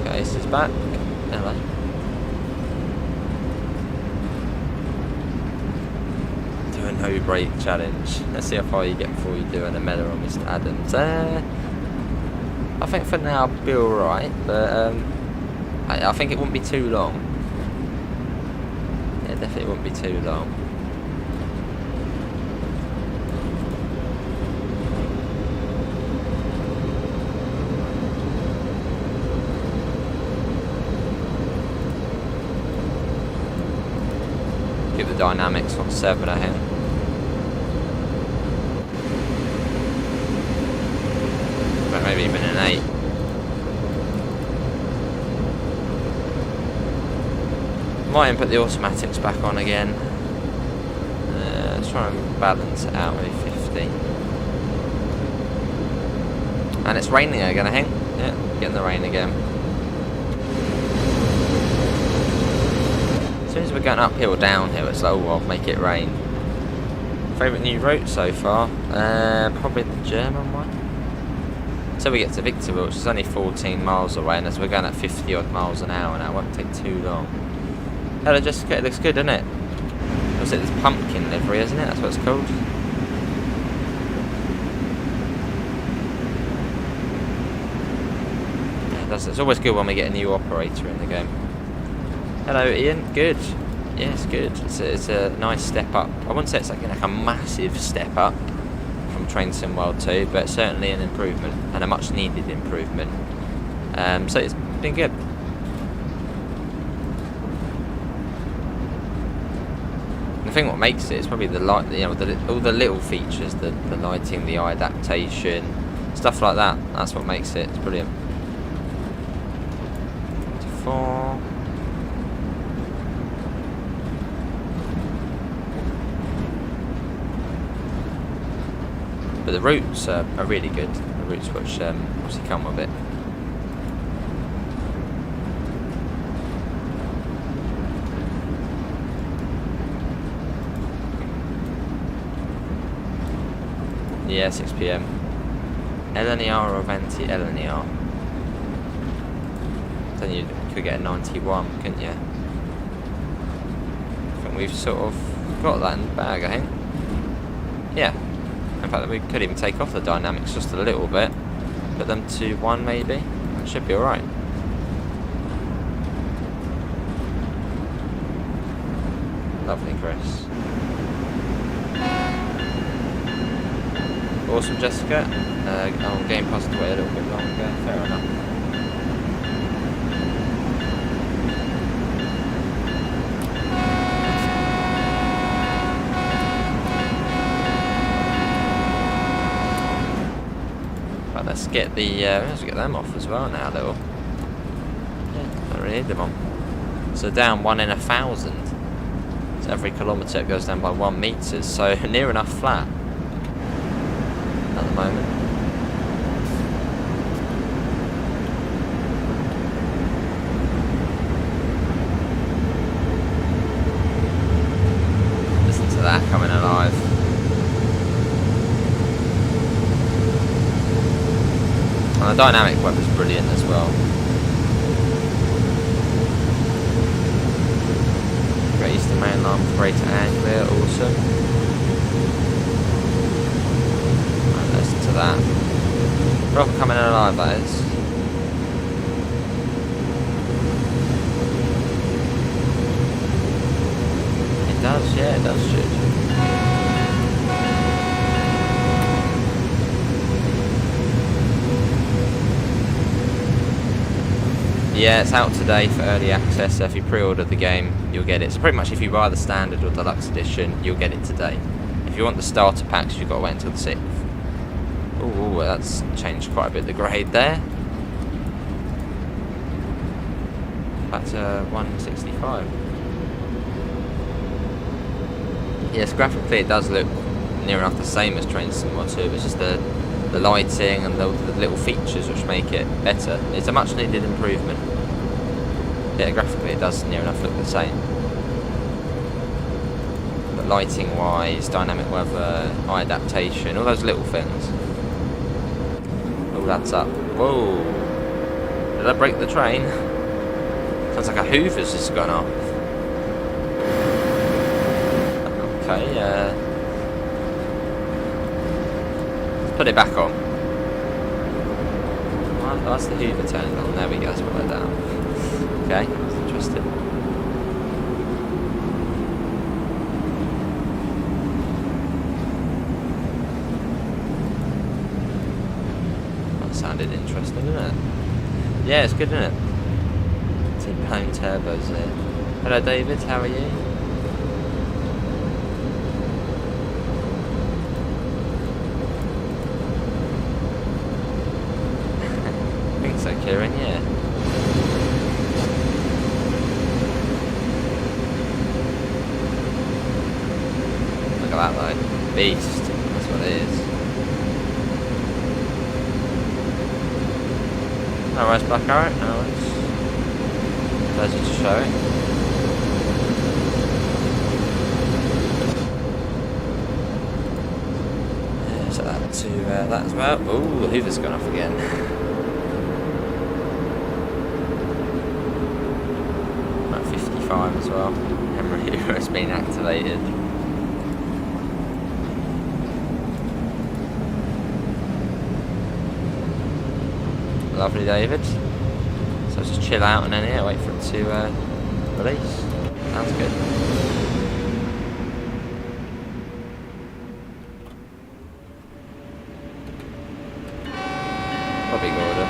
Okay, this is back. Hello. No brake challenge. Let's see how far you get before you do an medal on Mr. Adams. I think for now I'll be alright, but I think it wouldn't be too long. Yeah, definitely wouldn't be too long. Keep the dynamics on 7 ahead. Maybe even an 8. Might even put the automatics back on again. Let's try and balance it out, maybe 50. And it's raining again, I think. Yeah, getting the rain again. As soon as we're going uphill or downhill, it's like, oh, I'll make it rain. Favourite new route so far? Probably the German one. So we get to Victorville, which is only 14 miles away, and as we're going at 50 odd miles an hour now, it won't take too long. Hello Jessica, it looks good, doesn't it? what's it? It's pumpkin livery, isn't it? That's what it's called. It's always good when we get a new operator in the game. Hello, Ian. Good. Yes, good. It's a nice step up. I wouldn't say it's like a massive step up from Train Sim World 2, but certainly an improvement, and a much needed improvement. So it's been good. The thing what makes it is probably the light, all the little features, the lighting, the eye adaptation, stuff like that. That's what makes it. It's brilliant. 4. But the routes are really good. The routes which obviously come with it. Yeah, 6 PM. LNER or Venti LNER? Then you could get a 91, couldn't you? I think we've sort of got that in the bag, I think. Yeah. In fact, we could even take off the dynamics just a little bit. Put them to 1 maybe. That should be alright. Lovely, Chris. Awesome, Jessica. Game passed away a little bit longer. Fair enough. Right, let's get them off as well now, little. Yeah, don't really need them on. So down 1 in 1,000. So every kilometre it goes down by 1 metre. So near enough flat. At the moment. Listen to that coming alive. And the dynamic web is brilliant as well. Great Eastern Main Line with Greater Anglia, awesome. To that. Proper coming in alive, that is. It does, yeah, it does shoot. Yeah, it's out today for early access, so if you pre-order the game, you'll get it. So pretty much if you buy the standard or deluxe edition, you'll get it today. If you want the starter packs, you've got to wait until the 6th. Ooh, that's changed quite a bit the grade there. Back to 165. Yes, graphically it does look near enough the same as Train Sim World 2, but it's just the lighting and the little features which make it better. It's a much needed improvement. Yeah, graphically it does near enough look the same. But lighting wise, dynamic weather, eye adaptation, all those little things. All adds up. Whoa! Did I break the train? Sounds like a Hoover's just gone off. Okay, let's put it back on. Oh, that's the Hoover turned on. There we go, let's put that down. Okay, that's interesting. Sounded interesting, isn't it? Yeah, it's good, isn't it? T-Bone turbos there. Hello, David. How are you? I think so, Kieran. Yeah. Look at that, though. Beast. That's what it is. No worries, Black Arrow, no worries. Pleasure to show it. Yeah, so that to that as well. Ooh, the Hoover's gone off again. About 55 as well. Henry camera has been activated. Lovely, David. So just chill out and then wait for it to release. Sounds good. What a big order.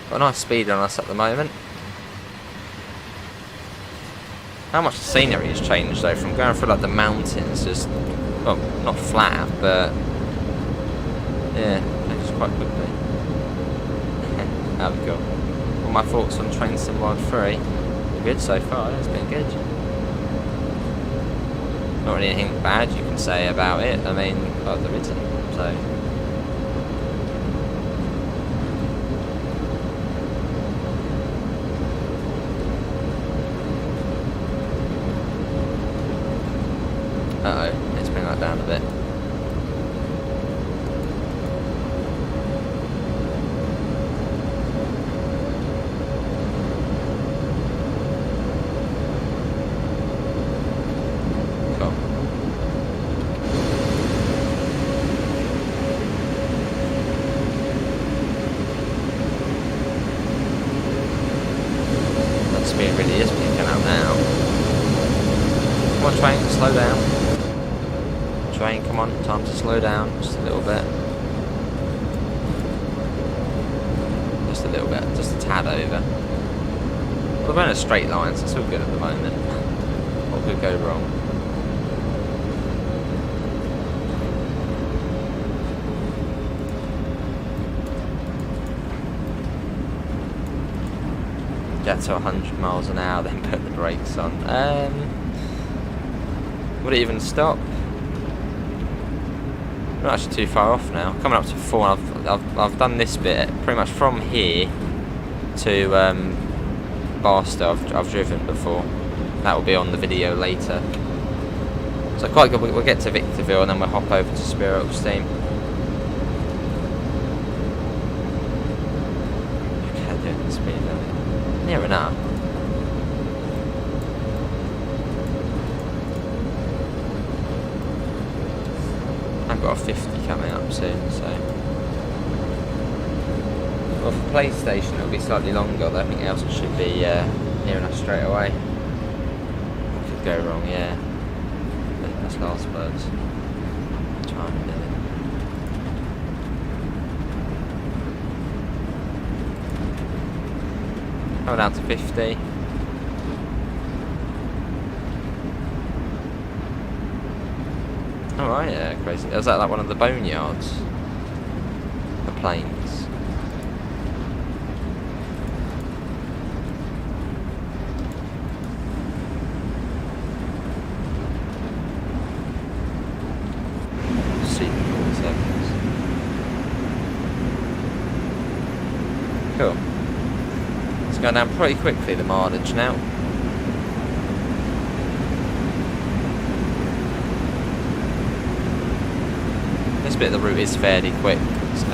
Got a nice speed on us at the moment. How much the scenery has changed though, from going through like the mountains, just, well, not flat, but yeah, changes quite quickly. How we go. What my thoughts on Train Sim World 3? Good so far, it's been good. Not really anything bad you can say about it, I mean, well, there isn't, so. Uh-oh, let's bring that down a bit. Cool. That speed really is picking up now. Come on, train, slow down. Train, come on, time to slow down just a little bit. Just a little bit, just a tad over. We're going in a straight line, so it's all good at the moment. What could go wrong? Get to 100 miles an hour, then put the brakes on. Would it even stop? We're not actually too far off now. Coming up to 4. I've done this bit pretty much from here to Barstow. I've driven before. That will be on the video later. So quite good. We'll get to Victorville and then we'll hop over to Spirit Up Steam. Okay, doing the speed limit. Near enough. I've got a 50 coming up soon, so. Well, for PlayStation it'll be slightly longer, though everything else should be near enough straight away. What could go wrong, yeah. That's last words. Time limit. Coming down to 50. Alright, yeah, crazy. Was that like one of the boneyards? The planes. See, 40 seconds. Cool. It's going down pretty quickly, the mileage now. This bit of the route is fairly quick, so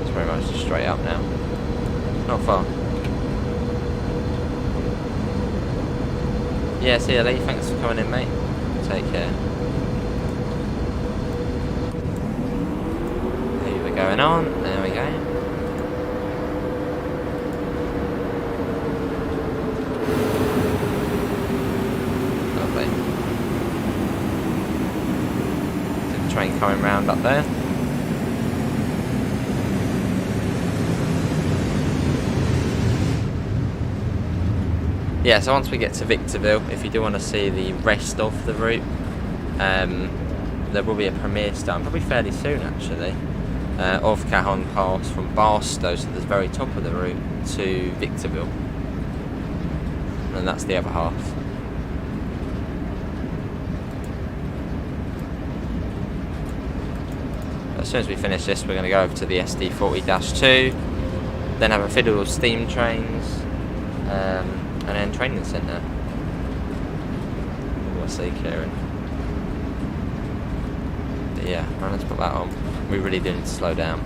it's very much just straight up now. Not far. Yeah, see you, Lee. Thanks for coming in, mate. Take care. Here we're going on. There we go. Train coming round up there. Yeah, so once we get to Victorville, if you do want to see the rest of the route, there will be a premiere start, probably fairly soon actually, of Cajon Pass from Barstow, so the very top of the route, to Victorville. And that's the other half. As soon as we finish this, we're going to go over to the SD40-2, then have a fiddle of steam trains, and then training centre. obviously, Kieran. But yeah, right, let's put that on. We really do need to slow down.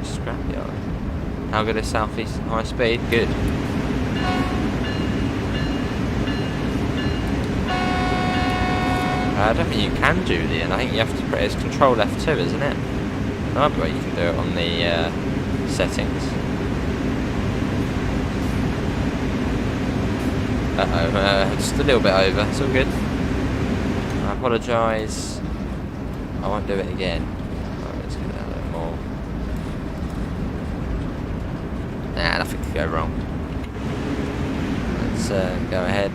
Scrapyard. How good is South Eastern High Speed? Good. I don't think you can Julian. I think you have to put it as Control F2, isn't it? Another way you can do it on the settings. Just a little bit over. It's all good. I apologise. I won't do it again. Right, let's get that a little more. Nah, nothing could go wrong. Let's go ahead.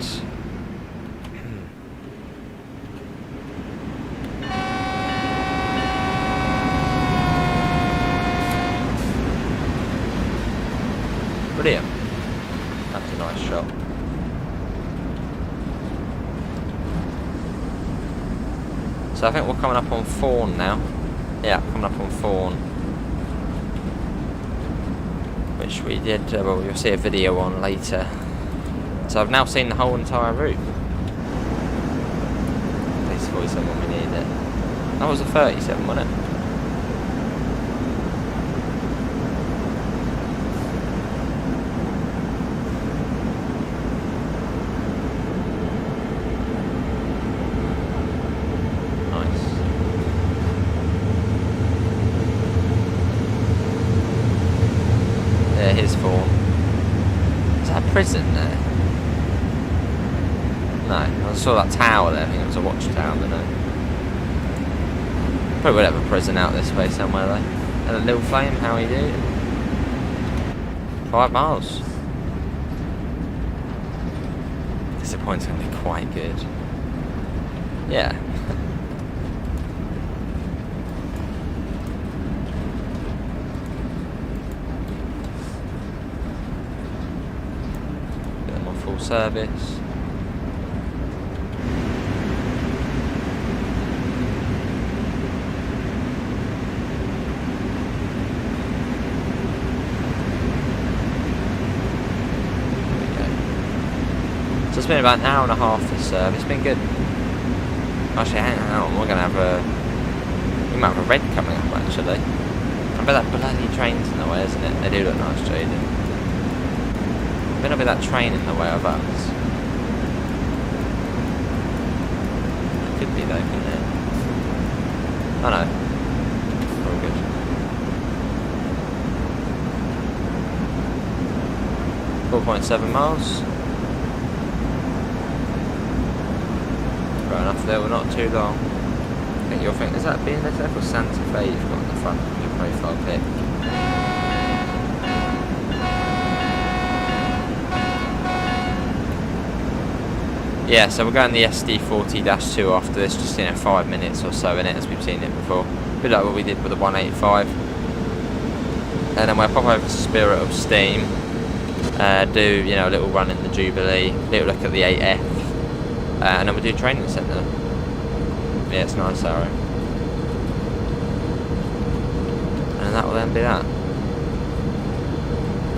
Brilliant. That's a nice shot. So I think we're coming up on Fawn now. Yeah, coming up on Fawn. Which we did, well, you'll see a video on later. So I've now seen the whole entire route. Place 47 when we need it. That was a 37, wasn't it? His form. Is that a prison there? No, I saw that tower there. I think it was a watchtower, but no. Probably would have a prison out this way somewhere though. And a little flame, how are you doing? 5 miles. This point's going to be quite good. Yeah. Service. So it's been about an hour and a half this serve. It's been good. Actually, hang on, we're gonna have we might have a red coming up actually. I bet that bloody train's in the way, isn't it? They do look nice, Jaden. Better be that train in the way of us. It could be though, couldn't it? Oh no. All good. .7 miles. Right enough there, we're not too long. I think you'll think, is that BNSF or Santa Fe you've got on the front of your profile pic? Yeah, so we're going the SD40-2 after this, just in 5 minutes or so in it, as we've seen it before. A bit like what we did with the 185. And then we'll pop over to Spirit of Steam, do, you know, a little run in the Jubilee, little look at the 8F, and then we'll do training centre. Yeah, it's nice, Sarah. And that will then be that.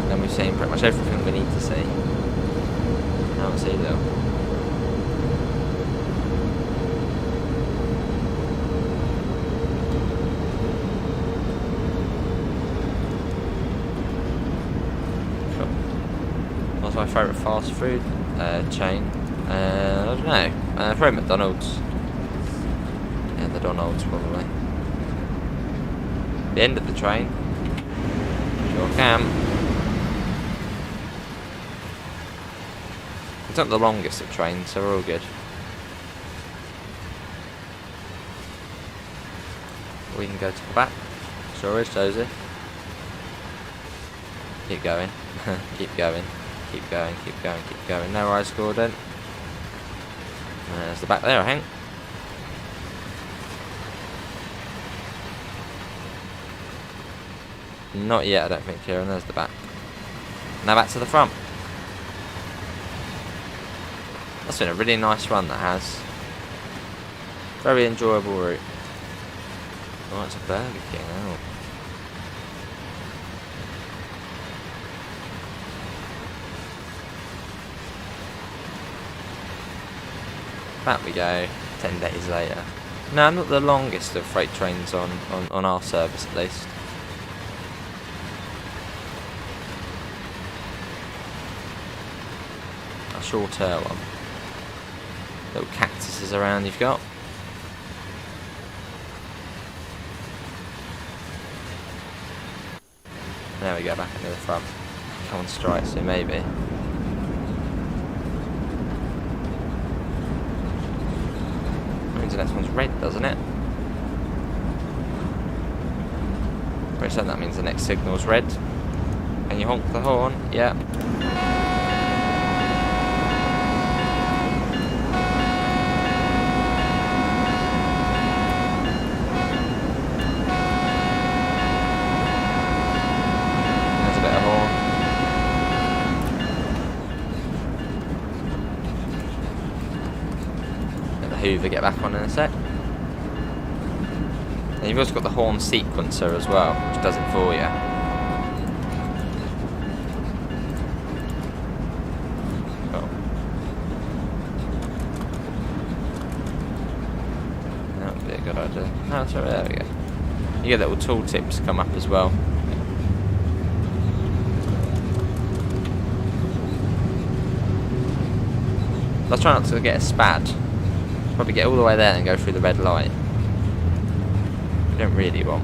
Then we've seen pretty much everything we need to see. Now we'll see though. What's my favourite fast food chain? I don't know. Probably McDonald's. Yeah, the Donald's probably. The end of the train. Sure can. It's not the longest of trains, so we're all good. We can go to the back. Sure is, Joseph. Keep going. Keep going. Keep going, keep going, keep going. No rise, Gordon. There's the back there, I think. Not yet, I don't think, Kieran. There's the back. Now back to the front. That's been a really nice run, that has. Very enjoyable route. Oh, it's a Burger King. Oh. Back we go, 10 days later. No, not the longest of freight trains on our service at least. A shorter one. Little cactuses around you've got. There we go, back into the front. Come on strike, so maybe. The next one's red, doesn't it? Pretty certain that means the next signal's red. Can you honk the horn? Yeah. There's a bit of horn. Hoover get back on in a sec. And you've also got the horn sequencer as well, which does it for you. Cool. That would be a good idea. Oh, sorry, there we go. You get little tooltips come up as well. Let's try not to get a spad. Probably get all the way there and go through the red light. We don't really want.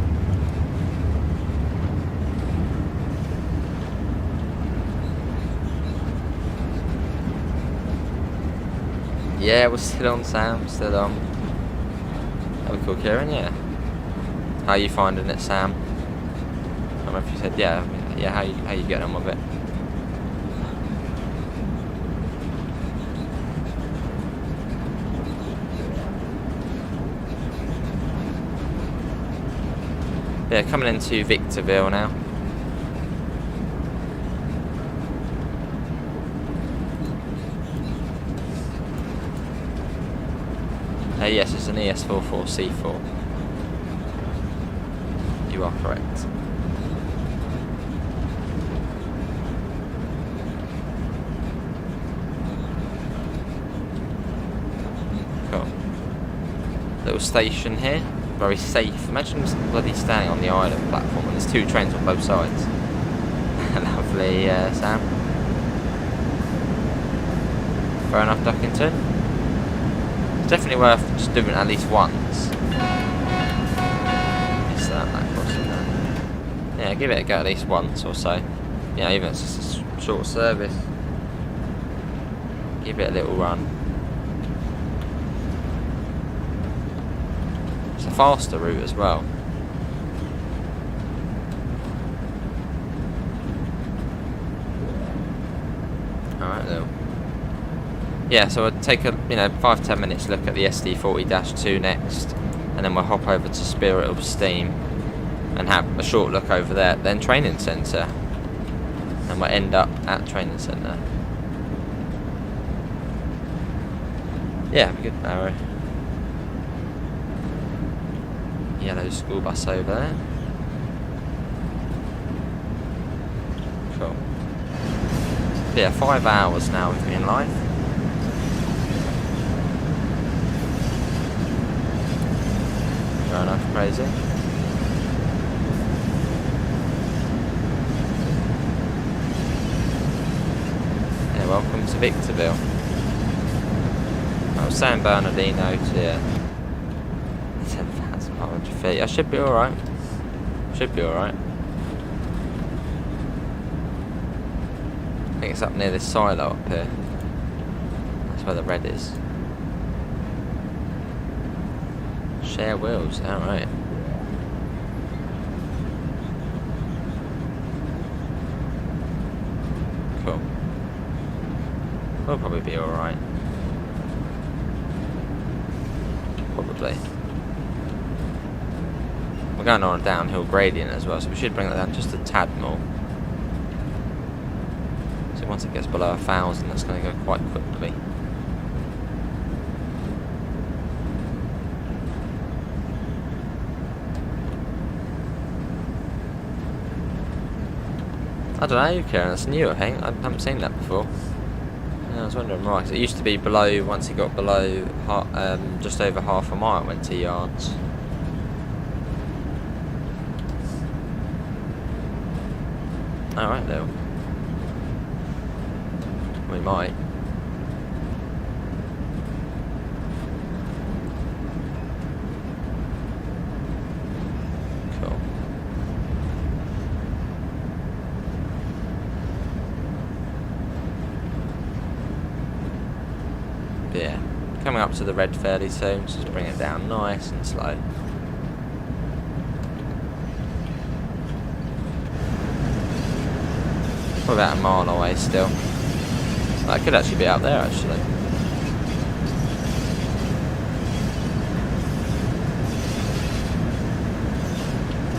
Yeah, we're still on, Sam. Still on. That'd be cool, Kieran. Yeah. How are you finding it, Sam? I don't know if you said yeah. Yeah. How you getting on with it? Yeah, coming into Victorville now. Yes, it's an ES44C4. You are correct. Cool. Little station here. Very safe. Imagine bloody standing on the island platform and there's two trains on both sides. Lovely, Sam. Fair enough, Duckington. It's definitely worth just doing it at least once. Missed that crossing there. Yeah, give it a go at least once or so. Yeah, even if it's just a short service. Give it a little run. A faster route as well. Alright then. Yeah, so we'll take a 5-10 minutes look at the SD40-2 next, and then we'll hop over to Spirit of Steam and have a short look over there, then training centre. And we'll end up at training centre. Yeah, have a good hour. Yellow school bus over there. Cool. But yeah, 5 hours now with me in life. Fair enough, crazy. Yeah, welcome to Victorville. Oh, San Bernardino to 10,500 feet. I should be alright. Should be alright. I think it's up near this silo up here. That's where the red is. Share wheels, alright. Cool. We'll probably be alright. Probably. We're going on a downhill gradient as well, so we should bring that down just a tad more. So once it gets below 1,000, that's going to go quite quickly. I don't know, Karen, that's new, I think. I haven't seen that before. I was wondering why, 'cause it used to be below, once it got below just over half a mile, it went to yards. Alright, Lil. We might. Cool. But yeah, coming up to the red fairly soon, so just bring it down nice and slow. We're about a mile away still. That could actually be out there, actually.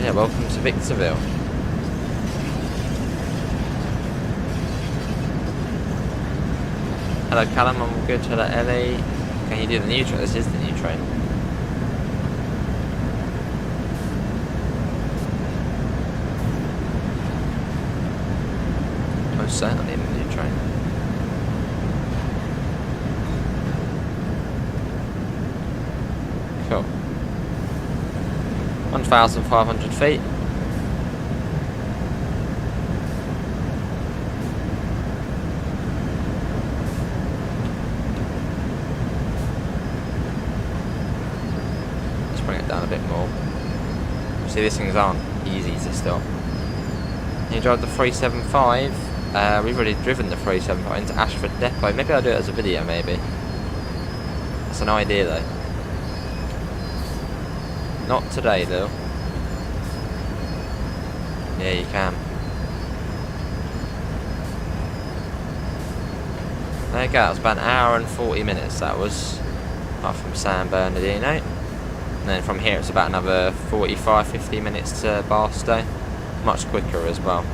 Yeah, welcome to Victorville. Hello Callum, I'm all good. Hello Ellie. Can you do the new train? This is the new train. Most certainly in the new train. Cool. 1,500 feet. Let's bring it down a bit more. See, these things aren't easy to stop. You drive the 375. We've already driven the 375 into Ashford Depot. Maybe I'll do it as a video, maybe. That's an idea, though. Not today, though. Yeah, you can. There you go, that was about an hour and 40 minutes, that was. Up from San Bernardino. And then from here it's about another 45-50 minutes to Barstow. Much quicker as well.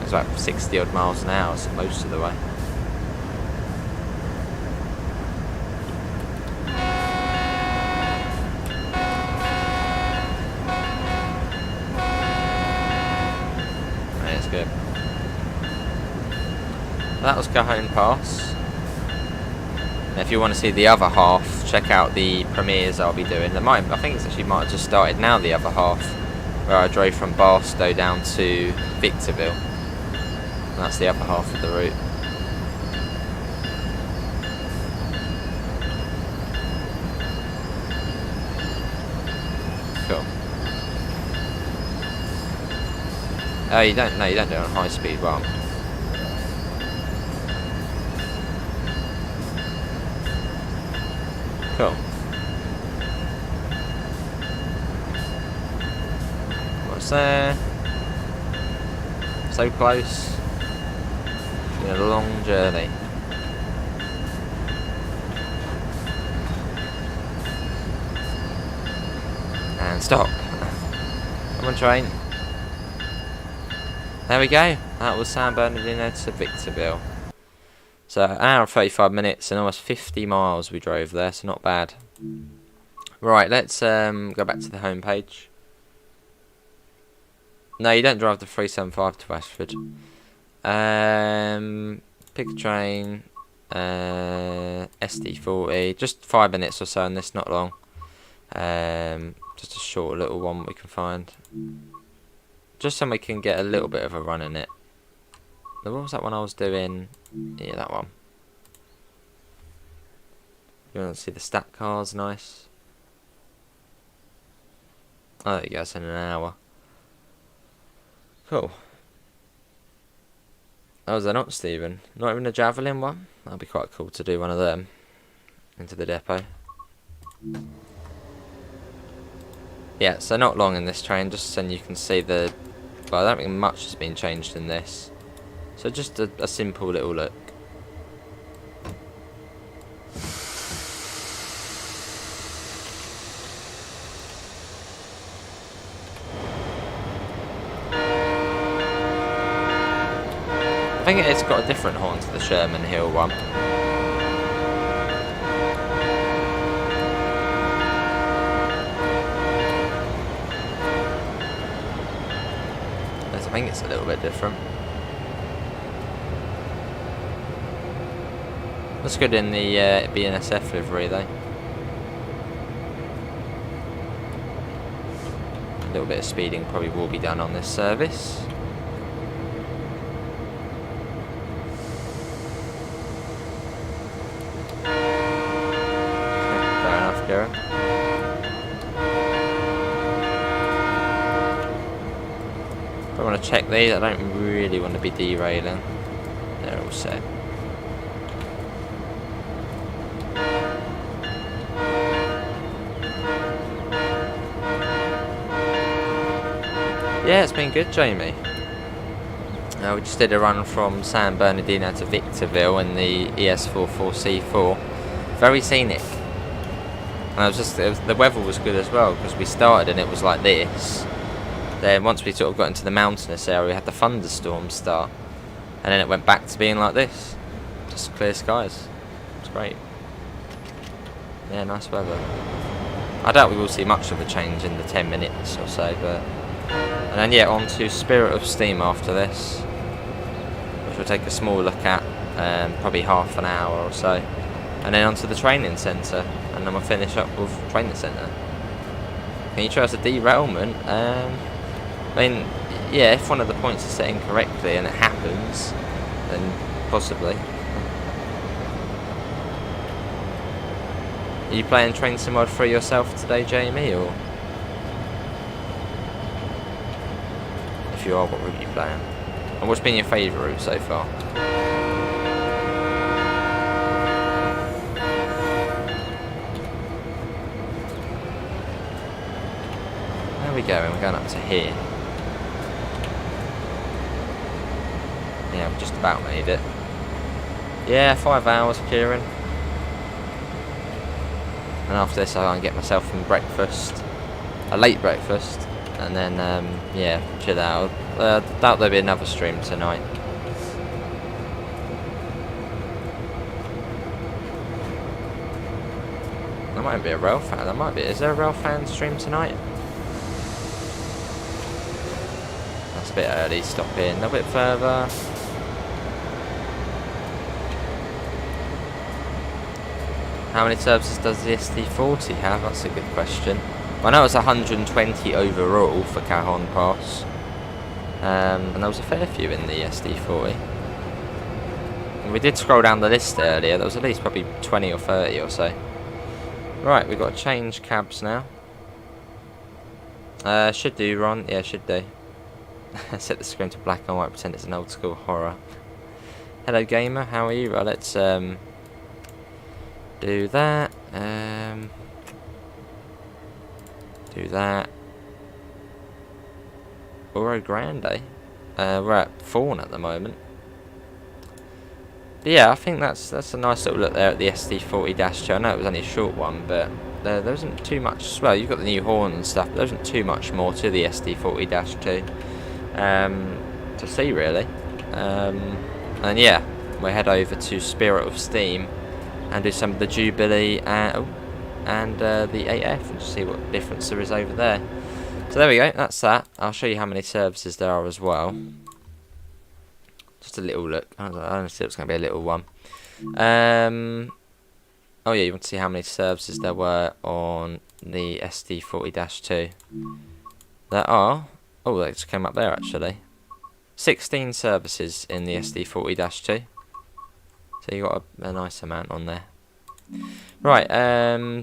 It's like 60 odd miles an hour, so most of the way. That's good. That was Cajon Pass. And if you want to see the other half, check out the premieres I'll be doing. I think it's actually might have just started now, the other half, where I drove from Barstow down to Victorville. And that's the upper half of the route. Cool. Oh, you don't do it on high speed, well. Cool. What's there? So close. Been a long journey. And stop. Come on, train. There we go. That was San Bernardino to Victorville. So an hour and 35 minutes and almost 50 miles we drove there, so not bad. Right, let's go back to the home page. No, you don't drive the 375 to Ashford. Pick a train. SD40. Just 5 minutes or so, and this not long. Just a short little one we can find. Just so we can get a little bit of a run in it. What was that one I was doing? Yeah, that one. You want to see the stat cars? Nice. Oh, there you go, it's in an hour. Cool. Oh, was there not, Stephen? Not even a Javelin one? That'd be quite cool to do one of them. Into the depot. Yeah, so not long in this train, just so you can see the... Well, I don't think much has been changed in this. So just a simple little look. I think it's got a different horn to the Sherman Hill one. I think it's a little bit different. That's good in the BNSF livery though. A little bit of speeding probably will be done on this service. Fair enough, Kieran. I want to check these. I don't really want to be derailing. They're all set. Yeah, it's been good, Jamie. We just did a run from San Bernardino to Victorville in the ES44C4. Very scenic. And the weather was good as well, because we started and it was like this. Then once we sort of got into the mountainous area, we had the thunderstorms start. And then it went back to being like this. Just clear skies. It's great. Yeah, nice weather. I doubt we will see much of a change in the 10 minutes or so, but... And then yeah, on to Spirit of Steam after this, which we'll take a small look at, probably half an hour or so. And then onto the training centre, and then we'll finish up with training centre. Can you try us a derailment? I mean, yeah, if one of the points is set incorrectly and it happens, then possibly. Are you playing Train Sim World 3 yourself today, Jamie, or? If you are, what route are you playing? And what's been your favourite route so far? Where are we going? We're going up to here. Yeah, I've just about made it. Yeah, 5 hours, Kieran. And after this, I'll go and get myself some breakfast. A late breakfast. And then, yeah, chill out. Doubt there'll be another stream tonight. There might be a rail fan. There might be. Is there a rail fan stream tonight? That's a bit early. Stop in a little bit further. How many services does the SD40 have? That's a good question. I know it's 120 overall for Cajon Pass, and there was a fair few in the SD40. And we did scroll down the list earlier, there was at least probably 20 or 30 or so. Right, we've got to change cabs now. Should do, Ron. Yeah, should do. Set the screen to black and white, pretend it's an old school horror. Hello gamer, how are you? Right, let's do that. Do that. Oro Grande. We're at Fawn at the moment. But yeah, I think that's a nice little look there at the SD40-2. I know it was only a short one, but there isn't too much. Well, you've got the new horn and stuff, but there isn't too much more to the SD40-2 to see really. And yeah, we'll head over to Spirit of Steam and do some of the Jubilee and the 8F and just see what difference there is over there. So there we go, that's that. I'll show you how many services there are as well. Just a little look. I don't see it's going to be a little one. Oh yeah, you want to see how many services there were on the SD40-2. There are... Oh, they just came up there actually. 16 services in the SD40-2. So you got a nice amount on there. Right,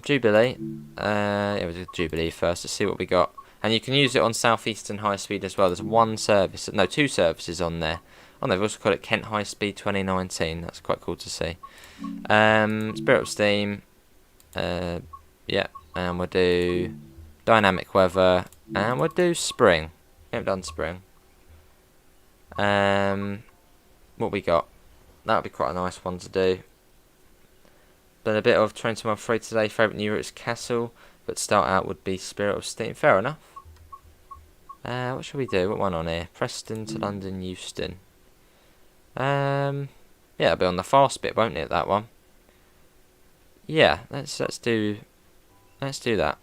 Jubilee. Yeah, we'll do Jubilee first to see what we got. And you can use it on Southeastern High Speed as well. There's one service, no, 2 services on there. Oh, they've also called it Kent High Speed 2019. That's quite cool to see. Spirit of Steam. Yeah, and we'll do Dynamic Weather. And we'll do Spring. We haven't done Spring. What we got? That would be quite a nice one to do. Done a bit of Train Sim World 3 today. Favourite new route is Castle, but start out would be Spirit of Steam. Fair enough. What should we do? What one on here? Preston to London, Euston. Yeah, it'll be on the fast bit, won't it? That one. Yeah, let's do that.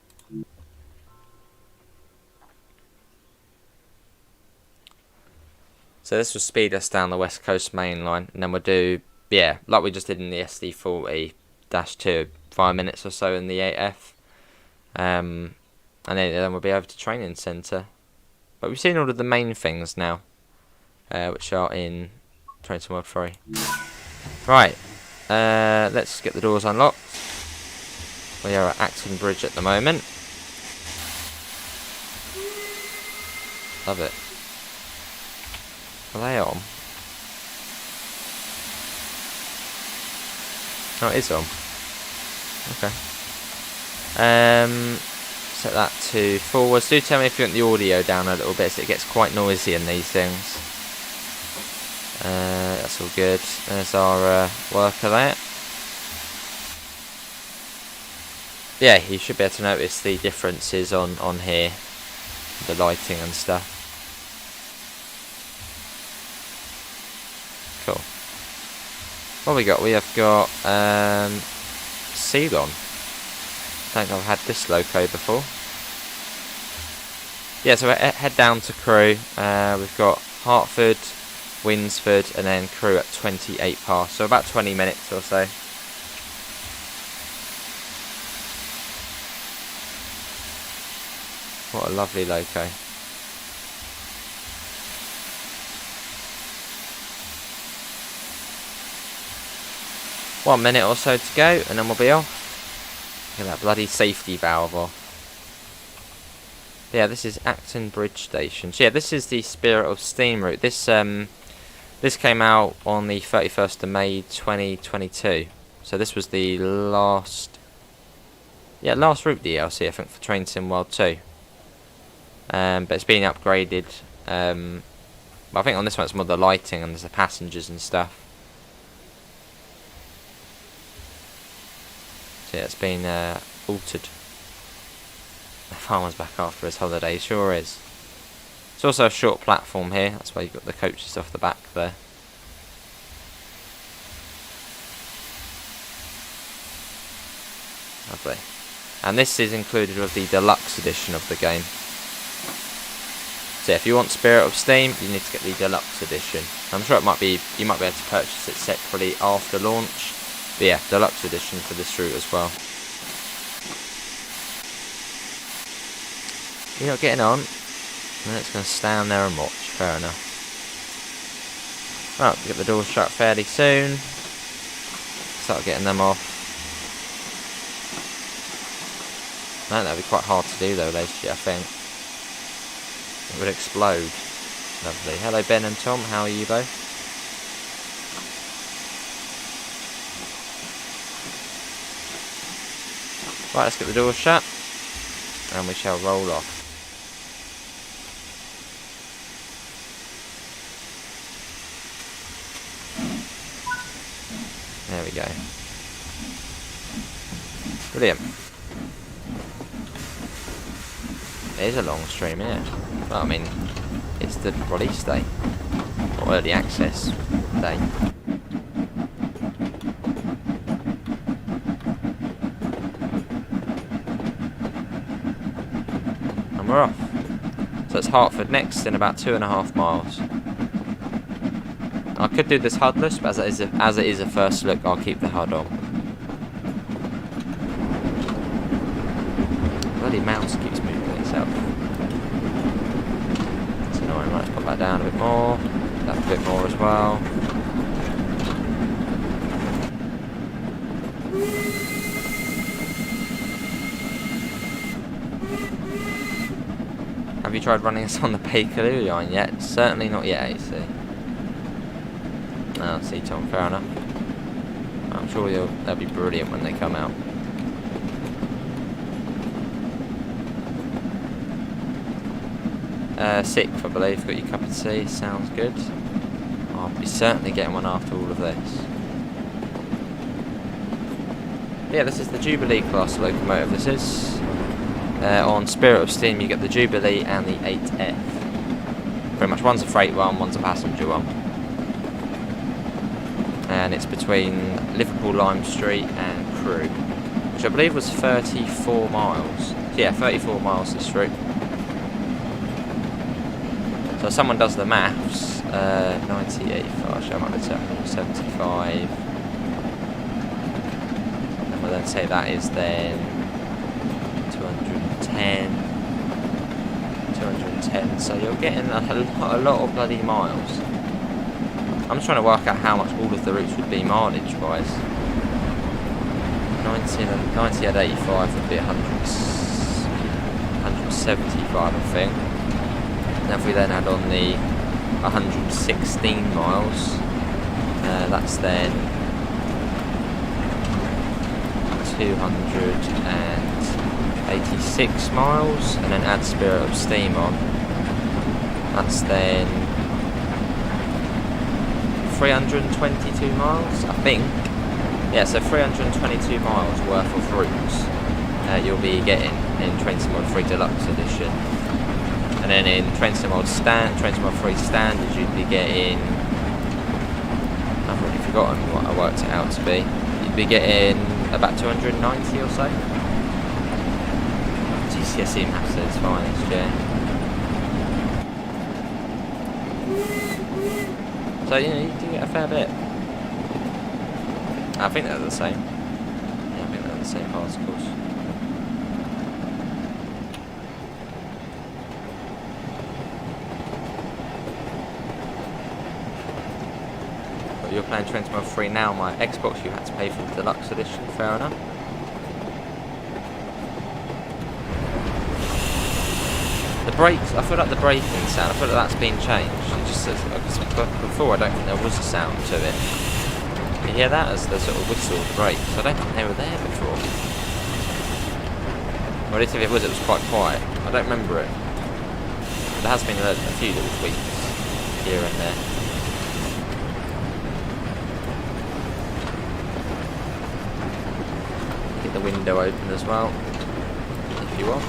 So this will speed us down the West Coast main line, and then we'll do yeah, like we just did in the SD40-2, 5 minutes or so in the 8F. And then we'll be over to training centre. But we've seen all of the main things now, which are in Train Sim World 3. Right, let's get the doors unlocked. We are at Acton Bridge at the moment. Love it. Are they on? Oh, it is on. Okay. Set that to forwards. Do tell me if you want the audio down a little bit, so it gets quite noisy in these things. That's all good. There's our worker there. Yeah, you should be able to notice the differences on here, the lighting and stuff. Cool. What we got? We have got Ceylon. Don't think I've had this loco before. Yeah, so we head down to Crewe. We've got Hertford, Winsford, and then Crewe at 28 past. So about 20 minutes or so. What a lovely loco. One minute or so to go, and then we'll be off. Get that bloody safety valve off. Yeah, this is Acton Bridge Station. So yeah, this is the Spirit of Steam route. This came out on the 31st of May 2022. So this was the last route DLC, I think, for Train Sim World 2. But it's been upgraded. But I think on this one it's more the lighting and there's the passengers and stuff. So yeah, it's been altered. The farmer's back after his holiday, sure is. It's also a short platform here, that's why you've got the coaches off the back there. Lovely. And this is included with the deluxe edition of the game. So if you want Spirit of Steam, you need to get the deluxe edition. I'm sure you might be able to purchase it separately after launch. But yeah, deluxe edition for this route as well. You're not getting on. No, it's going to stand there and watch. Fair enough. Right, we'll get the doors shut fairly soon. Start getting them off. No, that'd be quite hard to do though, I think. It would explode. Lovely. Hello Ben and Tom, how are you both? Right, let's get the doors shut. And we shall roll off. There we go. Brilliant. It is a long stream, isn't it? Well, I mean, it's the release day. Or early access day. And we're off. So it's Hertford next in about 2.5 miles. I could do this HUDless, but as it is a first look, I'll keep the HUD on. Bloody mouse keeps moving itself. It's annoying. Right, let's put that down a bit more. That a bit more as well. Have you tried running this on the Bakerloo line yet? Certainly not yet, AC. Oh, see Tom, fair enough. I'm sure they'll be brilliant when they come out. Sixth, I believe, got your cup of tea, sounds good. I'll be certainly getting one after all of this. Yeah, this is the Jubilee class locomotive, this is. On Spirit of Steam you get the Jubilee and the 8F. Pretty much one's a freight one, one's a passenger one. And it's between Liverpool Lime Street and Crewe, which I believe was 34 miles. So yeah, 34 miles this route. So if someone does the maths, 90, 85, so I might be to 175. And we'll then say that is then 210. 210, so you're getting a lot of bloody miles. I'm trying to work out how much all of the routes would be mileage wise. 90 at 85 would be 175, I think. And if we then add on the 116 miles, that's then 286 miles, and then add Spirit of Steam on. That's then 322 miles, I think. Yeah, so 322 miles worth of routes you'll be getting in Train Sim World 3 Deluxe Edition. And then in Train Sim World 3 Standard, you'd be getting... I've already forgotten what I worked it out to be. You'd be getting about 290 or so. GCSE maths at its finest, yeah. So, you know, you do get a fair bit. I think they're the same. Yeah, I think they're the same particles. But you're playing Train Sim World 3 now. My Xbox, you had to pay for the Deluxe Edition. Fair enough. The brakes, I feel like the braking sound, I feel like that's been changed. It just says, before I don't think there was a sound to it. You hear that as the sort of whistle of the brakes? I don't think they were there before. Or at least if it was quite quiet. I don't remember it. But there has been a few little tweaks here and there. Get the window open as well, if you want.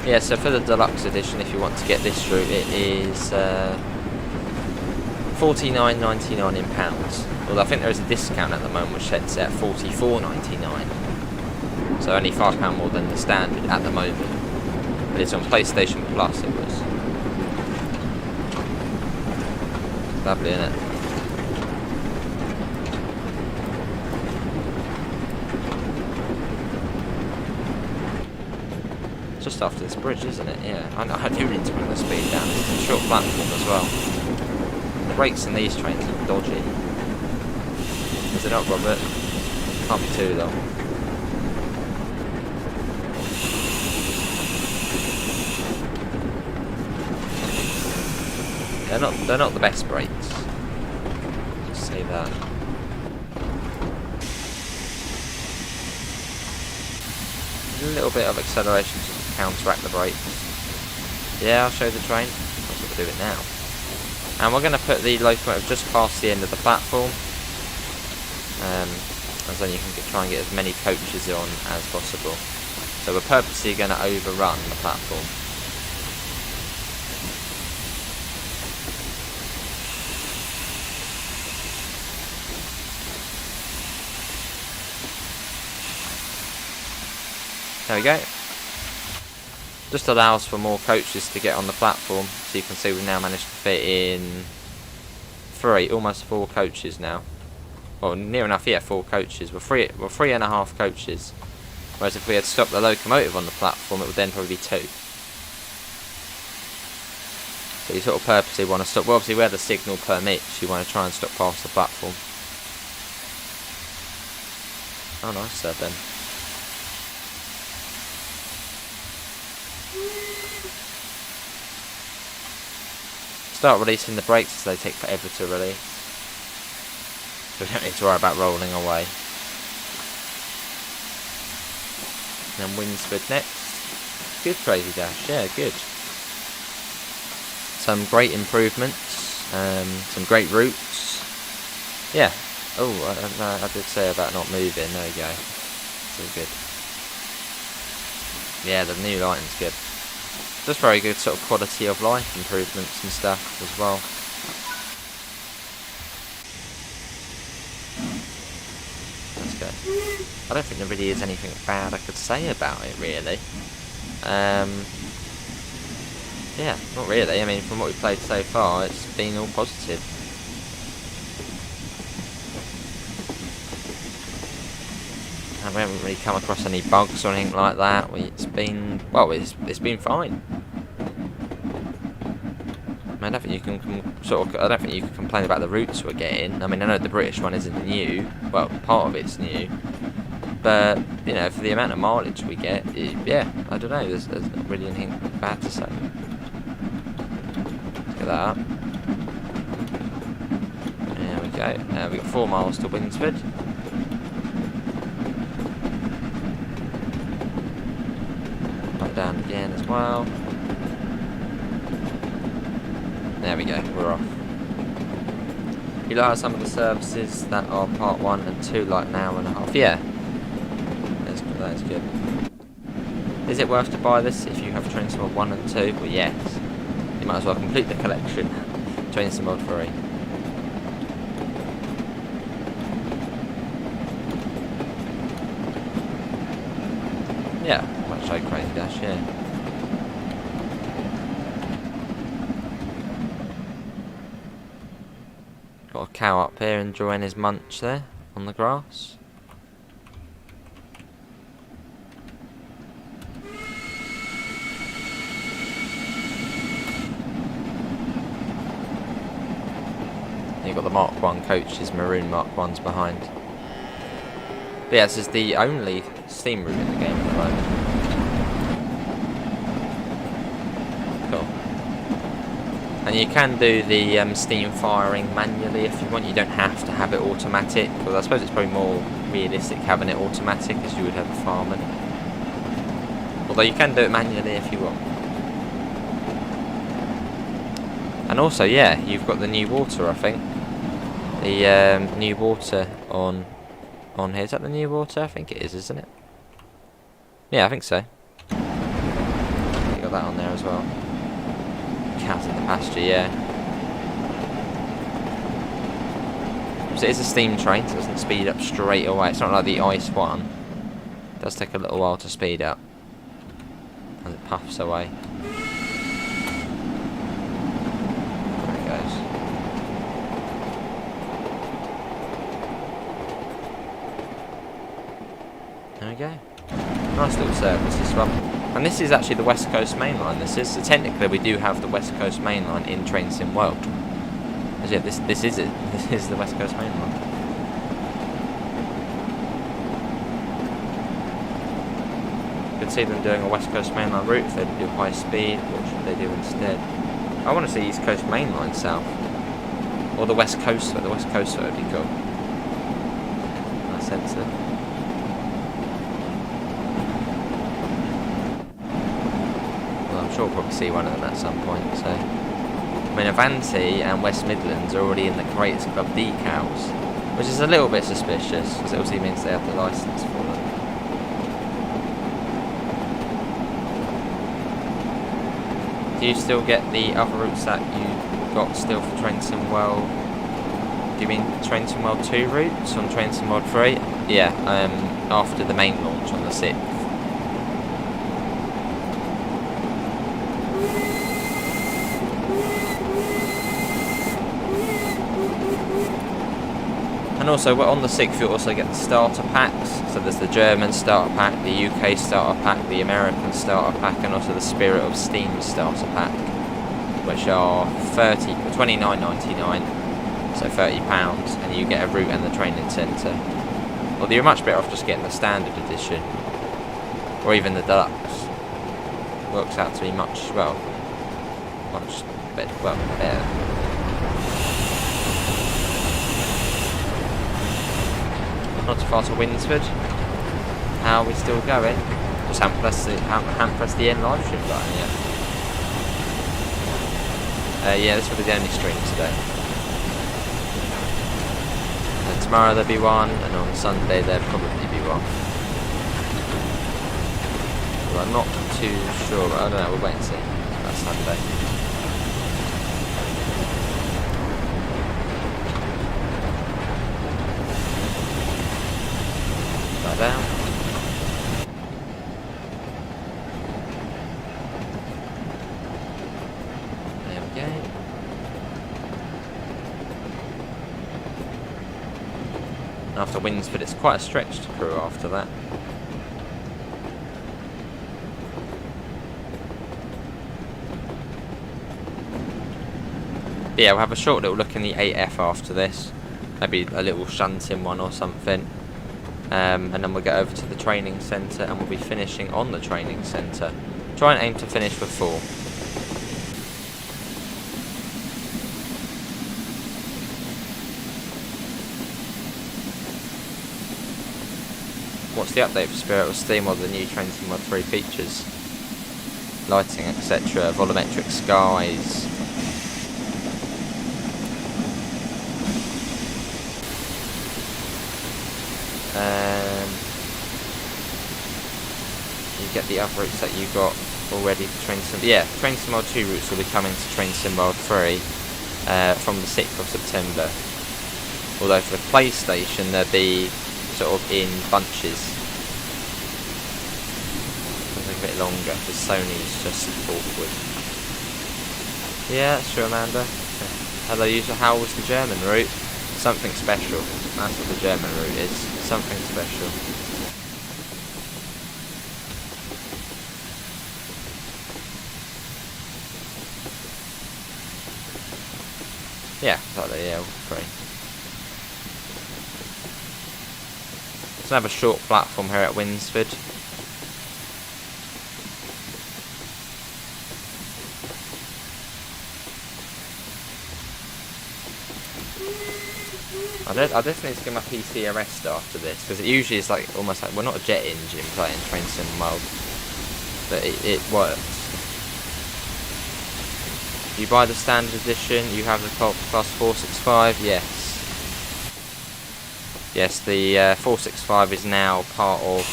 Yeah, so for the Deluxe Edition, if you want to get this route, it is $49.99 in pounds. Although I think there is a discount at the moment which sets it at $44.99. So only £5 more than the standard at the moment. But it's on PlayStation Plus, it was. Lovely, isn't it? Just after this bridge, isn't it? Yeah, I do need to bring the speed down. It's a short platform as well. The brakes in these trains are dodgy. Is it not, Robert? Can't be too long. They're not the best brakes. Just say that. A little bit of acceleration to counteract the brakes. Yeah, I'll show the train. That's what we're doing now. And we're going to put the locomotive just past the end of the platform. As then you can try and get as many coaches on as possible. So we're purposely going to overrun the platform. There we go. Just allows for more coaches to get on the platform. So you can see we've now managed to fit in almost 4 coaches now. Well, near enough, yeah, 4 coaches. We're 3.5 coaches. Whereas if we had stopped the locomotive on the platform, it would then probably be 2. So you sort of purposely want to stop. Well, obviously where the signal permits, you want to try and stop past the platform. Oh, nice there, Ben. Start releasing the brakes as they take forever to release. So we don't need to worry about rolling away. And then Wurzburg next. Good Crazy Dash, yeah, good. Some great improvements, some great routes. Yeah. Oh, I did say about not moving. There we go. It's all good. Yeah, the new lighting's good. Just very good sort of quality of life improvements and stuff as well. Let's go. I don't think there really is anything bad I could say about it, really. Yeah, not really. I mean, from what we've played so far, it's been all positive. We haven't really come across any bugs or anything like that. It's been, well, it's been fine. I don't think you can I don't think you can complain about the routes we're getting. I mean, I know the British one isn't new. Well, part of it's new, but you know, for the amount of mileage we get, yeah, I don't know. There's not really anything bad to say. Look at that. There we go. We've got 4 miles to Wurzburg. Right down again as well. There we go, we're off. You like some of the services that are part 1 and 2, like an hour and a half? Yeah. That's good. Is it worth to buy this if you have Train Sim World 1 and 2? Well, yes. You might as well complete the collection. Train Sim World 3. Yeah, much like Crazy Dash, yeah. Got a cow up here enjoying his munch there on the grass. You've got the Mark 1 coaches, maroon Mark 1s behind. But yeah, this is the only steam route in the game at the moment. Cool. And you can do the steam firing manually if you want. You don't have to have it automatic. Because I suppose it's probably more realistic having it automatic as you would have a farmer. Although you can do it manually if you want. And also, yeah, you've got the new water, I think. The new water on here. Is that the new water? I think it is, isn't it? Yeah, I think so. You got that on there as well. Cows in the pasture, yeah. So it is a steam train, so it doesn't speed up straight away. It's not like the ice one. It does take a little while to speed up as it puffs away. There it goes. There we go. Nice little service, this one. And this is actually the West Coast Main Line. This is, so technically we do have the West Coast Main Line in Train Sim World. But yeah, this is it. This is the West Coast Main Line. You can see them doing a West Coast Main Line route. If they do high speed, what should they do instead? I want to see East Coast Main Line south. Or the West Coast, the West Coast would be cool. I sense it. I'm sure we'll probably see one of them at some point. So, I mean, Avanti and West Midlands are already in the Creators Club decals, which is a little bit suspicious because it obviously means they have the license for them. Do you still get the other routes that you got still for Train Sim World? Do you mean Train Sim World 2 routes on Train Sim World 3? Yeah, after the main launch on the 6th. And also, on the 6th, you'll also get the starter packs. So there's the German starter pack, the UK starter pack, the American starter pack, and also the Spirit of Steam starter pack, which are $29.99, so £30, and you get a route and the training centre. Although you're much better off just getting the standard edition, or even the deluxe. Works out to be much better. Not too far to Wurzburg. How are we still going? Just haven't pressed the end live stream button yet. Yeah, this will be the only stream today. And tomorrow there'll be one, and on Sunday there'll probably be one. Well, I'm not too sure, but I don't know, we'll wait and see. That's Sunday. Down. to Winsford. It's quite a stretch to Crewe after that. But yeah, we'll have a short little look in the 8F after this. Maybe a little shunting one or something. And then we'll get over to the training centre and we'll be finishing on the training centre. Try and aim to finish with 4. What's the update for Spirit of Steam or the new Train Sim Mod 3 features? Lighting, etc. Volumetric skies. You get the other routes that you got already for Train Sim. Yeah, Train Sim Mod 2 routes will be coming to Train Sim Mod 3 from the 6th of September. Although for the PlayStation they'll be sort of in bunches. It'll take a bit longer because Sony's just awkward. Yeah, that's true, Amanda. Hello user, how was the German route? Something special. That's what the German route is. Something special. Yeah, exactly, yeah, all 3. Let's have a short platform here at Winsford. I definitely need to get my PC a rest after this, because it usually is like almost like, well, not a jet engine playing Train Sim mode, but it works. You buy the standard edition, you have the Class 465, yes. Yes, the 465 is now part of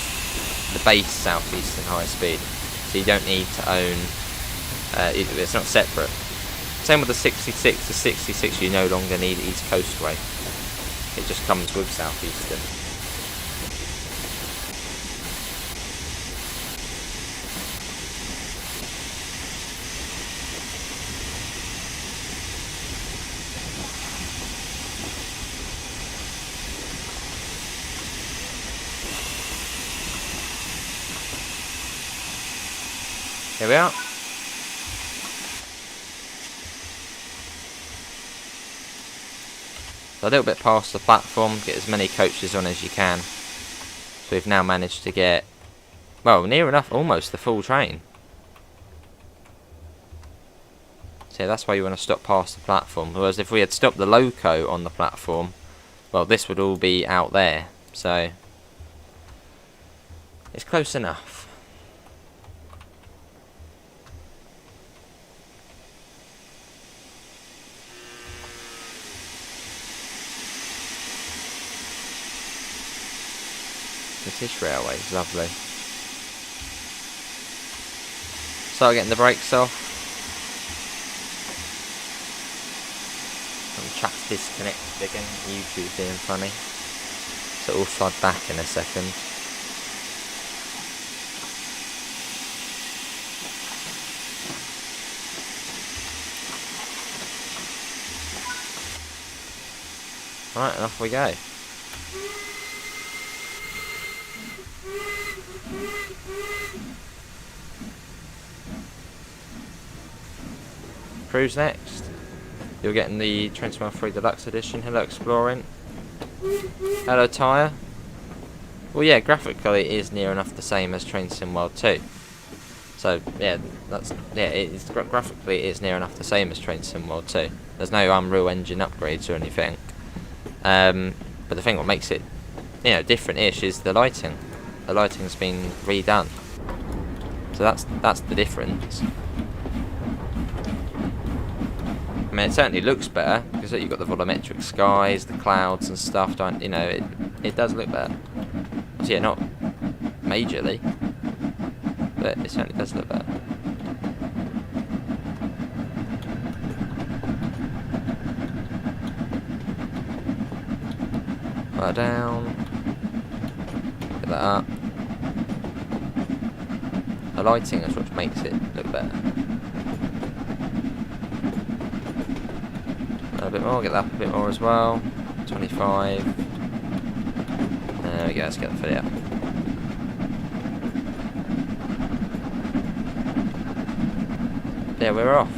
the base South Eastern High Speed, so you don't need to own, it's not separate. Same with the 66, the 66 you no longer need East Coastway. It just comes with South Eastern. Here we are. So a little bit past the platform, get as many coaches on as you can. So we've now managed to get, well, near enough, almost the full train. So yeah, that's why you want to stop past the platform. Whereas if we had stopped the loco on the platform, well, this would all be out there. So it's close enough. British Railways, lovely. Start getting the brakes off. Some chat's disconnected again. YouTube's being funny. So we'll flood back in a second. Right, and off we go. Cruise next. You're getting the Train Sim 3 Deluxe Edition. Hello Exploring. Hello Tyre. Well, yeah, graphically it is near enough the same as Train Sim World 2. So yeah, graphically it is near enough the same as Train Sim World 2. There's no Unreal Engine upgrades or anything. But the thing what makes it, different-ish is the lighting. The lighting's been redone. So that's the difference. I mean, it certainly looks better because you've got the volumetric skies, the clouds and stuff. It does look better. So yeah, not majorly, but it certainly does look better. Right down. Get that up. The lighting is what makes it look better. A bit more, get that up a bit more as well. 25. we go, let's get the video up. Yeah, we're off.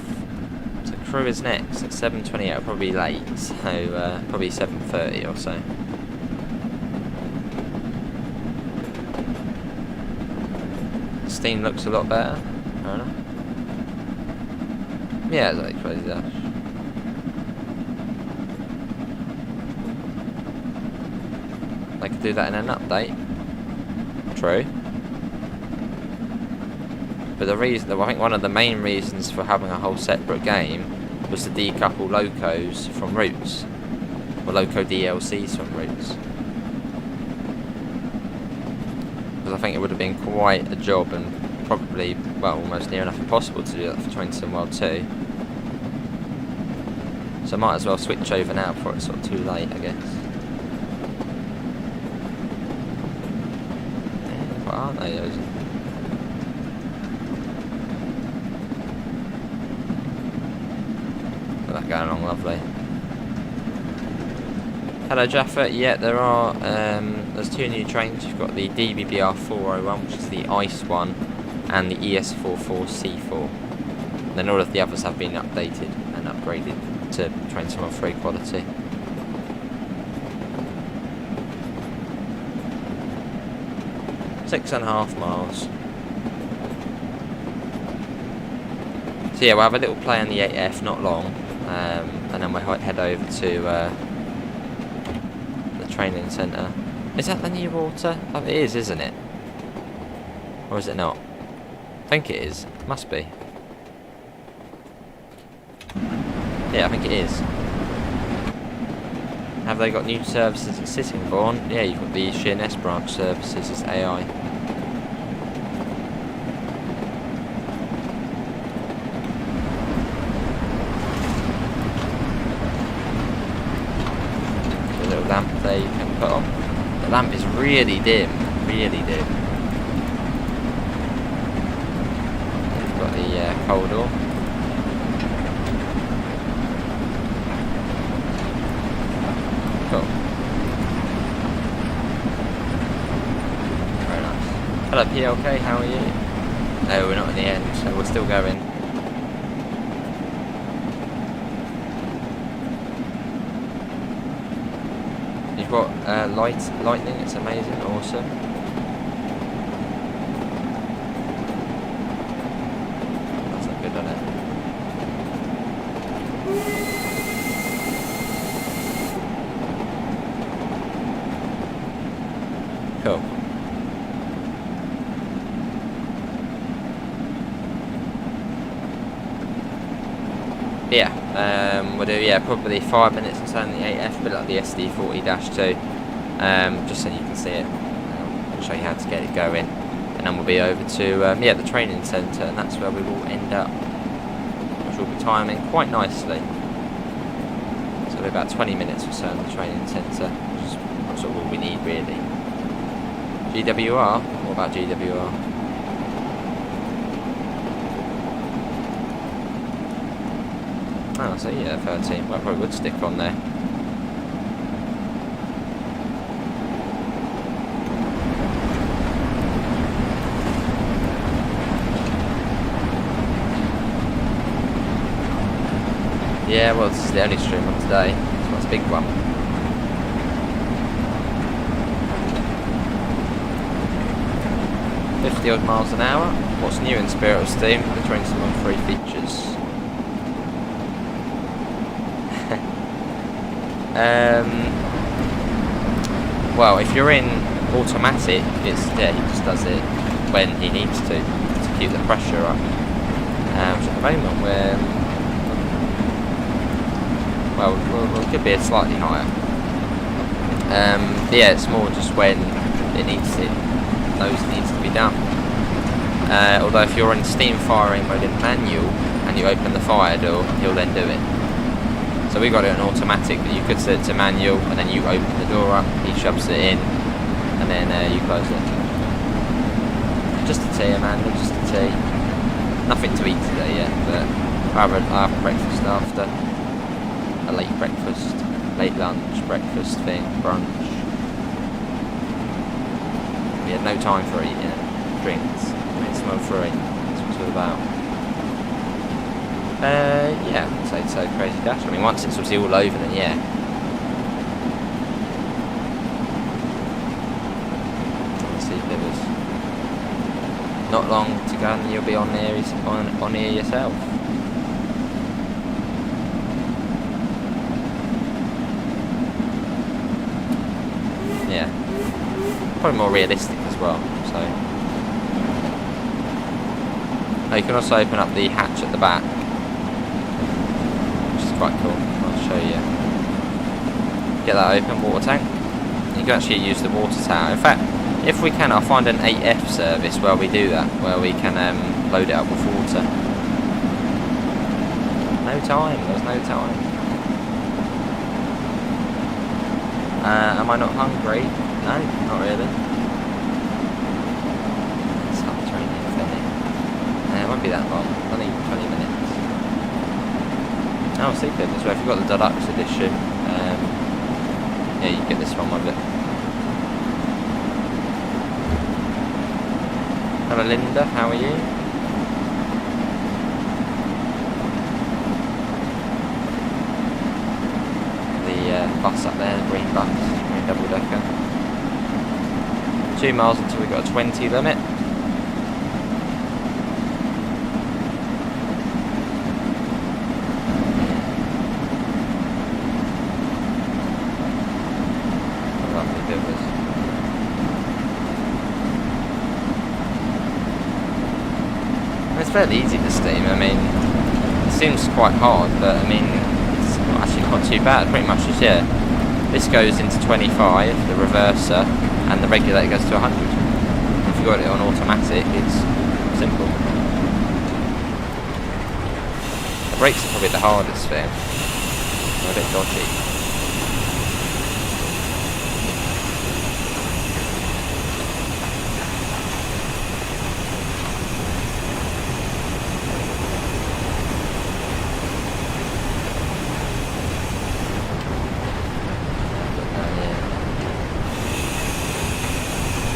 So crew is next at 7:28. It'll probably be late, so probably 7:30 or so. Steam looks a lot better. Fair enough. Yeah, it's like crazy dash. They could do that in an update. True. But the reason, I think one of the main reasons for having a whole separate game was to decouple locos from routes. Or loco DLCs from routes. Because I think it would have been quite a job and probably, well, almost near enough impossible to do that for Train Sim World 2. So I might as well switch over now before it's sort of too late, I guess. Yeah, what are they, those? Got that going along lovely. Hello Jaffa, yeah, there are, there's two new trains. You've got the DBBR 401, which is the ICE one, and the ES44 C4. And then all of the others have been updated and upgraded to Train Sim World 3 quality. Six and a half miles. So yeah, we'll have a little play on the 8F, not long, and then we'll head over to the training centre. Is that the new water? Oh, it is, isn't it? Or is it not? I think it is. Must be. Yeah, I think it is. Have they got new services at Sittingbourne? Yeah, you've got the Sheerness branch services as AI. The little lamp there you can put on. The lamp is really dim, really dim. You've got the corridor. Cool. Very nice. Hello PLK, how are you? No, we're not in the end, so we're still going. You've got lightning, it's amazing, awesome. That's not good, on it? Cool. Yeah, we'll do probably 5 minutes or so in the 8F, but like the SD40-2, just so you can see it. I'll show you how to get it going, and then we'll be over to the training centre, and that's where we will end up, which will be timing quite nicely. So it'll be about 20 minutes or so in the training centre, which is sort of all we need really. GWR? What about GWR? Oh, so yeah, 13. Well, I probably would stick on there. Yeah, well, this is the only stream on today, so it's a big one. .50 miles an hour. What's new in Spirit of Steam? The Train Sim World 3 features. Well, if you're in automatic, he just does it when he needs to keep the pressure up. So at the moment it could be slightly higher. Yeah, it's more just when it needs to be done. Although if you're in steam firing mode in manual and you open the fire door, he'll then do it. So we got it in automatic, but you could set it to manual, and then you open the door up, he shoves it in, and then you close it. Just a tea, Amanda, just a tea. Nothing to eat today yet, but I'll have breakfast after. A late breakfast, late lunch, breakfast thing, brunch. no time for eating drinks. Train Sim World 3. That's what it's all about. Yeah, I'd say so. Crazy Dash. I mean, once it's obviously all over, then yeah. See if it was not long to go, and you'll be on here yourself. Yeah, probably more realistic as well. So, oh, you can also open up the hatch at the back, which is quite cool. I'll show you. Get that open, water tank. You can actually use the water tower. In fact, if we can, I'll find an 8F service where we do that, where we can load it up with water. No time. There's no time. Am I not hungry? No, not really. Start training, Finny. It won't be that long. Only 20 minutes. Oh, Secret as well. If you've got the deluxe edition, yeah, you get this one with it. Hello, Linda. How are you? Bus up there, the green bus, green double decker. 2 miles until we've got a 20 limit. Lovely builders. It's fairly easy to steam. I mean, it seems quite hard, but I mean, actually not too bad. Pretty much just, yeah, this goes into 25, the reverser, and the regulator goes to 100. If you've got it on automatic, it's simple. The brakes are probably the hardest thing. They're a bit dodgy.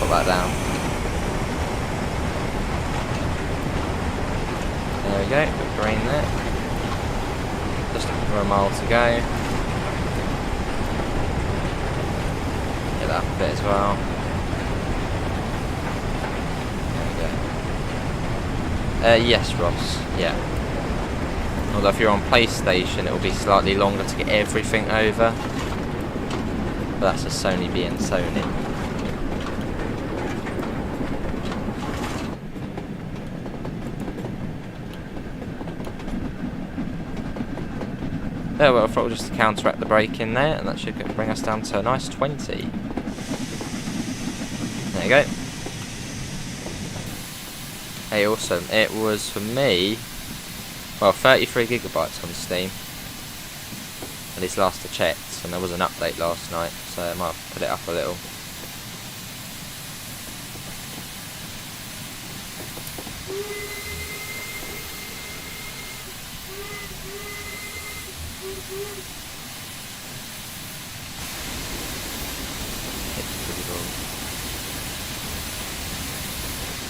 That down. There we go, got green there. Just over a mile to go. Get that a bit as well. There we go. Yes, Ross, yeah. Although if you're on PlayStation, it will be slightly longer to get everything over. But that's a Sony being Sony. There, well, throttle just to counteract the brake in there, and that should bring us down to a nice 20. There you go. Hey, awesome. It was, for me, well, 33 gigabytes on Steam. At least last I checked, and there was an update last night, so I might put it up a little.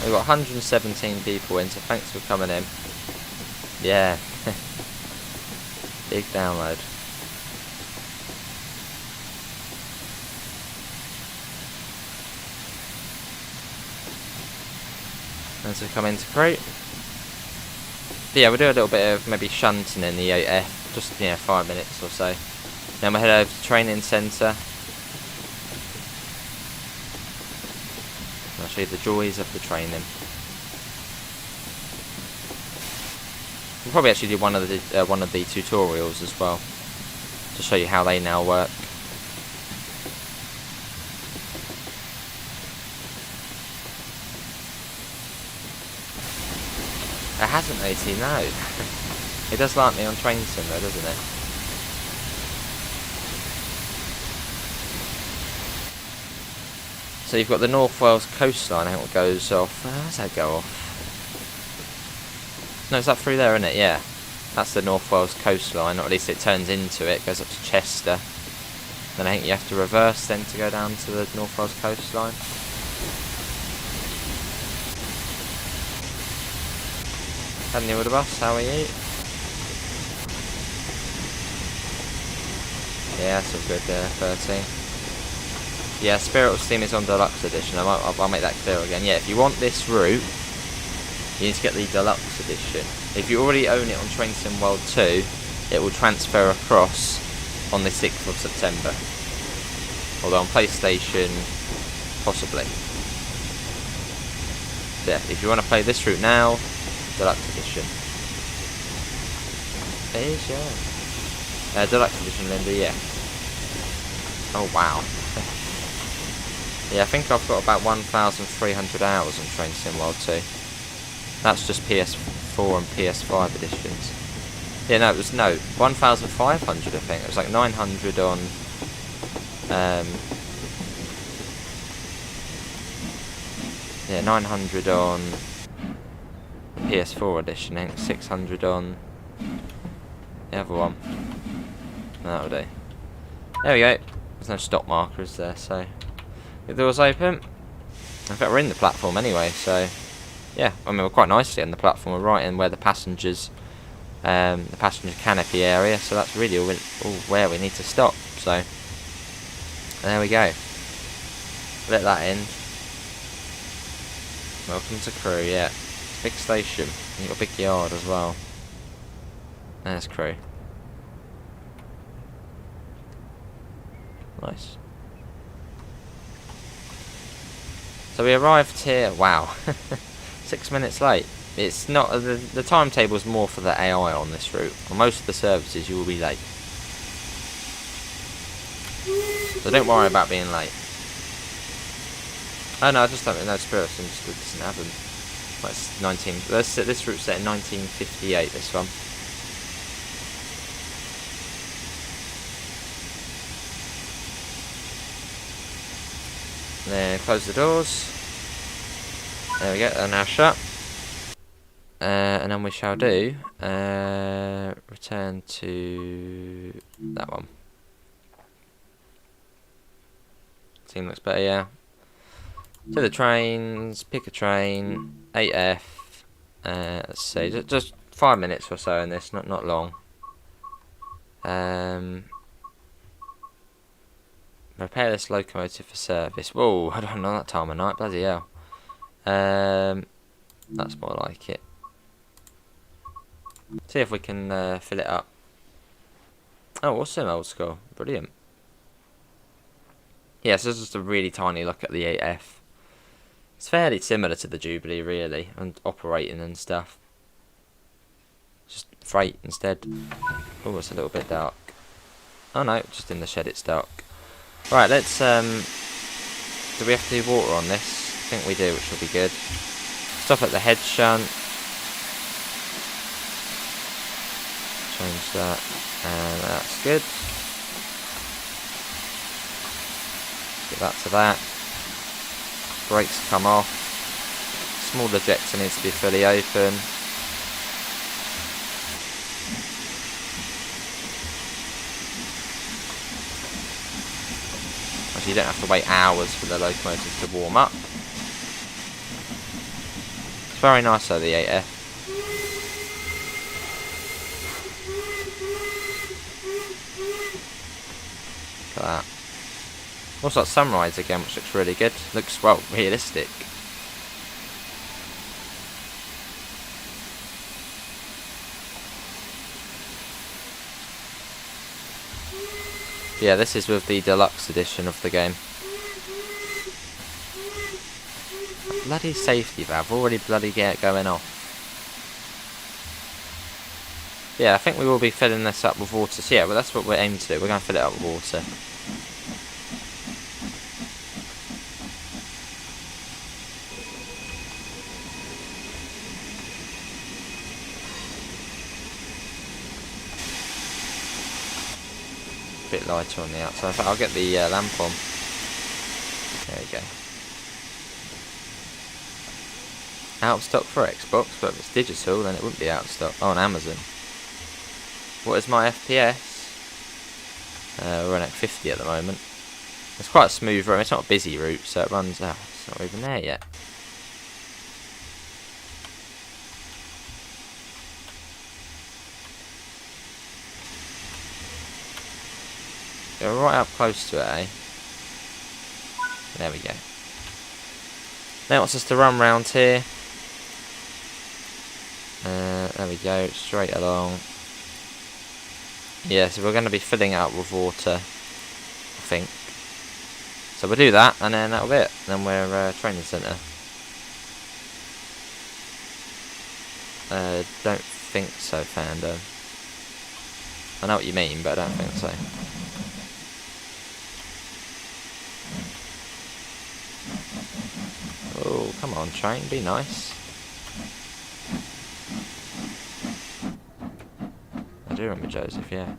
We've got 117 people in, so thanks for coming in. Yeah. Big download. Thanks for coming to create. But yeah, we'll do a little bit of maybe shunting in the 8F, just 5 minutes or so. Then we'll head over to the training centre. I'll show you the joys of the training. We'll probably actually do one of the tutorials as well, to show you how they now work. It hasn't, AT, no. It does like me on Train Sim though, doesn't it? So you've got the North Wales coastline, I think it goes off. How does that go off? No, it's up through there, isn't it? Yeah. That's the North Wales coastline, or at least it turns into it, goes up to Chester. Then I think you have to reverse then to go down to the North Wales coastline. Hadn't you with us? How are you? Yeah, that's all good there, 13. Yeah, Spirit of Steam is on Deluxe Edition. I'll make that clear again. Yeah, if you want this route, you need to get the Deluxe Edition. If you already own it on Train Sim World 2, it will transfer across on the 6th of September. Although on PlayStation, possibly. So yeah, if you want to play this route now, Deluxe Edition. There's your Deluxe Edition, Linda, yeah. Oh wow. Yeah, I think I've got about 1,300 hours on Train Sim World 2. That's just PS4 and PS5 editions. Yeah, no, it was 1,500 I think. It was like 900 on yeah, 900 on the PS4 edition, I think 600 on the other one. That'll do. There we go. There's no stop markers there, so the door's open. In fact, we're in the platform anyway, so yeah, I mean, we're quite nicely on the platform. We're right in where the passengers, the passenger canopy area, so that's really all where we need to stop. So there we go. Let that in. Welcome to Crewe. Yeah, big station. You got a big yard as well. There's Crewe. Nice. So we arrived here. Wow, 6 minutes late. It's not the timetable's more for the AI on this route. On most of the services, you will be late. So don't worry about being late. Oh no, I just don't know. Spirit just doesn't have them. Well, it's 19. This route's set in 1958. This one. Then close the doors. There we go, they're now shut. And then we shall do return to that one. Team looks better, yeah. To the trains, pick a train, 8F. Let's see, just 5 minutes or so in this, not long. Repair this locomotive for service. Whoa, I don't know that time of night, bloody hell. That's more like it. See if we can fill it up. Oh, awesome, old school. Brilliant. Yeah, so this is just a really tiny look at the 8F. It's fairly similar to the Jubilee, really, and operating and stuff. Just freight instead. Oh, it's a little bit dark. Oh no, just in the shed it's dark. Right, let's, do we have to do water on this? I think we do, which will be good. Stop at the head shunt. Change that, and that's good. Get that to that. Brakes come off. Small ejector needs to be fully open. You don't have to wait hours for the locomotives to warm up. It's very nice though, the 8F. Look at that. Also got sunrise again, which looks really good. Looks, well, realistic. Yeah, this is with the deluxe edition of the game. Bloody safety valve, already bloody going off. Yeah, I think we will be filling this up with water. So yeah, well that's what we're aiming to do. We're going to fill it up with water. Bit lighter on the outside. In fact, I'll get the lamp on. There we go. Out of stock for Xbox, but if it's digital, then it wouldn't be out of stock. Oh, on Amazon. What is my FPS? We're running at 50 at the moment. It's quite a smooth route. It's not a busy route, so it runs out. It's not even there yet. Go right up close to it, eh? There we go. Now it wants us to run round here. There we go, straight along. Yeah, so we're going to be filling it up with water, I think. So we'll do that, and then that'll be it. Then we're training centre. Don't think so, Fandom. I know what you mean, but I don't think so. Oh, come on, train, be nice. I do remember Joseph, yeah.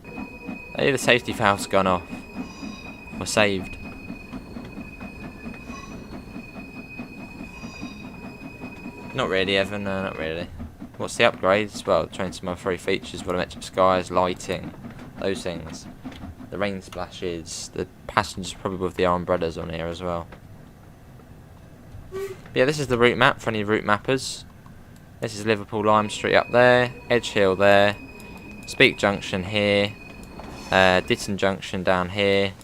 Hey, the safety valve's gone off. We're saved. Not really, Evan, no, not really. What's the upgrades? Well, train some of my 3 features, volumetric skies, lighting, those things. The rain splashes, the passengers probably with the umbrellas on here as well. But yeah, this is the route map for any route mappers. This is Liverpool Lime Street up there, Edge Hill there, Speke Junction here, Ditton Junction down here,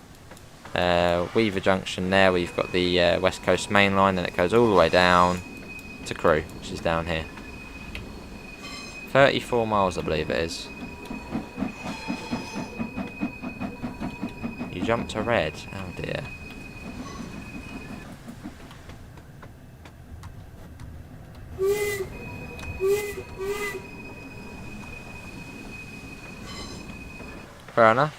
Weaver Junction there where you've got the West Coast Main Line, and it goes all the way down to Crewe, which is down here. 34 miles I believe it is. You jumped to red, oh dear. Fair enough.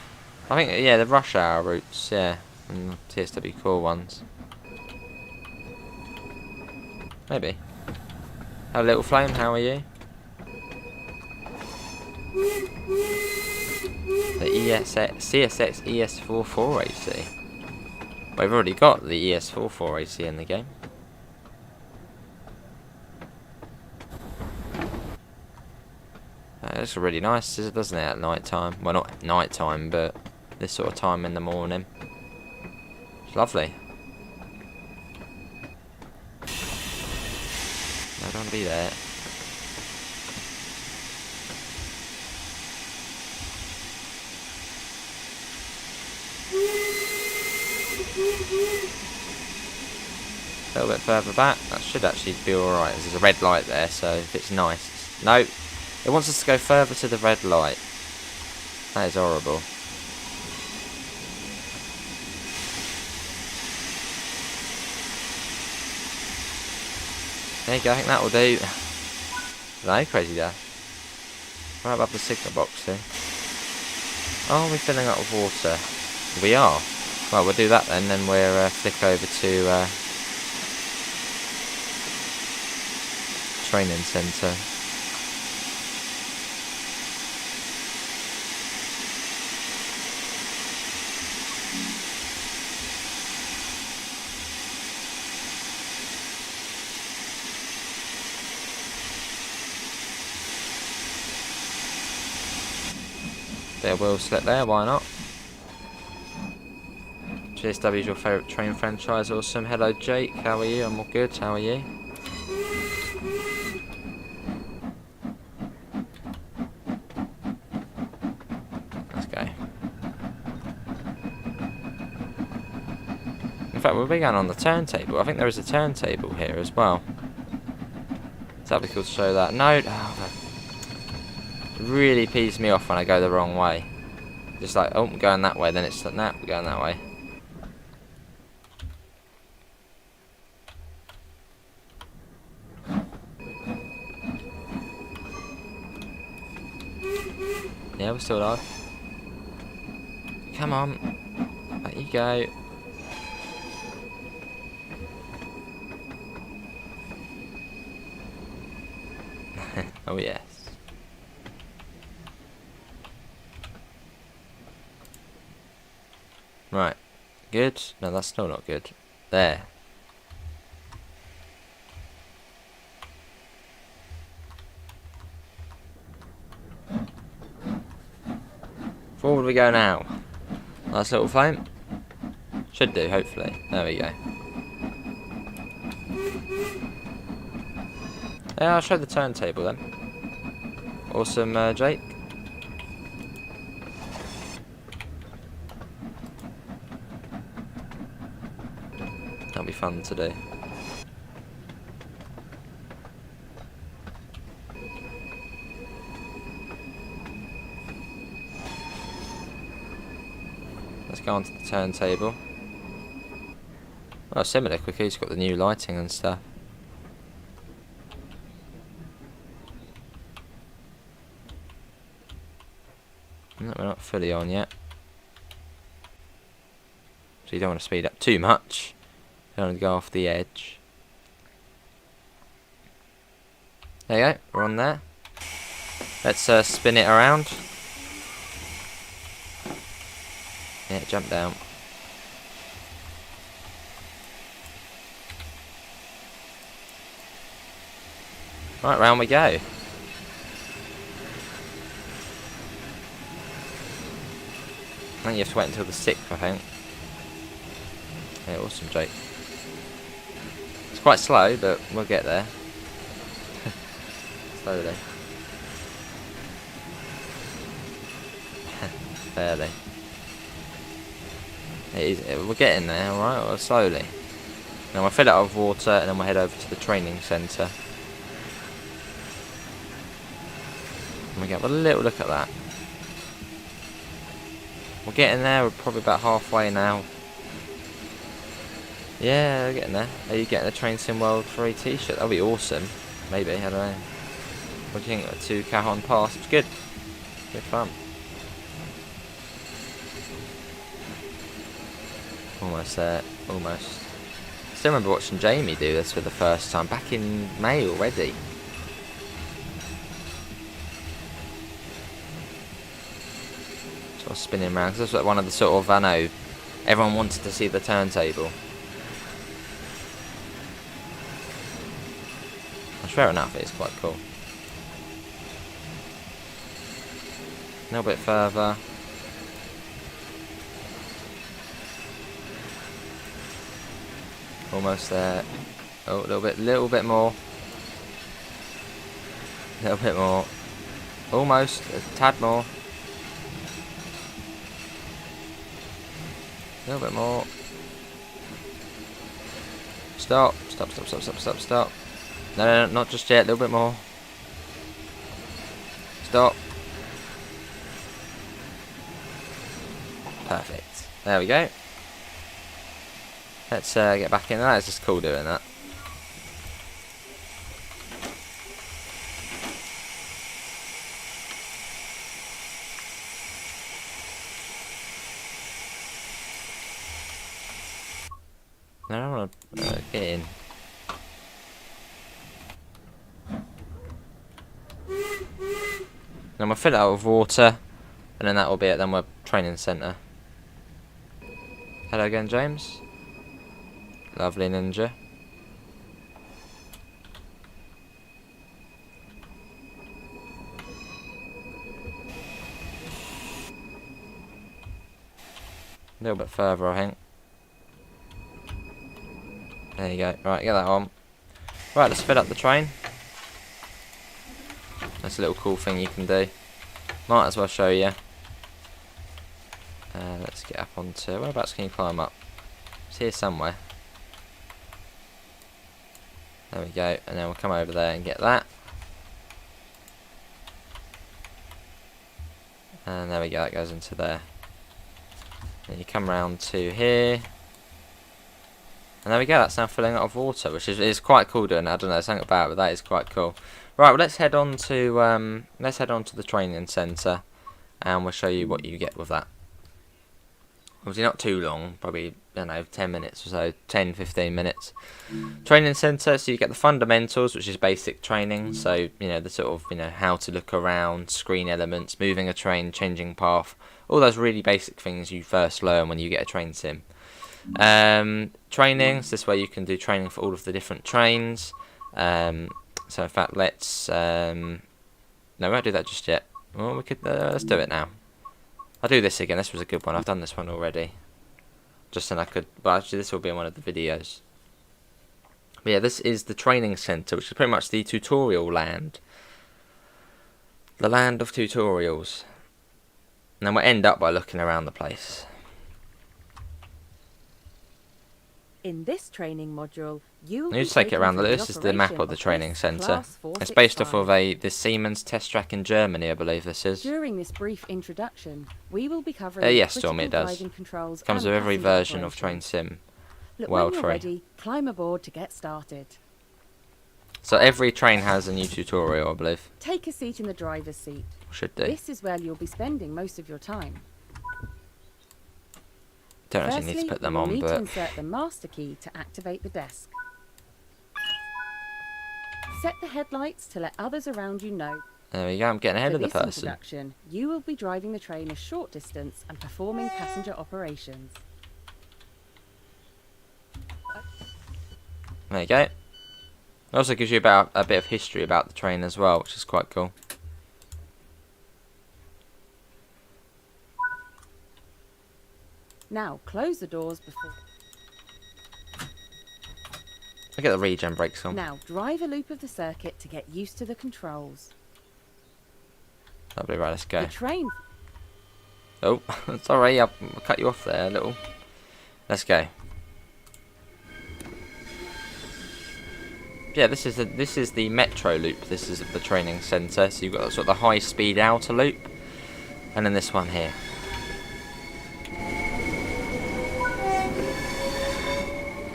I think, yeah, the rush hour routes, yeah, and the TSW core ones. Maybe. Hello, Little Flame, how are you? The CSX ES44 AC. We've already got the ES44 AC in the game. It looks really nice, doesn't it, at night time? Well, not night time, but this sort of time in the morning. It's lovely. I don't want to be there. A little bit further back, that should actually be alright. There's a red light there, so if it's nice. No, it wants us to go further to the red light. That is horrible. There you go, I think that will do. No, crazy dash. Right above the signal box here. Are we filling up with water? We are. Well, we'll do that then we'll flick over to training centre. There will slip there, why not? GSW is your favourite train franchise, awesome. Hello Jake, how are you? I'm all good, how are you? Let's go. In fact, we'll be going on the turntable. I think there is a turntable here as well. So that'd be cool to show that. No, oh, it really pees me off when I go the wrong way. Just like, oh, I'm going that way, then it's like, nah, we're going that way. Yeah, we're still alive. Come on. There you go. Oh yes. Right. Good? No, that's still not good. There. Forward we go now. Nice little flame. Should do, hopefully. There we go. Yeah, I'll show the turntable then. Awesome, Jake. fun to do. Let's go onto the turntable. Oh, similar quickly, it's got the new lighting and stuff. No, we're not fully on yet. So you don't want to speed up too much. You don't want to go off the edge. There you go, we're on there. Let's spin it around. Yeah, jump down. Right, round we go. I think you have to wait until the 6th, I think. Yeah, awesome, Jake. It's quite slow, but we'll get there. Slowly. Fairly. We're getting there, alright, well, slowly. Now we'll fill it up with water and then we'll head over to the training centre. And we get a little look at that. We're getting there, we're probably about halfway now. Yeah, we're getting there. Are you getting a Train Sim World 3 t-shirt? That'll be awesome. Maybe, I don't know. What do you think? To Cajon Pass? It's good. Good fun. Almost there. Almost. Still remember watching Jamie do this for the first time. Back in May already. Sort of spinning around. Because that's like one of the sort of, I know, everyone wanted to see the turntable. Fair enough, it is quite cool. A little bit further. Almost there. Oh, a little bit more. A little bit more. Almost, a tad more. A little bit more. Stop. Stop, stop, stop, stop, stop, stop. No, not just yet, a little bit more. Stop. Perfect. There we go. Let's get back in. That is just cool doing that. No, I don't want to get in. Then we'll fill it out with water, and then that will be it. Then we're training centre. Hello again, James. Lovely ninja. A little bit further, I think. There you go. Right, get that on. Right, let's fill up the train. That's a little cool thing you can do. Might as well show you. Let's get up onto... Whereabouts can you climb up? It's here somewhere. There we go. And then we'll come over there and get that. And there we go. That goes into there. Then you come round to here. And there we go. That's now filling up with water, which is quite cool doing. I don't know something about it, but that is quite cool. Right, well, let's head on to the training centre, and we'll show you what you get with that. Obviously not too long, probably, I don't know, 10 minutes or so, 10-15 minutes. Training centre, so you get the fundamentals, which is basic training, so, you know, the sort of, you know, how to look around, screen elements, moving a train, changing path, all those really basic things you first learn when you get a train sim. Training, so this way you can do training for all of the different trains. So in fact, let's no, we won't do that just yet. Well, we could let's do it now. I'll do this again. This was a good one. I've done this one already. Just then I could, but actually this will be in one of the videos. But yeah, this is the training centre, which is pretty much the tutorial land. The land of tutorials. And then we'll end up by looking around the place. In this training module, you will You just take it around. This is the map of the training centre. It's based off of the Siemens test track in Germany, I believe this is. During this brief introduction, we will be covering Yes, Stormy, it does. Controls Comes and with every passenger version of Train operations. Sim Look, World when you're 3. ready, climb aboard to get started. So every train has a new tutorial, I believe. Take a seat in the driver's seat. Should do. This is where you'll be spending most of your time. Don't actually Firstly, need to put them you will on, need to but insert the master key to activate the desk. Set the headlights to let others around you know. there we go. I'm getting ahead For of the this person. introduction, you will be driving the train a short distance and performing passenger operations. There you go. It also gives you about a bit of history about the train as well, which is quite cool. Now, close the doors before... I'll get the regen brakes on. Now, drive a loop of the circuit to get used to the controls. Lovely, right, let's go. The train... Oh, sorry, I'll cut you off there a little. Let's go. Yeah, this is the metro loop. This is the training centre. So you've got sort of the high-speed outer loop, and then this one here.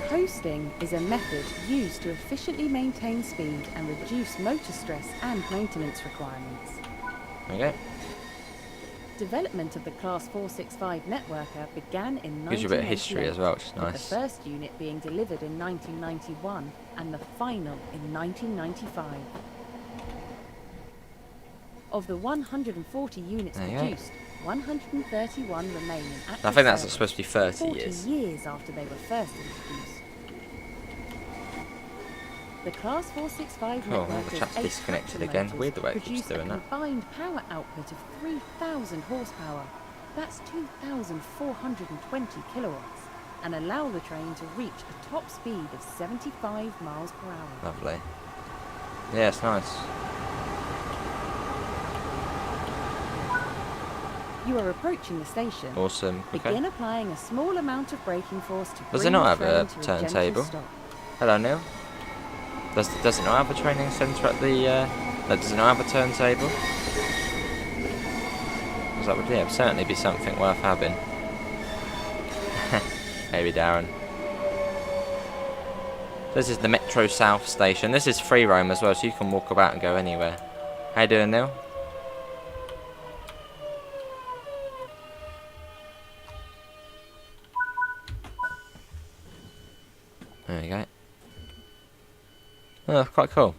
Coasting is a method used to efficiently maintain speed and reduce motor stress and maintenance requirements. There we go. Development of the Class 465 networker began in 1998. Gives you a bit of history as well, which is with nice. the first unit being delivered in 1991 and the final in 1995. Of the 140 units There you go. produced, 131 remain in active I think that's service supposed to be 30 40 years after they were first introduced. The Class 465 Cool, network the chap's disconnected again. Weird the way it keeps produce a doing that. combined power output of 3,000 horsepower. That's 2,420 kilowatts, and allow the train to reach a top speed of 75 miles per hour. Lovely. Yeah, it's nice. You are approaching the station. Awesome. Begin Okay. applying a small amount of braking force to Does it bring not the have a train to gentle turntable? stop. Hello, Neil. Does it not have a training centre at the? Does it not have a turntable? Because that would certainly be something worth having. Maybe Darren. This is the Metro South station. This is free roam as well, so you can walk about and go anywhere. How you doing, Neil? There you go. Oh, quite cool.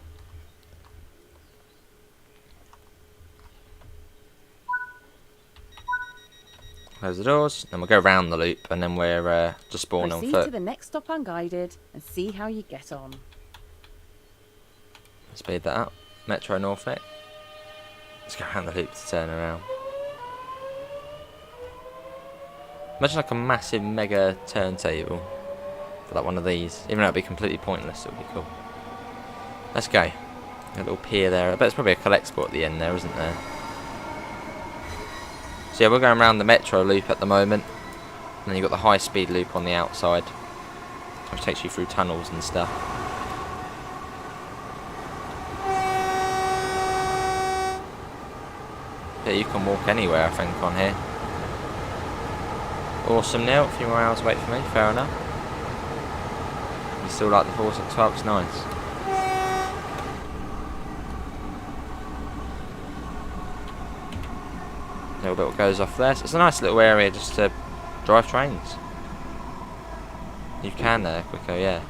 Close the doors, then we'll go round the loop, and then we're just spawn on Proceed foot. to the next stop unguided and see how you get on. Speed that up. Metro Norfolk. Let's go around the loop to turn around. Imagine like a massive mega turntable for like one of these. Even though it'd be completely pointless, it would be cool. Let's go. A little pier there. I bet it's probably a collect spot at the end there, isn't there? So yeah, we're going around the metro loop at the moment. And then you've got the high speed loop on the outside, which takes you through tunnels and stuff. Yeah, you can walk anywhere, I think, on here. Awesome, Neil. A few more hours wait for me. Fair enough. You still like the 465? It's nice. Little bit goes off there. So it's a nice little area just to drive trains. You can there quicker, yeah.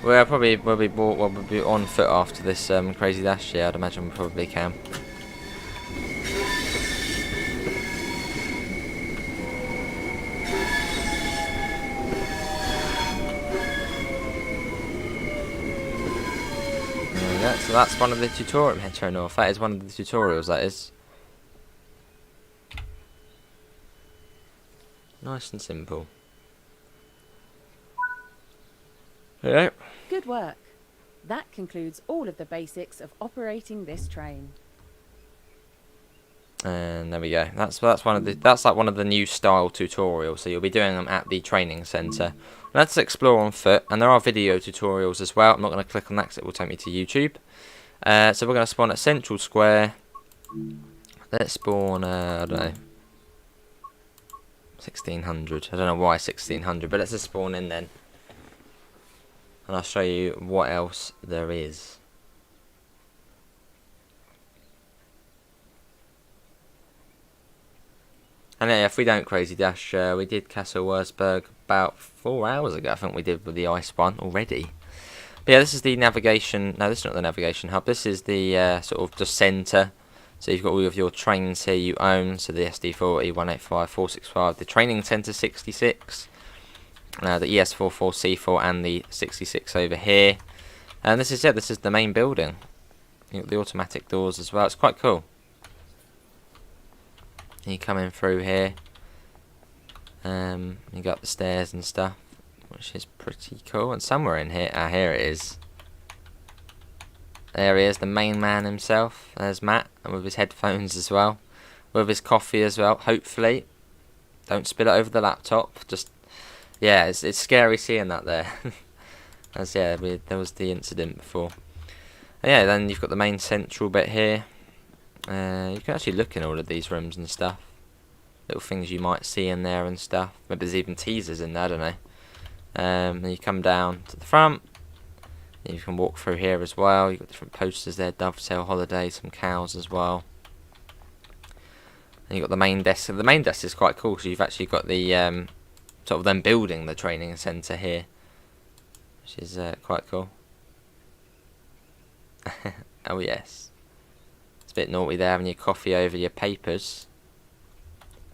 Well, we'll be on foot after this crazy dash. Yeah, I'd imagine we probably can. Yeah, so that's one of the tutorials. Metro North. That is one of the tutorials. That is nice and simple. Yeah. Good work. That concludes all of the basics of operating this train. And there we go. That's like one of the new style tutorials. So you'll be doing them at the training centre. Let's explore on foot, and there are video tutorials as well. I'm not going to click on that because it will take me to YouTube. So we're going to spawn at Central Square. Let's spawn, I don't know, 1600. I don't know why 1600, but let's just spawn in then. And I'll show you what else there is. And yeah, if we don't crazy dash, we did Castle Wurzburg about 4 hours ago. I think we did with the ice one already. But yeah, this is the navigation. No, this is not the navigation hub. This is the sort of the centre. So you've got all of your trains here you own. So the SD40, 185, 465, the training centre 66, the ES44, C4, and the 66 over here. And this is it. This is the main building. You've got the automatic doors as well. It's quite cool. You come in through here. You got the stairs and stuff, which is pretty cool. And somewhere in here, here it is. There he is, the main man himself. There's Matt, and with his headphones as well, with his coffee as well. Hopefully, don't spill it over the laptop. Just, yeah, it's scary seeing that there. As yeah, there was the incident before. And yeah, then you've got the main central bit here. You can actually look in all of these rooms and stuff. Little things you might see in there and stuff. Maybe there's even teasers in there, I don't know. Then you come down to the front. You can walk through here as well. You've got different posters there. Dovetail Holiday, some cows as well. And you've got the main desk. So the main desk is quite cool because you've actually got the sort of them building the training centre here, which is quite cool. Oh yes. It's a bit naughty there having your coffee over your papers.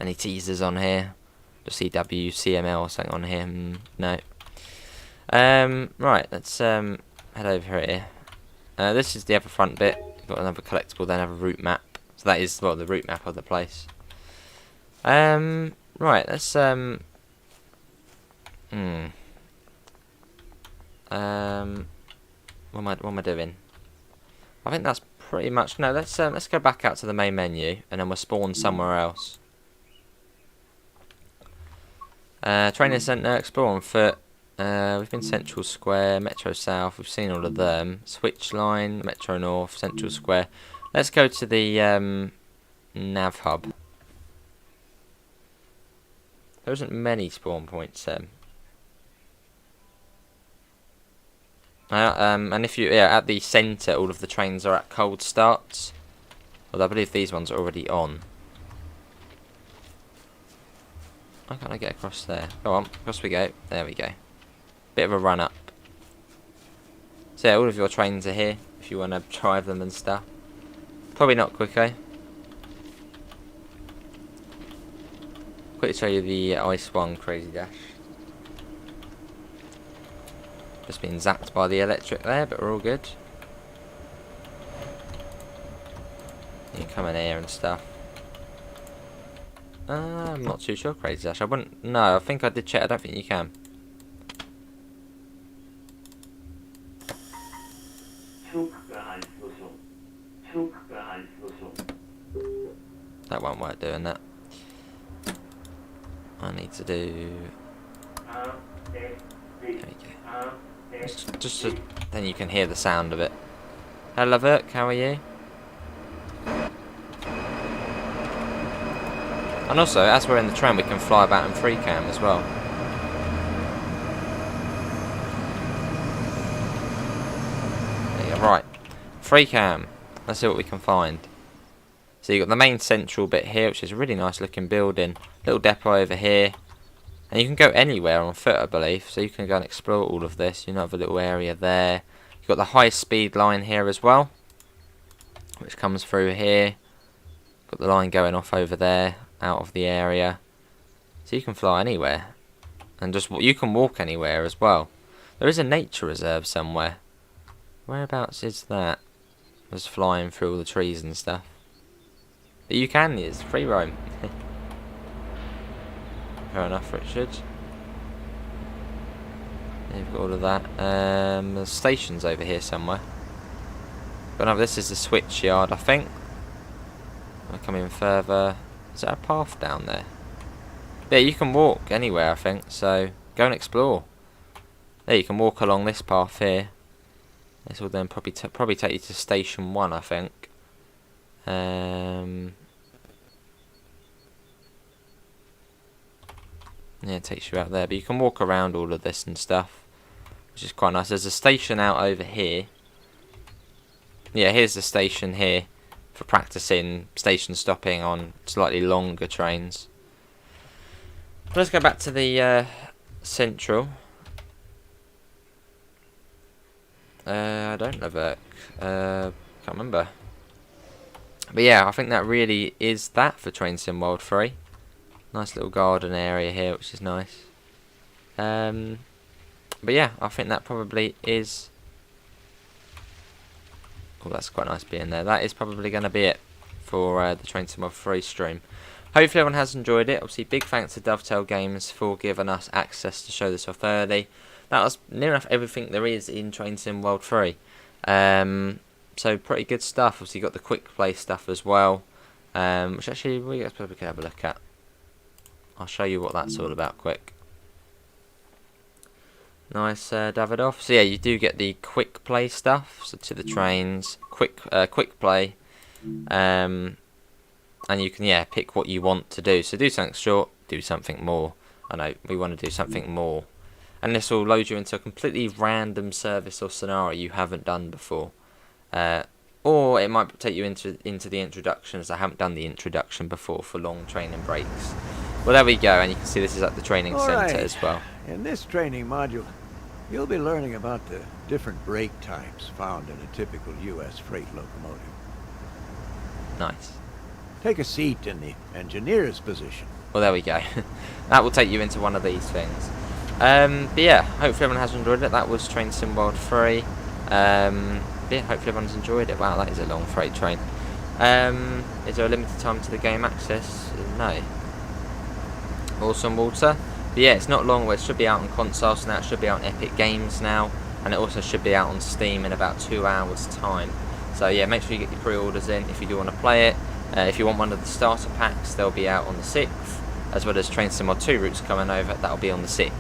Any teasers on here? Just CW, CML or something on here? No. Right, let's head over here. This is the other front bit. You've got another collectible, then have a route map. So that is, well, the route map of the place. Right, let's what am I doing? I think that's pretty much, no, let's go back out to the main menu and then we'll spawn somewhere else. Training Centre, explore on foot. We've been Central Square, Metro South, we've seen all of them. Switch Line, Metro North, Central Square. Let's go to the nav hub. There isn't many spawn points and if you, at the centre, all of the trains are at cold starts. Although I believe these ones are already on. Why can't I get across there? Go on, across we go. There we go. Bit of a run up. So yeah, all of your trains are here if you want to drive them and stuff. Probably not quick, eh? Quickly show you the Ice 1 Crazy Dash. Just been zapped by the electric there, but we're all good. You can come in here and stuff. I'm not too sure, Crazy Dash. I wouldn't. No, I think I did check. I don't think you can. That won't work doing that. I need to do. There we go. Just so then you can hear the sound of it. Hello, Virk, how are you? And also, as we're in the train, we can fly about in free cam as well. There you go, right. Free cam. Let's see what we can find. So you've got the main central bit here, which is a really nice looking building. Little depot over here. And you can go anywhere on foot, I believe. So you can go and explore all of this. You have a little area there. You've got the high speed line here as well, which comes through here. Got the line going off over there, out of the area. So you can fly anywhere. And just you can walk anywhere as well. There is a nature reserve somewhere. Whereabouts is that? Just flying through all the trees and stuff. But you can, it's free roam. Fair enough, Richard. You've got all of that. The station's over here somewhere. But no, this is the switch yard, I think. I come in further. Is there a path down there? Yeah, you can walk anywhere, I think. So go and explore. There, you can walk along this path here. This will then probably take you to Station 1, I think. Yeah, it takes you out there, but you can walk around all of this and stuff, which is quite nice. There's a station out over here. Yeah, here's the station here for practicing station stopping on slightly longer trains. Let's go back to the Central. I don't know that. Can't remember. But yeah, I think that really is that for Train Sim World 3. Nice little garden area here, which is nice. But yeah, I think that probably is... Oh, that's quite nice being there. That is probably going to be it for the Train Sim World 3 stream. Hopefully everyone has enjoyed it. Obviously, big thanks to Dovetail Games for giving us access to show this off early. That was near enough everything there is in Train Sim World 3. So pretty good stuff. Obviously, you got the quick play stuff as well, which actually we probably could have a look at. I'll show you what that's all about quick. Nice, Davidoff. So yeah, you do get the quick play stuff, so to the trains, quick play, and you can pick what you want to do. So do something short, do something more. I know we want to do something more, and this will load you into a completely random service or scenario you haven't done before, or it might take you into the introductions. I haven't done the introduction before for long training breaks. Well, there we go, and you can see this is at the training centre as well. In this training module, you'll be learning about the different brake types found in a typical U.S. freight locomotive. Nice. Take a seat in the engineer's position. Well, there we go. That will take you into one of these things. But yeah, hopefully everyone has enjoyed it. That was Train Sim World 3. Yeah, hopefully everyone's enjoyed it. Wow, that is a long freight train. Is there a limited time to the game access? No. Awesome, Walter. But yeah, it's not long. Well, it should be out on consoles now. It should be out on Epic Games now, and it also should be out on Steam in about 2 hours' time. So yeah, make sure you get your pre-orders in if you do want to play it. If you want one of the starter packs, they'll be out on the 6th, as well as Train Sim World 2 routes coming over. That'll be on the 6th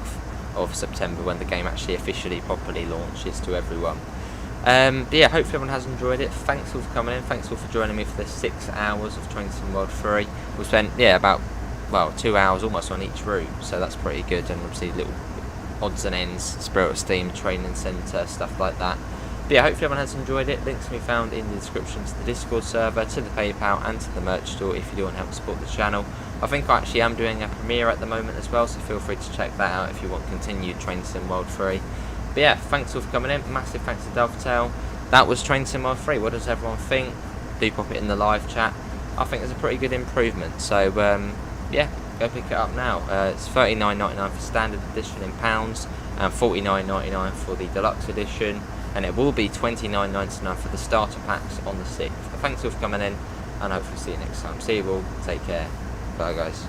of September when the game actually officially properly launches to everyone. But yeah, hopefully everyone has enjoyed it. Thanks all for coming in. Thanks all for joining me for the 6 hours of Train Sim World 3. We spent about 2 hours almost on each route, so that's pretty good. And obviously little odds and ends, Spirit of Steam, Training Centre, stuff like that. But yeah, hopefully everyone has enjoyed it. Links can be found in the description to the Discord server, to the PayPal, and to the merch store if you do want to help support the channel. I think I actually am doing a premiere at the moment as well, so feel free to check that out if you want continued Train Sim World 3. But yeah, thanks all for coming in. Massive thanks to Dovetail. That was Train Sim World 3. What does everyone think? Do pop it in the live chat. I think it's a pretty good improvement. So yeah, go pick it up now. It's $39.99 for standard edition in pounds, and $49.99 for the deluxe edition, and it will be $29.99 for the starter packs on the 6th. But thanks all for coming in, and hopefully see you next time. See you all. Take care. Bye, guys.